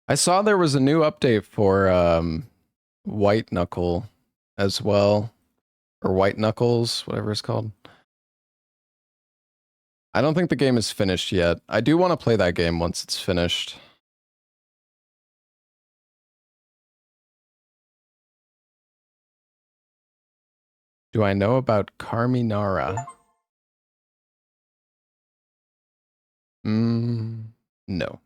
[SPEAKER 1] I saw there was a new update for White Knuckle as well. Or White Knuckles, whatever it's called. I don't think the game is finished yet. I do want to play that game once it's finished. Do I know about Carminara? No.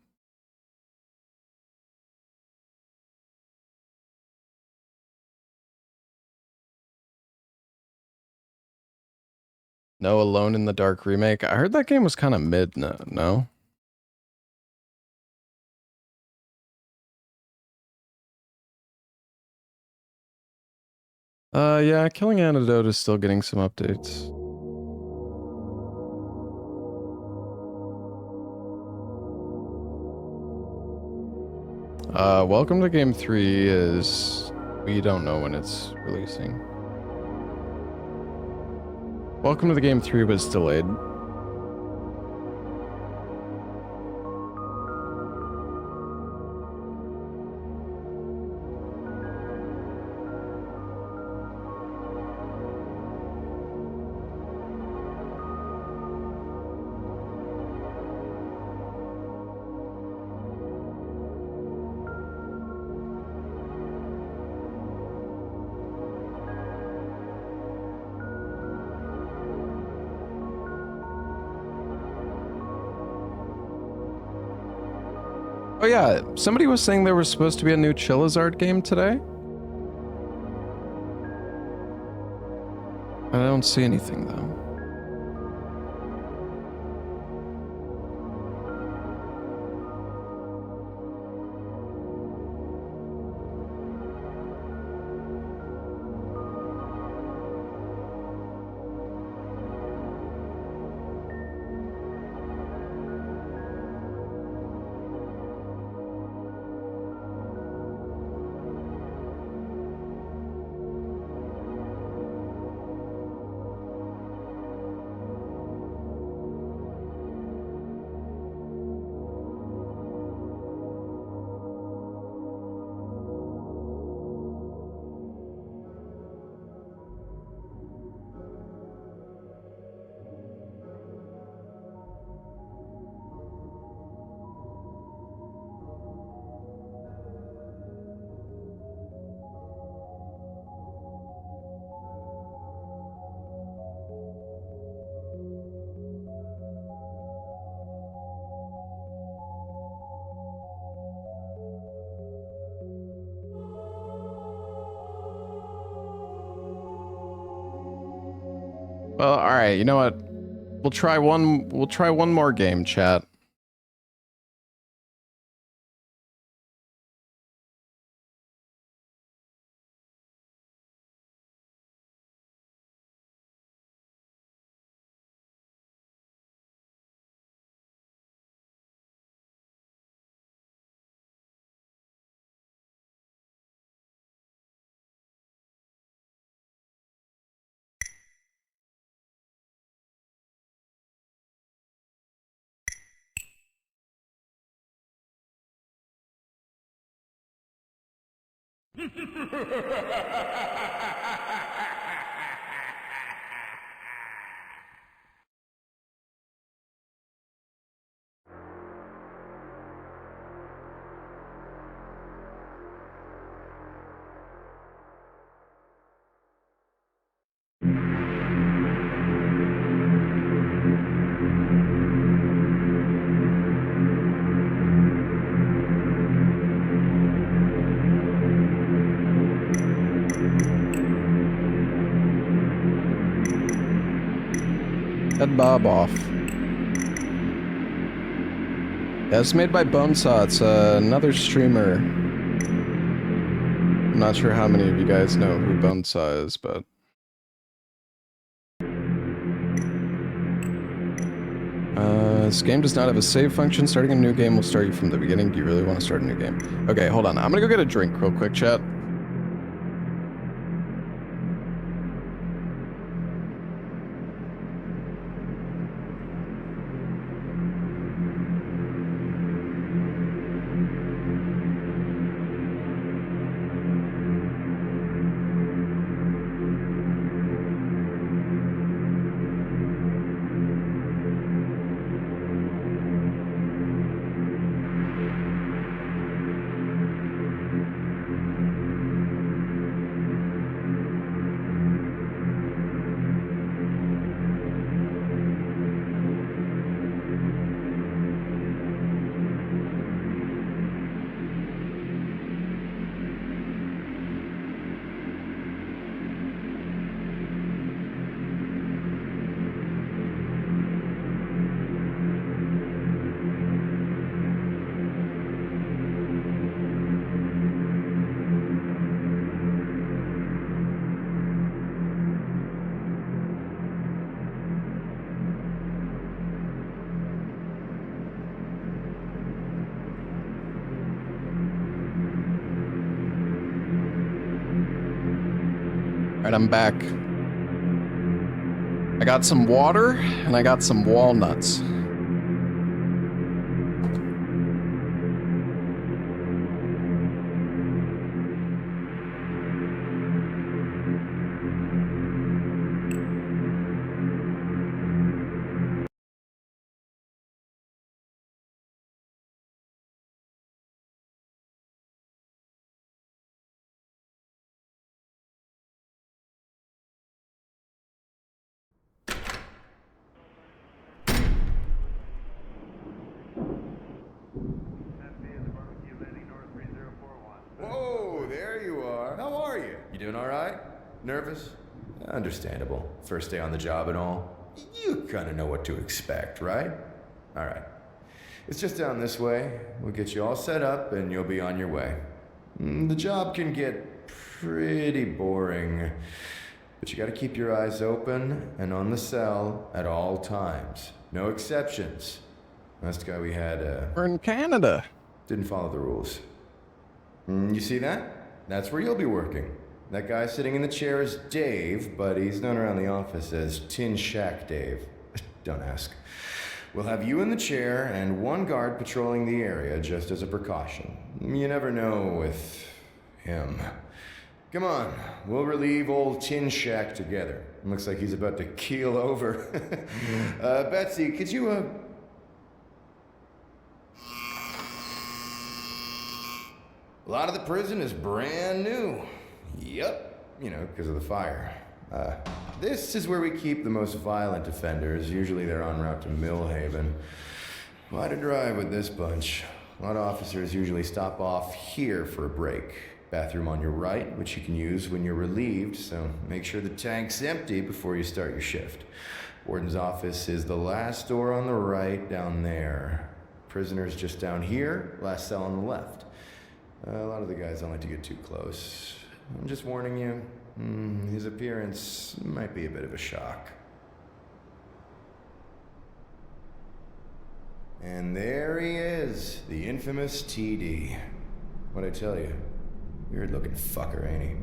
[SPEAKER 1] No Alone in the Dark remake. I heard that game was kind of mid. No. Yeah, Killing Antidote is still getting some updates. Welcome to Game 3 is... We don't know when it's releasing. Welcome to the Game 3 was delayed. Oh yeah, somebody was saying there was supposed to be a new Chillizard game today? I don't see anything though. Well, all right. You know what? We'll try one more game, chat. Head Bob off. Yeah, it's made by Bonesaw. It's another streamer. I'm not sure how many of you guys know who Bonesaw is, but... this game does not have a save function. Starting a new game will start you from the beginning. Do you really want to start a new game? Okay, hold on. I'm gonna go get a drink real quick, chat. Alright, I'm back. I got some water, and I got some walnuts.
[SPEAKER 7] Whoa, there you are. How are you? You doing all right? Nervous? Understandable. First day on the job and all. You kind of know what to expect, right? All right. It's just down this way. We'll get you all set up and you'll be on your way. The job can get pretty boring, but you gotta keep your eyes open and on the cell at all times. No exceptions. Last guy we had,
[SPEAKER 1] We're in Canada.
[SPEAKER 7] didn't follow the rules. You see that? That's where you'll be working. That guy sitting in the chair is Dave, but he's known around the office as Tin Shack Dave. Don't ask. We'll have you in the chair and one guard patrolling the area just as a precaution. You never know with him. Come on, we'll relieve old Tin Shack together. Looks like he's about to keel over. Betsy, could you, A lot of the prison is brand new. Yep, you know, because of the fire. This is where we keep the most violent offenders. Usually they're en route to Millhaven. Quite a drive with this bunch. A lot of officers usually stop off here for a break. Bathroom on your right, which you can use when you're relieved, so make sure the tank's empty before you start your shift. Warden's office is the last door on the right down there. Prisoners just down here, last cell on the left. A lot of the guys don't like to get too close. I'm just warning you, his appearance might be a bit of a shock. And there he is, the infamous TD. What'd I tell you? Weird looking fucker, ain't he?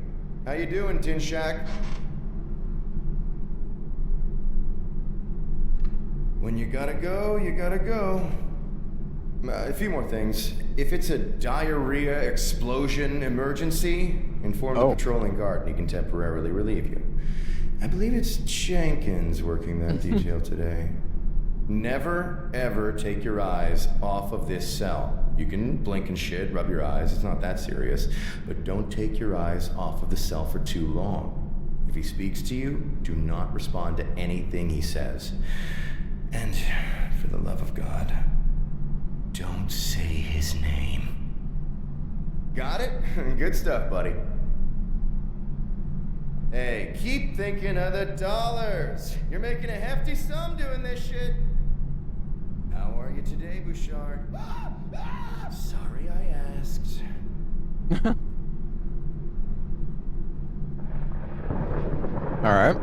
[SPEAKER 7] How you doing, Tin Shack? When you gotta go, you gotta go. A few more things. If it's a diarrhea explosion emergency, inform the patrolling guard and he can temporarily relieve you. I believe it's Jenkins working that detail today. Never, ever take your eyes off of this cell. You can blink and shit, rub your eyes, it's not that serious, but don't take your eyes off of the cell for too long. If he speaks to you, do not respond to anything he says. And, for the love of God, don't say his name. Got it? Good stuff, buddy. Hey, keep thinking of the dollars. You're making a hefty sum doing this shit. How are you today, Bouchard? Sorry I asked.
[SPEAKER 1] Alright.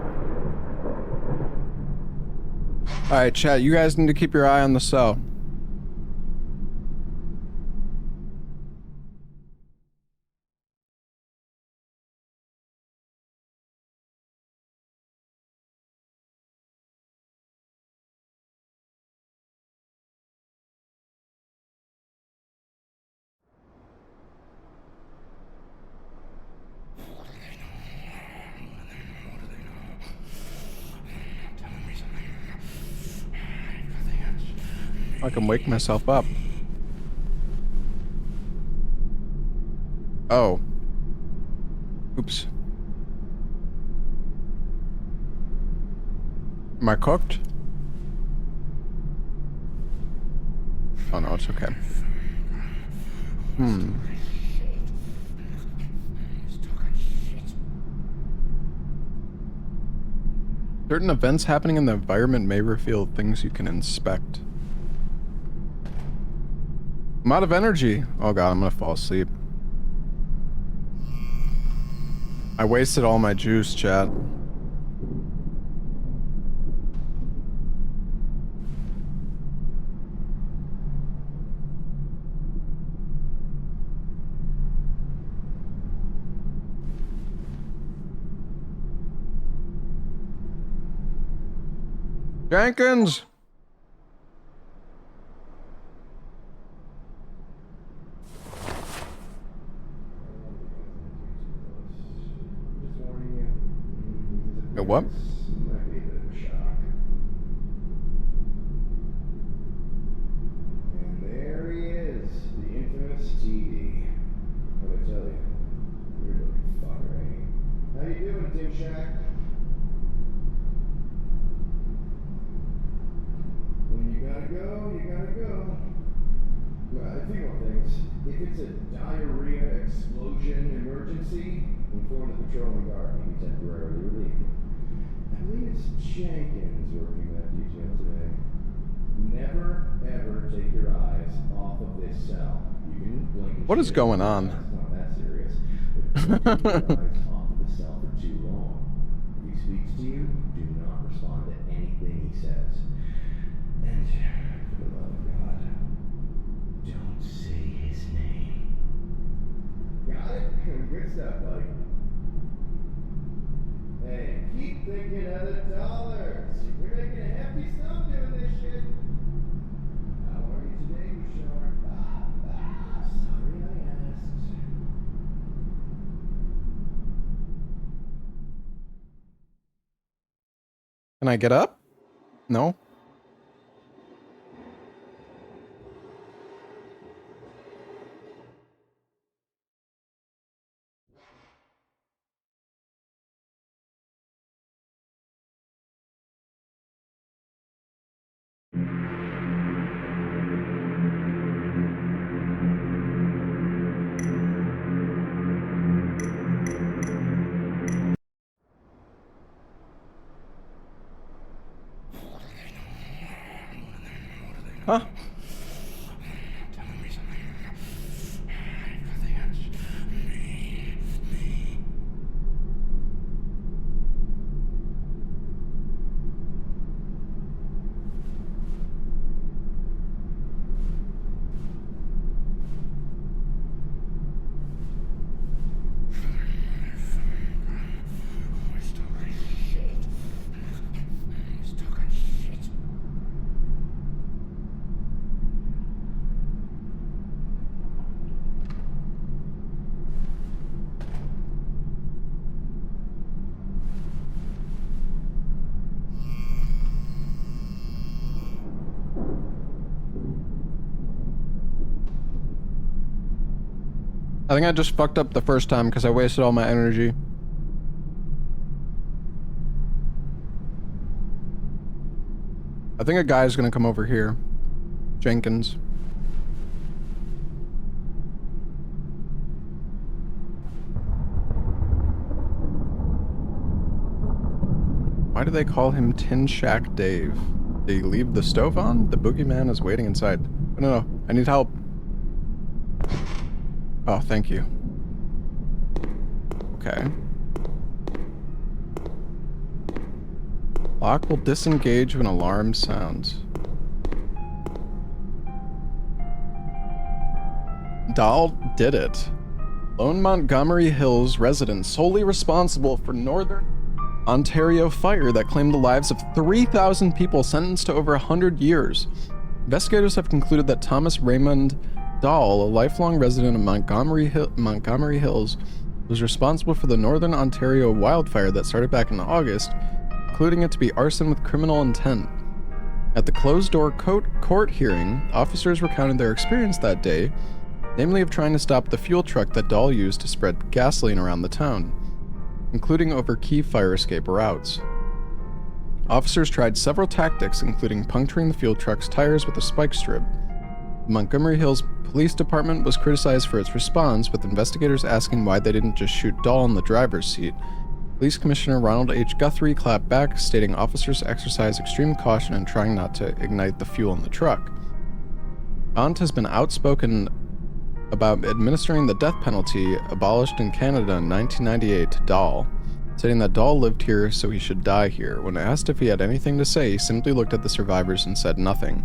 [SPEAKER 1] Alright, chat, you guys need to keep your eye on the cell. I can wake myself up. Oh. Oops. Am I cooked? Oh no, it's okay. Certain events happening in the environment may reveal things you can inspect. I'm out of energy. Oh god, I'm gonna fall asleep. I wasted all my juice, chat. Jenkins! What?
[SPEAKER 7] Might be a bit of a shock. And there he is, the infamous TD. What I tell you, weird looking fucker, ain't he? How you doing, Tim Shack? When you gotta go, you gotta go. A few more things. If it's a diarrhea explosion emergency, inform the patrolling guard and be temporarily relieved. I believe it's Jenkins working that detail today. Never, ever take your eyes off of this cell. You can blink and
[SPEAKER 1] What is
[SPEAKER 7] shit.
[SPEAKER 1] going on?
[SPEAKER 7] It's not that serious. But don't take your eyes off of the cell for too long. If he speaks to you, do not respond to anything he says. And for the love of God, don't say his name. Got it? Good stuff, buddy. Hey, keep thinking of the dollars. You're making a hefty sum doing this shit. How are you today, Bouchard? Sorry I asked.
[SPEAKER 1] Can I get up? No? Huh? I think I just fucked up the first time because I wasted all my energy. I think a guy's gonna come over here. Jenkins. Why do they call him Tin Shack Dave? Did he leave the stove on? The boogeyman is waiting inside. No, I need help. Oh, thank you. Okay. Lock will disengage when alarm sounds. Dahl did it. Lone Montgomery Hills resident solely responsible for Northern Ontario fire that claimed the lives of 3,000 people sentenced to over 100 years. Investigators have concluded that Thomas Raymond Dahl, a lifelong resident of Montgomery Hills, was responsible for the Northern Ontario wildfire that started back in August, including it to be arson with criminal intent. At the closed-door court hearing, officers recounted their experience that day, namely of trying to stop the fuel truck that Dahl used to spread gasoline around the town, including over key fire escape routes. Officers tried several tactics, including puncturing the fuel truck's tires with a spike strip. The Montgomery Hills Police Department was criticized for its response, with investigators asking why they didn't just shoot Dahl in the driver's seat. Police Commissioner Ronald H. Guthrie clapped back, stating officers exercise extreme caution in trying not to ignite the fuel in the truck. Gaunt has been outspoken about administering the death penalty abolished in Canada in 1998 to Dahl, stating that Dahl lived here so he should die here. When asked if he had anything to say, he simply looked at the survivors and said nothing.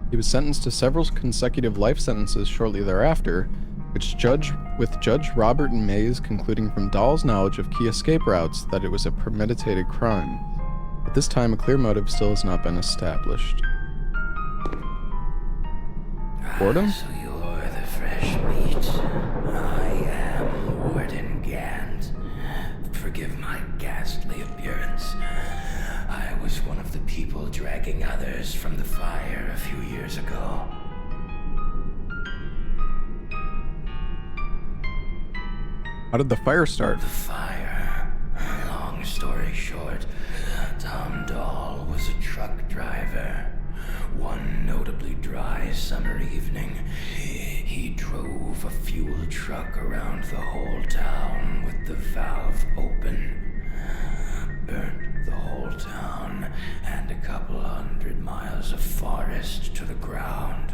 [SPEAKER 1] He was sentenced to several consecutive life sentences shortly thereafter, with Judge Robert Mays concluding from Dahl's knowledge of key escape routes that it was a premeditated crime. At this time, a clear motive still has not been established. Boredom?
[SPEAKER 8] So you're the fresh meat. I am Warden Gant. Forgive my ghastly appearance. I was one of the people dragging others from the fire a few years ago.
[SPEAKER 1] How did the fire start?
[SPEAKER 8] The fire. Long story short, Tom Dahl was a truck driver. One notably dry summer evening, he drove a fuel truck around the whole town with the valve open. Burnt the whole town and a couple 100 miles of forest to the ground.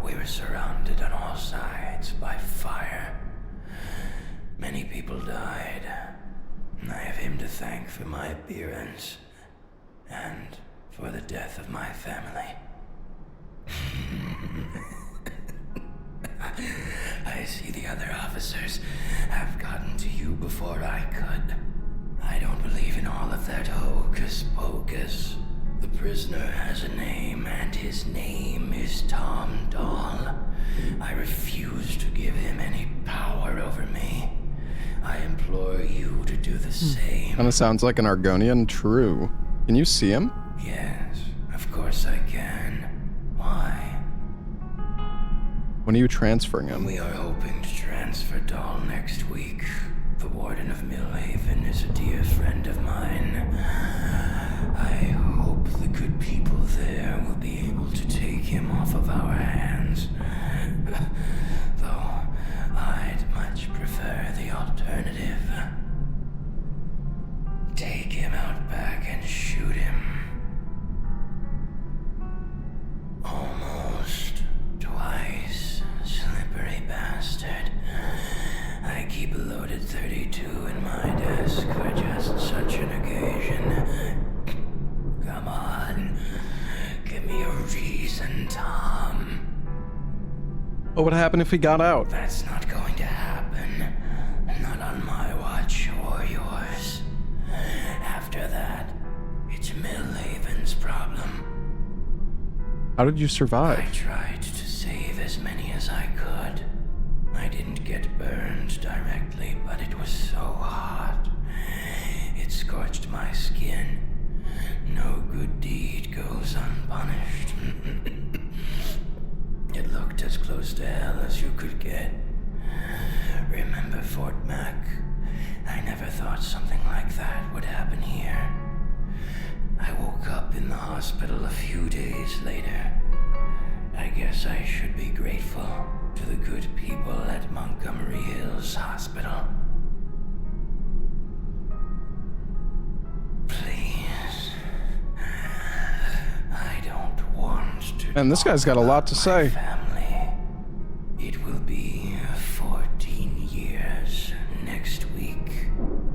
[SPEAKER 8] We were surrounded on all sides by fire. Many people died. I have him to thank for my appearance and for the death of my family. I see the other officers have gotten to you before I could. I don't believe in all of that hocus pocus. The prisoner has a name, and his name is Tom Dahl. I refuse to give him any power over me. I implore you to do the same.
[SPEAKER 1] Kinda sounds like an Argonian. True. Can you see him?
[SPEAKER 8] Yes, of course I can. Why?
[SPEAKER 1] When are you transferring him?
[SPEAKER 8] We are hoping to transfer Dahl next week. The warden of Millhaven is a dear friend of mine. I hope the good people there will be able to take him off of our hands. Though I'd much prefer the alternative. Take him out back and shoot him. Almost twice, slippery bastard. I keep a loaded 32 in my desk for just such an occasion. Come on, give me a reason, Tom.
[SPEAKER 1] What would happen if he got out?
[SPEAKER 8] That's not going to happen. Not on my watch or yours. After that, it's Millhaven's problem.
[SPEAKER 1] How did you survive?
[SPEAKER 8] I tried to save as many as I could. I didn't get burned directly, but it was so hot. It scorched my skin. No good deed goes unpunished. It looked as close to hell as you could get. Remember Fort Mac? I never thought something like that would happen here. I woke up in the hospital a few days later. I guess I should be grateful to the good people at Montgomery Hills Hospital. Please. I don't want to.
[SPEAKER 1] Man, this guy's got a lot to
[SPEAKER 8] talk
[SPEAKER 1] say.
[SPEAKER 8] about my family. It will be 14 years next week.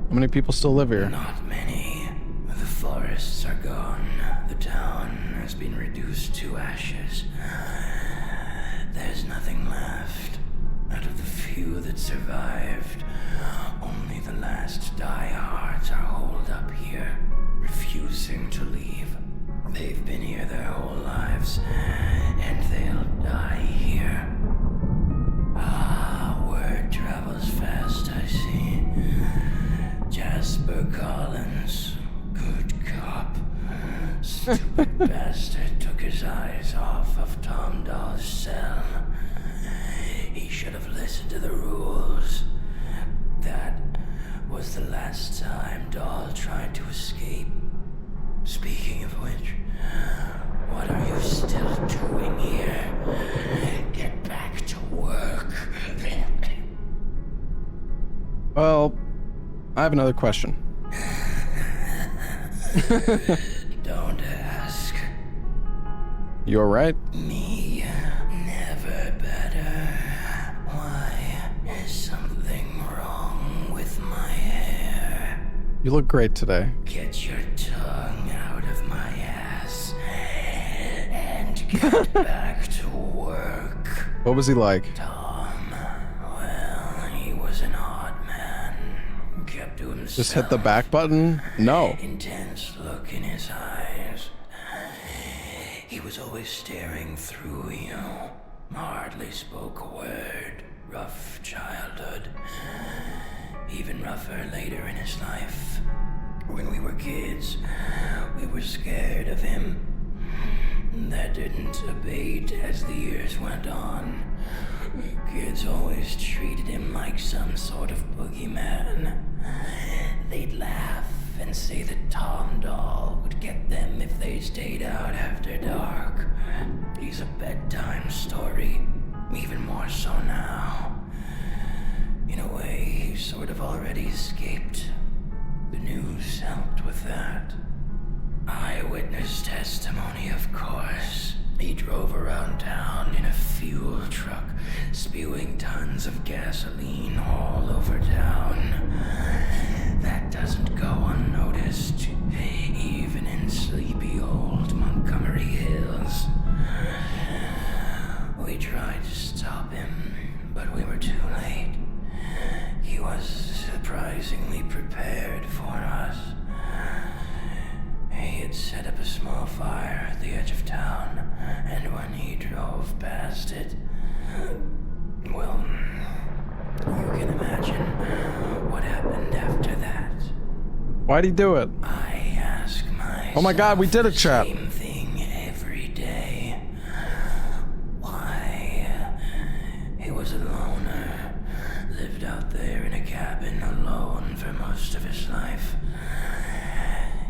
[SPEAKER 1] How many people still live here?
[SPEAKER 8] Not many. The forests are gone. The town has been reduced to ashes. There's nothing left. Out of the few that survived, only the last diehards are holed up here, refusing to leave. They've been here their whole lives, and they'll die here. Ah, word travels fast, I see. Jasper Collins, good cop. Stupid bastard took his eyes off of Tom Dahl's cell. He should have listened to the rules. That was the last time Dahl tried to escape. Speaking of which, what are you still doing here? Get back to work.
[SPEAKER 1] Well, I have another question.
[SPEAKER 8] Don't ask.
[SPEAKER 1] You alright?
[SPEAKER 8] Me, never better. Why is something wrong with my hair?
[SPEAKER 1] You look great today.
[SPEAKER 8] Get your tongue out of my ass and get back to work.
[SPEAKER 1] What was he like?
[SPEAKER 8] Tom, well, he was an odd man. Kept to himself
[SPEAKER 1] Just hit the back button? No.
[SPEAKER 8] Intense look in his eyes. He was always staring through you. Hardly spoke a word. Rough childhood. Even rougher later in his life. When we were kids, we were scared of him. That didn't abate as the years went on. Kids always treated him like some sort of boogeyman. They'd laugh and say that Tom Doll would get them if they stayed out after dark. He's a bedtime story, even more so now. In a way, he's sort of already escaped. The news helped with that. Eyewitness testimony, of course. He drove around town in a fuel truck, spewing tons of gasoline all over town. That doesn't go unnoticed, even in sleepy old Montgomery Hills. We tried to stop him, but we were too late. He was surprisingly prepared for us. He had set up a small fire at the edge of town, and when he drove past it, well, you can imagine what happened after that.
[SPEAKER 1] Why'd he do it?
[SPEAKER 8] I ask myself,
[SPEAKER 1] Oh my god, we did a trap.
[SPEAKER 8] Same thing every day. Why? He was a loner, lived out there in a cabin alone for most of his life.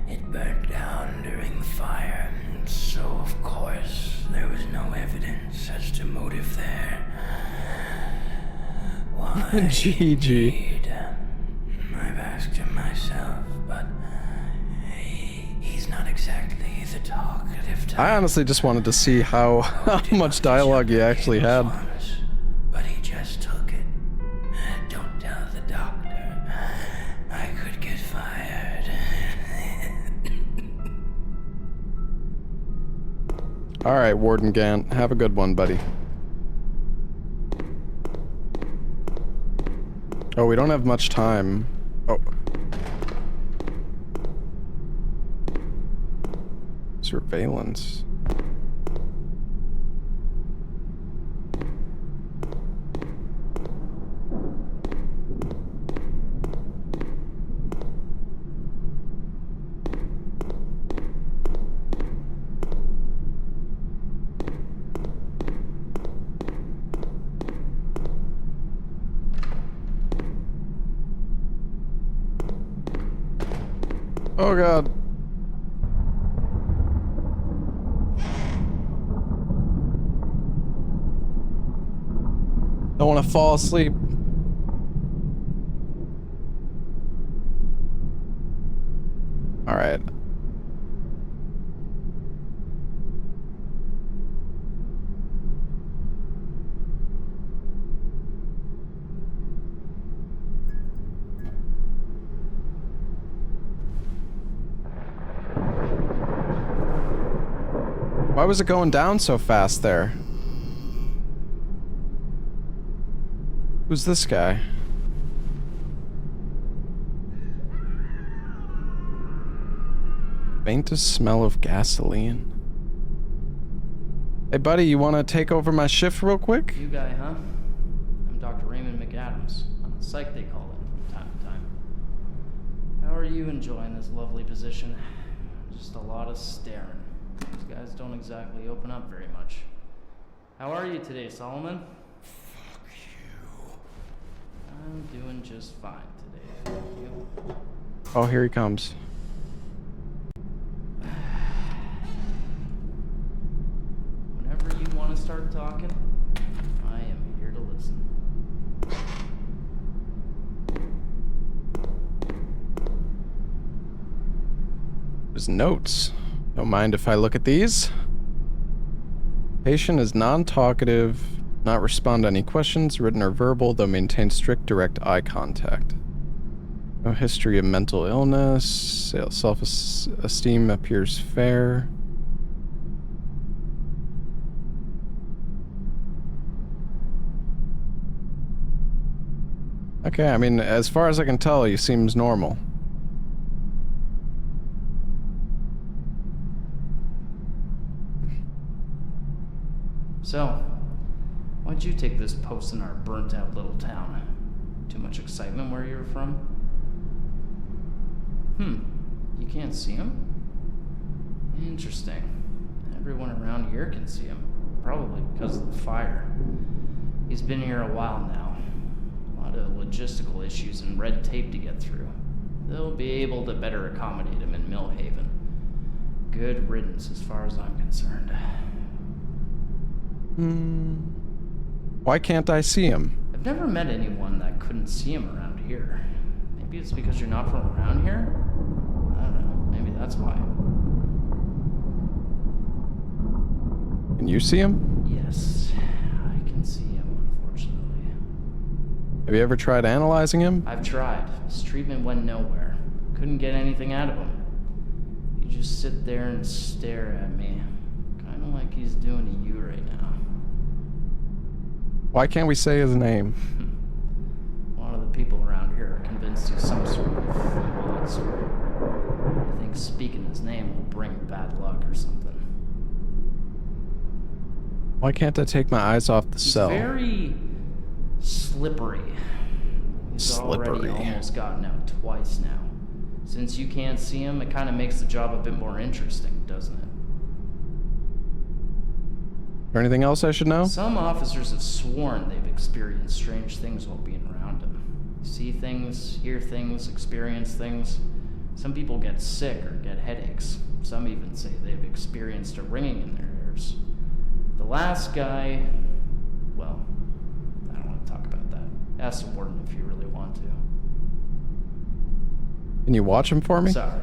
[SPEAKER 8] It burnt down during the fire, so of course there was no evidence as to motive there. Why?
[SPEAKER 1] GG.
[SPEAKER 8] I've asked him myself, but he's not exactly the talkative type.
[SPEAKER 1] I honestly just wanted to see how much dialogue he actually had.
[SPEAKER 8] But he just took it. Don't tell the doctor. I could get fired.
[SPEAKER 1] Alright, Warden Gant. Have a good one, buddy. Oh, we don't have much time. Oh. Surveillance. Oh god. Don't want to fall asleep. All right. Why was it going down so fast there? Who's this guy? Faintest smell of gasoline. Hey buddy, you wanna take over my shift real quick?
[SPEAKER 9] You guy, huh? I'm Dr. Raymond McAdams. I'm a psych, they call it, from time to time. How are you enjoying this lovely position? Just a lot of staring. These guys don't exactly open up very much. How are you today, Solomon?
[SPEAKER 8] Fuck you.
[SPEAKER 9] I'm doing just fine today, thank you.
[SPEAKER 1] Oh, here he comes.
[SPEAKER 9] Whenever you want to start talking, I am here to listen.
[SPEAKER 1] There's notes. Don't mind if I look at these. Patient is non-talkative, not respond to any questions, written or verbal, though maintain strict direct eye contact. No history of mental illness. Self-esteem appears fair. Okay, I mean, as far as I can tell, he seems normal.
[SPEAKER 9] So, why'd you take this post in our burnt-out little town? Too much excitement where you're from? You can't see him? Interesting. Everyone around here can see him. Probably because of the fire. He's been here a while now. A lot of logistical issues and red tape to get through. They'll be able to better accommodate him in Millhaven. Good riddance as far as I'm concerned.
[SPEAKER 1] Why can't I see him?
[SPEAKER 9] I've never met anyone that couldn't see him around here. Maybe it's because you're not from around here? I don't know. Maybe that's why.
[SPEAKER 1] Can you see him?
[SPEAKER 9] Yes, I can see him, unfortunately.
[SPEAKER 1] Have you ever tried analyzing him?
[SPEAKER 9] I've tried. His treatment went nowhere. Couldn't get anything out of him. He just sit there and stare at me. Kind of like he's doing to you right now.
[SPEAKER 1] Why can't we say his name?
[SPEAKER 9] A lot of the people around here are convinced he's some sort of monster. I think speaking his name will bring bad luck or something.
[SPEAKER 1] Why can't I take my eyes off the cell?
[SPEAKER 9] He's very slippery. He's already almost gotten out twice now. Since you can't see him, it kind of makes the job a bit more interesting, doesn't it?
[SPEAKER 1] Is there anything else I should know?
[SPEAKER 9] Some officers have sworn they've experienced strange things while being around him. See things, hear things, experience things. Some people get sick or get headaches. Some even say they've experienced a ringing in their ears. The last guy, well, I don't want to talk about that. Ask the warden if you really want to.
[SPEAKER 1] Can you watch him for me?
[SPEAKER 9] Sorry,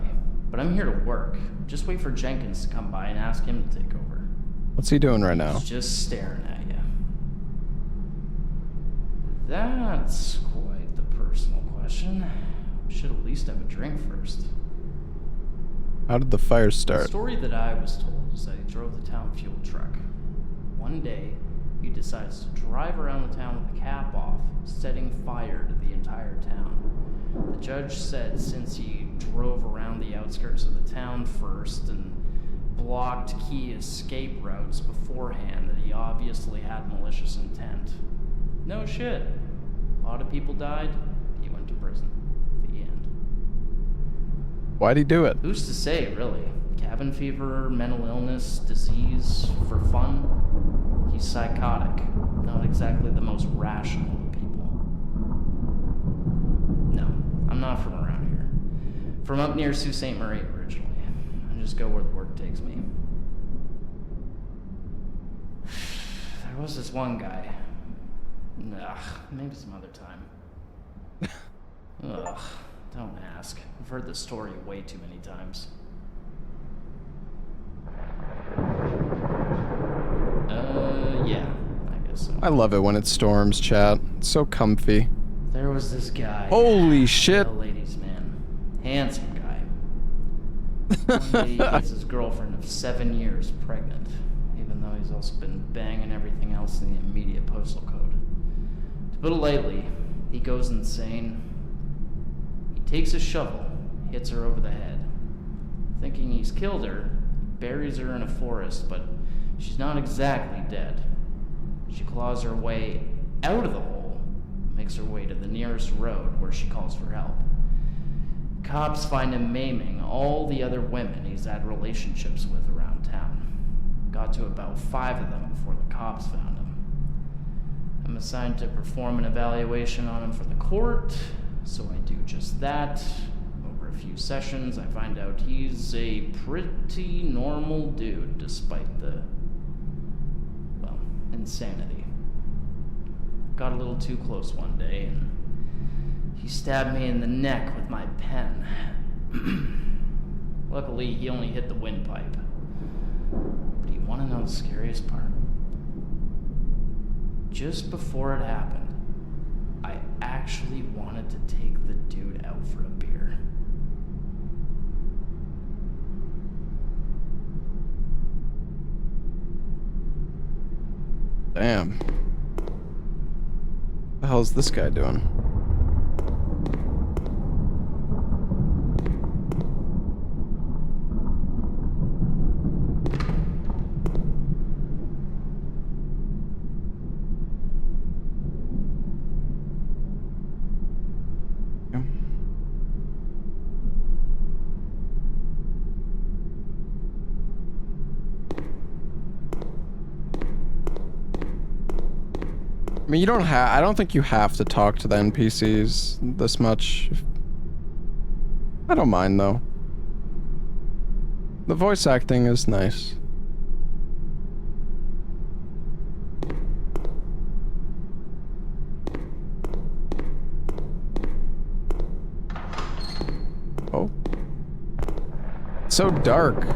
[SPEAKER 9] but I'm here to work. Just wait for Jenkins to come by and ask him to take over.
[SPEAKER 1] What's he doing right now?
[SPEAKER 9] He's just staring at you. That's quite the personal question. We should at least have a drink first.
[SPEAKER 1] How did the fire
[SPEAKER 9] The
[SPEAKER 1] start?
[SPEAKER 9] story that I was told is that he drove the town fuel truck. One day, he decides to drive around the town with the cap off, setting fire to the entire town. The judge said since he drove around the outskirts of the town first and blocked key escape routes beforehand that he obviously had malicious intent. No shit. A lot of people died. He went to prison. The end.
[SPEAKER 1] Why'd he do it?
[SPEAKER 9] Who's to say, really? Cabin fever, mental illness, disease, for fun? He's psychotic. Not exactly the most rational of people. No, I'm not from around here. From up near Sault Ste. Marie originally. I just go where the work takes me. There was this one guy. Ugh, maybe some other time. Ugh, don't ask. I've heard this story way too many times. Yeah, I guess so.
[SPEAKER 1] I love it when it storms, chat. It's so comfy.
[SPEAKER 9] There was this guy.
[SPEAKER 1] Holy shit.
[SPEAKER 9] A ladies' man. Handsome guy. One day he gets his girlfriend of 7 years pregnant, even though he's also been banging everything else in the immediate postal code. To put it lightly, he goes insane. He takes a shovel, hits her over the head. Thinking he's killed her, buries her in a forest, but she's not exactly dead. She claws her way out of the hole, makes her way to the nearest road where she calls for help. Cops find him maiming all the other women he's had relationships with around town. Got to about 5 of them before the cops found him. I'm assigned to perform an evaluation on him for the court, so I do just that. Over a few sessions, I find out he's a pretty normal dude despite the, well, insanity. Got a little too close one day and he stabbed me in the neck with my pen. Luckily, he only hit the windpipe. But you want to know the scariest part? Just before it happened, I actually wanted to take the dude out for a beer.
[SPEAKER 1] Damn. What the hell's this guy doing? I mean, you don't have. I don't think you have to talk to the NPCs this much. I don't mind though. The voice acting is nice. Oh. So dark.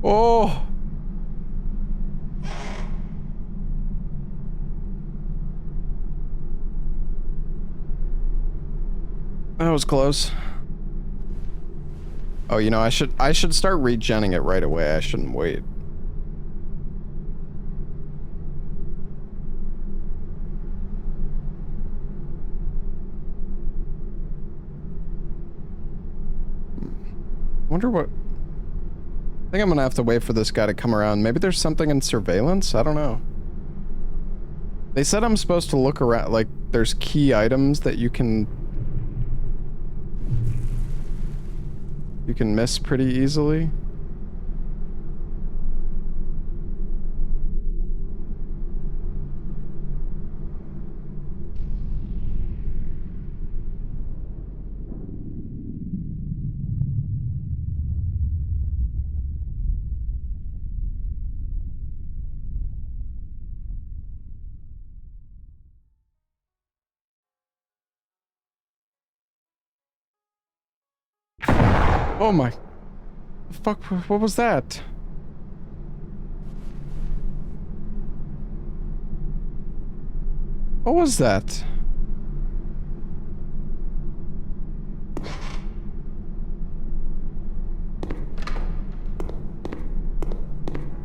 [SPEAKER 1] Oh. That was close. Oh, you know, I should start regenning it right away. I shouldn't wait. Wonder what. I think I'm gonna have to wait for this guy to come around. Maybe there's something in surveillance? I don't know. They said I'm supposed to look around, like, there's key items that you can miss pretty easily. Oh my... Fuck, what was that? What was that?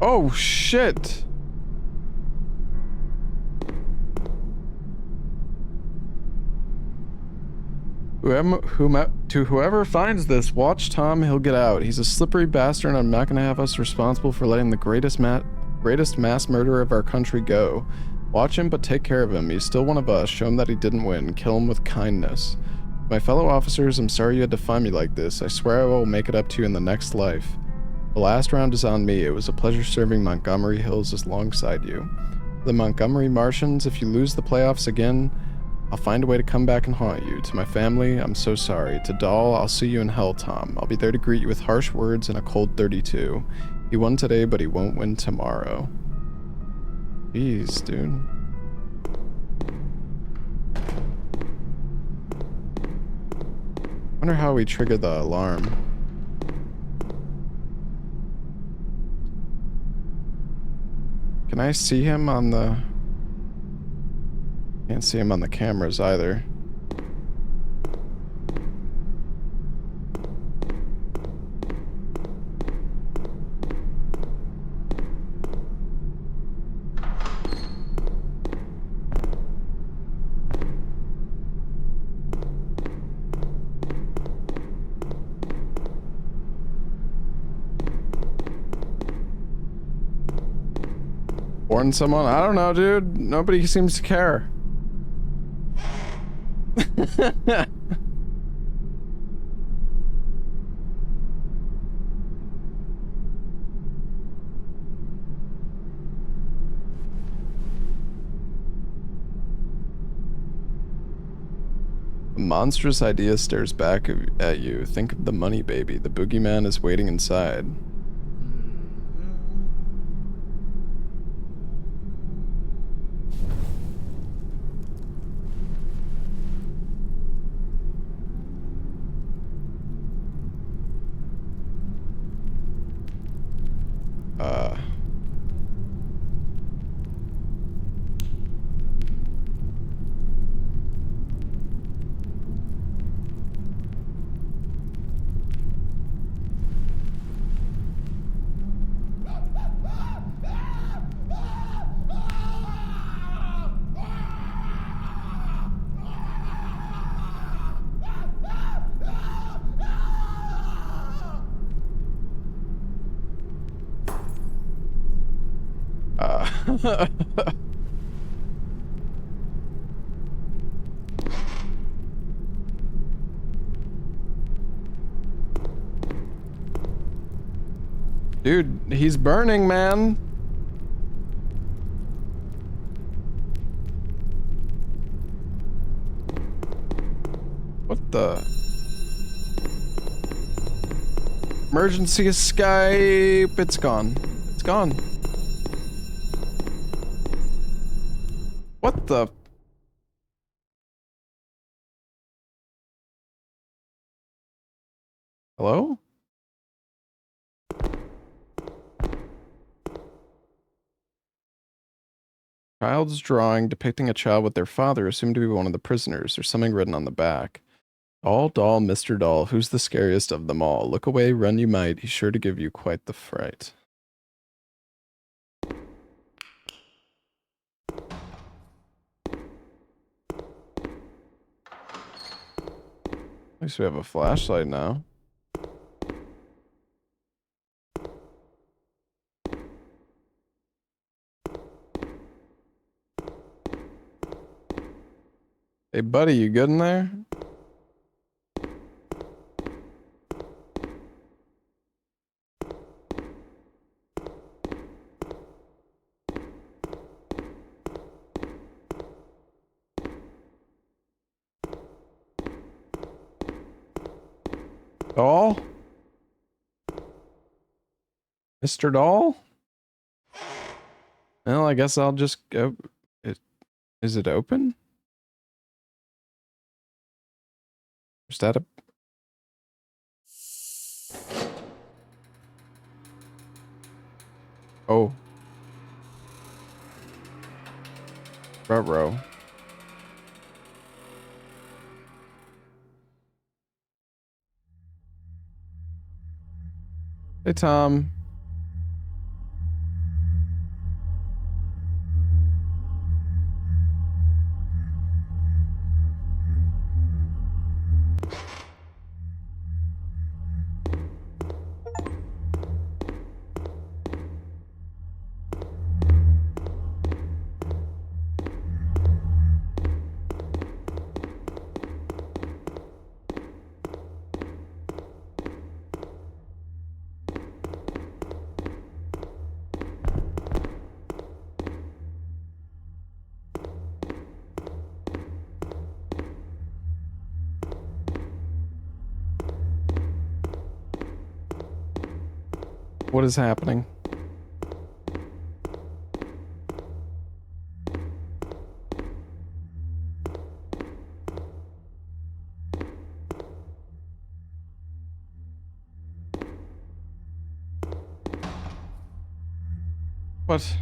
[SPEAKER 1] Oh shit! To whoever finds this, watch Tom, he'll get out. He's a slippery bastard and I'm not gonna have us responsible for letting the greatest mass murderer of our country go. Watch him, but take care of him. He's still one of us. Show him that he didn't win. Kill him with kindness. My fellow officers, I'm sorry you had to find me like this. I swear I will make it up to you in the next life. The last round is on me. It was a pleasure serving Montgomery Hills alongside you. The Montgomery Martians, if you lose the playoffs again, I'll find a way to come back and haunt you. To my family, I'm so sorry. To Dahl, I'll see you in hell, Tom. I'll be there to greet you with harsh words and a cold 32. He won today, but he won't win tomorrow. Jeez, dude. Wonder how we trigger the alarm. Can I see him on the... Can't see him on the cameras either. Warn someone? I don't know, dude. Nobody seems to care. A monstrous idea stares back at you. Think of the money, baby. The boogeyman is waiting inside. Dude, he's burning, man. What the? Emergency escape. It's gone. It's gone. What the? Hello? Child's drawing depicting a child with their father assumed to be one of the prisoners. There's something written on the back. Doll, Mr. Doll, who's the scariest of them all? Look away, run you might. He's sure to give you quite the fright. At least we have a flashlight now. Hey buddy, you good in there? Doll? Mr. Doll? Well, I guess I'll just go. Is it open? Is that a... Oh. Ruh-roh. Hey, Tom. What is happening? What?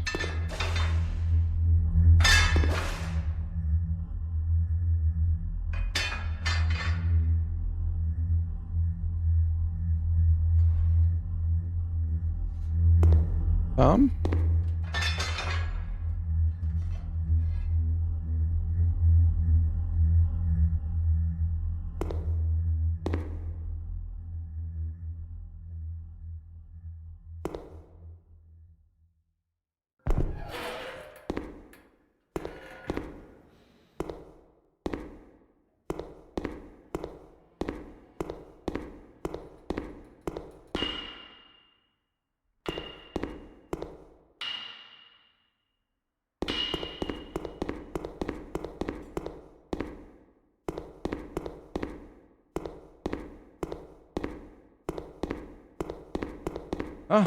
[SPEAKER 1] Ah.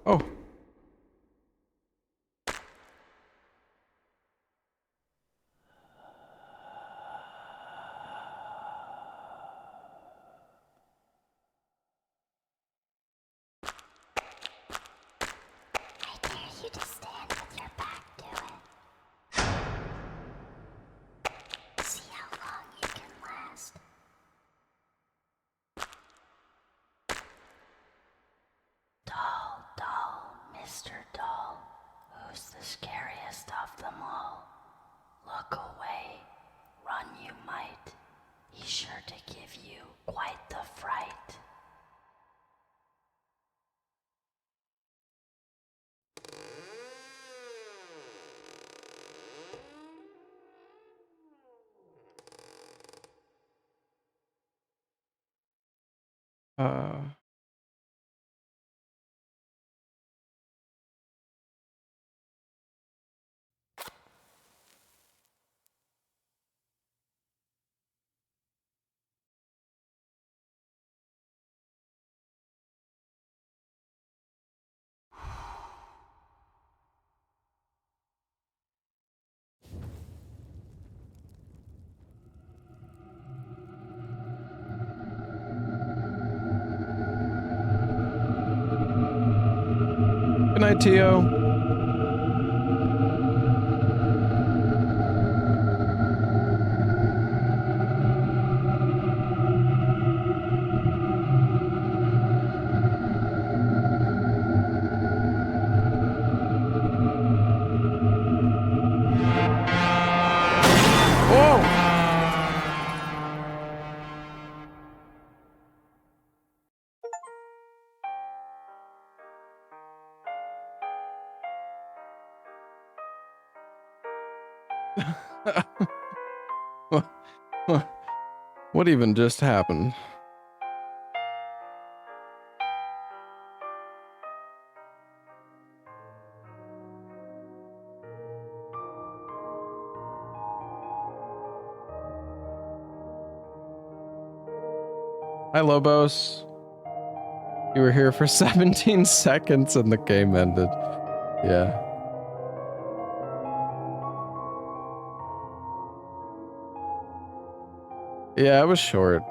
[SPEAKER 1] Oh.
[SPEAKER 10] I dare you to stand with your back to it. See how long you can last. Doll, Mr. Doll, who's the scariest of them all? Look away, run you might. He's sure to give you quite the fright.
[SPEAKER 1] Good night, Tio. What even just happened? Hi, Lobos. You were here for 17 seconds and the game ended. Yeah. Yeah, it was short.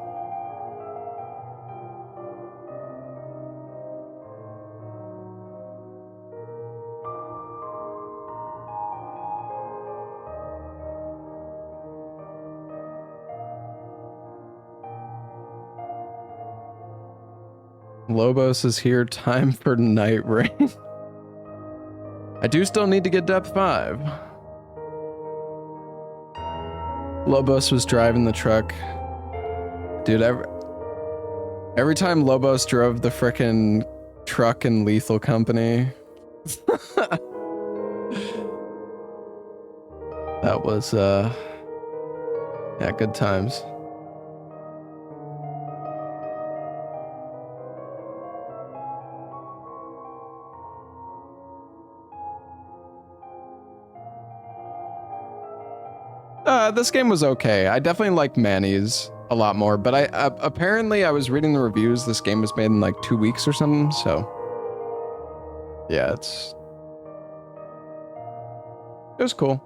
[SPEAKER 1] Lobos is here, time for Night Rain. I do still need to get depth 5. Lobos was driving the truck. Dude, every time Lobos drove the frickin' truck in Lethal Company. That was, yeah, good times. This game was okay. I definitely liked Manny's a lot more, but apparently I was reading the reviews, this game was made in like 2 weeks or something, so yeah, it was cool.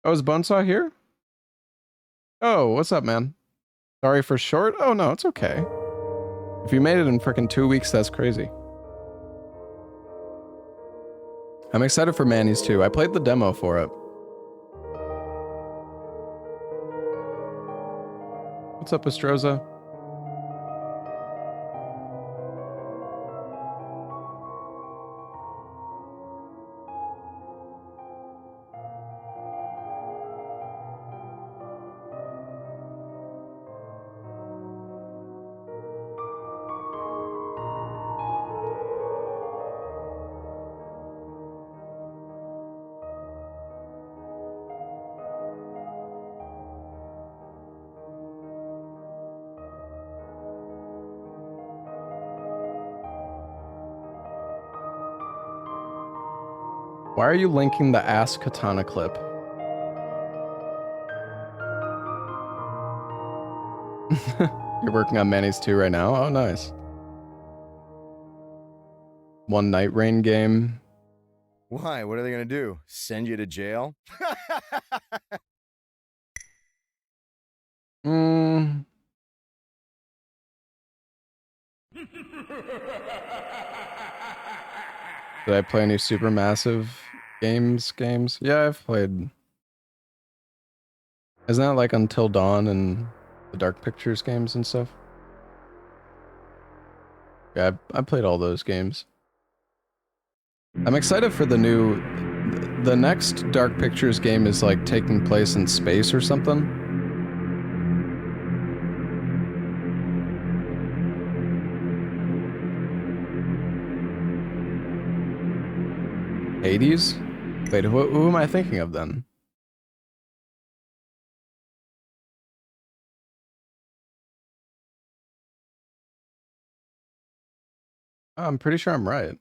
[SPEAKER 1] Oh, is Bonesaw here? Oh, what's up, man? Sorry for short? Oh, no, it's okay. If you made it in frickin' 2 weeks, that's crazy. I'm excited for Manny's too. I played the demo for it. What's up, Astroza? Why are you linking the ass katana clip? You're working on Manny's 2 right now? Oh, nice. One Night Rain game.
[SPEAKER 7] Why? What are they gonna do? Send you to jail?
[SPEAKER 1] Did I play any Supermassive games? Yeah, I've played. Isn't that like Until Dawn and the Dark Pictures games and stuff? Yeah, I played all those games. I'm excited for the next Dark Pictures game is like taking place in space or something. Hades? Wait, who am I thinking of then? I'm pretty sure I'm right.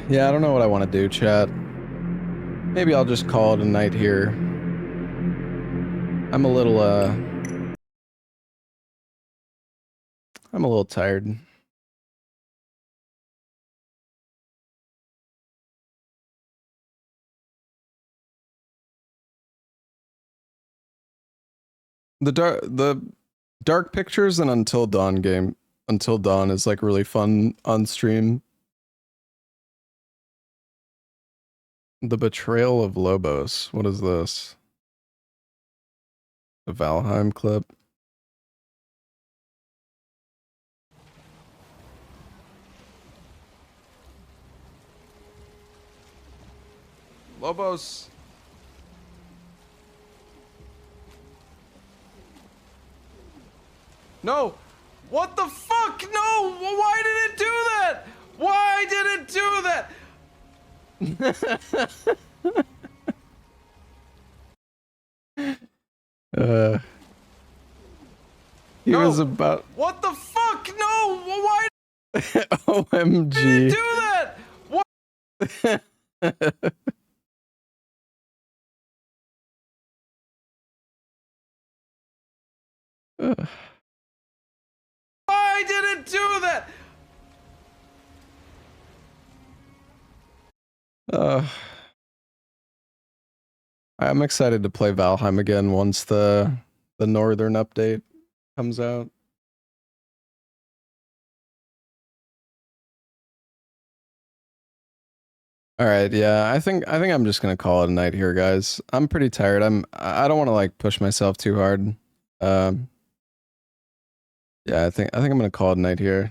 [SPEAKER 1] Yeah, I don't know what I want to do, chat. Maybe I'll just call it a night here. I'm a little tired. The Dark Pictures and Until Dawn game. Until Dawn is like really fun on stream. The Betrayal of Lobos. What is this? The Valheim clip. Lobos. No! What the fuck? No! Why did it do that? Why did it do that? He was about. What the fuck? No! Why? OMG. Did it do that? What? Why did it do that? I'm excited to play Valheim again once the Northern update comes out. All right, yeah, I think I'm just gonna call it a night here, guys. I'm pretty tired. I don't want to like push myself too hard. Yeah, I think I'm gonna call it a night here.